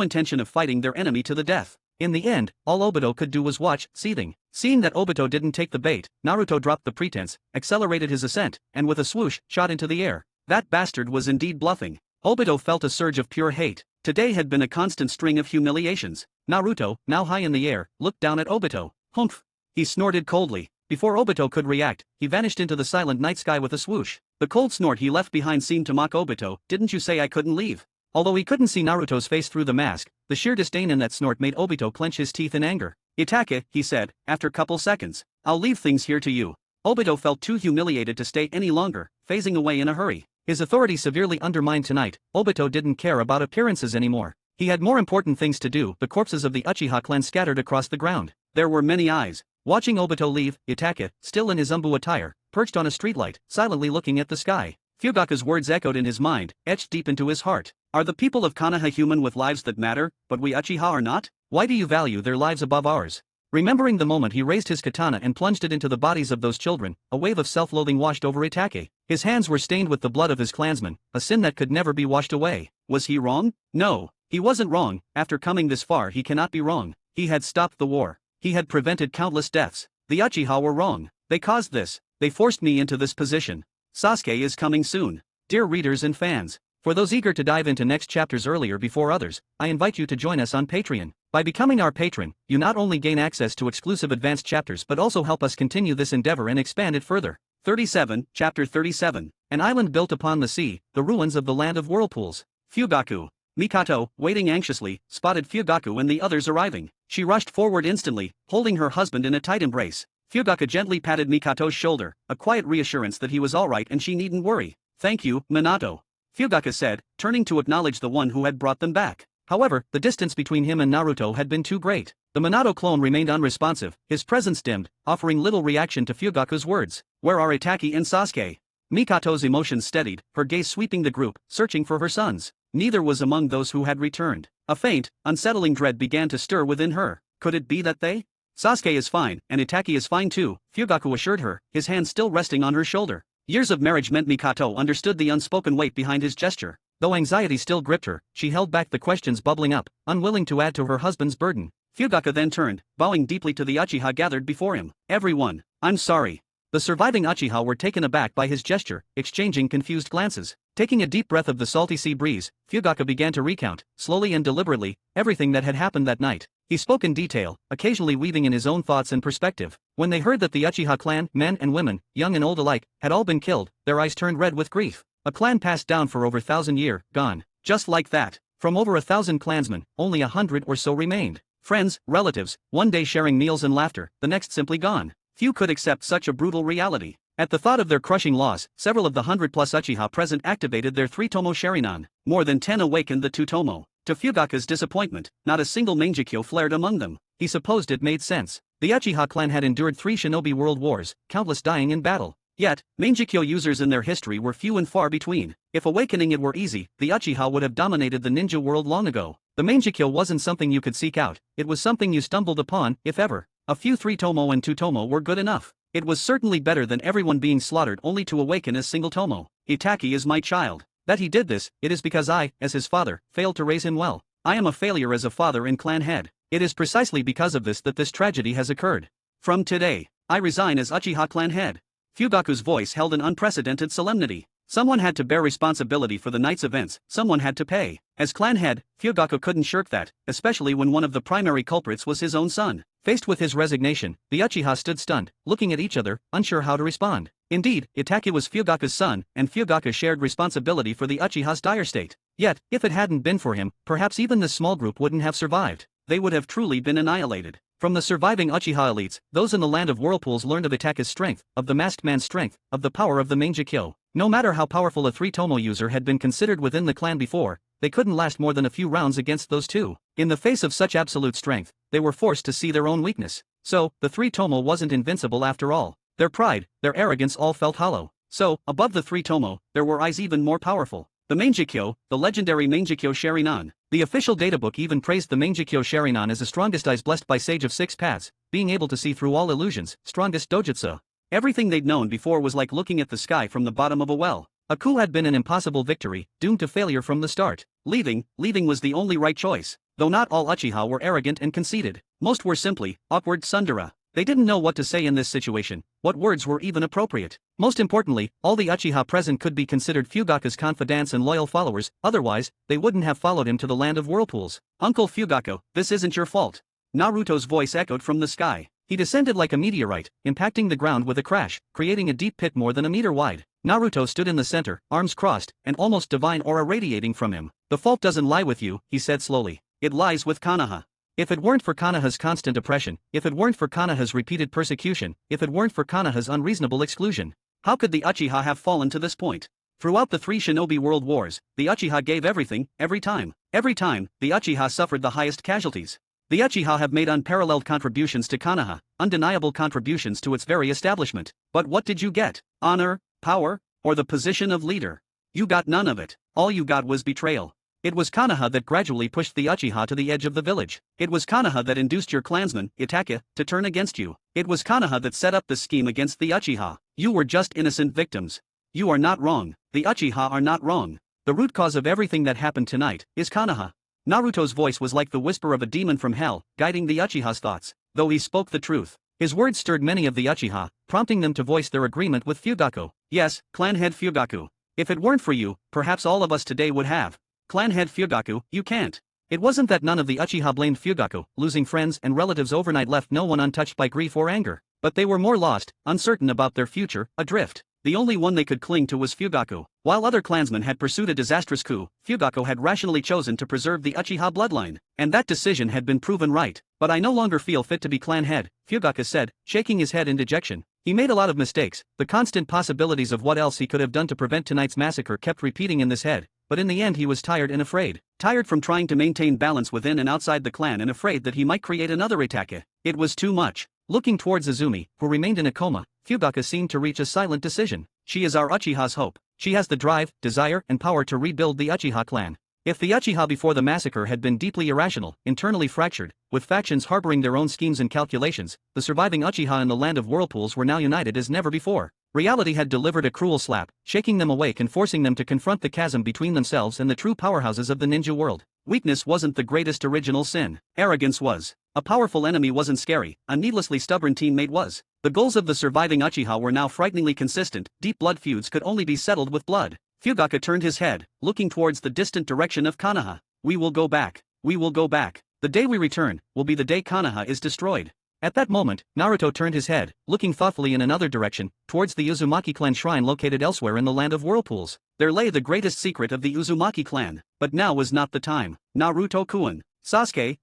intention of fighting their enemy to the death. In the end, all Obito could do was watch, seething. Seeing that Obito didn't take the bait, Naruto dropped the pretense, accelerated his ascent, and with a swoosh, shot into the air. That bastard was indeed bluffing. Obito felt a surge of pure hate. Today had been a constant string of humiliations. Naruto, now high in the air, looked down at Obito. Humph! He snorted coldly. Before Obito could react, he vanished into the silent night sky with a swoosh. The cold snort he left behind seemed to mock Obito. Didn't you say I couldn't leave? Although he couldn't see Naruto's face through the mask, the sheer disdain in that snort made Obito clench his teeth in anger. Itachi, he said, after couple seconds. I'll leave things here to you. Obito felt too humiliated to stay any longer, phasing away in a hurry. His authority severely undermined tonight, Obito didn't care about appearances anymore. He had more important things to do. The corpses of the Uchiha clan scattered across the ground. There were many eyes watching Obito leave. Itachi, still in his umbu attire, perched on a streetlight, silently looking at the sky. Fugaka's words echoed in his mind, etched deep into his heart. Are the people of Konoha human with lives that matter, but we Uchiha are not? Why do you value their lives above ours? Remembering the moment he raised his katana and plunged it into the bodies of those children, a wave of self-loathing washed over Itachi. His hands were stained with the blood of his clansmen, a sin that could never be washed away. Was he wrong? No, he wasn't wrong. After coming this far he cannot be wrong. He had stopped the war. He had prevented countless deaths. The Uchiha were wrong. They caused this. They forced me into this position. Sasuke is coming soon. Dear readers and fans, for those eager to dive into next chapters earlier before others, I invite you to join us on Patreon. By becoming our patron, you not only gain access to exclusive advanced chapters but also help us continue this endeavor and expand it further. 37, Chapter 37. An island built upon the sea, the ruins of the land of whirlpools. Fugaku. Mikato, waiting anxiously, spotted Fugaku and the others arriving. She rushed forward instantly, holding her husband in a tight embrace. Fugaku gently patted Mikato's shoulder, a quiet reassurance that he was alright and she needn't worry. "Thank you, Minato," Fugaku said, turning to acknowledge the one who had brought them back. However, the distance between him and Naruto had been too great. The Minato clone remained unresponsive, his presence dimmed, offering little reaction to Fugaku's words. "Where are Itachi and Sasuke?" Mikato's emotions steadied, her gaze sweeping the group, searching for her sons. Neither was among those who had returned. A faint, unsettling dread began to stir within her. Could it be that they? "Sasuke is fine, and Itachi is fine too," Fugaku assured her, his hand still resting on her shoulder. Years of marriage meant Mikato understood the unspoken weight behind his gesture. Though anxiety still gripped her, she held back the questions bubbling up, unwilling to add to her husband's burden. Fugaku then turned, bowing deeply to the Uchiha gathered before him. "Everyone, I'm sorry." The surviving Uchiha were taken aback by his gesture, exchanging confused glances. Taking a deep breath of the salty sea breeze, Fugaku began to recount, slowly and deliberately, everything that had happened that night. He spoke in detail, occasionally weaving in his own thoughts and perspective. When they heard that the Uchiha clan, men and women, young and old alike, had all been killed, their eyes turned red with grief. A clan passed down for over 1,000 years, gone. Just like that. From over 1,000 clansmen, only 100 or so remained. Friends, relatives, one day sharing meals and laughter, the next simply gone. Few could accept such a brutal reality. At the thought of their crushing loss, several of the 100+ Uchiha present activated their 3-tomo Sharingan. More than 10 awakened the 2-tomo. To Fugaku's disappointment, not a single Mangekyo flared among them. He supposed it made sense. The Uchiha clan had endured 3 shinobi world wars, countless dying in battle. Yet, Mangekyo users in their history were few and far between. If awakening it were easy, the Uchiha would have dominated the ninja world long ago. The Mangekyo wasn't something you could seek out, it was something you stumbled upon, if ever. A few 3-tomo and 2-tomo were good enough. It was certainly better than everyone being slaughtered only to awaken as single tomo. "Itachi is my child. That he did this, it is because I, as his father, failed to raise him well. I am a failure as a father and clan head. It is precisely because of this that this tragedy has occurred. From today, I resign as Uchiha clan head." Fugaku's voice held an unprecedented solemnity. Someone had to bear responsibility for the night's events, someone had to pay. As clan head, Fugaku couldn't shirk that, especially when one of the primary culprits was his own son. Faced with his resignation, the Uchiha stood stunned, looking at each other, unsure how to respond. Indeed, Itachi was Fugaku's son, and Fugaku shared responsibility for the Uchiha's dire state. Yet, if it hadn't been for him, perhaps even this small group wouldn't have survived. They would have truly been annihilated. From the surviving Uchiha elites, those in the land of whirlpools learned of Itachi's strength, of the masked man's strength, of the power of the Mangekyo. No matter how powerful a 3-tomo user had been considered within the clan before, they couldn't last more than a few rounds against those two. In the face of such absolute strength, they were forced to see their own weakness. So, the 3-tomo wasn't invincible after all. Their pride, their arrogance all felt hollow. So, above the 3-tomo, there were eyes even more powerful. The Mangekyo, the legendary Mangekyo Sharingan. The official databook even praised the Mangekyo Sharingan as the strongest eyes blessed by Sage of 6 Paths, being able to see through all illusions, strongest dojutsu. Everything they'd known before was like looking at the sky from the bottom of a well. A coup had been an impossible victory, doomed to failure from the start. Leaving was the only right choice. Though not all Uchiha were arrogant and conceited. Most were simply, awkward tsundere. They didn't know what to say in this situation, what words were even appropriate. Most importantly, all the Uchiha present could be considered Fugaku's confidants and loyal followers, otherwise, they wouldn't have followed him to the land of whirlpools. "Uncle Fugaku, this isn't your fault." Naruto's voice echoed from the sky. He descended like a meteorite, impacting the ground with a crash, creating a deep pit more than a meter wide. Naruto stood in the center, arms crossed, an almost divine aura radiating from him. "The fault doesn't lie with you," he said slowly. "It lies with Konoha. If it weren't for Konoha's constant oppression, if it weren't for Konoha's repeated persecution, if it weren't for Konoha's unreasonable exclusion, how could the Uchiha have fallen to this point? Throughout the 3 shinobi world wars, the Uchiha gave everything, every time. Every time, the Uchiha suffered the highest casualties. The Uchiha have made unparalleled contributions to Konoha, undeniable contributions to its very establishment. But what did you get? Honor, power, or the position of leader? You got none of it. All you got was betrayal. It was Konoha that gradually pushed the Uchiha to the edge of the village. It was Konoha that induced your clansman, Itachi, to turn against you. It was Konoha that set up the scheme against the Uchiha. You were just innocent victims. You are not wrong. The Uchiha are not wrong. The root cause of everything that happened tonight is Konoha." Naruto's voice was like the whisper of a demon from hell, guiding the Uchiha's thoughts. Though he spoke the truth, his words stirred many of the Uchiha, prompting them to voice their agreement with Fugaku. "Yes, clan head Fugaku. If it weren't for you, perhaps all of us today would have. Clan head Fugaku, you can't." It wasn't that none of the Uchiha blamed Fugaku. Losing friends and relatives overnight left no one untouched by grief or anger. But they were more lost, uncertain about their future, adrift. The only one they could cling to was Fugaku. While other clansmen had pursued a disastrous coup, Fugaku had rationally chosen to preserve the Uchiha bloodline, and that decision had been proven right. But I no longer feel fit to be clan head, Fugaku said, shaking his head in dejection. He made a lot of mistakes. The constant possibilities of what else he could have done to prevent tonight's massacre kept repeating in his head, but in the end he was tired and afraid. Tired from trying to maintain balance within and outside the clan and afraid that he might create another Itake. It was too much. Looking towards Izumi, who remained in a coma, Fugaku seemed to reach a silent decision. She is our Uchiha's hope. She has the drive, desire, and power to rebuild the Uchiha clan. If the Uchiha before the massacre had been deeply irrational, internally fractured, with factions harboring their own schemes and calculations, the surviving Uchiha in the land of whirlpools were now united as never before. Reality had delivered a cruel slap, shaking them awake and forcing them to confront the chasm between themselves and the true powerhouses of the ninja world. Weakness wasn't the greatest original sin. Arrogance was. A powerful enemy wasn't scary, a needlessly stubborn teammate was. The goals of the surviving Uchiha were now frighteningly consistent. Deep blood feuds could only be settled with blood. Fugaku turned his head, looking towards the distant direction of Konoha. We will go back. We will go back. The day we return will be the day Konoha is destroyed. At that moment, Naruto turned his head, looking thoughtfully in another direction, towards the Uzumaki clan shrine located elsewhere in the land of whirlpools. There lay the greatest secret of the Uzumaki clan. But now was not the time. Naruto-kun. Sasuke,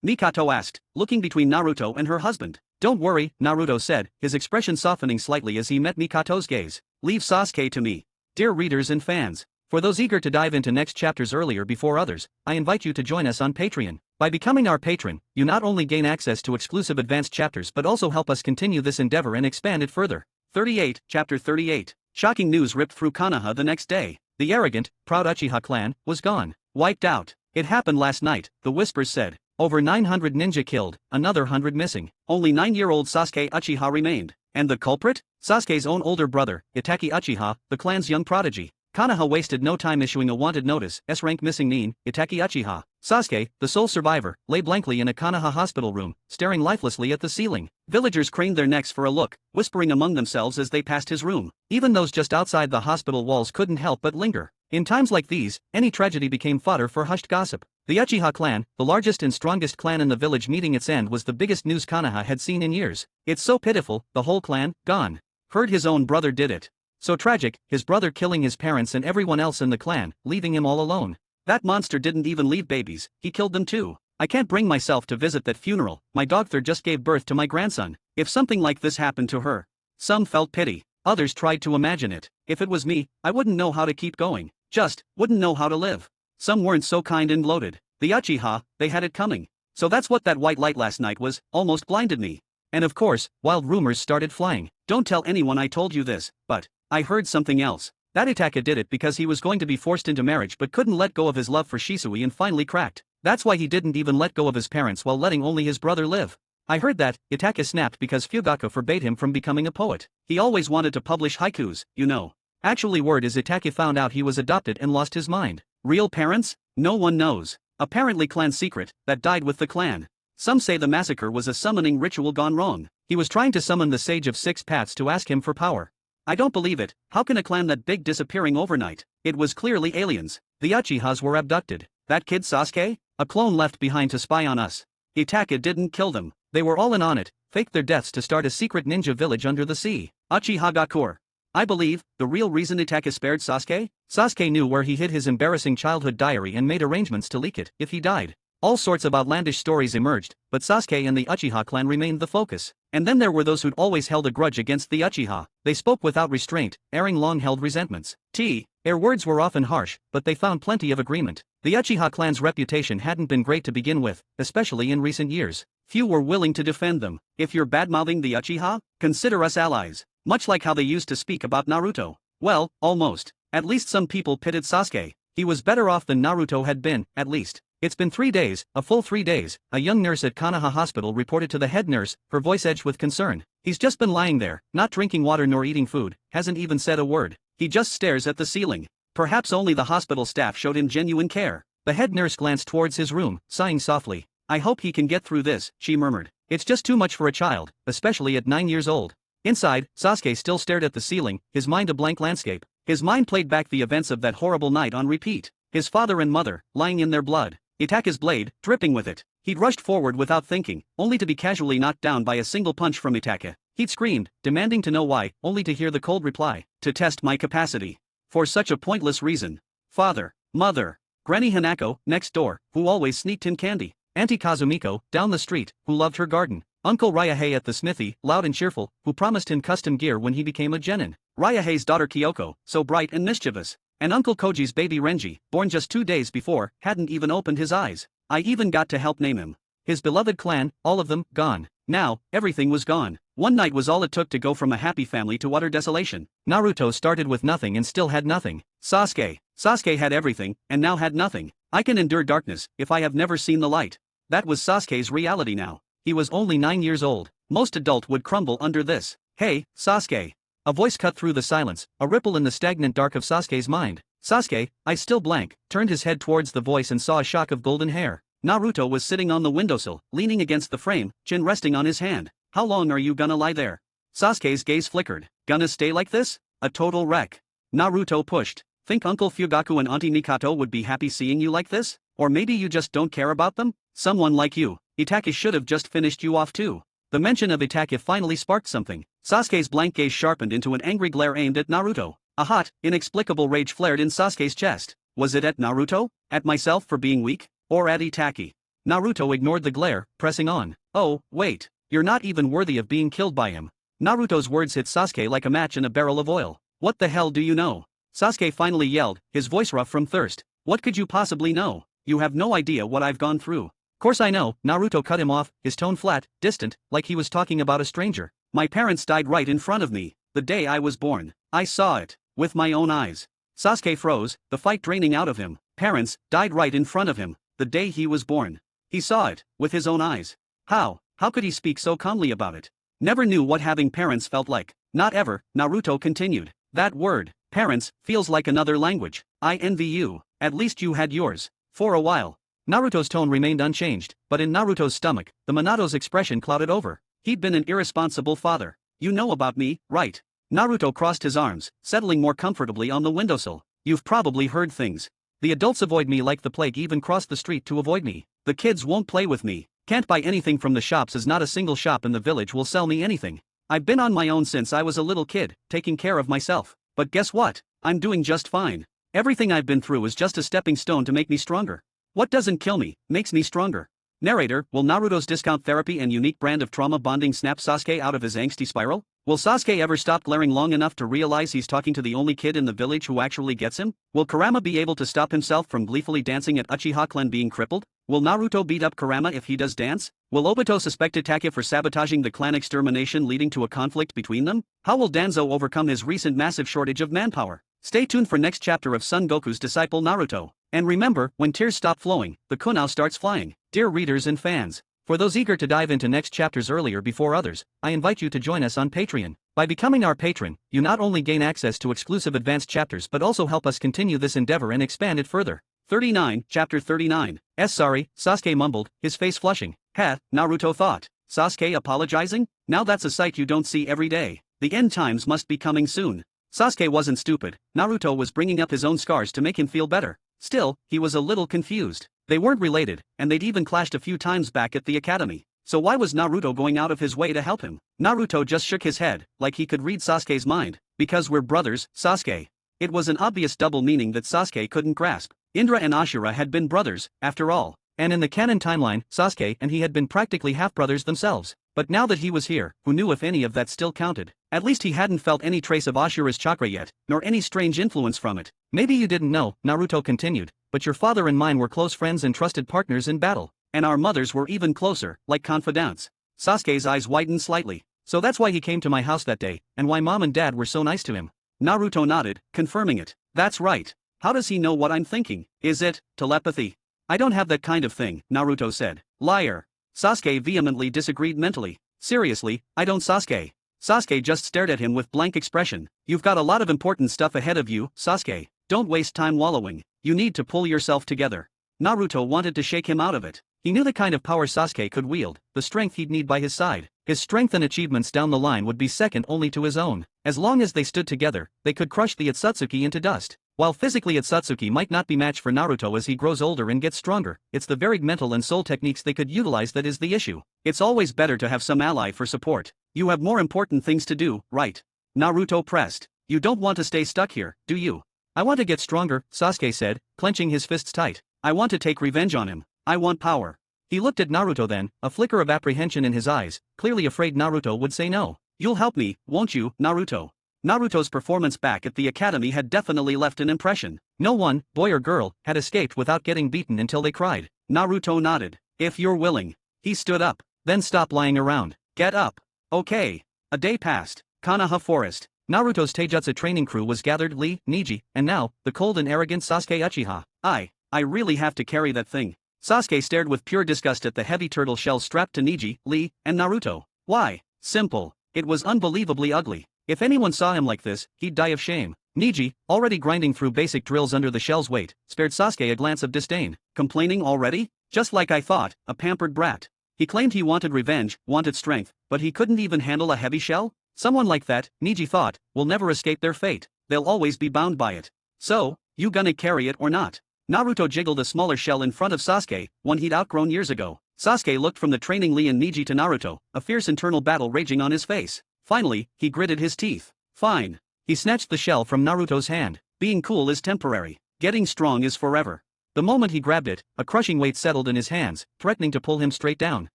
Mikato asked, looking between Naruto and her husband. Don't worry, Naruto said, his expression softening slightly as he met Mikato's gaze. Leave Sasuke to me. Dear readers and fans, for those eager to dive into next chapters earlier before others, I invite you to join us on Patreon. By becoming our patron, you not only gain access to exclusive advanced chapters but also help us continue this endeavor and expand it further. 38, Chapter 38. Shocking news ripped through Konoha the next day. The arrogant, proud Uchiha clan was gone. Wiped out. It happened last night, the whispers said. Over 900 ninja killed, another 100 missing. Only 9-year-old Sasuke Uchiha remained. And the culprit? Sasuke's own older brother, Itachi Uchiha, the clan's young prodigy. Konoha wasted no time issuing a wanted notice, S-rank missing Nin, Itachi Uchiha. Sasuke, the sole survivor, lay blankly in a Konoha hospital room, staring lifelessly at the ceiling. Villagers craned their necks for a look, whispering among themselves as they passed his room. Even those just outside the hospital walls couldn't help but linger. In times like these, any tragedy became fodder for hushed gossip. The Uchiha clan, the largest and strongest clan in the village meeting its end, was the biggest news Konoha had seen in years. It's so pitiful, the whole clan, gone. Heard his own brother did it. So tragic, his brother killing his parents and everyone else in the clan, leaving him all alone. That monster didn't even leave babies, he killed them too. I can't bring myself to visit that funeral. My dogther just gave birth to my grandson. If something like this happened to her. Some felt pity, others tried to imagine it. If it was me, I wouldn't know how to keep going. Just, wouldn't know how to live. Some weren't so kind and gloated. The Uchiha, they had it coming. So that's what that white light last night was, almost blinded me. And of course, wild rumors started flying. Don't tell anyone I told you this, but I heard something else. That Itachi did it because he was going to be forced into marriage but couldn't let go of his love for Shisui and finally cracked. That's why he didn't even let go of his parents while letting only his brother live. I heard that. Itachi snapped because Fugaku forbade him from becoming a poet. He always wanted to publish haikus, you know. Actually, word is Itachi found out he was adopted and lost his mind. Real parents? No one knows. Apparently clan secret, that died with the clan. Some say the massacre was a summoning ritual gone wrong. He was trying to summon the Sage of Six Paths to ask him for power. I don't believe it. How can a clan that big disappearing overnight? It was clearly aliens. The Uchihas were abducted. That kid Sasuke? A clone left behind to spy on us. Itachi didn't kill them. They were all in on it, faked their deaths to start a secret ninja village under the sea. Uchiha Gakure. I believe, the real reason Itachi spared Sasuke? Sasuke knew where he hid his embarrassing childhood diary and made arrangements to leak it if he died. All sorts of outlandish stories emerged, but Sasuke and the Uchiha clan remained the focus. And then there were those who'd always held a grudge against the Uchiha. They spoke without restraint, airing long-held resentments. Their words were often harsh, but they found plenty of agreement. The Uchiha clan's reputation hadn't been great to begin with, especially in recent years. Few were willing to defend them. If you're bad-mouthing the Uchiha, consider us allies. Much like how they used to speak about Naruto. Well, almost. At least some people pitted Sasuke. He was better off than Naruto had been, at least. It's been 3 days, a full 3 days, a young nurse at Konoha Hospital reported to the head nurse, her voice edged with concern. He's just been lying there, not drinking water nor eating food, hasn't even said a word. He just stares at the ceiling. Perhaps only the hospital staff showed him genuine care. The head nurse glanced towards his room, sighing softly. I hope he can get through this, she murmured. It's just too much for a child, especially at 9 years old. Inside, Sasuke still stared at the ceiling, his mind a blank landscape. His mind played back the events of that horrible night on repeat. His father and mother, lying in their blood. Itachi's blade, dripping with it. He'd rushed forward without thinking, only to be casually knocked down by a single punch from Itachi. He'd screamed, demanding to know why, only to hear the cold reply, to test my capacity. For such a pointless reason. Father, mother, Granny Hanako, next door, who always sneaked in candy, Auntie Kazumiko, down the street, who loved her garden, Uncle Ryahei at the smithy, loud and cheerful, who promised him custom gear when he became a genin, Ryahei's daughter Kyoko, so bright and mischievous, and Uncle Koji's baby Renji, born just 2 days before, hadn't even opened his eyes. I even got to help name him. His beloved clan, all of them, gone. Now, everything was gone. One night was all it took to go from a happy family to utter desolation. Naruto started with nothing and still had nothing. Sasuke had everything, and now had nothing. I can endure darkness, if I have never seen the light. That was Sasuke's reality now. He was only 9 years old. Most adult would crumble under this. Hey, Sasuke. A voice cut through the silence, a ripple in the stagnant dark of Sasuke's mind. Sasuke, I still blank, turned his head towards the voice and saw a shock of golden hair. Naruto was sitting on the windowsill, leaning against the frame, chin resting on his hand. How long are you gonna lie there? Sasuke's gaze flickered. Gonna stay like this? A total wreck. Naruto pushed. Think Uncle Fugaku and Auntie Mikato would be happy seeing you like this? Or maybe you just don't care about them? Someone like you, Itachi should have just finished you off too. The mention of Itachi finally sparked something. Sasuke's blank gaze sharpened into an angry glare aimed at Naruto. A hot, inexplicable rage flared in Sasuke's chest. Was it at Naruto? At myself for being weak? Or at Itachi? Naruto ignored the glare, pressing on. Oh, wait. You're not even worthy of being killed by him. Naruto's words hit Sasuke like a match in a barrel of oil. What the hell do you know? Sasuke finally yelled, his voice rough from thirst. What could you possibly know? You have no idea what I've gone through. Course I know, Naruto cut him off, his tone flat, distant, like he was talking about a stranger. My parents died right in front of me, the day I was born. I saw it, with my own eyes. Sasuke froze, the fight draining out of him. Parents died right in front of him, the day he was born. He saw it, with his own eyes. How could he speak so calmly about it? Never knew what having parents felt like. Not ever, Naruto continued. That word, parents, feels like another language. I envy you, at least you had yours. For a while. Naruto's tone remained unchanged, but in Naruto's stomach, the Minato's expression clouded over. He'd been an irresponsible father. You know about me, right? Naruto crossed his arms, settling more comfortably on the windowsill. You've probably heard things. The adults avoid me like the plague, even cross the street to avoid me. The kids won't play with me. Can't buy anything from the shops as not a single shop in the village will sell me anything. I've been on my own since I was a little kid, taking care of myself. But guess what? I'm doing just fine. Everything I've been through is just a stepping stone to make me stronger. What doesn't kill me, makes me stronger. Narrator, will Naruto's discount therapy and unique brand of trauma bonding snap Sasuke out of his angsty spiral? Will Sasuke ever stop glaring long enough to realize he's talking to the only kid in the village who actually gets him? Will Kurama be able to stop himself from gleefully dancing at Uchiha clan being crippled? Will Naruto beat up Kurama if he does dance? Will Obito suspect Itachi for sabotaging the clan extermination, leading to a conflict between them? How will Danzo overcome his recent massive shortage of manpower? Stay tuned for next chapter of Son Goku's disciple Naruto. And remember, when tears stop flowing, the kunao starts flying. Dear readers and fans, for those eager to dive into next chapters earlier before others, I invite you to join us on Patreon. By becoming our patron, you not only gain access to exclusive advanced chapters but also help us continue this endeavor and expand it further. 39, Chapter 39. Sorry, Sasuke mumbled, his face flushing. Naruto thought. Sasuke apologizing? Now that's a sight you don't see every day. The end times must be coming soon. Sasuke wasn't stupid. Naruto was bringing up his own scars to make him feel better. Still, he was a little confused. They weren't related, and they'd even clashed a few times back at the academy. So why was Naruto going out of his way to help him? Naruto just shook his head, like he could read Sasuke's mind. Because we're brothers, Sasuke. It was an obvious double meaning that Sasuke couldn't grasp. Indra and Ashura had been brothers, after all. And in the canon timeline, Sasuke and he had been practically half-brothers themselves. But now that he was here, who knew if any of that still counted? At least he hadn't felt any trace of Ashura's chakra yet, nor any strange influence from it. Maybe you didn't know, Naruto continued, but your father and mine were close friends and trusted partners in battle. And our mothers were even closer, like confidants. Sasuke's eyes widened slightly. So that's why he came to my house that day, and why mom and dad were so nice to him. Naruto nodded, confirming it. That's right. How does he know what I'm thinking? Is it telepathy? I don't have that kind of thing, Naruto said. Liar. Sasuke vehemently disagreed mentally. Seriously, I don't. Sasuke just stared at him with blank expression. You've got a lot of important stuff ahead of you, Sasuke. Don't waste time wallowing. You need to pull yourself together. Naruto wanted to shake him out of it. He knew the kind of power Sasuke could wield, the strength he'd need by his side. His strength and achievements down the line would be second only to his own. As long as they stood together, they could crush the Otsutsuki into dust. While physically Satsuki might not be matched for Naruto as he grows older and gets stronger, it's the varied mental and soul techniques they could utilize that is the issue. It's always better to have some ally for support. You have more important things to do, right? Naruto pressed. You don't want to stay stuck here, do you? I want to get stronger, Sasuke said, clenching his fists tight. I want to take revenge on him. I want power. He looked at Naruto then, a flicker of apprehension in his eyes, clearly afraid Naruto would say no. You'll help me, won't you, Naruto? Naruto's performance back at the academy had definitely left an impression. No one, boy or girl, had escaped without getting beaten until they cried. Naruto nodded. If you're willing. He stood up. Then stop lying around. Get up. Okay. A day passed. Konoha Forest. Naruto's Taijutsu training crew was gathered, Lee, Neji, and now, the cold and arrogant Sasuke Uchiha. I really have to carry that thing. Sasuke stared with pure disgust at the heavy turtle shell strapped to Neji, Lee, and Naruto. Why? Simple. It was unbelievably ugly. If anyone saw him like this, he'd die of shame. Neji, already grinding through basic drills under the shell's weight, spared Sasuke a glance of disdain. Complaining already? Just like I thought, a pampered brat. He claimed he wanted revenge, wanted strength, but he couldn't even handle a heavy shell? Someone like that, Neji thought, will never escape their fate. They'll always be bound by it. So, you gonna carry it or not? Naruto jiggled a smaller shell in front of Sasuke, one he'd outgrown years ago. Sasuke looked from the training Lee and Neji to Naruto, a fierce internal battle raging on his face. Finally, he gritted his teeth. Fine. He snatched the shell from Naruto's hand. Being cool is temporary. Getting strong is forever. The moment he grabbed it, a crushing weight settled in his hands, threatening to pull him straight down.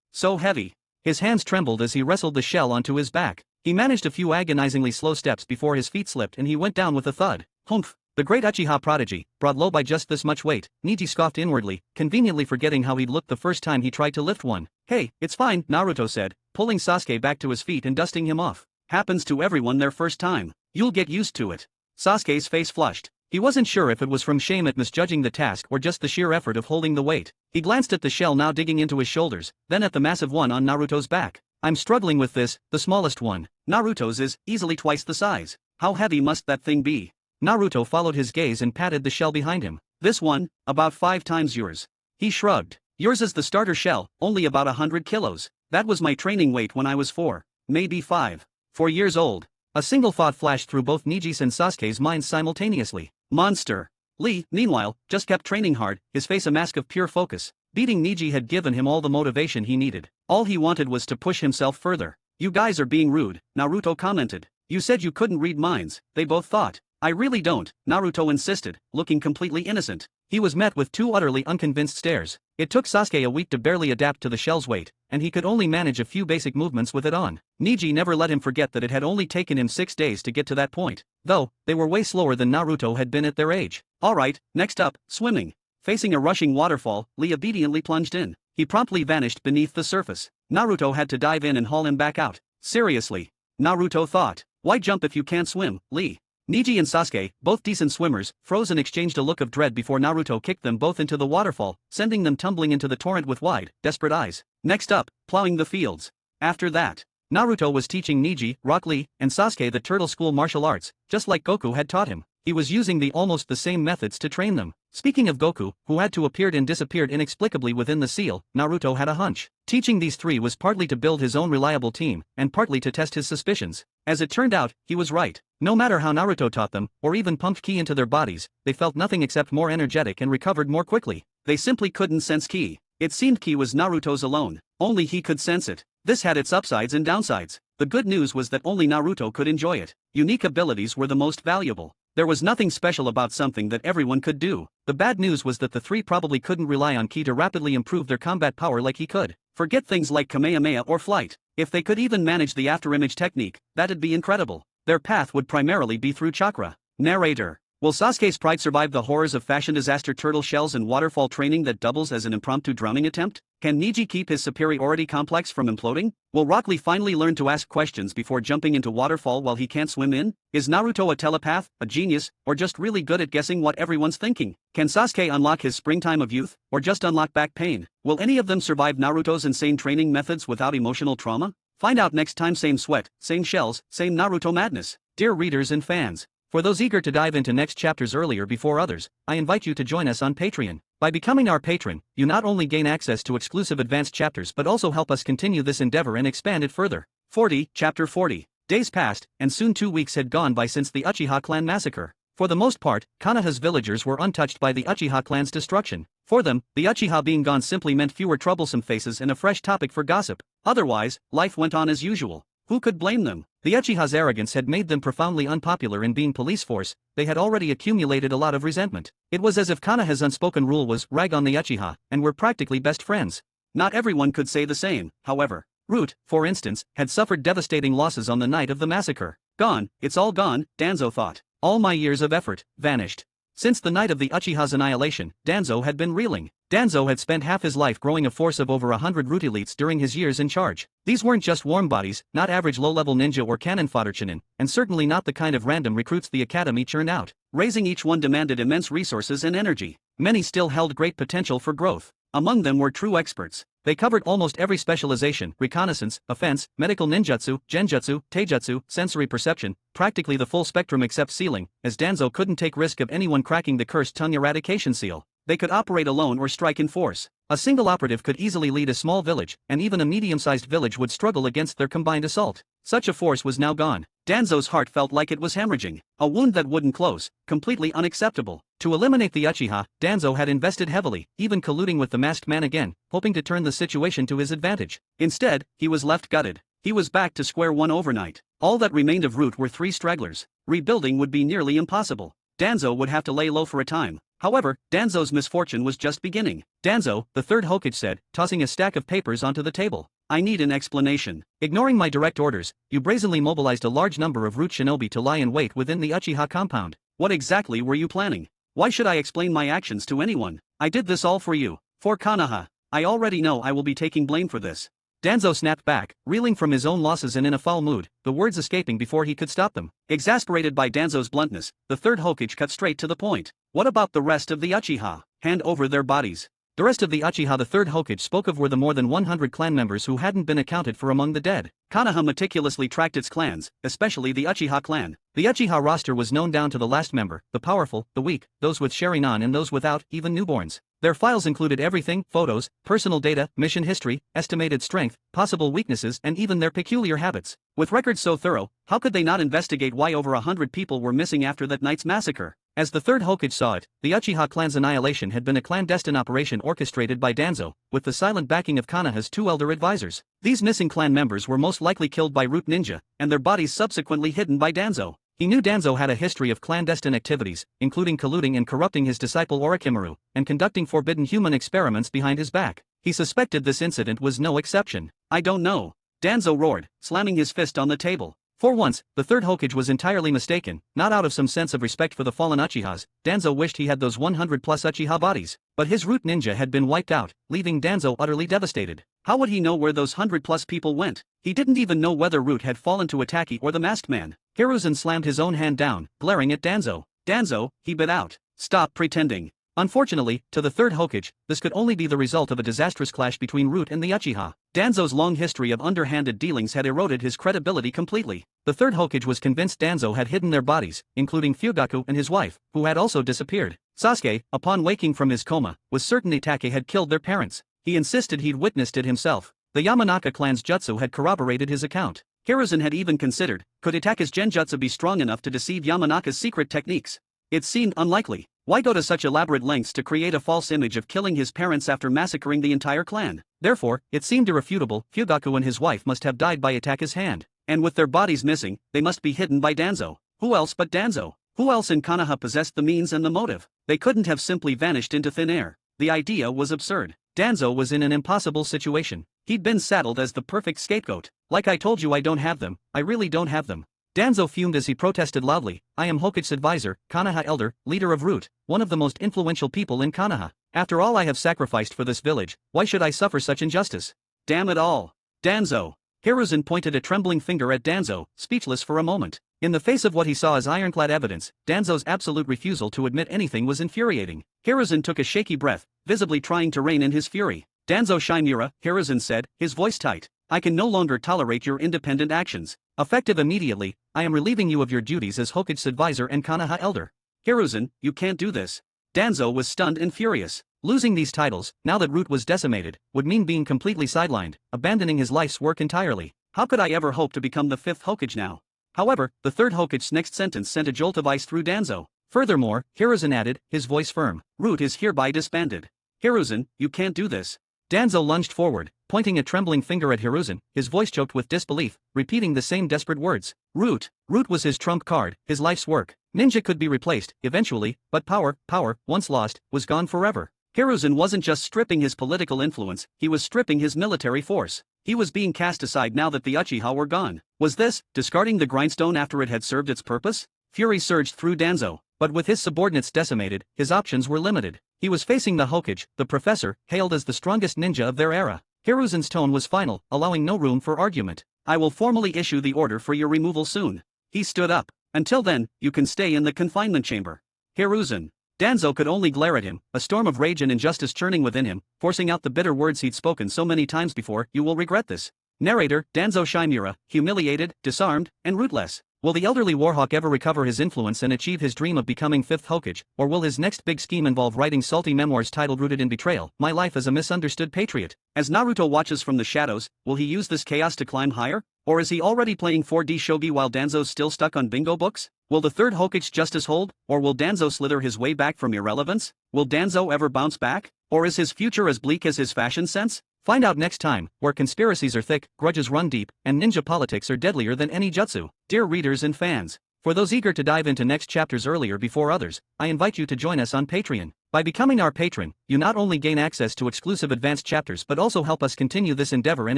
So heavy. His hands trembled as he wrestled the shell onto his back. He managed a few agonizingly slow steps before his feet slipped and he went down with a thud. Humph. The great Uchiha prodigy, brought low by just this much weight, Neji scoffed inwardly, conveniently forgetting how he'd looked the first time he tried to lift one. Hey, it's fine, Naruto said, pulling Sasuke back to his feet and dusting him off. Happens to everyone their first time. You'll get used to it. Sasuke's face flushed. He wasn't sure if it was from shame at misjudging the task or just the sheer effort of holding the weight. He glanced at the shell now digging into his shoulders, then at the massive one on Naruto's back. I'm struggling with this, the smallest one. Naruto's is easily twice the size. How heavy must that thing be? Naruto followed his gaze and patted the shell behind him. This one, about 5 times yours. He shrugged. Yours is the starter shell, only about 100 kilos. That was my training weight when I was 4, maybe 5. 4 years old. A single thought flashed through both Neji's and Sasuke's minds simultaneously. Monster. Lee, meanwhile, just kept training hard, his face a mask of pure focus. Beating Neji had given him all the motivation he needed. All he wanted was to push himself further. You guys are being rude, Naruto commented. You said you couldn't read minds, they both thought. I really don't, Naruto insisted, looking completely innocent. He was met with 2 utterly unconvinced stares. It took Sasuke a week to barely adapt to the shell's weight, and he could only manage a few basic movements with it on. Neji never let him forget that it had only taken him 6 days to get to that point. Though, they were way slower than Naruto had been at their age. Alright, next up, swimming. Facing a rushing waterfall, Lee obediently plunged in. He promptly vanished beneath the surface. Naruto had to dive in and haul him back out. Seriously? Naruto thought. Why jump if you can't swim, Lee? Neji and Sasuke, both decent swimmers, froze and exchanged a look of dread before Naruto kicked them both into the waterfall, sending them tumbling into the torrent with wide, desperate eyes. Next up, plowing the fields. After that, Naruto was teaching Neji, Rock Lee, and Sasuke the turtle school martial arts, just like Goku had taught him. He was using almost the same methods to train them. Speaking of Goku, who had to appeared and disappeared inexplicably within the seal, Naruto had a hunch. Teaching these 3 was partly to build his own reliable team, and partly to test his suspicions. As it turned out, he was right. No matter how Naruto taught them, or even pumped ki into their bodies, they felt nothing except more energetic and recovered more quickly. They simply couldn't sense ki. It seemed ki was Naruto's alone. Only he could sense it. This had its upsides and downsides. The good news was that only Naruto could enjoy it. Unique abilities were the most valuable. There was nothing special about something that everyone could do. The bad news was that the 3 probably couldn't rely on ki to rapidly improve their combat power like he could. Forget things like Kamehameha or flight. If they could even manage the afterimage technique, that'd be incredible. Their path would primarily be through chakra. Narrator. Will Sasuke's pride survive the horrors of fashion disaster turtle shells and waterfall training that doubles as an impromptu drowning attempt? Can Neji keep his superiority complex from imploding? Will Rock Lee finally learn to ask questions before jumping into waterfall while he can't swim in? Is Naruto a telepath, a genius, or just really good at guessing what everyone's thinking? Can Sasuke unlock his springtime of youth, or just unlock back pain? Will any of them survive Naruto's insane training methods without emotional trauma? Find out next time. Same sweat, same shells, same Naruto madness. Dear readers and fans, for those eager to dive into next chapters earlier before others, I invite you to join us on Patreon. By becoming our patron, you not only gain access to exclusive advanced chapters but also help us continue this endeavor and expand it further. 40, Chapter 40. Days passed, and soon 2 weeks had gone by since the Uchiha clan massacre. For the most part, Konoha's villagers were untouched by the Uchiha clan's destruction. For them, the Uchiha being gone simply meant fewer troublesome faces and a fresh topic for gossip. Otherwise, life went on as usual. Who could blame them? The Uchiha's arrogance had made them profoundly unpopular in being police force. They had already accumulated a lot of resentment. It was as if Konoha's unspoken rule was rag on the Uchiha, and were practically best friends. Not everyone could say the same, however. Root, for instance, had suffered devastating losses on the night of the massacre. Gone, it's all gone, Danzo thought. All my years of effort, vanished. Since the night of the Uchiha's annihilation, Danzo had been reeling. Danzo had spent half his life growing a force of over 100 root elites during his years in charge. These weren't just warm bodies, not average low-level ninja or cannon fodder chinin, and certainly not the kind of random recruits the academy churned out. Raising each one demanded immense resources and energy. Many still held great potential for growth. Among them were true experts. They covered almost every specialization: reconnaissance, offense, medical ninjutsu, genjutsu, taijutsu, sensory perception, practically the full spectrum except sealing, as Danzo couldn't take risk of anyone cracking the cursed tongue eradication seal. They could operate alone or strike in force. A single operative could easily lead a small village, and even a medium-sized village would struggle against their combined assault. Such a force was now gone. Danzo's heart felt like it was hemorrhaging. A wound that wouldn't close. Completely unacceptable. To eliminate the Uchiha, Danzo had invested heavily, even colluding with the masked man again, hoping to turn the situation to his advantage. Instead, he was left gutted. He was back to square one overnight. All that remained of Root were 3 stragglers. Rebuilding would be nearly impossible. Danzo would have to lay low for a time. However, Danzo's misfortune was just beginning. Danzo, the third Hokage said, tossing a stack of papers onto the table. I need an explanation. Ignoring my direct orders, you brazenly mobilized a large number of root shinobi to lie in wait within the Uchiha compound. What exactly were you planning? Why should I explain my actions to anyone? I did this all for you. For Konoha. I already know I will be taking blame for this. Danzo snapped back, reeling from his own losses and in a foul mood, the words escaping before he could stop them. Exasperated by Danzo's bluntness, the third Hokage cut straight to the point. What about the rest of the Uchiha? Hand over their bodies. The rest of the Uchiha the third Hokage spoke of were the more than 100 clan members who hadn't been accounted for among the dead. Konoha meticulously tracked its clans, especially the Uchiha clan. The Uchiha roster was known down to the last member, the powerful, the weak, those with Sharingan and those without, even newborns. Their files included everything: photos, personal data, mission history, estimated strength, possible weaknesses, and even their peculiar habits. With records so thorough, how could they not investigate why over 100 people were missing after that night's massacre? As the third Hokage saw it, the Uchiha clan's annihilation had been a clandestine operation orchestrated by Danzo, with the silent backing of Konoha's 2 elder advisors. These missing clan members were most likely killed by Root Ninja, and their bodies subsequently hidden by Danzo. He knew Danzo had a history of clandestine activities, including colluding and corrupting his disciple Orochimaru, and conducting forbidden human experiments behind his back. He suspected this incident was no exception. I don't know. Danzo roared, slamming his fist on the table. For once, the third Hokage was entirely mistaken. Not out of some sense of respect for the fallen Uchihas, Danzo wished he had those 100-plus Uchiha bodies. But his root ninja had been wiped out, leaving Danzo utterly devastated. How would he know where those 100-plus people went? He didn't even know whether Root had fallen to Ataki or the masked man. Hiruzen slammed his own hand down, glaring at Danzo. Danzo, he bit out. Stop pretending. Unfortunately, to the third Hokage, this could only be the result of a disastrous clash between Root and the Uchiha. Danzo's long history of underhanded dealings had eroded his credibility completely. The third Hokage was convinced Danzo had hidden their bodies, including Fugaku and his wife, who had also disappeared. Sasuke, upon waking from his coma, was certain Itachi had killed their parents. He insisted he'd witnessed it himself. The Yamanaka clan's jutsu had corroborated his account. Hiruzen had even considered, could Itachi's genjutsu be strong enough to deceive Yamanaka's secret techniques? It seemed unlikely. Why go to such elaborate lengths to create a false image of killing his parents after massacring the entire clan? Therefore, it seemed irrefutable, Fugaku and his wife must have died by Itachi's hand. And with their bodies missing, they must be hidden by Danzo. Who else but Danzo? Who else in Konoha possessed the means and the motive? They couldn't have simply vanished into thin air. The idea was absurd. Danzo was in an impossible situation. He'd been saddled as the perfect scapegoat. Like I told you, I don't have them. I really don't have them. Danzo fumed as he protested loudly. I am Hokage's advisor, Konoha elder, leader of Root, one of the most influential people in Konoha. After all I have sacrificed for this village, why should I suffer such injustice? Damn it all. Danzo. Hiruzen pointed a trembling finger at Danzo, speechless for a moment. In the face of what he saw as ironclad evidence, Danzo's absolute refusal to admit anything was infuriating. Hiruzen took a shaky breath, visibly trying to rein in his fury. Danzo Shimura, Hiruzen said, his voice tight. I can no longer tolerate your independent actions. Effective immediately, I am relieving you of your duties as Hokage's advisor and Konoha elder. Hiruzen, you can't do this. Danzo was stunned and furious. Losing these titles, now that Root was decimated, would mean being completely sidelined, abandoning his life's work entirely. How could I ever hope to become the 5th Hokage now? However, the third Hokage's next sentence sent a jolt of ice through Danzo. Furthermore, Hiruzen added, his voice firm, "Root is hereby disbanded." "Hiruzen, you can't do this." Danzo lunged forward, pointing a trembling finger at Hiruzen, his voice choked with disbelief, repeating the same desperate words. Root. Root was his trump card, his life's work. Ninja could be replaced, eventually, but power, once lost, was gone forever. Hiruzen wasn't just stripping his political influence, he was stripping his military force. He was being cast aside now that the Uchiha were gone. Was this, discarding the grindstone after it had served its purpose? Fury surged through Danzo, but with his subordinates decimated, his options were limited. He was facing the Hokage, the professor, hailed as the strongest ninja of their era. Hiruzen's tone was final, allowing no room for argument. "I will formally issue the order for your removal soon." He stood up. "Until then, you can stay in the confinement chamber." Hiruzen. Danzo could only glare at him, a storm of rage and injustice churning within him, forcing out the bitter words he'd spoken so many times before. "You will regret this." Narrator, Danzo Shimura, humiliated, disarmed, and rootless. Will the elderly Warhawk ever recover his influence and achieve his dream of becoming 5th Hokage, or will his next big scheme involve writing salty memoirs titled Rooted in Betrayal, My Life as a Misunderstood Patriot? As Naruto watches from the shadows, will he use this chaos to climb higher? Or is he already playing 4D shogi while Danzo's still stuck on bingo books? Will the 3rd Hokage's justice hold, or will Danzo slither his way back from irrelevance? Will Danzo ever bounce back? Or is his future as bleak as his fashion sense? Find out next time, where conspiracies are thick, grudges run deep, and ninja politics are deadlier than any jutsu. Dear readers and fans, for those eager to dive into next chapters earlier before others, I invite you to join us on Patreon. By becoming our patron, you not only gain access to exclusive advanced chapters but also help us continue this endeavor and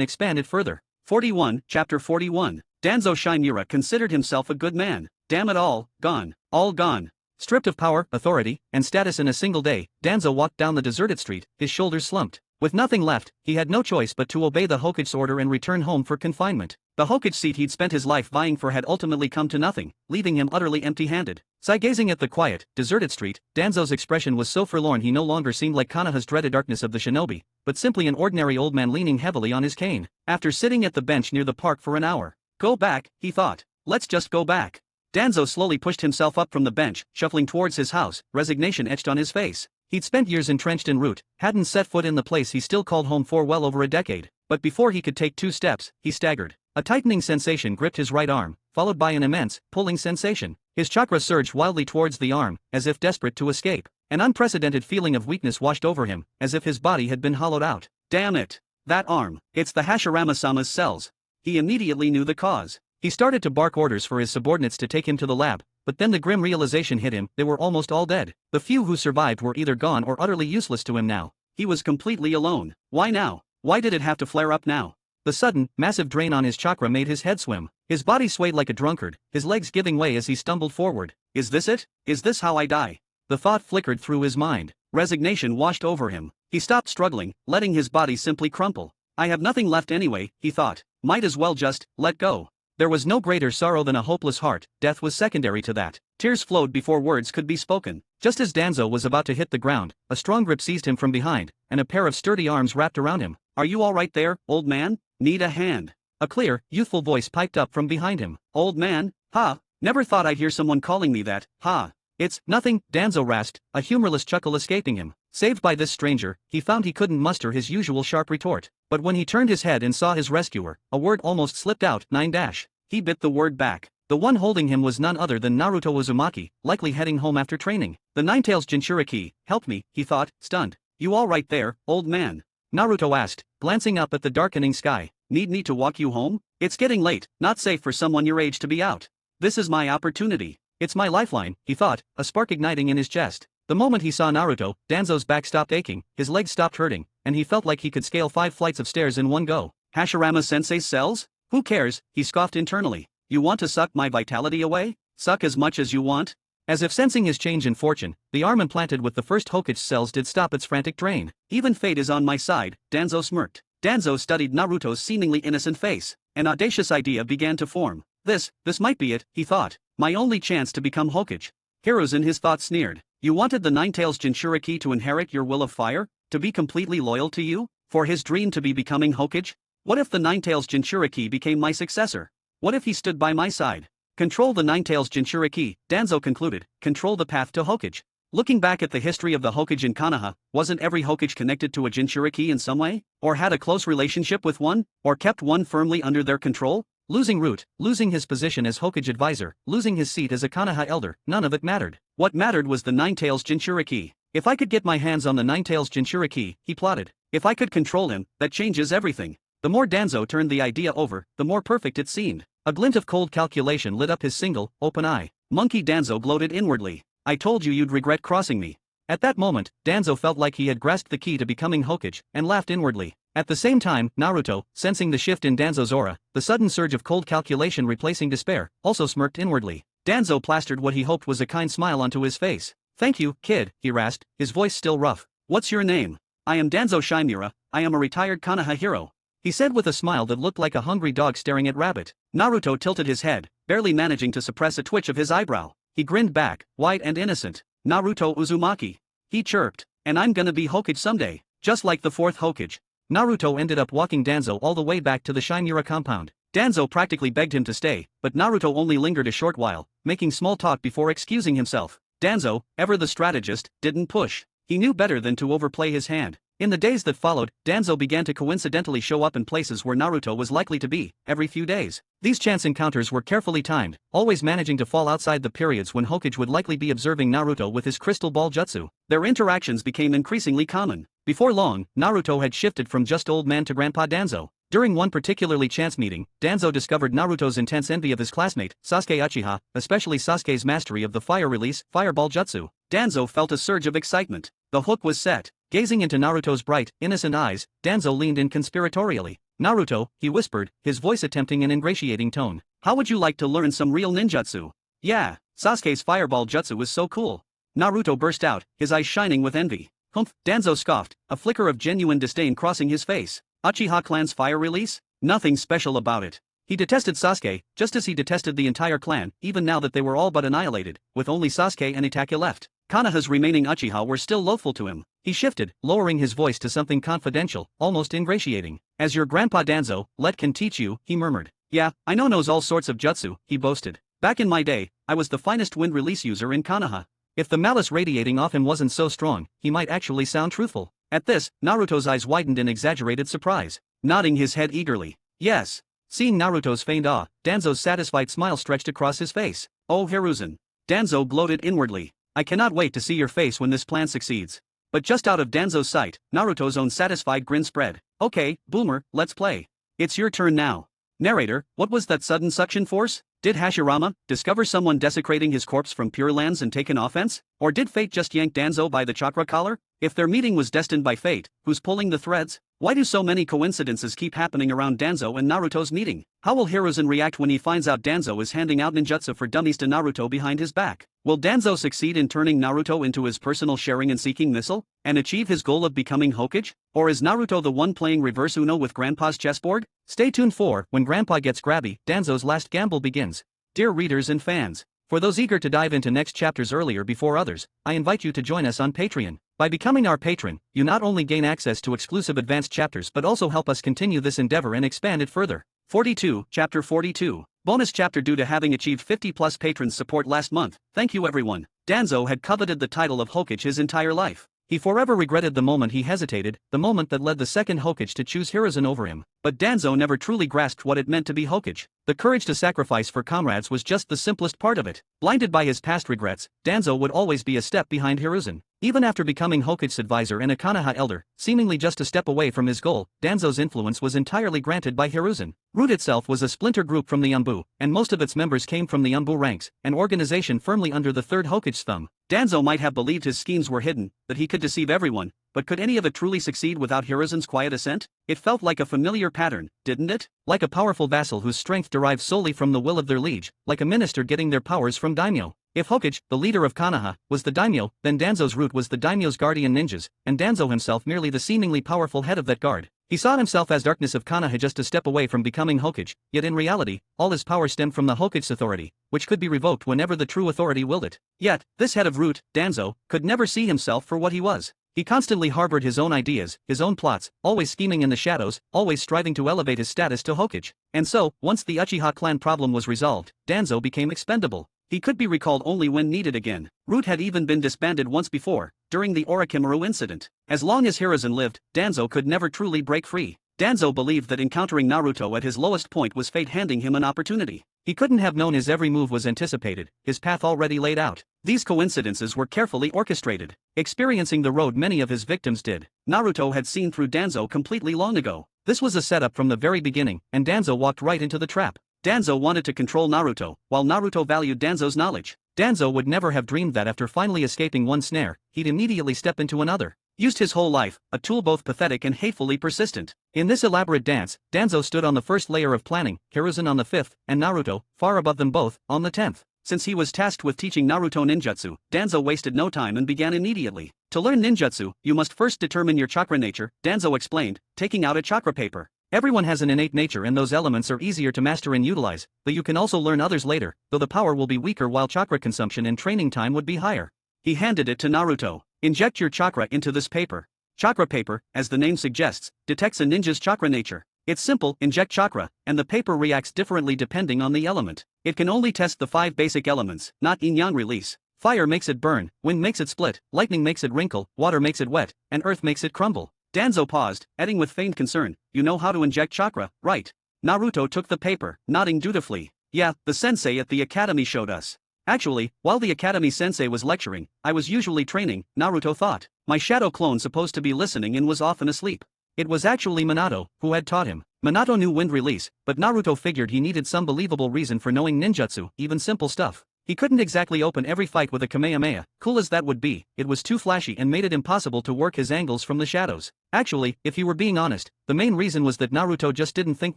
expand it further. 41, Chapter 41. Danzo Shimura considered himself a good man. Damn it all gone. All gone. Stripped of power, authority, and status in a single day, Danzo walked down the deserted street, his shoulders slumped. With nothing left, he had no choice but to obey the Hokage's order and return home for confinement. The Hokage seat he'd spent his life vying for had ultimately come to nothing, leaving him utterly empty-handed. Gazing at the quiet, deserted street, Danzo's expression was so forlorn he no longer seemed like Konoha's dreaded darkness of the shinobi, but simply an ordinary old man leaning heavily on his cane. After sitting at the bench near the park for an hour. Go back, he thought. Let's just go back. Danzo slowly pushed himself up from the bench, shuffling towards his house, resignation etched on his face. He'd spent years entrenched in Root, hadn't set foot in the place he still called home for well over a decade. But before he could take 2 steps, he staggered. A tightening sensation gripped his right arm, followed by an immense, pulling sensation. His chakra surged wildly towards the arm, as if desperate to escape. An unprecedented feeling of weakness washed over him, as if his body had been hollowed out. Damn it! That arm, it's the Hashirama-sama's cells. He immediately knew the cause. He started to bark orders for his subordinates to take him to the lab, but then the grim realization hit him, they were almost all dead. The few who survived were either gone or utterly useless to him now. He was completely alone. Why now? Why did it have to flare up now? The sudden, massive drain on his chakra made his head swim. His body swayed like a drunkard, his legs giving way as he stumbled forward. Is this it? Is this how I die? The thought flickered through his mind. Resignation washed over him. He stopped struggling, letting his body simply crumple. I have nothing left anyway, he thought. Might as well just let go. There was no greater sorrow than a hopeless heart, death was secondary to that. Tears flowed before words could be spoken. Just as Danzo was about to hit the ground, a strong grip seized him from behind, and a pair of sturdy arms wrapped around him. Are you all right there, old man? Need a hand? A clear, youthful voice piped up from behind him. Old man? Ha! Never thought I'd hear someone calling me that, ha! It's nothing, Danzo rasped, a humorless chuckle escaping him. Saved by this stranger, he found he couldn't muster his usual sharp retort. But when he turned his head and saw his rescuer, a word almost slipped out, 9 dash. He bit the word back. The one holding him was none other than Naruto Uzumaki, likely heading home after training. The Ninetales Jinchuriki, help me, he thought, stunned. You all right there, old man? Naruto asked, glancing up at the darkening sky. Need me to walk you home? It's getting late, not safe for someone your age to be out. This is my opportunity. It's my lifeline, he thought, a spark igniting in his chest. The moment he saw Naruto, Danzo's back stopped aching, his legs stopped hurting, and he felt like he could scale 5 flights of stairs in one go. Hashirama-sensei's cells? Who cares, he scoffed internally. You want to suck my vitality away? Suck as much as you want? As if sensing his change in fortune, the arm implanted with the first Hokage's cells did stop its frantic drain. Even fate is on my side, Danzo smirked. Danzo studied Naruto's seemingly innocent face. An audacious idea began to form. This might be it, he thought. My only chance to become Hokage. Hiruzen his thoughts sneered. You wanted the Ninetales Jinchuriki to inherit your will of fire? To be completely loyal to you? For his dream to be becoming Hokage? What if the Ninetales Jinchuriki became my successor? What if he stood by my side? Control the Ninetales Jinchuriki, Danzo concluded, control the path to Hokage. Looking back at the history of the Hokage in Konoha, wasn't every Hokage connected to a Jinchuriki in some way? Or had a close relationship with one? Or kept one firmly under their control? Losing Root, losing his position as Hokage advisor, losing his seat as a Konoha elder, none of it mattered. What mattered was the Nine-Tails Jinchuriki. If I could get my hands on the Nine-Tails Jinchuriki, he plotted. If I could control him, that changes everything. The more Danzo turned the idea over, the more perfect it seemed. A glint of cold calculation lit up his single, open eye. Monkey Danzo gloated inwardly. I told you you'd regret crossing me. At that moment, Danzo felt like he had grasped the key to becoming Hokage, and laughed inwardly. At the same time, Naruto, sensing the shift in Danzo's aura, the sudden surge of cold calculation replacing despair, also smirked inwardly. Danzo plastered what he hoped was a kind smile onto his face. Thank you, kid, he rasped, his voice still rough. What's your name? I am Danzo Shimura, I am a retired Konoha hero. He said with a smile that looked like a hungry dog staring at rabbit. Naruto tilted his head, barely managing to suppress a twitch of his eyebrow. He grinned back, wide and innocent. Naruto Uzumaki. He chirped. And I'm gonna be Hokage someday, just like the fourth Hokage. Naruto ended up walking Danzo all the way back to the Shimura compound. Danzo practically begged him to stay, but Naruto only lingered a short while, making small talk before excusing himself. Danzo, ever the strategist, didn't push. He knew better than to overplay his hand. In the days that followed, Danzo began to coincidentally show up in places where Naruto was likely to be, every few days. These chance encounters were carefully timed, always managing to fall outside the periods when Hokage would likely be observing Naruto with his crystal ball jutsu. Their interactions became increasingly common. Before long, Naruto had shifted from just old man to Grandpa Danzo. During one particularly chance meeting, Danzo discovered Naruto's intense envy of his classmate, Sasuke Uchiha, especially Sasuke's mastery of the fire release, fireball jutsu. Danzo felt a surge of excitement. The hook was set. Gazing into Naruto's bright, innocent eyes, Danzo leaned in conspiratorially. Naruto, he whispered, his voice attempting an ingratiating tone. How would you like to learn some real ninjutsu? Yeah, Sasuke's fireball jutsu was so cool. Naruto burst out, his eyes shining with envy. Humph, Danzo scoffed, a flicker of genuine disdain crossing his face. Uchiha clan's fire release? Nothing special about it. He detested Sasuke, just as he detested the entire clan, even now that they were all but annihilated, with only Sasuke and Itachi left. Konoha's remaining Uchiha were still loathful to him. He shifted, lowering his voice to something confidential, almost ingratiating. As your grandpa Danzo, let can teach you, he murmured. Yeah, I knows all sorts of jutsu, he boasted. Back in my day, I was the finest wind release user in Konoha. If the malice radiating off him wasn't so strong, he might actually sound truthful. At this, Naruto's eyes widened in exaggerated surprise, nodding his head eagerly. Yes. Seeing Naruto's feigned awe, Danzo's satisfied smile stretched across his face. Oh Hiruzen. Danzo gloated inwardly. I cannot wait to see your face when this plan succeeds. But just out of Danzo's sight, Naruto's own satisfied grin spread. Okay, Boomer, let's play. It's your turn now. Narrator, what was that sudden suction force? Did Hashirama discover someone desecrating his corpse from Pure Lands and take an offense? Or did fate just yank Danzo by the chakra collar? If their meeting was destined by fate, who's pulling the threads? Why do so many coincidences keep happening around Danzo and Naruto's meeting? How will Hiruzen react when he finds out Danzo is handing out ninjutsu for dummies to Naruto behind his back? Will Danzo succeed in turning Naruto into his personal sharing and seeking missile, and achieve his goal of becoming Hokage? Or is Naruto the one playing reverse Uno with Grandpa's chessboard? Stay tuned for When Grandpa Gets Grabby, Danzo's Last Gamble begins. Dear readers and fans, for those eager to dive into next chapters earlier before others, I invite you to join us on Patreon. By becoming our patron, you not only gain access to exclusive advanced chapters but also help us continue this endeavor and expand it further. 42, Chapter 42. Bonus chapter. Due to having achieved 50+ patrons support last month, thank you everyone. Danzo had coveted the title of Hokage his entire life. He forever regretted the moment he hesitated, the moment that led the second Hokage to choose Hiruzen over him. But Danzo never truly grasped what it meant to be Hokage. The courage to sacrifice for comrades was just the simplest part of it. Blinded by his past regrets, Danzo would always be a step behind Hiruzen. Even after becoming Hokage's advisor and a Konoha elder, seemingly just a step away from his goal, Danzo's influence was entirely granted by Hiruzen. Root itself was a splinter group from the Umbu, and most of its members came from the Umbu ranks, an organization firmly under the third Hokage's thumb. Danzo might have believed his schemes were hidden, that he could deceive everyone, but could any of it truly succeed without Hiruzen's quiet assent? It felt like a familiar pattern, didn't it? Like a powerful vassal whose strength derives solely from the will of their liege, like a minister getting their powers from daimyo. If Hokage, the leader of Konoha, was the daimyo, then Danzo's root was the daimyo's guardian ninjas, and Danzo himself merely the seemingly powerful head of that guard. He saw himself as darkness of Konoha just a step away from becoming Hokage, yet in reality, all his power stemmed from the Hokage's authority, which could be revoked whenever the true authority willed it. Yet, this head of root, Danzo, could never see himself for what he was. He constantly harbored his own ideas, his own plots, always scheming in the shadows, always striving to elevate his status to Hokage. And so, once the Uchiha clan problem was resolved, Danzo became expendable. He could be recalled only when needed again. Root had even been disbanded once before, during the Orochimaru incident. As long as Hiruzen lived, Danzo could never truly break free. Danzo believed that encountering Naruto at his lowest point was fate handing him an opportunity. He couldn't have known his every move was anticipated, his path already laid out. These coincidences were carefully orchestrated, experiencing the road many of his victims did. Naruto had seen through Danzo completely long ago. This was a setup from the very beginning, and Danzo walked right into the trap. Danzo wanted to control Naruto, while Naruto valued Danzo's knowledge. Danzo would never have dreamed that after finally escaping one snare, he'd immediately step into another. Used his whole life, a tool both pathetic and hatefully persistent. In this elaborate dance, Danzo stood on the first layer of planning, Hiruzen on the 5th, and Naruto, far above them both, on the 10th. Since he was tasked with teaching Naruto ninjutsu, Danzo wasted no time and began immediately. To learn ninjutsu, you must first determine your chakra nature, Danzo explained, taking out a chakra paper. Everyone has an innate nature and those elements are easier to master and utilize, but you can also learn others later, though the power will be weaker while chakra consumption and training time would be higher. He handed it to Naruto. Inject your chakra into this paper. Chakra paper, as the name suggests, detects a ninja's chakra nature. It's simple, inject chakra, and the paper reacts differently depending on the element. It can only test the 5 basic elements, not yin-yang release. Fire makes it burn, wind makes it split, lightning makes it wrinkle, water makes it wet, and earth makes it crumble. Danzo paused, adding with feigned concern, you know how to inject chakra, right? Naruto took the paper, nodding dutifully. Yeah, the sensei at the academy showed us. Actually, while the academy sensei was lecturing, I was usually training, Naruto thought. My shadow clone supposed to be listening and was often asleep. It was actually Minato, who had taught him. Minato knew wind release, but Naruto figured he needed some believable reason for knowing ninjutsu, even simple stuff. He couldn't exactly open every fight with a Kamehameha, cool as that would be, it was too flashy and made it impossible to work his angles from the shadows. Actually, if you were being honest, the main reason was that Naruto just didn't think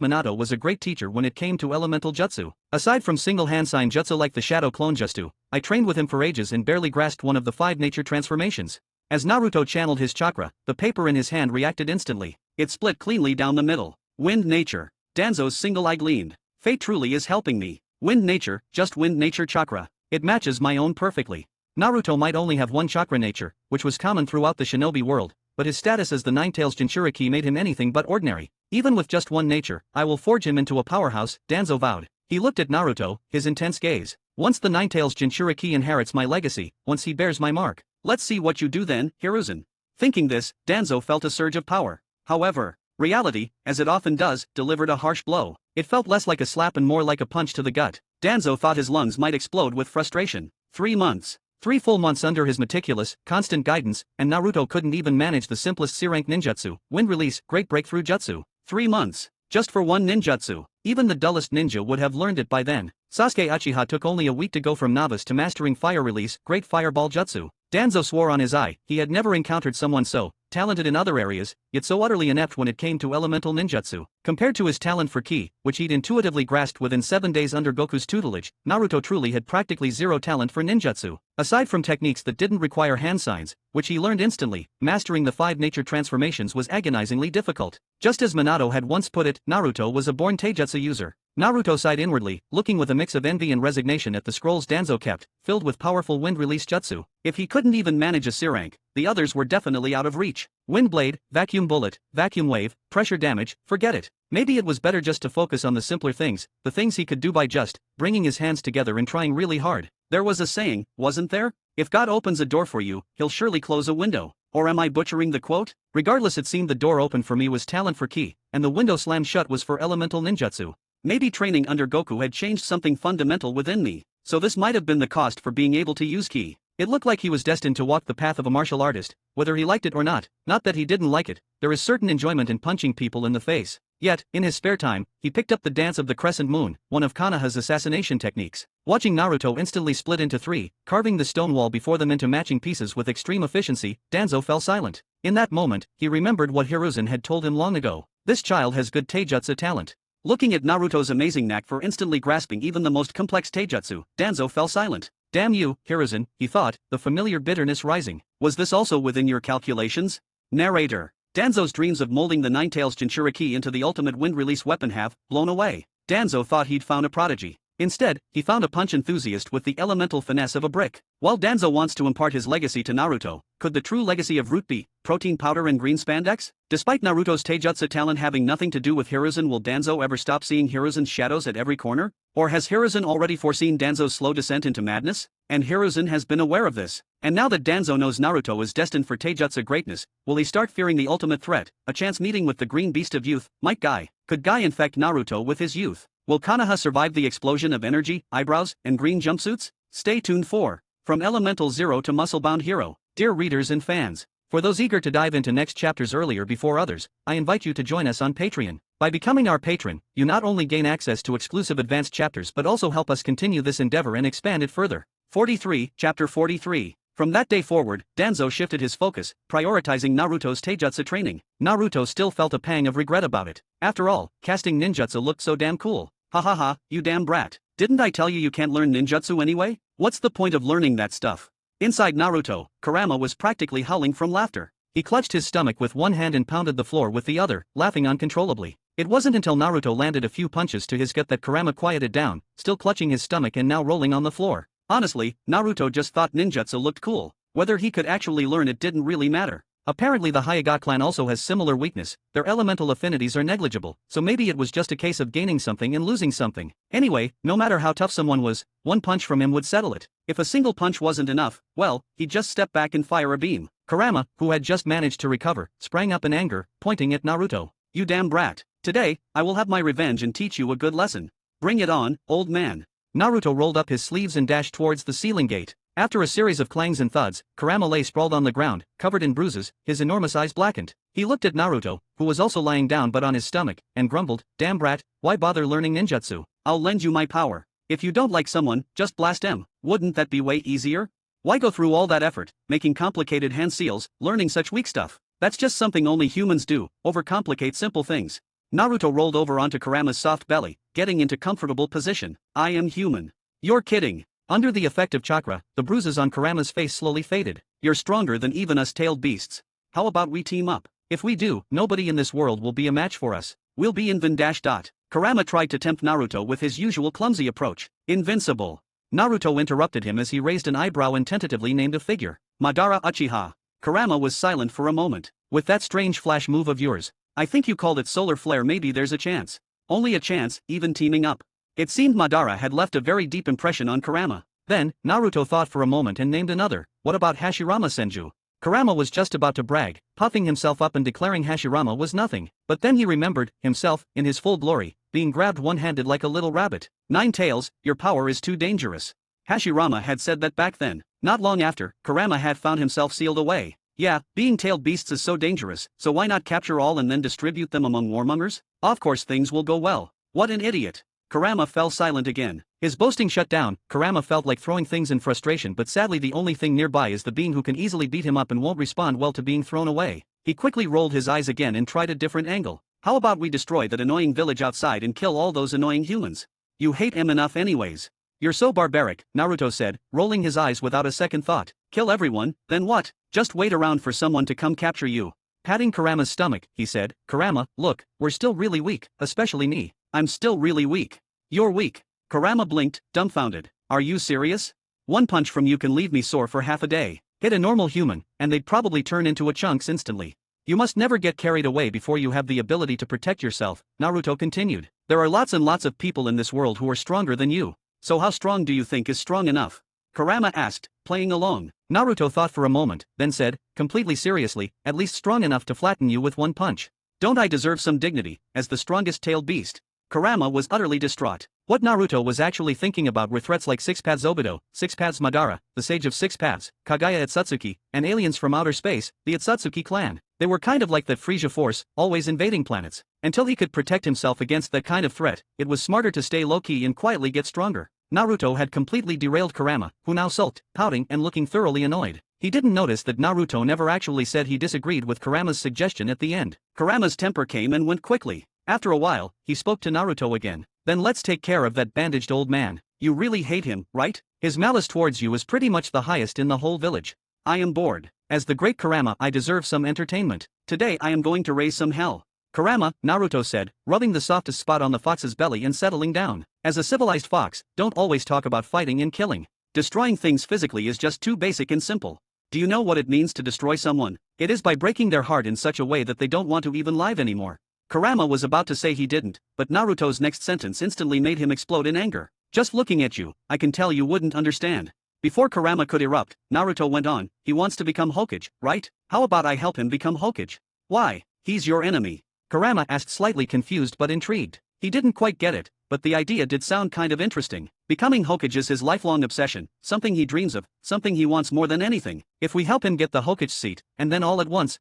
Minato was a great teacher when it came to elemental jutsu. Aside from single hand sign jutsu like the shadow clone jutsu, I trained with him for ages and barely grasped one of the 5 nature transformations. As Naruto channeled his chakra, the paper in his hand reacted instantly. It split cleanly down the middle. Wind nature. Danzo's single eye gleamed. Fate truly is helping me. Wind nature, just wind nature chakra. It matches my own perfectly. Naruto might only have one chakra nature, which was common throughout the shinobi world, but his status as the Nine-Tails Jinchuriki made him anything but ordinary. Even with just one nature, I will forge him into a powerhouse, Danzo vowed. He looked at Naruto, his intense gaze. Once the Nine-Tails Jinchuriki inherits my legacy, once he bears my mark. Let's see what you do then, Hiruzen. Thinking this, Danzo felt a surge of power. However, reality, as it often does, delivered a harsh blow. It felt less like a slap and more like a punch to the gut. Danzo thought his lungs might explode with frustration. 3 months. 3 full months under his meticulous, constant guidance, and Naruto couldn't even manage the simplest C-rank ninjutsu, wind release, great breakthrough jutsu. 3 months. Just for one ninjutsu. Even the dullest ninja would have learned it by then. Sasuke Uchiha took only a week to go from novice to mastering fire release, great fireball jutsu. Danzo swore on his eye, he had never encountered someone so talented in other areas, yet so utterly inept when it came to elemental ninjutsu. Compared to his talent for ki, which he'd intuitively grasped within 7 days under Goku's tutelage, Naruto truly had practically zero talent for ninjutsu. Aside from techniques that didn't require hand signs, which he learned instantly, mastering the 5 nature transformations was agonizingly difficult. Just as Minato had once put it, Naruto was a born taijutsu user. Naruto sighed inwardly, looking with a mix of envy and resignation at the scrolls Danzo kept, filled with powerful wind release jutsu. If he couldn't even manage a C-rank, the others were definitely out of reach. Wind blade, vacuum bullet, vacuum wave, pressure damage, forget it. Maybe it was better just to focus on the simpler things, the things he could do by just bringing his hands together and trying really hard. There was a saying, wasn't there? If God opens a door for you, he'll surely close a window. Or am I butchering the quote? Regardless, it seemed the door open for me was talent for ki, and the window slammed shut was for elemental ninjutsu. Maybe training under Goku had changed something fundamental within me, so this might have been the cost for being able to use ki. It looked like he was destined to walk the path of a martial artist, whether he liked it or not. Not that he didn't like it, there is certain enjoyment in punching people in the face. Yet, in his spare time, he picked up the dance of the crescent moon, one of Konoha's assassination techniques. Watching Naruto instantly split into 3, carving the stone wall before them into matching pieces with extreme efficiency, Danzo fell silent. In that moment, he remembered what Hiruzen had told him long ago. This child has good taijutsu talent. Looking at Naruto's amazing knack for instantly grasping even the most complex taijutsu, Danzo fell silent. Damn you, Hiruzen, he thought, the familiar bitterness rising. Was this also within your calculations? Narrator. Danzo's dreams of molding the Nine-Tails Jinchuriki into the ultimate wind release weapon have blown away. Danzo thought he'd found a prodigy. Instead, he found a punch enthusiast with the elemental finesse of a brick. While Danzo wants to impart his legacy to Naruto, could the true legacy of root be protein powder and green spandex? Despite Naruto's taijutsu talent having nothing to do with Hiruzen, will Danzo ever stop seeing Hiruzen's shadows at every corner? Or has Hiruzen already foreseen Danzo's slow descent into madness? And Hiruzen has been aware of this. And now that Danzo knows Naruto is destined for taijutsu greatness, will he start fearing the ultimate threat, a chance meeting with the green beast of youth, Might Guy? Could Guy infect Naruto with his youth? Will Konoha survive the explosion of energy, eyebrows, and green jumpsuits? Stay tuned for From Elemental Zero to Muscle-Bound Hero. Dear readers and fans, for those eager to dive into next chapters earlier before others, I invite you to join us on Patreon. By becoming our patron, you not only gain access to exclusive advanced chapters but also help us continue this endeavor and expand it further. 43, Chapter 43. From that day forward, Danzo shifted his focus, prioritizing Naruto's taijutsu training. Naruto still felt a pang of regret about it. After all, casting ninjutsu looked so damn cool. Ha ha ha, you damn brat. Didn't I tell you you can't learn ninjutsu anyway? What's the point of learning that stuff? Inside Naruto, Kurama was practically howling from laughter. He clutched his stomach with one hand and pounded the floor with the other, laughing uncontrollably. It wasn't until Naruto landed a few punches to his gut that Kurama quieted down, still clutching his stomach and now rolling on the floor. Honestly, Naruto just thought ninjutsu looked cool. Whether he could actually learn it didn't really matter. Apparently the Hyuga clan also has similar weakness, their elemental affinities are negligible, so maybe it was just a case of gaining something and losing something. Anyway, no matter how tough someone was, one punch from him would settle it. If a single punch wasn't enough, well, he'd just step back and fire a beam. Kurama, who had just managed to recover, sprang up in anger, pointing at Naruto. You damn brat. Today, I will have my revenge and teach you a good lesson. Bring it on, old man. Naruto rolled up his sleeves and dashed towards the ceiling gate. After a series of clangs and thuds, Kurama lay sprawled on the ground, covered in bruises, his enormous eyes blackened. He looked at Naruto, who was also lying down but on his stomach, and grumbled, Damn brat, why bother learning ninjutsu? I'll lend you my power. If you don't like someone, just blast him. Wouldn't that be way easier? Why go through all that effort, making complicated hand seals, learning such weak stuff? That's just something only humans do, overcomplicate simple things. Naruto rolled over onto Kurama's soft belly, getting into comfortable position. I am human. You're kidding. Under the effect of chakra, the bruises on Kurama's face slowly faded. You're stronger than even us tailed beasts. How about we team up? If we do, nobody in this world will be a match for us. We'll be invincible. Kurama tried to tempt Naruto with his usual clumsy approach. Invincible. Naruto interrupted him as he raised an eyebrow and tentatively named a figure. Madara Uchiha. Kurama was silent for a moment. With that strange flash move of yours, I think you called it solar flare, maybe there's a chance. Only a chance, even teaming up. It seemed Madara had left a very deep impression on Kurama. Then, Naruto thought for a moment and named another. What about Hashirama Senju? Kurama was just about to brag, puffing himself up and declaring Hashirama was nothing. But then he remembered, himself, in his full glory, being grabbed one-handed like a little rabbit. Nine Tails, your power is too dangerous. Hashirama had said that back then. Not long after, Kurama had found himself sealed away. Yeah, being tailed beasts is so dangerous, so why not capture all and then distribute them among warmongers? Of course things will go well. What an idiot. Kurama fell silent again. His boasting shut down. Kurama felt like throwing things in frustration, but sadly the only thing nearby is the being who can easily beat him up and won't respond well to being thrown away. He quickly rolled his eyes again and tried a different angle. How about we destroy that annoying village outside and kill all those annoying humans? You hate him enough anyways. You're so barbaric, Naruto said, rolling his eyes without a second thought. Kill everyone, then what? Just wait around for someone to come capture you. Patting Kurama's stomach, he said, Kurama, look, we're still really weak, especially me. I'm still really weak. You're weak. Kurama blinked, dumbfounded. Are you serious? One punch from you can leave me sore for half a day. Hit a normal human, and they'd probably turn into a chunks instantly. You must never get carried away before you have the ability to protect yourself, Naruto continued. There are lots and lots of people in this world who are stronger than you. So how strong do you think is strong enough? Kurama asked, playing along. Naruto thought for a moment, then said, completely seriously, at least strong enough to flatten you with one punch. Don't I deserve some dignity, as the strongest tailed beast? Kurama was utterly distraught. What Naruto was actually thinking about were threats like Six Paths Obito, Six Paths Madara, the Sage of Six Paths, Kagaya Atsutsuki, and aliens from outer space, the Atsutsuki clan. They were kind of like the Frisia Force, always invading planets. Until he could protect himself against that kind of threat, it was smarter to stay low-key and quietly get stronger. Naruto had completely derailed Kurama, who now sulked, pouting and looking thoroughly annoyed. He didn't notice that Naruto never actually said he disagreed with Kurama's suggestion at the end. Kurama's temper came and went quickly. After a while, he spoke to Naruto again. Then let's take care of that bandaged old man. You really hate him, right? His malice towards you is pretty much the highest in the whole village. I am bored. As the great Kurama, I deserve some entertainment. Today I am going to raise some hell. Kurama, Naruto said, rubbing the softest spot on the fox's belly and settling down. As a civilized fox, don't always talk about fighting and killing. Destroying things physically is just too basic and simple. Do you know what it means to destroy someone? It is by breaking their heart in such a way that they don't want to even live anymore. Kurama was about to say he didn't, but Naruto's next sentence instantly made him explode in anger. Just looking at you, I can tell you wouldn't understand. Before Kurama could erupt, Naruto went on, he wants to become Hokage, right? How about I help him become Hokage? Why? He's your enemy. Kurama asked, slightly confused but intrigued. He didn't quite get it, but the idea did sound kind of interesting. Becoming Hokage is his lifelong obsession, something he dreams of, something he wants more than anything. If we help him get the Hokage seat, and then all at once,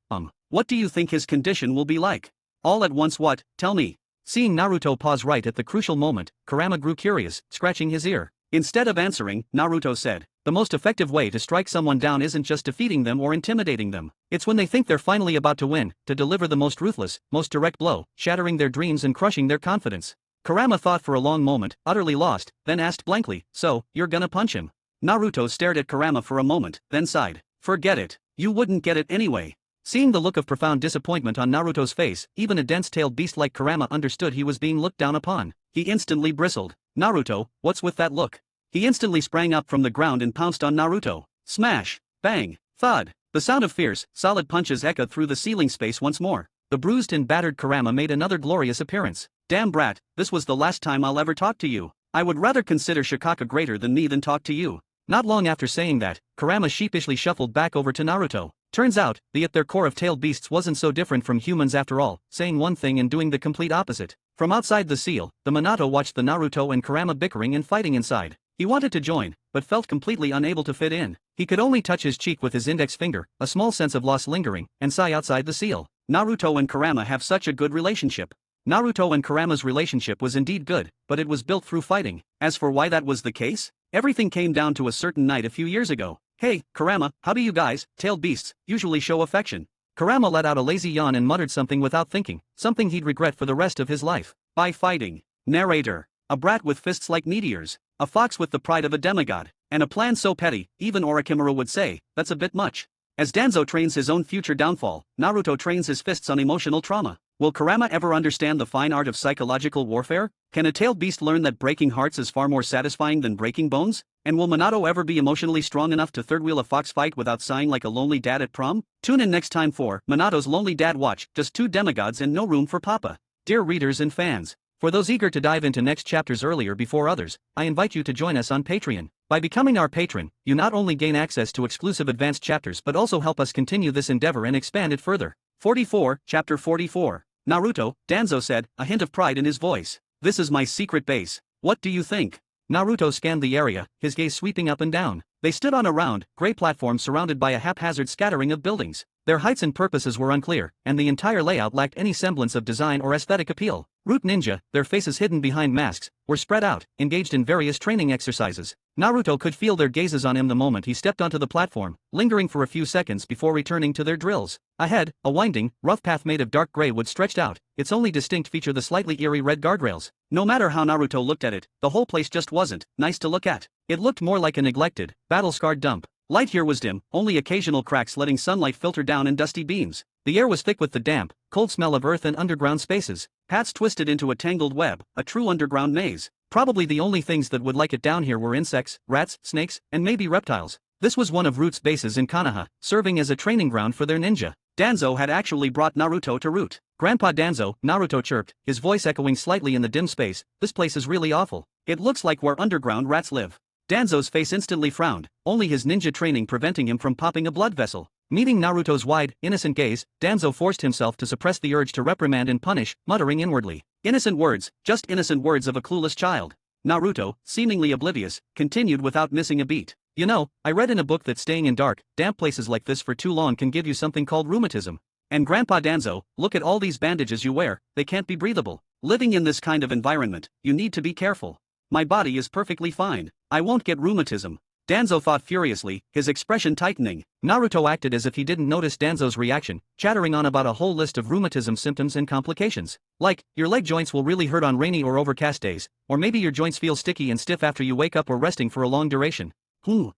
what do you think his condition will be like? All at once what? Tell me. Seeing Naruto pause right at the crucial moment, Kurama grew curious, scratching his ear. Instead of answering, Naruto said, the most effective way to strike someone down isn't just defeating them or intimidating them. It's when they think they're finally about to win, to deliver the most ruthless, most direct blow, shattering their dreams and crushing their confidence. Kurama thought for a long moment, utterly lost, then asked blankly, so, you're gonna punch him? Naruto stared at Kurama for a moment, then sighed. Forget it. You wouldn't get it anyway. Seeing the look of profound disappointment on Naruto's face, even a dense-tailed beast like Kurama understood he was being looked down upon. He instantly bristled. Naruto, what's with that look? He instantly sprang up from the ground and pounced on Naruto. Smash! Bang! Thud! The sound of fierce, solid punches echoed through the ceiling space once more. The bruised and battered Kurama made another glorious appearance. Damn brat, this was the last time I'll ever talk to you. I would rather consider Shikaka greater than me than talk to you. Not long after saying that, Kurama sheepishly shuffled back over to Naruto. Turns out, the at their core of tailed beasts wasn't so different from humans after all, saying one thing and doing the complete opposite. From outside the seal, the Minato watched the Naruto and Kurama bickering and fighting inside. He wanted to join, but felt completely unable to fit in. He could only touch his cheek with his index finger, a small sense of loss lingering, and sigh outside the seal. Naruto and Kurama have such a good relationship. Naruto and Kurama's relationship was indeed good, but it was built through fighting. As for why that was the case, everything came down to a certain night a few years ago. Hey, Kurama, how do you guys, tailed beasts, usually show affection? Kurama let out a lazy yawn and muttered something without thinking, something he'd regret for the rest of his life. By fighting. Narrator. A brat with fists like meteors. A fox with the pride of a demigod. And a plan so petty, even Orochimaru would say, that's a bit much. As Danzo trains his own future downfall, Naruto trains his fists on emotional trauma. Will Kurama ever understand the fine art of psychological warfare? Can a tailed beast learn that breaking hearts is far more satisfying than breaking bones? And will Minato ever be emotionally strong enough to third-wheel a fox fight without sighing like a lonely dad at prom? Tune in next time for Minato's Lonely Dad Watch, just 2 demigods and no room for Papa. Dear readers and fans, for those eager to dive into next chapters earlier before others, I invite you to join us on Patreon. By becoming our patron, you not only gain access to exclusive advanced chapters but also help us continue this endeavor and expand it further. 44, Chapter 44. Naruto, Danzo said, a hint of pride in his voice. This is my secret base. What do you think? Naruto scanned the area, his gaze sweeping up and down. They stood on a round, gray platform surrounded by a haphazard scattering of buildings. Their heights and purposes were unclear, and the entire layout lacked any semblance of design or aesthetic appeal. Root ninja, their faces hidden behind masks, were spread out, engaged in various training exercises. Naruto could feel their gazes on him the moment he stepped onto the platform, lingering for a few seconds before returning to their drills. Ahead, a winding, rough path made of dark gray wood stretched out, its only distinct feature the slightly eerie red guardrails. No matter how Naruto looked at it, the whole place just wasn't nice to look at. It looked more like a neglected, battle-scarred dump. Light here was dim, only occasional cracks letting sunlight filter down in dusty beams. The air was thick with the damp, cold smell of earth and underground spaces. Paths twisted into a tangled web, a true underground maze. Probably the only things that would like it down here were insects, rats, snakes, and maybe reptiles. This was one of Root's bases in Konoha, serving as a training ground for their ninja. Danzo had actually brought Naruto to Root. Grandpa Danzo, Naruto chirped, his voice echoing slightly in the dim space, this place is really awful. It looks like where underground rats live. Danzo's face instantly frowned, only his ninja training preventing him from popping a blood vessel. Meeting Naruto's wide, innocent gaze, Danzo forced himself to suppress the urge to reprimand and punish, muttering inwardly. Innocent words, just innocent words of a clueless child. Naruto, seemingly oblivious, continued without missing a beat. You know, I read in a book that staying in dark, damp places like this for too long can give you something called rheumatism. And Grandpa Danzo, look at all these bandages you wear, they can't be breathable. Living in this kind of environment, you need to be careful. My body is perfectly fine. I won't get rheumatism. Danzo thought furiously, his expression tightening. Naruto acted as if he didn't notice Danzo's reaction, chattering on about a whole list of rheumatism symptoms and complications. Like, your leg joints will really hurt on rainy or overcast days, or maybe your joints feel sticky and stiff after you wake up or resting for a long duration.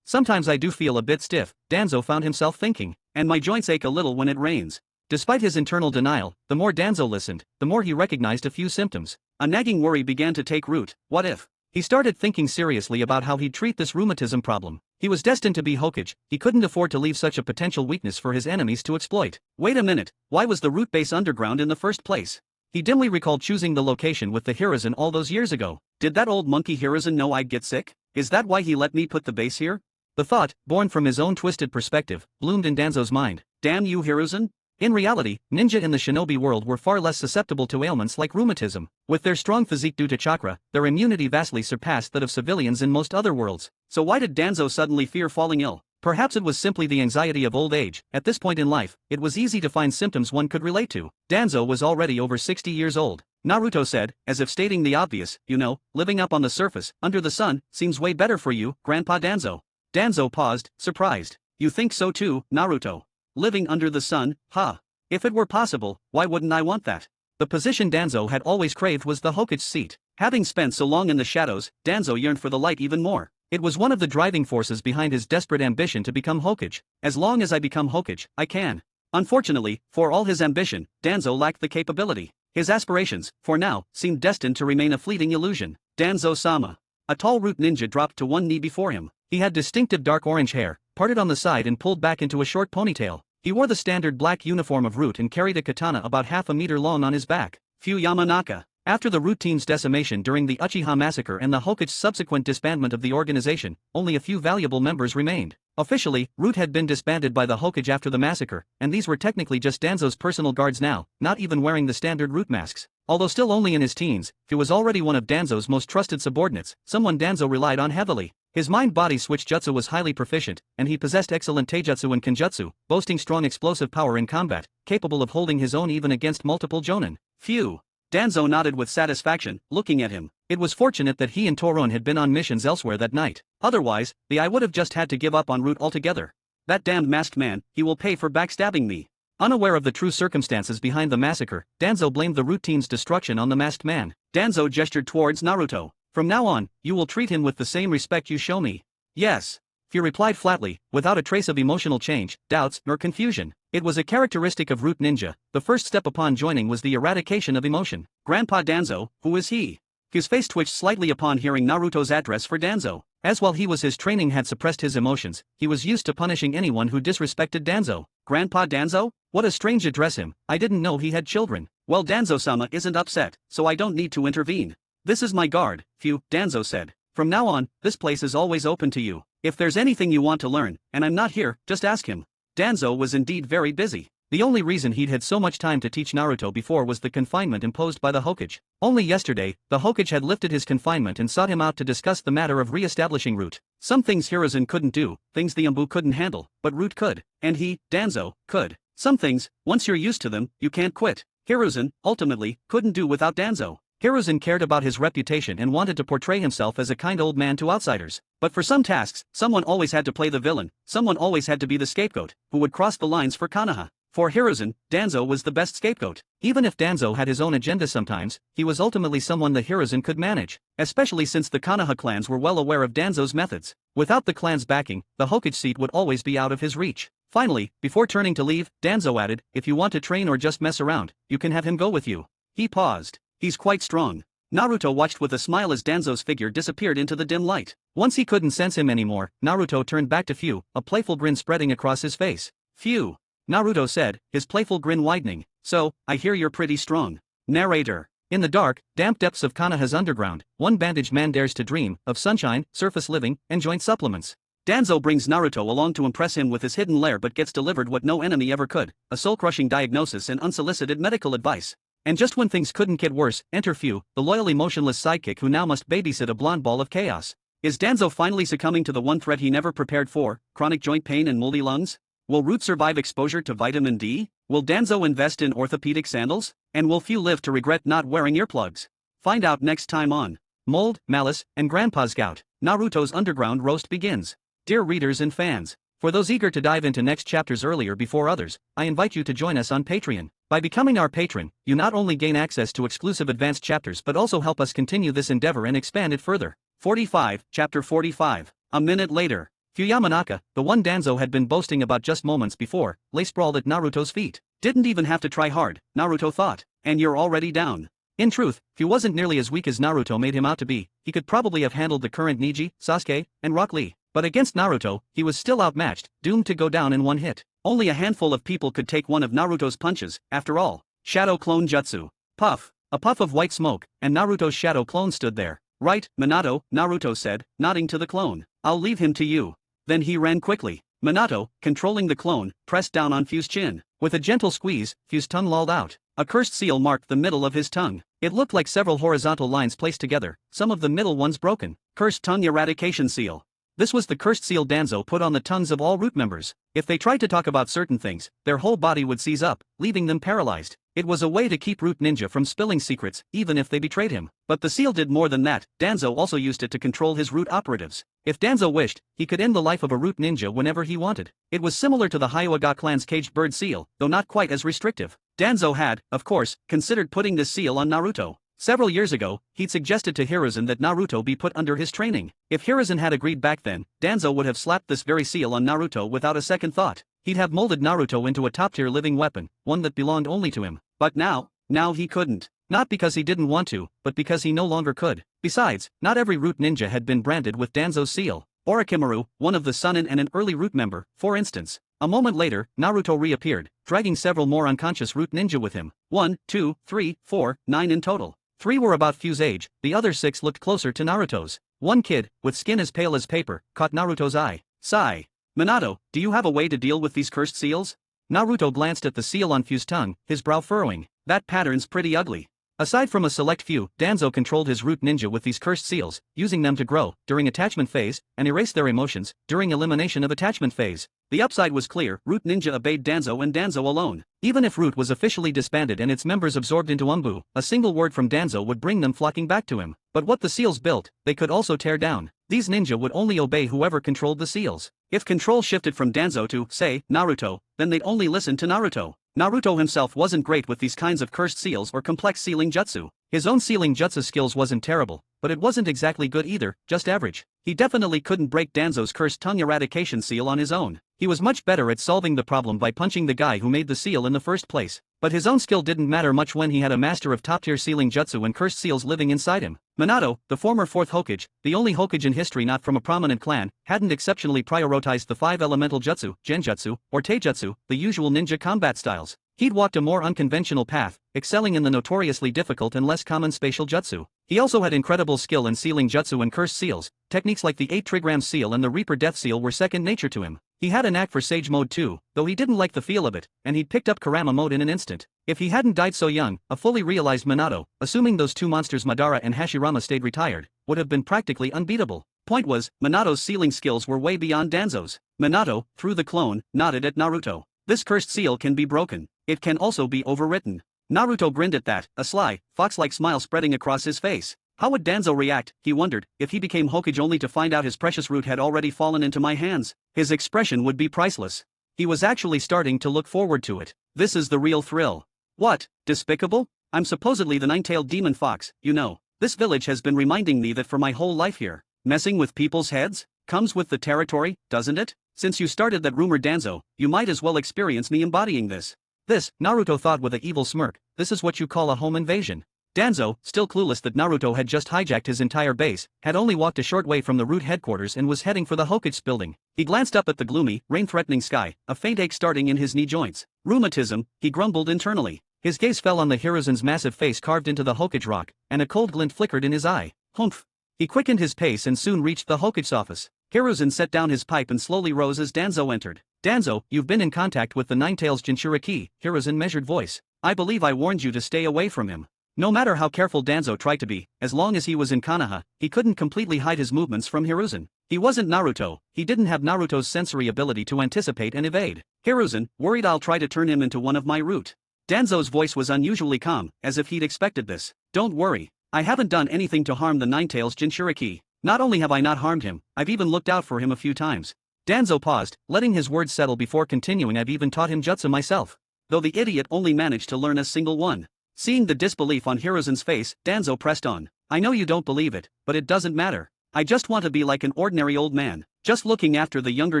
Sometimes I do feel a bit stiff, Danzo found himself thinking. And my joints ache a little when it rains. Despite his internal denial, the more Danzo listened, the more he recognized a few symptoms. A nagging worry began to take root. What if? He started thinking seriously about how he'd treat this rheumatism problem. He was destined to be Hokage, he couldn't afford to leave such a potential weakness for his enemies to exploit. Wait a minute, why was the root base underground in the first place? He dimly recalled choosing the location with the Hiruzen all those years ago. Did that old monkey Hiruzen know I'd get sick? Is that why he let me put the base here? The thought, born from his own twisted perspective, bloomed in Danzo's mind. Damn you Hiruzen! In reality, ninja in the shinobi world were far less susceptible to ailments like rheumatism. With their strong physique due to chakra, their immunity vastly surpassed that of civilians in most other worlds. So why did Danzo suddenly fear falling ill? Perhaps it was simply the anxiety of old age. At this point in life, it was easy to find symptoms one could relate to. Danzo was already over 60 years old. Naruto said, as if stating the obvious, you know, living up on the surface, under the sun, seems way better for you, Grandpa Danzo. Danzo paused, surprised. You think so too, Naruto? Living under the sun, huh? If it were possible, why wouldn't I want that? The position Danzo had always craved was the Hokage's seat. Having spent so long in the shadows, Danzo yearned for the light even more. It was one of the driving forces behind his desperate ambition to become Hokage. As long as I become Hokage, I can. Unfortunately, for all his ambition, Danzo lacked the capability. His aspirations, for now, seemed destined to remain a fleeting illusion. Danzo-sama. A tall root ninja dropped to one knee before him. He had distinctive dark orange hair, parted on the side and pulled back into a short ponytail. He wore the standard black uniform of Root and carried a katana about half a meter long on his back. Fu Yamanaka. After the Root team's decimation during the Uchiha massacre and the Hokage's subsequent disbandment of the organization, only a few valuable members remained. Officially, Root had been disbanded by the Hokage after the massacre, and these were technically just Danzo's personal guards now, not even wearing the standard Root masks. Although still only in his teens, he was already one of Danzo's most trusted subordinates, someone Danzo relied on heavily. His mind-body switch jutsu was highly proficient, and he possessed excellent taijutsu and kenjutsu, boasting strong explosive power in combat, capable of holding his own even against multiple jonin. Phew. Danzo nodded with satisfaction, looking at him. It was fortunate that he and Torun had been on missions elsewhere that night. Otherwise, I would have just had to give up on Root altogether. That damned masked man, he will pay for backstabbing me. Unaware of the true circumstances behind the massacre, Danzo blamed the Root team's destruction on the masked man. Danzo gestured towards Naruto. From now on, you will treat him with the same respect you show me. Yes. Fu replied flatly, without a trace of emotional change, doubts, nor confusion. It was a characteristic of Root Ninja. The first step upon joining was the eradication of emotion. Grandpa Danzo, who is he? His face twitched slightly upon hearing Naruto's address for Danzo. As while he was his training had suppressed his emotions, he was used to punishing anyone who disrespected Danzo. Grandpa Danzo? What a strange address him. I didn't know he had children. Well, Danzo-sama isn't upset, so I don't need to intervene. This is my guard, Fu, Danzo said. From now on, this place is always open to you. If there's anything you want to learn, and I'm not here, just ask him. Danzo was indeed very busy. The only reason he'd had so much time to teach Naruto before was the confinement imposed by the Hokage. Only yesterday, the Hokage had lifted his confinement and sought him out to discuss the matter of re-establishing Root. Some things Hiruzen couldn't do, things the Umbu couldn't handle, but Root could. And he, Danzo, could. Some things, once you're used to them, you can't quit. Hiruzen, ultimately, couldn't do without Danzo. Hiruzen cared about his reputation and wanted to portray himself as a kind old man to outsiders. But for some tasks, someone always had to play the villain, someone always had to be the scapegoat, who would cross the lines for Konoha. For Hiruzen, Danzo was the best scapegoat. Even if Danzo had his own agenda sometimes, he was ultimately someone the Hiruzen could manage, especially since the Konoha clans were well aware of Danzo's methods. Without the clan's backing, the Hokage seat would always be out of his reach. Finally, before turning to leave, Danzo added, if you want to train or just mess around, you can have him go with you. He paused. He's quite strong. Naruto watched with a smile as Danzo's figure disappeared into the dim light. Once he couldn't sense him anymore, Naruto turned back to Fu, a playful grin spreading across his face. Fu. Naruto said, his playful grin widening. So, I hear you're pretty strong. Narrator. In the dark, damp depths of Konoha's underground, one bandaged man dares to dream of sunshine, surface living, and joint supplements. Danzo brings Naruto along to impress him with his hidden lair but gets delivered what no enemy ever could, a soul-crushing diagnosis and unsolicited medical advice. And just when things couldn't get worse, enter Fu, the loyally motionless sidekick who now must babysit a blonde ball of chaos. Is Danzo finally succumbing to the one threat he never prepared for, chronic joint pain and moldy lungs? Will Root survive exposure to vitamin D? Will Danzo invest in orthopedic sandals? And will Fu live to regret not wearing earplugs? Find out next time on Mold, Malice, and Grandpa's Gout. Naruto's Underground Roast begins. Dear readers and fans, for those eager to dive into next chapters earlier before others, I invite you to join us on Patreon. By becoming our patron, you not only gain access to exclusive advanced chapters but also help us continue this endeavor and expand it further. 45, Chapter 45. A minute later. Yamanaka, the one Danzo had been boasting about just moments before, lay sprawled at Naruto's feet. Didn't even have to try hard, Naruto thought. And you're already down. In truth, Fu wasn't nearly as weak as Naruto made him out to be. He could probably have handled the current Neji, Sasuke, and Rock Lee. But against Naruto, he was still outmatched, doomed to go down in one hit. Only a handful of people could take one of Naruto's punches, after all. Shadow Clone Jutsu. Puff. A puff of white smoke, and Naruto's shadow clone stood there. Right, Minato, Naruto said, nodding to the clone. I'll leave him to you. Then he ran quickly. Minato, controlling the clone, pressed down on Fu's chin. With a gentle squeeze, Fu's tongue lolled out. A cursed seal marked the middle of his tongue. It looked like several horizontal lines placed together, some of the middle ones broken. Cursed tongue eradication seal. This was the cursed seal Danzo put on the tongues of all root members. If they tried to talk about certain things, their whole body would seize up, leaving them paralyzed. It was a way to keep Root Ninja from spilling secrets, even if they betrayed him. But the seal did more than that. Danzo also used it to control his root operatives. If Danzo wished, he could end the life of a root ninja whenever he wanted. It was similar to the Hyuga clan's caged bird seal, though not quite as restrictive. Danzo had, of course, considered putting this seal on Naruto. Several years ago, he'd suggested to Hiruzen that Naruto be put under his training. If Hiruzen had agreed back then, Danzo would have slapped this very seal on Naruto without a second thought. He'd have molded Naruto into a top-tier living weapon, one that belonged only to him. But now he couldn't. Not because he didn't want to, but because he no longer could. Besides, not every root ninja had been branded with Danzo's seal. Orochimaru, one of the Sannin and an early root member, for instance. A moment later, Naruto reappeared, dragging several more unconscious root ninja with him. 1, 2, 3, 4, 9 in total. 3 were about Fu's age, the other 6 looked closer to Naruto's. One kid, with skin as pale as paper, caught Naruto's eye. Sigh. Minato, do you have a way to deal with these cursed seals? Naruto glanced at the seal on Fu's tongue, his brow furrowing. That pattern's pretty ugly. Aside from a select few, Danzo controlled his root ninja with these cursed seals, using them to grow, during attachment phase, and erase their emotions, during elimination of attachment phase. The upside was clear, Root Ninja obeyed Danzo and Danzo alone. Even if Root was officially disbanded and its members absorbed into Umbu, a single word from Danzo would bring them flocking back to him. But what the seals built, they could also tear down. These ninja would only obey whoever controlled the seals. If control shifted from Danzo to, say, Naruto, then they'd only listen to Naruto. Naruto himself wasn't great with these kinds of cursed seals or complex sealing jutsu. His own sealing jutsu skills wasn't terrible, but it wasn't exactly good either, just average. He definitely couldn't break Danzo's cursed tongue eradication seal on his own. He was much better at solving the problem by punching the guy who made the seal in the first place. But his own skill didn't matter much when he had a master of top-tier sealing jutsu and cursed seals living inside him. Minato, the former 4th Hokage, the only Hokage in history not from a prominent clan, hadn't exceptionally prioritized the 5 elemental jutsu, genjutsu, or taijutsu, the usual ninja combat styles. He'd walked a more unconventional path, excelling in the notoriously difficult and less common spatial jutsu. He also had incredible skill in sealing jutsu and cursed seals. Techniques like the 8 trigram seal and the Reaper Death Seal were second nature to him. He had a knack for Sage Mode too, though he didn't like the feel of it, and he'd picked up Kurama Mode in an instant. If he hadn't died so young, a fully realized Minato, assuming those 2 monsters Madara and Hashirama stayed retired, would have been practically unbeatable. Point was, Minato's sealing skills were way beyond Danzo's. Minato, through the clone, nodded at Naruto. This cursed seal can be broken. It can also be overwritten. Naruto grinned at that, a sly, fox-like smile spreading across his face. How would Danzo react, he wondered, if he became Hokage only to find out his precious root had already fallen into my hands? His expression would be priceless. He was actually starting to look forward to it. This is the real thrill. What, despicable? I'm supposedly the 9-tailed demon fox, you know. This village has been reminding me that for my whole life here. Messing with people's heads? Comes with the territory, doesn't it? Since you started that rumor Danzo, you might as well experience me embodying this. This, Naruto thought with an evil smirk, this is what you call a home invasion. Danzo, still clueless that Naruto had just hijacked his entire base, had only walked a short way from the root headquarters and was heading for the Hokage's building. He glanced up at the gloomy, rain-threatening sky, a faint ache starting in his knee joints. Rheumatism, he grumbled internally. His gaze fell on the Hiruzen's massive face carved into the Hokage rock, and a cold glint flickered in his eye. Humph. He quickened his pace and soon reached the Hokage's office. Hiruzen set down his pipe and slowly rose as Danzo entered. Danzo, you've been in contact with the Nine-Tails Jinchuriki, Hiruzen measured voice. I believe I warned you to stay away from him. No matter how careful Danzo tried to be, as long as he was in Konoha, he couldn't completely hide his movements from Hiruzen. He wasn't Naruto, he didn't have Naruto's sensory ability to anticipate and evade. Hiruzen, worried I'll try to turn him into one of my root. Danzo's voice was unusually calm, as if he'd expected this. Don't worry. I haven't done anything to harm the Nine-Tails Jinchuriki. Not only have I not harmed him, I've even looked out for him a few times. Danzo paused, letting his words settle before continuing. I've even taught him jutsu myself. Though the idiot only managed to learn a single one. Seeing the disbelief on Hiruzen's face, Danzo pressed on. I know you don't believe it, but it doesn't matter. I just want to be like an ordinary old man. Just looking after the younger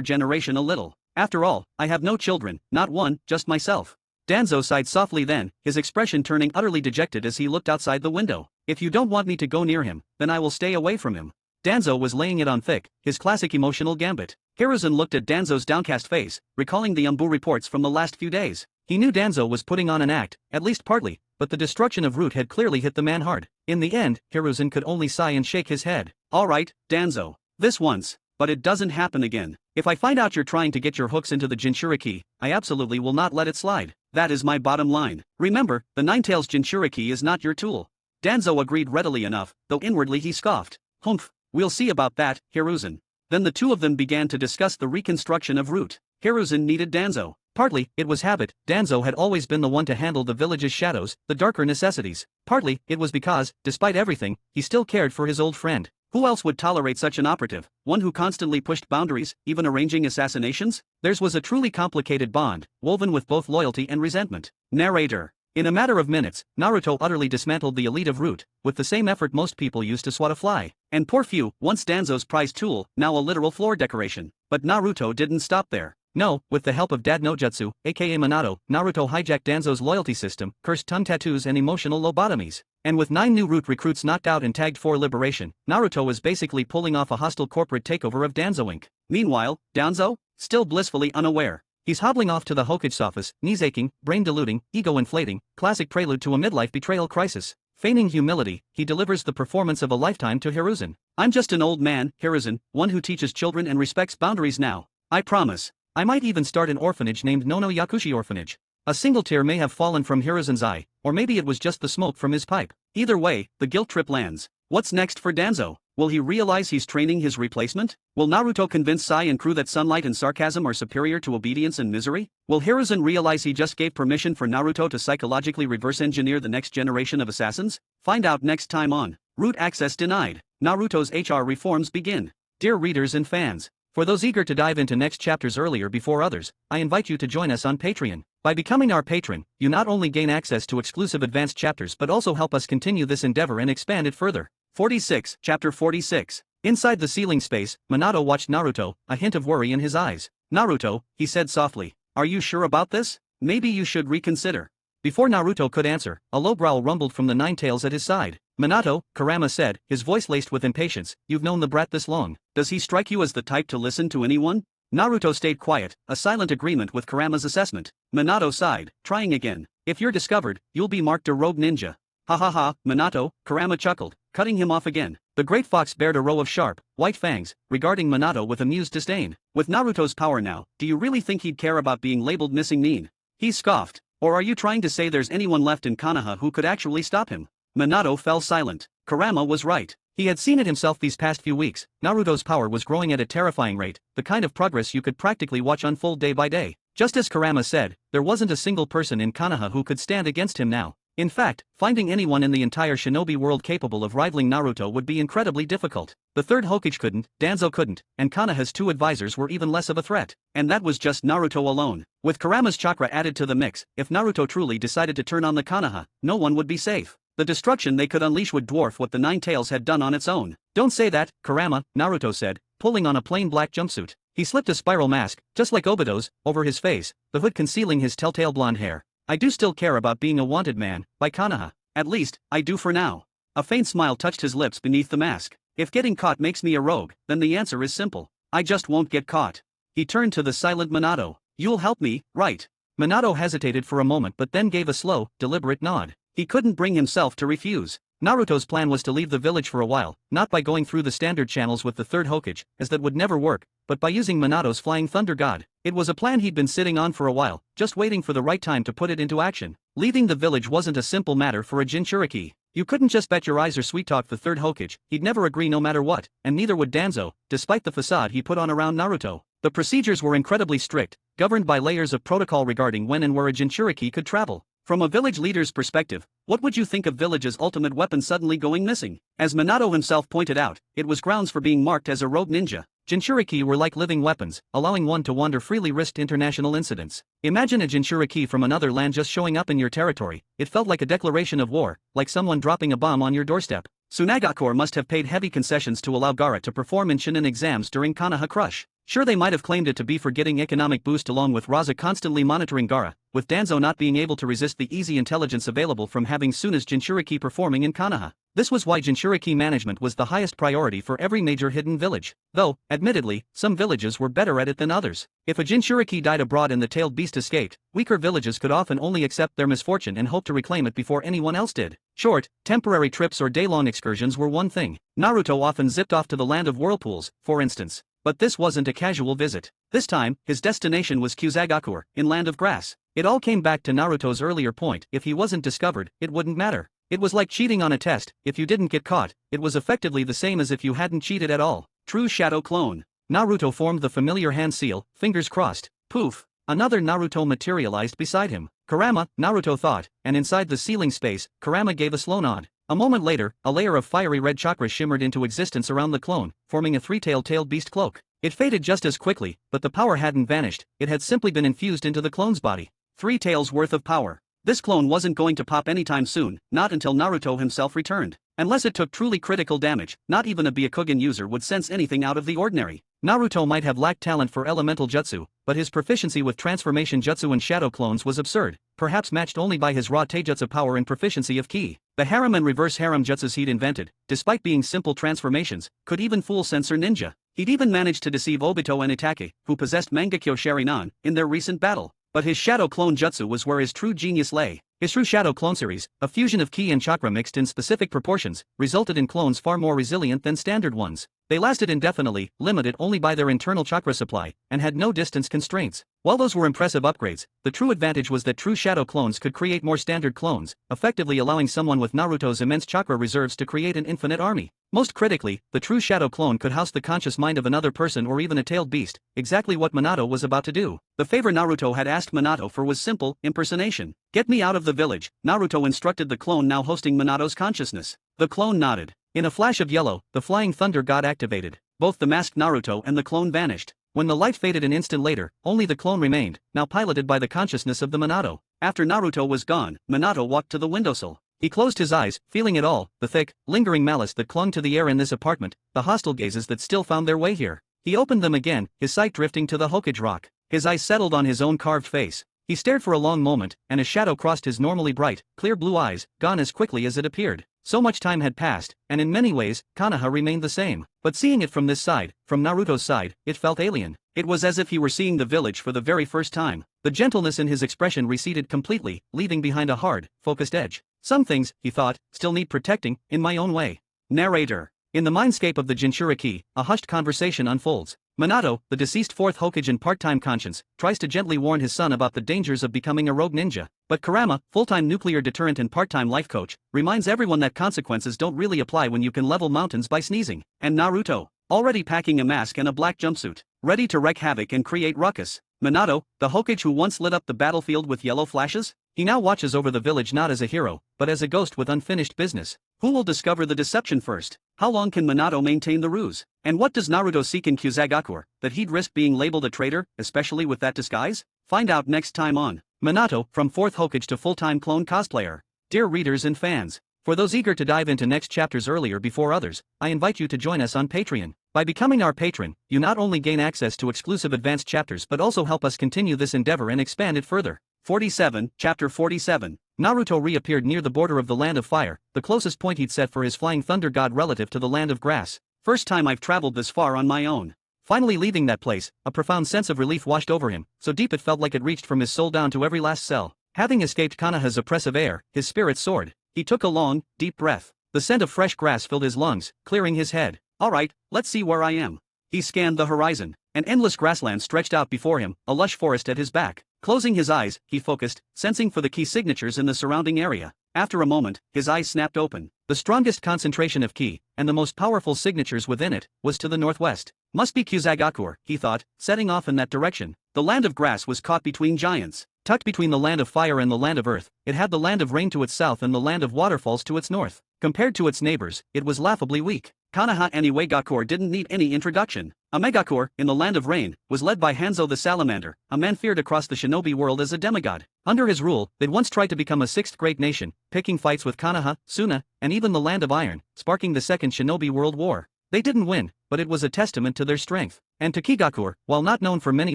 generation a little. After all, I have no children, not one, just myself. Danzo sighed softly then, his expression turning utterly dejected as he looked outside the window. If you don't want me to go near him, then I will stay away from him. Danzo was laying it on thick, his classic emotional gambit. Hiruzen looked at Danzo's downcast face, recalling the Umbu reports from the last few days. He knew Danzo was putting on an act, at least partly, but the destruction of Root had clearly hit the man hard. In the end, Hiruzen could only sigh and shake his head. Alright, Danzo. This once. But it doesn't happen again. If I find out you're trying to get your hooks into the Jinchuriki, I absolutely will not let it slide. That is my bottom line. Remember, the Ninetales Jinchuriki is not your tool. Danzo agreed readily enough, though inwardly he scoffed. Humph, we'll see about that, Hiruzen. Then the two of them began to discuss the reconstruction of Root. Hiruzen needed Danzo. Partly, it was habit. Danzo had always been the one to handle the village's shadows, the darker necessities. Partly, it was because, despite everything, he still cared for his old friend. Who else would tolerate such an operative, one who constantly pushed boundaries, even arranging assassinations? Theirs was a truly complicated bond, woven with both loyalty and resentment. Narrator. In a matter of minutes, Naruto utterly dismantled the elite of Root, with the same effort most people use to swat a fly. And poor few, once Danzo's prized tool, now a literal floor decoration. But Naruto didn't stop there. No, with the help of Dad no Jutsu, aka Minato, Naruto hijacked Danzo's loyalty system, cursed tongue tattoos and emotional lobotomies. And with 9 new Root recruits knocked out and tagged for liberation, Naruto was basically pulling off a hostile corporate takeover of Danzo Inc. Meanwhile, Danzo? Still blissfully unaware. He's hobbling off to the Hokage's office, knees aching, brain diluting, ego inflating, classic prelude to a midlife betrayal crisis. Feigning humility, he delivers the performance of a lifetime to Hiruzen. I'm just an old man, Hiruzen, one who teaches children and respects boundaries now. I promise. I might even start an orphanage named Nono Yakushi Orphanage. A single tear may have fallen from Hiruzen's eye, or maybe it was just the smoke from his pipe. Either way, the guilt trip lands. What's next for Danzo? Will he realize he's training his replacement? Will Naruto convince Sai and crew that sunlight and sarcasm are superior to obedience and misery? Will Hiruzen realize he just gave permission for Naruto to psychologically reverse-engineer the next generation of assassins? Find out next time on Root Access Denied. Naruto's HR reforms begin. Dear readers and fans, for those eager to dive into next chapters earlier before others, I invite you to join us on Patreon. By becoming our patron, you not only gain access to exclusive advanced chapters but also help us continue this endeavor and expand it further. 46, Chapter 46. Inside the ceiling space, Minato watched Naruto, a hint of worry in his eyes. Naruto, he said softly, are you sure about this? Maybe you should reconsider. Before Naruto could answer, a low growl rumbled from the Ninetales at his side. Minato, Kurama said, his voice laced with impatience, you've known the brat this long. Does he strike you as the type to listen to anyone? Naruto stayed quiet, a silent agreement with Kurama's assessment. Minato sighed, trying again. If you're discovered, you'll be marked a rogue ninja. Ha ha ha, Minato, Kurama chuckled, cutting him off again. The great fox bared a row of sharp, white fangs, regarding Minato with amused disdain. With Naruto's power now, do you really think he'd care about being labeled missing nin? He scoffed. Or are you trying to say there's anyone left in Konoha who could actually stop him? Minato fell silent. Kurama was right. He had seen it himself these past few weeks. Naruto's power was growing at a terrifying rate, the kind of progress you could practically watch unfold day by day. Just as Kurama said, there wasn't a single person in Konoha who could stand against him now. In fact, finding anyone in the entire shinobi world capable of rivaling Naruto would be incredibly difficult. The third Hokage couldn't, Danzo couldn't, and Konoha's 2 advisors were even less of a threat. And that was just Naruto alone. With Kurama's chakra added to the mix, if Naruto truly decided to turn on the Konoha, no one would be safe. The destruction they could unleash would dwarf what the Ninetales had done on its own. Don't say that, Kurama, Naruto said, pulling on a plain black jumpsuit. He slipped a spiral mask, just like Obito's, over his face, the hood concealing his telltale blonde hair. I do still care about being a wanted man, by Konoha. At least, I do for now. A faint smile touched his lips beneath the mask. If getting caught makes me a rogue, then the answer is simple. I just won't get caught. He turned to the silent Minato. You'll help me, right? Minato hesitated for a moment but then gave a slow, deliberate nod. He couldn't bring himself to refuse. Naruto's plan was to leave the village for a while, not by going through the standard channels with the third Hokage, as that would never work, but by using Minato's flying thunder god. It was a plan he'd been sitting on for a while, just waiting for the right time to put it into action. Leaving the village wasn't a simple matter for a Jinchuriki. You couldn't just bet your eyes or sweet-talk the third Hokage, he'd never agree no matter what, and neither would Danzo, despite the facade he put on around Naruto. The procedures were incredibly strict, governed by layers of protocol regarding when and where a Jinchuriki could travel. From a village leader's perspective, what would you think of village's ultimate weapon suddenly going missing? As Minato himself pointed out, it was grounds for being marked as a rogue ninja. Jinchuriki were like living weapons, allowing one to wander freely risked international incidents. Imagine a Jinchuriki from another land just showing up in your territory. It felt like a declaration of war, like someone dropping a bomb on your doorstep. Tsunagakure must have paid heavy concessions to allow Gaara to perform in Shinin exams during Konoha Crush. Sure, they might have claimed it to be for getting economic boost along with Raza constantly monitoring Gaara, with Danzo not being able to resist the easy intelligence available from having Tsuna's Jinchuriki performing in Konoha. This was why Jinchuriki management was the highest priority for every major hidden village, though, admittedly, some villages were better at it than others. If a Jinchuriki died abroad and the tailed beast escaped, weaker villages could often only accept their misfortune and hope to reclaim it before anyone else did. Short, temporary trips or day-long excursions were one thing. Naruto often zipped off to the land of whirlpools, for instance. But this wasn't a casual visit. This time, his destination was Kusagakure, in Land of Grass. It all came back to Naruto's earlier point: if he wasn't discovered, it wouldn't matter. It was like cheating on a test. If you didn't get caught, it was effectively the same as if you hadn't cheated at all. True shadow clone. Naruto formed the familiar hand seal, fingers crossed. Poof! Another Naruto materialized beside him. Kurama, Naruto thought, and inside the ceiling space, Kurama gave a slow nod. A moment later, a layer of fiery red chakra shimmered into existence around the clone, forming a three-tailed beast cloak. It faded just as quickly, but the power hadn't vanished, it had simply been infused into the clone's body. 3 tails worth of power. This clone wasn't going to pop anytime soon, not until Naruto himself returned. Unless it took truly critical damage, not even a Byakugan user would sense anything out of the ordinary. Naruto might have lacked talent for elemental jutsu, but his proficiency with transformation jutsu and shadow clones was absurd, perhaps matched only by his raw taijutsu power and proficiency of ki. The harem and reverse harem jutsus he'd invented, despite being simple transformations, could even fool censor ninja. He'd even managed to deceive Obito and Itachi, who possessed Mangekyo Sharingan, in their recent battle. But his shadow clone jutsu was where his true genius lay. His true shadow clone series, a fusion of ki and chakra mixed in specific proportions, resulted in clones far more resilient than standard ones. They lasted indefinitely, limited only by their internal chakra supply, and had no distance constraints. While those were impressive upgrades, the true advantage was that true shadow clones could create more standard clones, effectively allowing someone with Naruto's immense chakra reserves to create an infinite army. Most critically, the true shadow clone could house the conscious mind of another person or even a tailed beast, exactly what Minato was about to do. The favor Naruto had asked Minato for was simple: impersonation. "Get me out of the village," Naruto instructed the clone now hosting Minato's consciousness. The clone nodded. In a flash of yellow, the flying thunder god activated. Both the masked Naruto and the clone vanished. When the light faded an instant later, only the clone remained, now piloted by the consciousness of the Minato. After Naruto was gone, Minato walked to the windowsill. He closed his eyes, feeling it all, the thick, lingering malice that clung to the air in this apartment, the hostile gazes that still found their way here. He opened them again, his sight drifting to the Hokage rock. His eyes settled on his own carved face. He stared for a long moment, and a shadow crossed his normally bright, clear blue eyes, gone as quickly as it appeared. So much time had passed, and in many ways, Konoha remained the same. But seeing it from this side, from Naruto's side, it felt alien. It was as if he were seeing the village for the very first time. The gentleness in his expression receded completely, leaving behind a hard, focused edge. Some things, he thought, still need protecting, in my own way. Narrator. In the mindscape of the Jinchuriki, a hushed conversation unfolds. Minato, the deceased fourth Hokage and part-time conscience, tries to gently warn his son about the dangers of becoming a rogue ninja. But Kurama, full-time nuclear deterrent and part-time life coach, reminds everyone that consequences don't really apply when you can level mountains by sneezing. And Naruto, already packing a mask and a black jumpsuit, ready to wreak havoc and create ruckus. Minato, the Hokage who once lit up the battlefield with yellow flashes? He now watches over the village not as a hero, but as a ghost with unfinished business. Who will discover the deception first? How long can Minato maintain the ruse? And what does Naruto seek in Kusagakure, that he'd risk being labeled a traitor, especially with that disguise? Find out next time on Minato, from 4th Hokage to full-time clone cosplayer. Dear readers and fans, for those eager to dive into next chapters earlier before others, I invite you to join us on Patreon. By becoming our patron, you not only gain access to exclusive advanced chapters but also help us continue this endeavor and expand it further. 47, Chapter 47. Naruto reappeared near the border of the Land of Fire, the closest point he'd set for his flying thunder god relative to the Land of Grass. First time I've traveled this far on my own. Finally leaving that place, a profound sense of relief washed over him, so deep it felt like it reached from his soul down to every last cell. Having escaped Konoha's oppressive air, his spirits soared. He took a long, deep breath. The scent of fresh grass filled his lungs, clearing his head. Alright, let's see where I am. He scanned the horizon. An endless grassland stretched out before him, a lush forest at his back. Closing his eyes, he focused, sensing for the key signatures in the surrounding area. After a moment, his eyes snapped open. The strongest concentration of ki, and the most powerful signatures within it, was to the northwest. Must be Kusagakure, he thought, setting off in that direction. The Land of Grass was caught between giants. Tucked between the Land of Fire and the Land of Earth, it had the Land of Rain to its south and the Land of Waterfalls to its north. Compared to its neighbors, it was laughably weak. Konoha and Iwagakure didn't need any introduction. Amegakure, in the Land of Rain, was led by Hanzo the Salamander, a man feared across the shinobi world as a demigod. Under his rule, they'd once tried to become a sixth great nation, picking fights with Konoha, Suna, and even the Land of Iron, sparking the Second Shinobi World War. They didn't win, but it was a testament to their strength. And Takigakure, while not known for many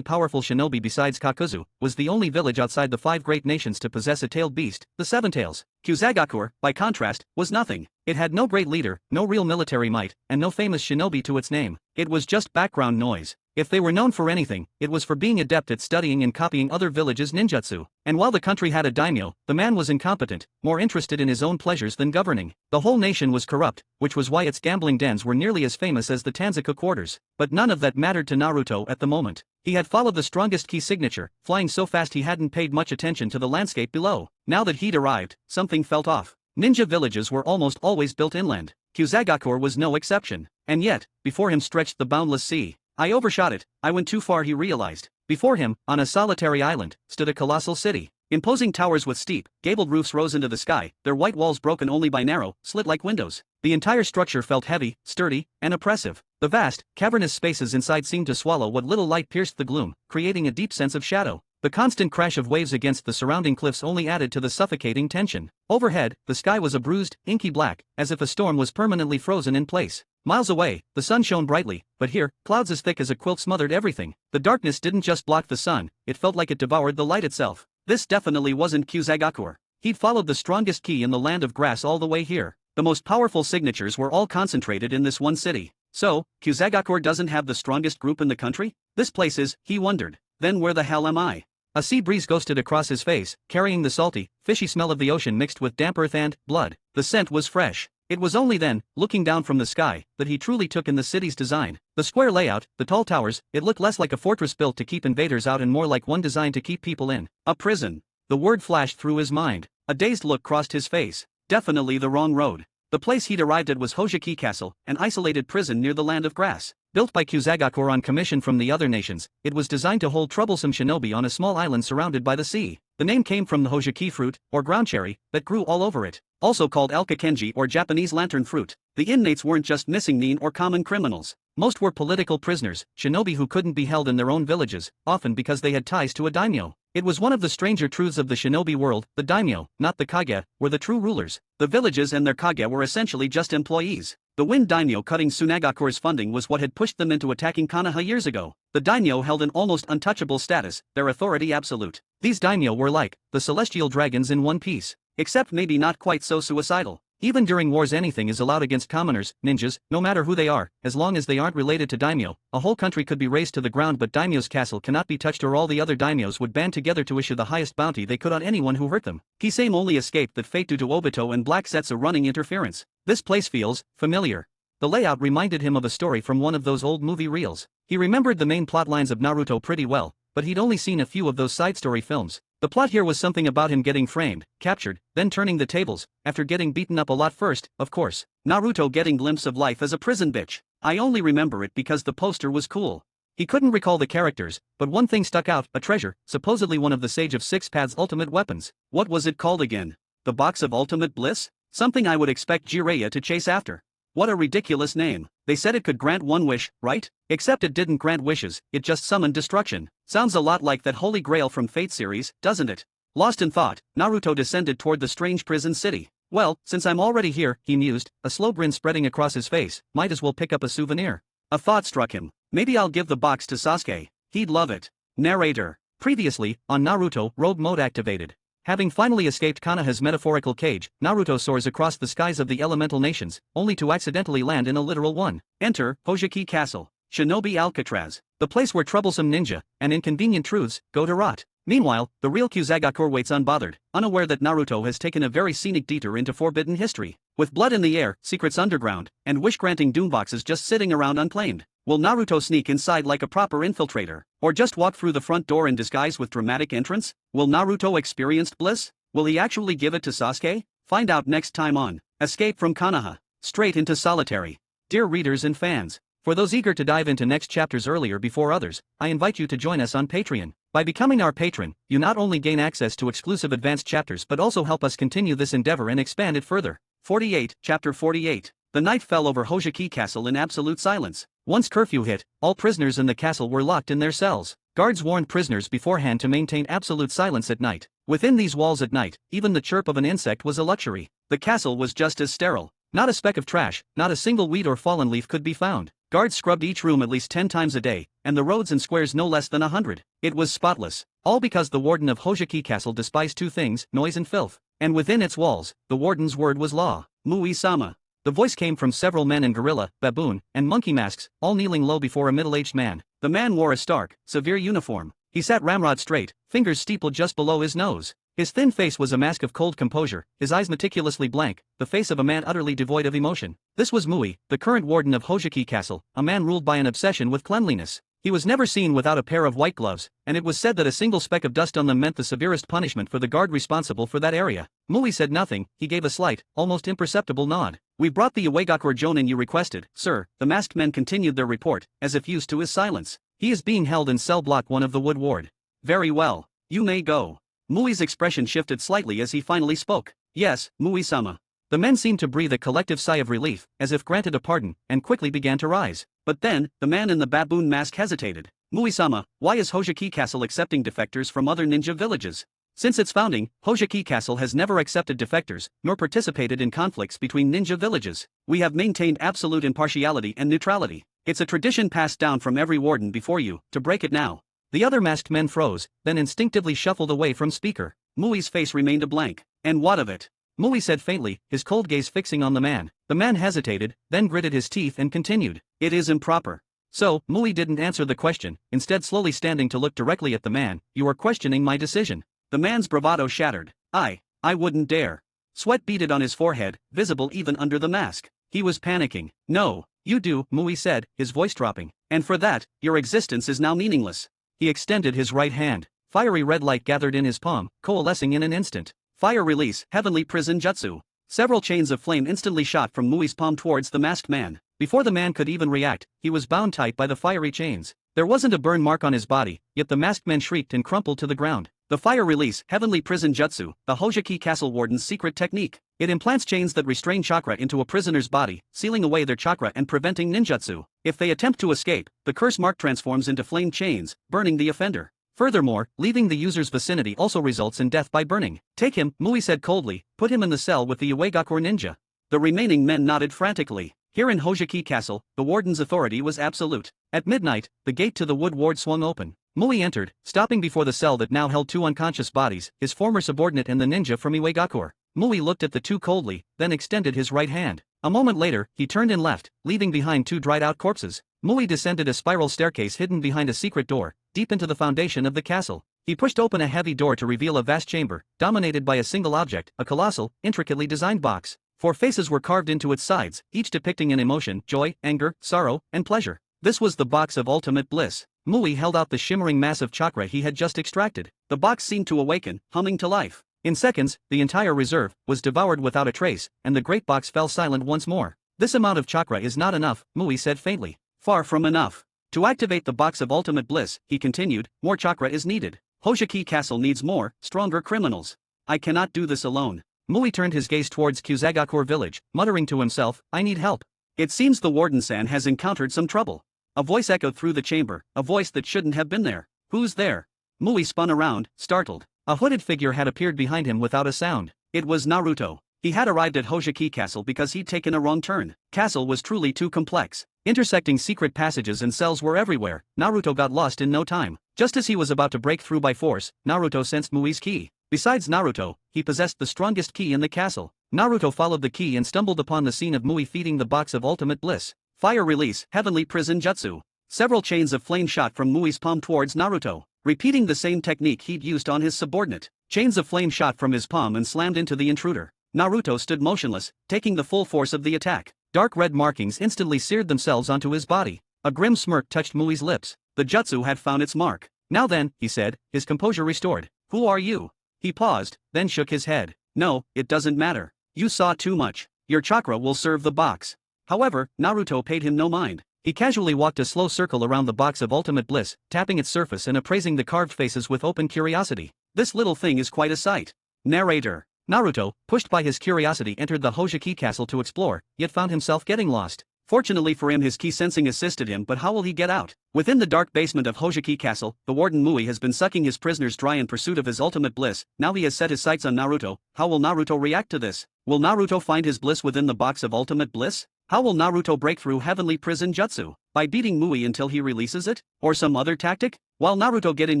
powerful shinobi besides Kakuzu, was the only village outside the five great nations to possess a tailed beast, the Seven Tails. Kusagakure, by contrast, was nothing. It had no great leader, no real military might, and no famous shinobi to its name. It was just background noise. If they were known for anything, it was for being adept at studying and copying other villages' ninjutsu. And while the country had a daimyo, the man was incompetent, more interested in his own pleasures than governing. The whole nation was corrupt, which was why its gambling dens were nearly as famous as the Tanzaku quarters. But none of that mattered to Naruto at the moment. He had followed the strongest key signature, flying so fast he hadn't paid much attention to the landscape below. Now that he'd arrived, something felt off. Ninja villages were almost always built inland. Kusagakure was no exception. And yet, before him stretched the boundless sea. I overshot it, I went too far, he realized. Before him, on a solitary island, stood a colossal city. Imposing towers with steep, gabled roofs rose into the sky, their white walls broken only by narrow, slit-like windows. The entire structure felt heavy, sturdy, and oppressive. The vast, cavernous spaces inside seemed to swallow what little light pierced the gloom, creating a deep sense of shadow. The constant crash of waves against the surrounding cliffs only added to the suffocating tension. Overhead, the sky was a bruised, inky black, as if a storm was permanently frozen in place. Miles away, the sun shone brightly, but here, clouds as thick as a quilt smothered everything. The darkness didn't just block the sun, it felt like it devoured the light itself. This definitely wasn't Kusagakure. He'd followed the strongest key in the land of grass all the way here. The most powerful signatures were all concentrated in this one city. So, Kusagakure doesn't have the strongest group in the country? This place is, he wondered. Then where the hell am I? A sea breeze ghosted across his face, carrying the salty, fishy smell of the ocean mixed with damp earth and blood. The scent was fresh. It was only then, looking down from the sky, that he truly took in the city's design. The square layout, the tall towers, it looked less like a fortress built to keep invaders out and more like one designed to keep people in. A prison. The word flashed through his mind. A dazed look crossed his face. Definitely the wrong road. The place he'd arrived at was Hojuki Castle, an isolated prison near the Land of Grass. Built by Kusagakure on commission from the other nations, it was designed to hold troublesome shinobi on a small island surrounded by the sea. The name came from the Hojuki fruit, or ground cherry, that grew all over it. Also called alkakenji or Japanese lantern fruit. The inmates weren't just missing nin or common criminals. Most were political prisoners, shinobi who couldn't be held in their own villages, often because they had ties to a daimyo. It was one of the stranger truths of the shinobi world, the daimyo, not the kage, were the true rulers. The villages and their kage were essentially just employees. The wind daimyo cutting Tsunagakure's funding was what had pushed them into attacking Konoha years ago. The daimyo held an almost untouchable status, their authority absolute. These daimyo were like the celestial dragons in One Piece. Except maybe not quite so suicidal. Even during wars anything is allowed against commoners, ninjas, no matter who they are, as long as they aren't related to daimyo. A whole country could be razed to the ground but daimyo's castle cannot be touched or all the other daimyos would band together to issue the highest bounty they could on anyone who hurt them. Kisame only escaped that fate due to Obito and Black Setsu running interference. This place feels familiar. The layout reminded him of a story from one of those old movie reels. He remembered the main plotlines of Naruto pretty well, but he'd only seen a few of those side story films. The plot here was something about him getting framed, captured, then turning the tables, after getting beaten up a lot first, of course. Naruto getting glimpse of life as a prison bitch. I only remember it because the poster was cool. He couldn't recall the characters, but one thing stuck out, a treasure, supposedly one of the Sage of Six Paths' ultimate weapons. What was it called again? The Box of Ultimate Bliss? Something I would expect Jiraiya to chase after. What a ridiculous name. They said it could grant one wish, right? Except it didn't grant wishes, it just summoned destruction. Sounds a lot like that Holy Grail from Fate series, doesn't it? Lost in thought, Naruto descended toward the strange prison city. Well, since I'm already here, he mused, a slow grin spreading across his face, might as well pick up a souvenir. A thought struck him. Maybe I'll give the box to Sasuke. He'd love it. Narrator. Previously, on Naruto, rogue mode activated. Having finally escaped Konoha's metaphorical cage, Naruto soars across the skies of the elemental nations, only to accidentally land in a literal one. Enter, Hojuki Castle. Shinobi Alcatraz. The place where troublesome ninja, and inconvenient truths, go to rot. Meanwhile, the real Kusagakure waits unbothered, unaware that Naruto has taken a very scenic detour into forbidden history. With blood in the air, secrets underground, and wish-granting doomboxes just sitting around unclaimed. Will Naruto sneak inside like a proper infiltrator? Or just walk through the front door in disguise with dramatic entrance? Will Naruto experience bliss? Will he actually give it to Sasuke? Find out next time on Escape from Konoha. Straight into solitary. Dear readers and fans, for those eager to dive into next chapters earlier before others, I invite you to join us on Patreon. By becoming our patron, you not only gain access to exclusive advanced chapters but also help us continue this endeavor and expand it further. 48, Chapter 48. The night fell over Hojuki Castle in absolute silence. Once curfew hit, all prisoners in the castle were locked in their cells. Guards warned prisoners beforehand to maintain absolute silence at night. Within these walls at night, even the chirp of an insect was a luxury. The castle was just as sterile. Not a speck of trash, not a single weed or fallen leaf could be found. Guards scrubbed each room at least 10 times a day, and the roads and squares no less than 100. It was spotless. All because the warden of Hojuki Castle despised two things, noise and filth. And within its walls, the warden's word was law. Mui-sama. The voice came from several men in gorilla, baboon, and monkey masks, all kneeling low before a middle-aged man. The man wore a stark, severe uniform. He sat ramrod straight, fingers steepled just below his nose. His thin face was a mask of cold composure, his eyes meticulously blank, the face of a man utterly devoid of emotion. This was Mui, the current warden of Hojuki Castle, a man ruled by an obsession with cleanliness. He was never seen without a pair of white gloves, and it was said that a single speck of dust on them meant the severest punishment for the guard responsible for that area. Mui said nothing, he gave a slight, almost imperceptible nod. "We brought the Uegakure Jonin you requested, sir," the masked men continued their report, as if used to his silence. "He is being held in cell block 1 of the wood ward." "Very well. You may go." Mui's expression shifted slightly as he finally spoke. "Yes, Mui-sama." The men seemed to breathe a collective sigh of relief, as if granted a pardon, and quickly began to rise. But then, the man in the baboon mask hesitated. "Mui-sama, why is Hojuki Castle accepting defectors from other ninja villages?" Since its founding, Hojuki Castle has never accepted defectors, nor participated in conflicts between ninja villages. We have maintained absolute impartiality and neutrality. It's a tradition passed down from every warden before you, to break it now. The other masked men froze, then instinctively shuffled away from speaker. Mui's face remained a blank. "And what of it?" Mui said faintly, his cold gaze fixing on the man. The man hesitated, then gritted his teeth and continued. "It is improper." So, Mui didn't answer the question, instead slowly standing to look directly at the man. "You are questioning my decision." The man's bravado shattered. I wouldn't dare." Sweat beaded on his forehead, visible even under the mask. He was panicking. "No, you do," Mui said, his voice dropping. "And for that, your existence is now meaningless." He extended his right hand. Fiery red light gathered in his palm, coalescing in an instant. Fire release, heavenly prison jutsu. Several chains of flame instantly shot from Mui's palm towards the masked man. Before the man could even react, he was bound tight by the fiery chains. There wasn't a burn mark on his body, yet the masked man shrieked and crumpled to the ground. The fire release, heavenly prison jutsu, the Hojuki Castle warden's secret technique. It implants chains that restrain chakra into a prisoner's body, sealing away their chakra and preventing ninjutsu. If they attempt to escape, the curse mark transforms into flame chains, burning the offender. Furthermore, leaving the user's vicinity also results in death by burning. "Take him," Mui said coldly, "put him in the cell with the Uegakure ninja." The remaining men nodded frantically. Here in Hojuki Castle, the warden's authority was absolute. At midnight, the gate to the wood ward swung open. Mui entered, stopping before the cell that now held 2 unconscious bodies, his former subordinate and the ninja from Uegakure. Mui looked at the two coldly, then extended his right hand. A moment later, he turned and left, leaving behind 2 dried-out corpses. Mui descended a spiral staircase hidden behind a secret door, deep into the foundation of the castle. He pushed open a heavy door to reveal a vast chamber, dominated by a single object, a colossal, intricately designed box. 4 faces were carved into its sides, each depicting an emotion: joy, anger, sorrow, and pleasure. This was the box of ultimate bliss. Mui held out the shimmering mass of chakra he had just extracted. The box seemed to awaken, humming to life. In seconds, the entire reserve was devoured without a trace, and the great box fell silent once more. "This amount of chakra is not enough," Mui said faintly. "Far from enough. To activate the box of ultimate bliss," he continued, "more chakra is needed. Hojuki Castle needs more, stronger criminals. I cannot do this alone." Mui turned his gaze towards Kusagakure village, muttering to himself, "I need help. It seems the warden-san has encountered some trouble." A voice echoed through the chamber, a voice that shouldn't have been there. "Who's there?" Mui spun around, startled. A hooded figure had appeared behind him without a sound. It was Naruto. He had arrived at Hojuki Castle because he'd taken a wrong turn. Castle was truly too complex. Intersecting secret passages and cells were everywhere. Naruto got lost in no time. Just as he was about to break through by force, Naruto sensed Mui's key. Besides Naruto, he possessed the strongest key in the castle. Naruto followed the key and stumbled upon the scene of Mui feeding the box of ultimate bliss. Fire release, heavenly prison jutsu. Several chains of flame shot from Mui's palm towards Naruto, repeating the same technique he'd used on his subordinate. Chains of flame shot from his palm and slammed into the intruder. Naruto stood motionless, taking the full force of the attack. Dark red markings instantly seared themselves onto his body. A grim smirk touched Mui's lips. The jutsu had found its mark. "Now then," he said, his composure restored. "Who are you?" He paused, then shook his head. "No, it doesn't matter. You saw too much. Your chakra will serve the box." However, Naruto paid him no mind. He casually walked a slow circle around the box of ultimate bliss, tapping its surface and appraising the carved faces with open curiosity. "This little thing is quite a sight." Narrator. Naruto, pushed by his curiosity, entered the Hojuki castle to explore, yet found himself getting lost. Fortunately for him, his ki sensing assisted him, but how will he get out? Within the dark basement of Hojuki Castle, the warden Mui has been sucking his prisoners dry in pursuit of his ultimate bliss. Now he has set his sights on Naruto. How will Naruto react to this? Will Naruto find his bliss within the box of ultimate bliss? How will Naruto break through heavenly prison jutsu? By beating Mui until he releases it? Or some other tactic? While Naruto get in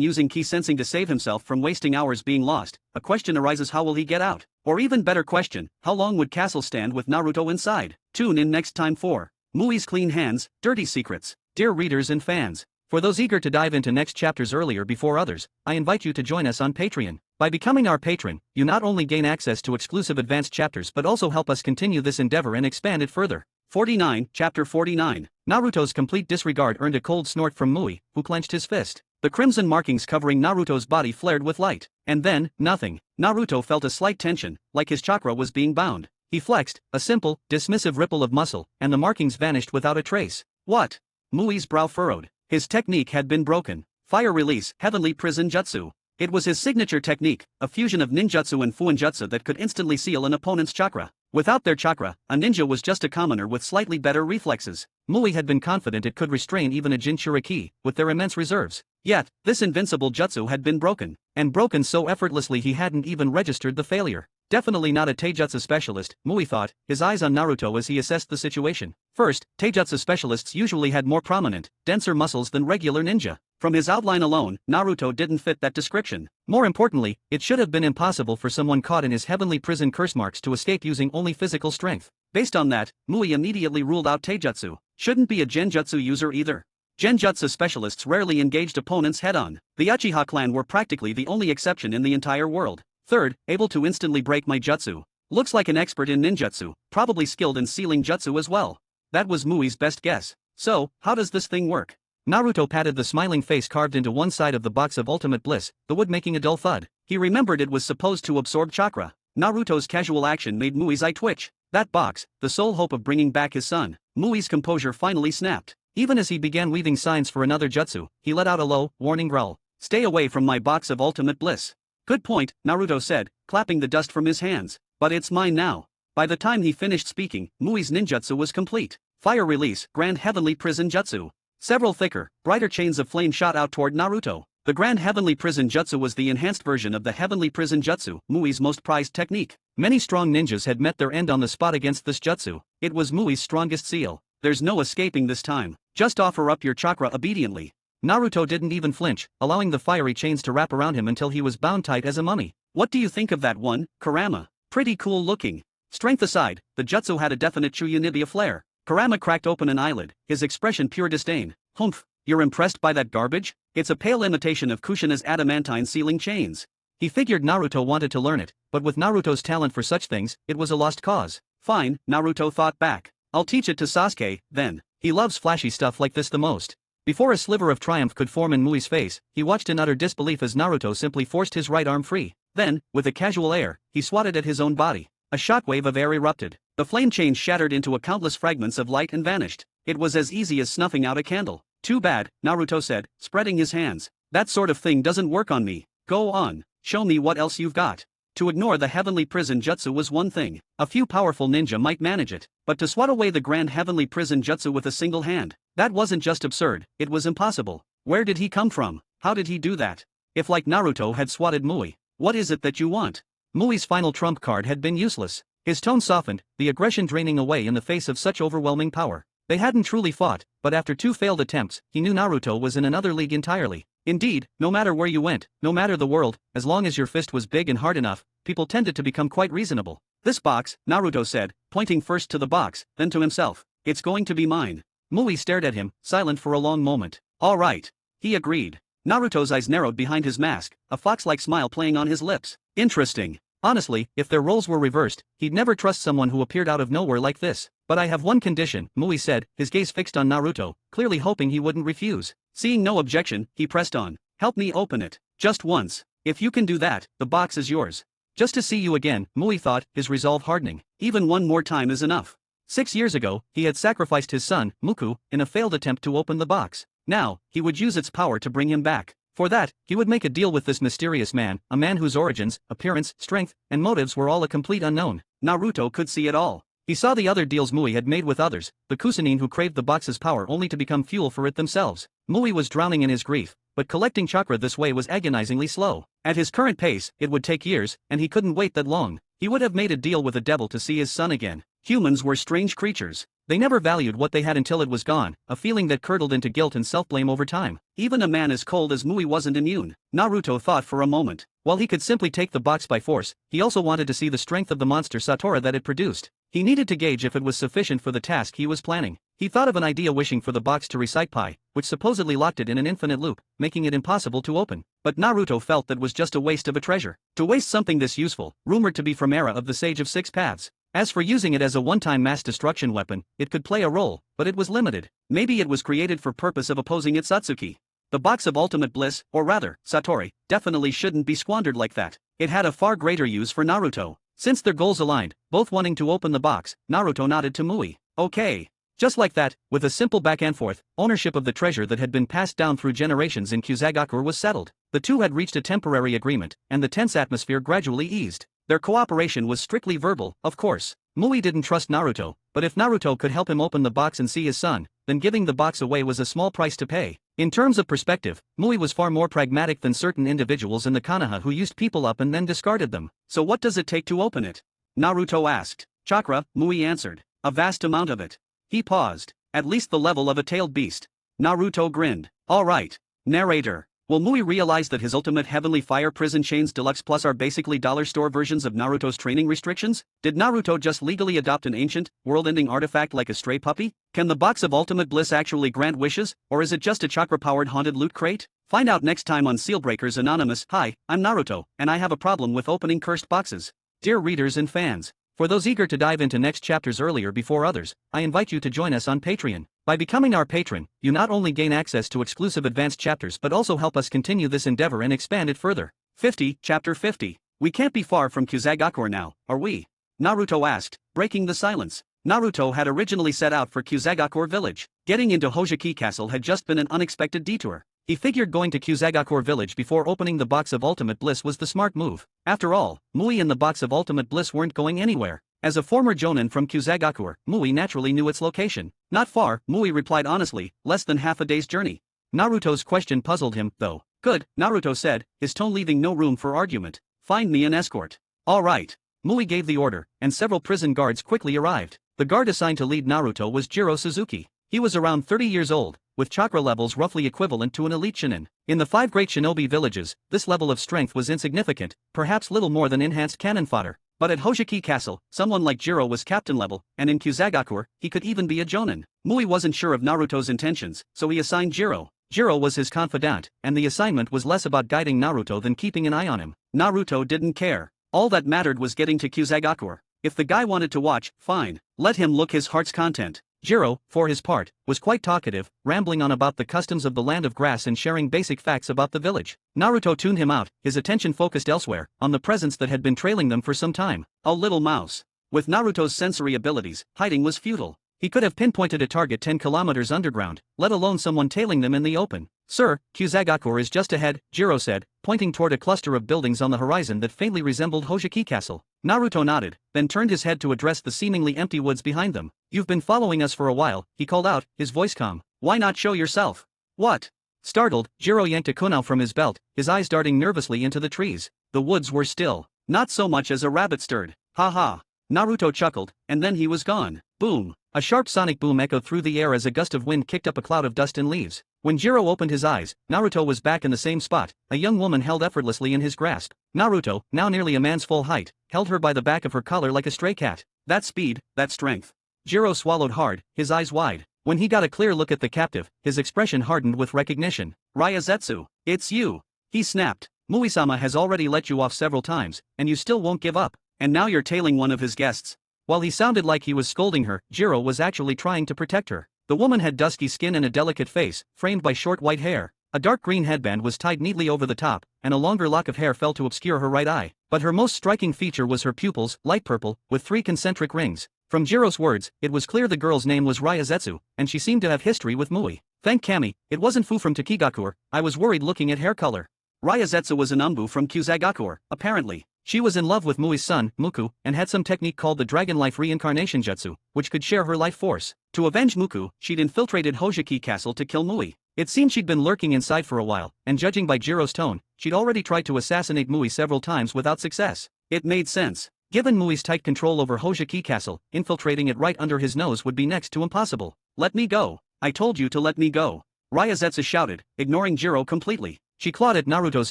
using ki sensing to save himself from wasting hours being lost, a question arises: how will he get out? Or even better question, how long would Castle stand with Naruto inside? Tune in next time for Mui's Clean Hands, Dirty Secrets. Dear readers and fans, for those eager to dive into next chapters earlier before others, I invite you to join us on Patreon. By becoming our patron, you not only gain access to exclusive advanced chapters but also help us continue this endeavor and expand it further. 49, Chapter 49. Naruto's complete disregard earned a cold snort from Mui, who clenched his fist. The crimson markings covering Naruto's body flared with light. And then, nothing. Naruto felt a slight tension, like his chakra was being bound. He flexed, a simple, dismissive ripple of muscle, and the markings vanished without a trace. What? Mui's brow furrowed. His technique had been broken. Fire release, heavenly prison jutsu. It was his signature technique, a fusion of ninjutsu and fuinjutsu that could instantly seal an opponent's chakra. Without their chakra, a ninja was just a commoner with slightly better reflexes. Mui had been confident it could restrain even a Jinchuriki, with their immense reserves. Yet, this invincible jutsu had been broken, and broken so effortlessly he hadn't even registered the failure. Definitely not a taijutsu specialist, Mui thought, his eyes on Naruto as he assessed the situation. First, taijutsu specialists usually had more prominent, denser muscles than regular ninja. From his outline alone, Naruto didn't fit that description. More importantly, it should have been impossible for someone caught in his heavenly prison curse marks to escape using only physical strength. Based on that, Mui immediately ruled out taijutsu. Shouldn't be a genjutsu user either. Genjutsu specialists rarely engaged opponents head-on. The Uchiha clan were practically the only exception in the entire world. Third, able to instantly break my jutsu. Looks like an expert in ninjutsu, probably skilled in sealing jutsu as well. That was Mui's best guess. So, how does this thing work? Naruto patted the smiling face carved into one side of the box of ultimate bliss, the wood making a dull thud. He remembered it was supposed to absorb chakra. Naruto's casual action made Mui's eye twitch. That box, the sole hope of bringing back his son. Mui's composure finally snapped. Even as he began weaving signs for another jutsu, he let out a low, warning growl. Stay away from my box of ultimate bliss. Good point, Naruto said, clapping the dust from his hands. But it's mine now. By the time he finished speaking, Mui's ninjutsu was complete. Fire release, grand heavenly prison jutsu. Several thicker, brighter chains of flame shot out toward Naruto. The grand heavenly prison jutsu was the enhanced version of the heavenly prison jutsu, Mui's most prized technique. Many strong ninjas had met their end on the spot against this jutsu. It was Mui's strongest seal. There's no escaping this time. Just offer up your chakra obediently. Naruto didn't even flinch, allowing the fiery chains to wrap around him until he was bound tight as a mummy. What do you think of that one, Kurama? Pretty cool looking. Strength aside, the jutsu had a definite Chuyunibiya flair. Kurama cracked open an eyelid, his expression pure disdain. Humph, you're impressed by that garbage? It's a pale imitation of Kushina's adamantine sealing chains. He figured Naruto wanted to learn it, but with Naruto's talent for such things, it was a lost cause. Fine, Naruto thought back. I'll teach it to Sasuke, then. He loves flashy stuff like this the most. Before a sliver of triumph could form in Mui's face, he watched in utter disbelief as Naruto simply forced his right arm free. Then, with a casual air, he swatted at his own body. A shockwave of air erupted. The flame chain shattered into a countless fragments of light and vanished. It was as easy as snuffing out a candle. Too bad, Naruto said, spreading his hands. That sort of thing doesn't work on me. Go on, show me what else you've got. To ignore the heavenly prison jutsu was one thing. A few powerful ninja might manage it, but to swat away the grand heavenly prison jutsu with a single hand, that wasn't just absurd, it was impossible. Where did he come from? How did he do that? If like Naruto had swatted Mui, what is it that you want? Mui's final trump card had been useless. His tone softened, the aggression draining away in the face of such overwhelming power. They hadn't truly fought, but after 2 failed attempts, he knew Naruto was in another league entirely. Indeed, no matter where you went, no matter the world, as long as your fist was big and hard enough, people tended to become quite reasonable. This box, Naruto said, pointing first to the box, then to himself. It's going to be mine. Mui stared at him, silent for a long moment. All right. He agreed. Naruto's eyes narrowed behind his mask, a fox-like smile playing on his lips. Interesting. Honestly, if their roles were reversed, he'd never trust someone who appeared out of nowhere like this. But I have one condition, Mui said, his gaze fixed on Naruto, clearly hoping he wouldn't refuse. Seeing no objection, he pressed on. Help me open it. Just once. If you can do that, the box is yours. Just to see you again, Mui thought, his resolve hardening. Even one more time is enough. 6 years ago, he had sacrificed his son, Muku, in a failed attempt to open the box. Now, he would use its power to bring him back. For that, he would make a deal with this mysterious man, a man whose origins, appearance, strength, and motives were all a complete unknown. Naruto could see it all. He saw the other deals Mui had made with others, the Kusanine who craved the box's power only to become fuel for it themselves. Mui was drowning in his grief, but collecting chakra this way was agonizingly slow. At his current pace, it would take years, and he couldn't wait that long. He would have made a deal with the devil to see his son again. Humans were strange creatures. They never valued what they had until it was gone, a feeling that curdled into guilt and self-blame over time. Even a man as cold as Mui wasn't immune. Naruto thought for a moment. While he could simply take the box by force, he also wanted to see the strength of the monster Satora that it produced. He needed to gauge if it was sufficient for the task he was planning. He thought of an idea wishing for the box to recite pi, which supposedly locked it in an infinite loop, making it impossible to open. But Naruto felt that was just a waste of a treasure. To waste something this useful, rumored to be from era of the Sage of Six Paths. As for using it as a one-time mass destruction weapon, it could play a role, but it was limited. Maybe it was created for purpose of opposing its Satsuki. The box of ultimate bliss, or rather, Satori, definitely shouldn't be squandered like that. It had a far greater use for Naruto. Since their goals aligned, both wanting to open the box, Naruto nodded to Mui. Okay. Just like that, with a simple back and forth, ownership of the treasure that had been passed down through generations in Kusagakur was settled. The two had reached a temporary agreement, and the tense atmosphere gradually eased. Their cooperation was strictly verbal, of course. Mui didn't trust Naruto, but if Naruto could help him open the box and see his son, then giving the box away was a small price to pay. In terms of perspective, Mui was far more pragmatic than certain individuals in the Konoha who used people up and then discarded them. So what does it take to open it? Naruto asked. Chakra, Mui answered. A vast amount of it. He paused. At least the level of a tailed beast. Naruto grinned. Alright. Narrator. Will Mui realize that his ultimate Heavenly Fire Prison Chains Deluxe Plus are basically dollar store versions of Naruto's training restrictions? Did Naruto just legally adopt an ancient, world-ending artifact like a stray puppy? Can the box of ultimate bliss actually grant wishes, or is it just a chakra-powered haunted loot crate? Find out next time on Sealbreakers Anonymous. Hi, I'm Naruto, and I have a problem with opening cursed boxes. Dear readers and fans, for those eager to dive into next chapters earlier before others, I invite you to join us on Patreon. By becoming our patron, you not only gain access to exclusive advanced chapters but also help us continue this endeavor and expand it further. 50, Chapter 50. We can't be far from Kusagakur now, are we? Naruto asked, breaking the silence. Naruto had originally set out for Kusagakur village. Getting into Hojuki Castle had just been an unexpected detour. He figured going to Kusagakur village before opening the box of ultimate bliss was the smart move. After all, Mui and the box of ultimate bliss weren't going anywhere. As a former jonin from Kusagakur, Mui naturally knew its location. Not far, Mui replied honestly, less than half a day's journey. Naruto's question puzzled him, though. Good, Naruto said, his tone leaving no room for argument. Find me an escort. All right. Mui gave the order, and several prison guards quickly arrived. The guard assigned to lead Naruto was Jiro Suzuki. He was around 30 years old, with chakra levels roughly equivalent to an elite shinin. In the 5 great shinobi villages, this level of strength was insignificant, perhaps little more than enhanced cannon fodder. But at Hojuki Castle, someone like Jiro was captain level, and in Kusagakur, he could even be a jonin. Mui wasn't sure of Naruto's intentions, so he assigned Jiro. Jiro was his confidant, and the assignment was less about guiding Naruto than keeping an eye on him. Naruto didn't care. All that mattered was getting to Kusagakur. If the guy wanted to watch, fine. Let him look his heart's content. Jiro, for his part, was quite talkative, rambling on about the customs of the land of grass and sharing basic facts about the village. Naruto tuned him out, his attention focused elsewhere, on the presence that had been trailing them for some time. A little mouse. With Naruto's sensory abilities, hiding was futile. He could have pinpointed a target 10 kilometers underground, let alone someone tailing them in the open. Sir, Kusagakur is just ahead, Jiro said, pointing toward a cluster of buildings on the horizon that faintly resembled Hojuki Castle. Naruto nodded, then turned his head to address the seemingly empty woods behind them. You've been following us for a while, he called out, his voice calm. Why not show yourself? What? Startled, Jiro yanked a kunai from his belt, his eyes darting nervously into the trees. The woods were still. Not so much as a rabbit stirred. Ha ha. Naruto chuckled, and then he was gone. Boom. A sharp sonic boom echoed through the air as a gust of wind kicked up a cloud of dust and leaves. When Jiro opened his eyes, Naruto was back in the same spot, a young woman held effortlessly in his grasp. Naruto, now nearly a man's full height, held her by the back of her collar like a stray cat. That speed, that strength. Jiro swallowed hard, his eyes wide. When he got a clear look at the captive, his expression hardened with recognition. Ryazetsu, it's you. He snapped. Mui-sama has already let you off several times, and you still won't give up. And now you're tailing one of his guests. While he sounded like he was scolding her, Jiro was actually trying to protect her. The woman had dusky skin and a delicate face, framed by short white hair. A dark green headband was tied neatly over the top, and a longer lock of hair fell to obscure her right eye. But her most striking feature was her pupils, light purple, with 3 concentric rings. From Jiro's words, it was clear the girl's name was Ryazetsu, and she seemed to have history with Mui. Thank Kami, it wasn't Fu from Takeover, I was worried looking at hair color. Ryazetsu was an Umbu from Kusagakur, apparently. She was in love with Mui's son, Muku, and had some technique called the Dragon Life Reincarnation Jutsu, which could share her life force. To avenge Muku, she'd infiltrated Hojuki Castle to kill Mui. It seemed she'd been lurking inside for a while, and judging by Jiro's tone, she'd already tried to assassinate Mui several times without success. It made sense. Given Mui's tight control over Hojuki Castle, infiltrating it right under his nose would be next to impossible. Let me go. I told you to let me go. Ryazetsu shouted, ignoring Jiro completely. She clawed at Naruto's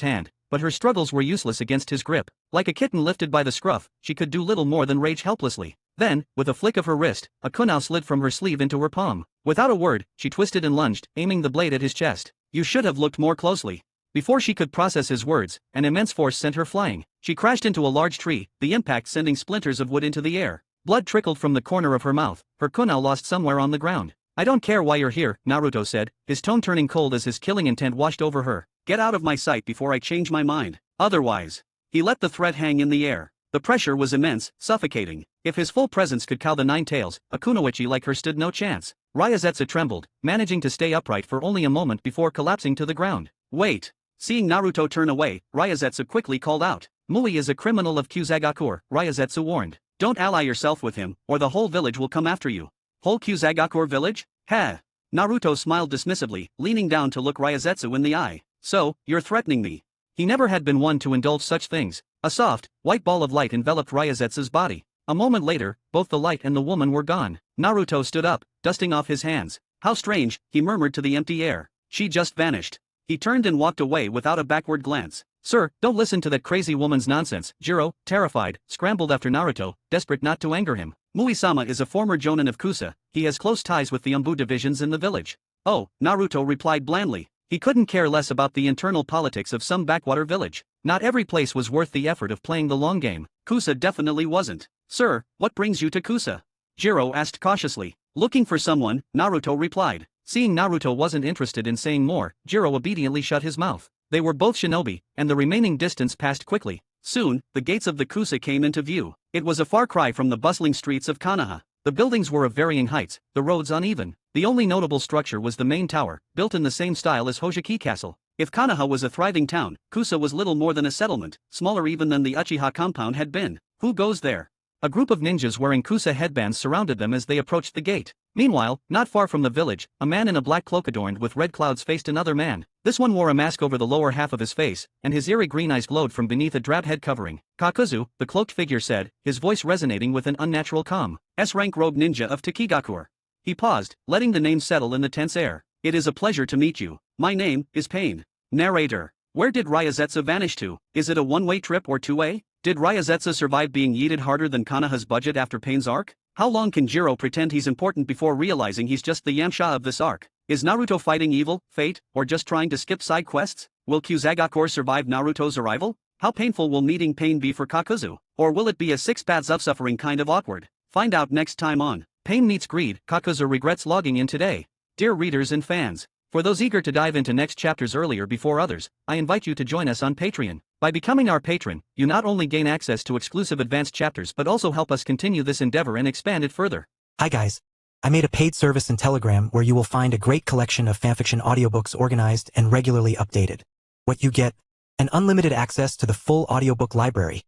hand, but her struggles were useless against his grip. Like a kitten lifted by the scruff, she could do little more than rage helplessly. Then, with a flick of her wrist, a kunai slid from her sleeve into her palm. Without a word, she twisted and lunged, aiming the blade at his chest. You should have looked more closely. Before she could process his words, an immense force sent her flying. She crashed into a large tree, the impact sending splinters of wood into the air. Blood trickled from the corner of her mouth, her kunai lost somewhere on the ground. I don't care why you're here, Naruto said, his tone turning cold as his killing intent washed over her. Get out of my sight before I change my mind. Otherwise. He let the threat hang in the air. The pressure was immense, suffocating. If his full presence could cow the nine tails, a kunoichi like her stood no chance. Ryazetsu trembled, managing to stay upright for only a moment before collapsing to the ground. Wait. Seeing Naruto turn away, Ryazetsu quickly called out. Mui is a criminal of Kusagakur, Ryazetsu warned. Don't ally yourself with him, or the whole village will come after you. Whole Kusagakur village? Heh. Naruto smiled dismissively, leaning down to look Ryazetsu in the eye. So, you're threatening me. He never had been one to indulge such things. A soft, white ball of light enveloped Ryazetsu's body. A moment later, both the light and the woman were gone. Naruto stood up, dusting off his hands. How strange, he murmured to the empty air. She just vanished. He turned and walked away without a backward glance. Sir, don't listen to that crazy woman's nonsense. Jiro, terrified, scrambled after Naruto, desperate not to anger him. Mui-sama is a former jonin of Kusa, he has close ties with the Umbu divisions in the village. Oh, Naruto replied blandly. He couldn't care less about the internal politics of some backwater village. Not every place was worth the effort of playing the long game. Kusa definitely wasn't. Sir, what brings you to Kusa? Jiro asked cautiously. Looking for someone, Naruto replied. Seeing Naruto wasn't interested in saying more, Jiro obediently shut his mouth. They were both shinobi, and the remaining distance passed quickly. Soon, the gates of the Kusa came into view. It was a far cry from the bustling streets of Konoha. The buildings were of varying heights, the roads uneven. The only notable structure was the main tower, built in the same style as Hojuki Castle. If Konoha was a thriving town, Kusa was little more than a settlement, smaller even than the Uchiha compound had been. Who goes there? A group of ninjas wearing Kusa headbands surrounded them as they approached the gate. Meanwhile, not far from the village, a man in a black cloak adorned with red clouds faced another man. This one wore a mask over the lower half of his face, and his eerie green eyes glowed from beneath a drab head covering. Kakuzu, the cloaked figure said, his voice resonating with an unnatural calm. S-rank rogue ninja of Takeover. He paused, letting the name settle in the tense air. It is a pleasure to meet you. My name is Pain. Narrator. Where did Ryazetsu vanish to? Is it a one-way trip or two-way? Did Ryazetsu survive being yeeted harder than Konoha's budget after Pain's arc? How long can Jiro pretend he's important before realizing he's just the Yamcha of this arc? Is Naruto fighting evil, fate, or just trying to skip side quests? Will Kusagakur survive Naruto's arrival? How painful will meeting Pain be for Kakuzu? Or will it be a six paths of suffering kind of awkward? Find out next time on Pain Meets Greed. Kakuzu regrets logging in today. Dear readers and fans, for those eager to dive into next chapters earlier before others, I invite you to join us on Patreon. By becoming our patron, you not only gain access to exclusive advanced chapters but also help us continue this endeavor and expand it further. Hi guys. I made a paid service in Telegram where you will find a great collection of fanfiction audiobooks organized and regularly updated. What you get? An unlimited access to the full audiobook library.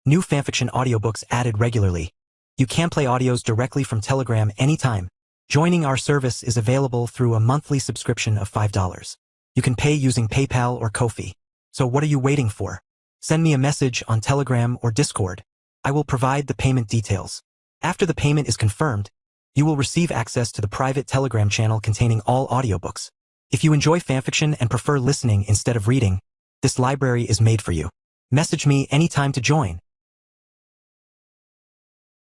New fanfiction audiobooks added regularly. You can play audios directly from Telegram anytime. Joining our service is available through a monthly subscription of $5. You can pay using PayPal or Ko-fi. So what are you waiting for? Send me a message on Telegram or Discord. I will provide the payment details. After the payment is confirmed, you will receive access to the private Telegram channel containing all audiobooks. If you enjoy fanfiction and prefer listening instead of reading, this library is made for you. Message me anytime to join.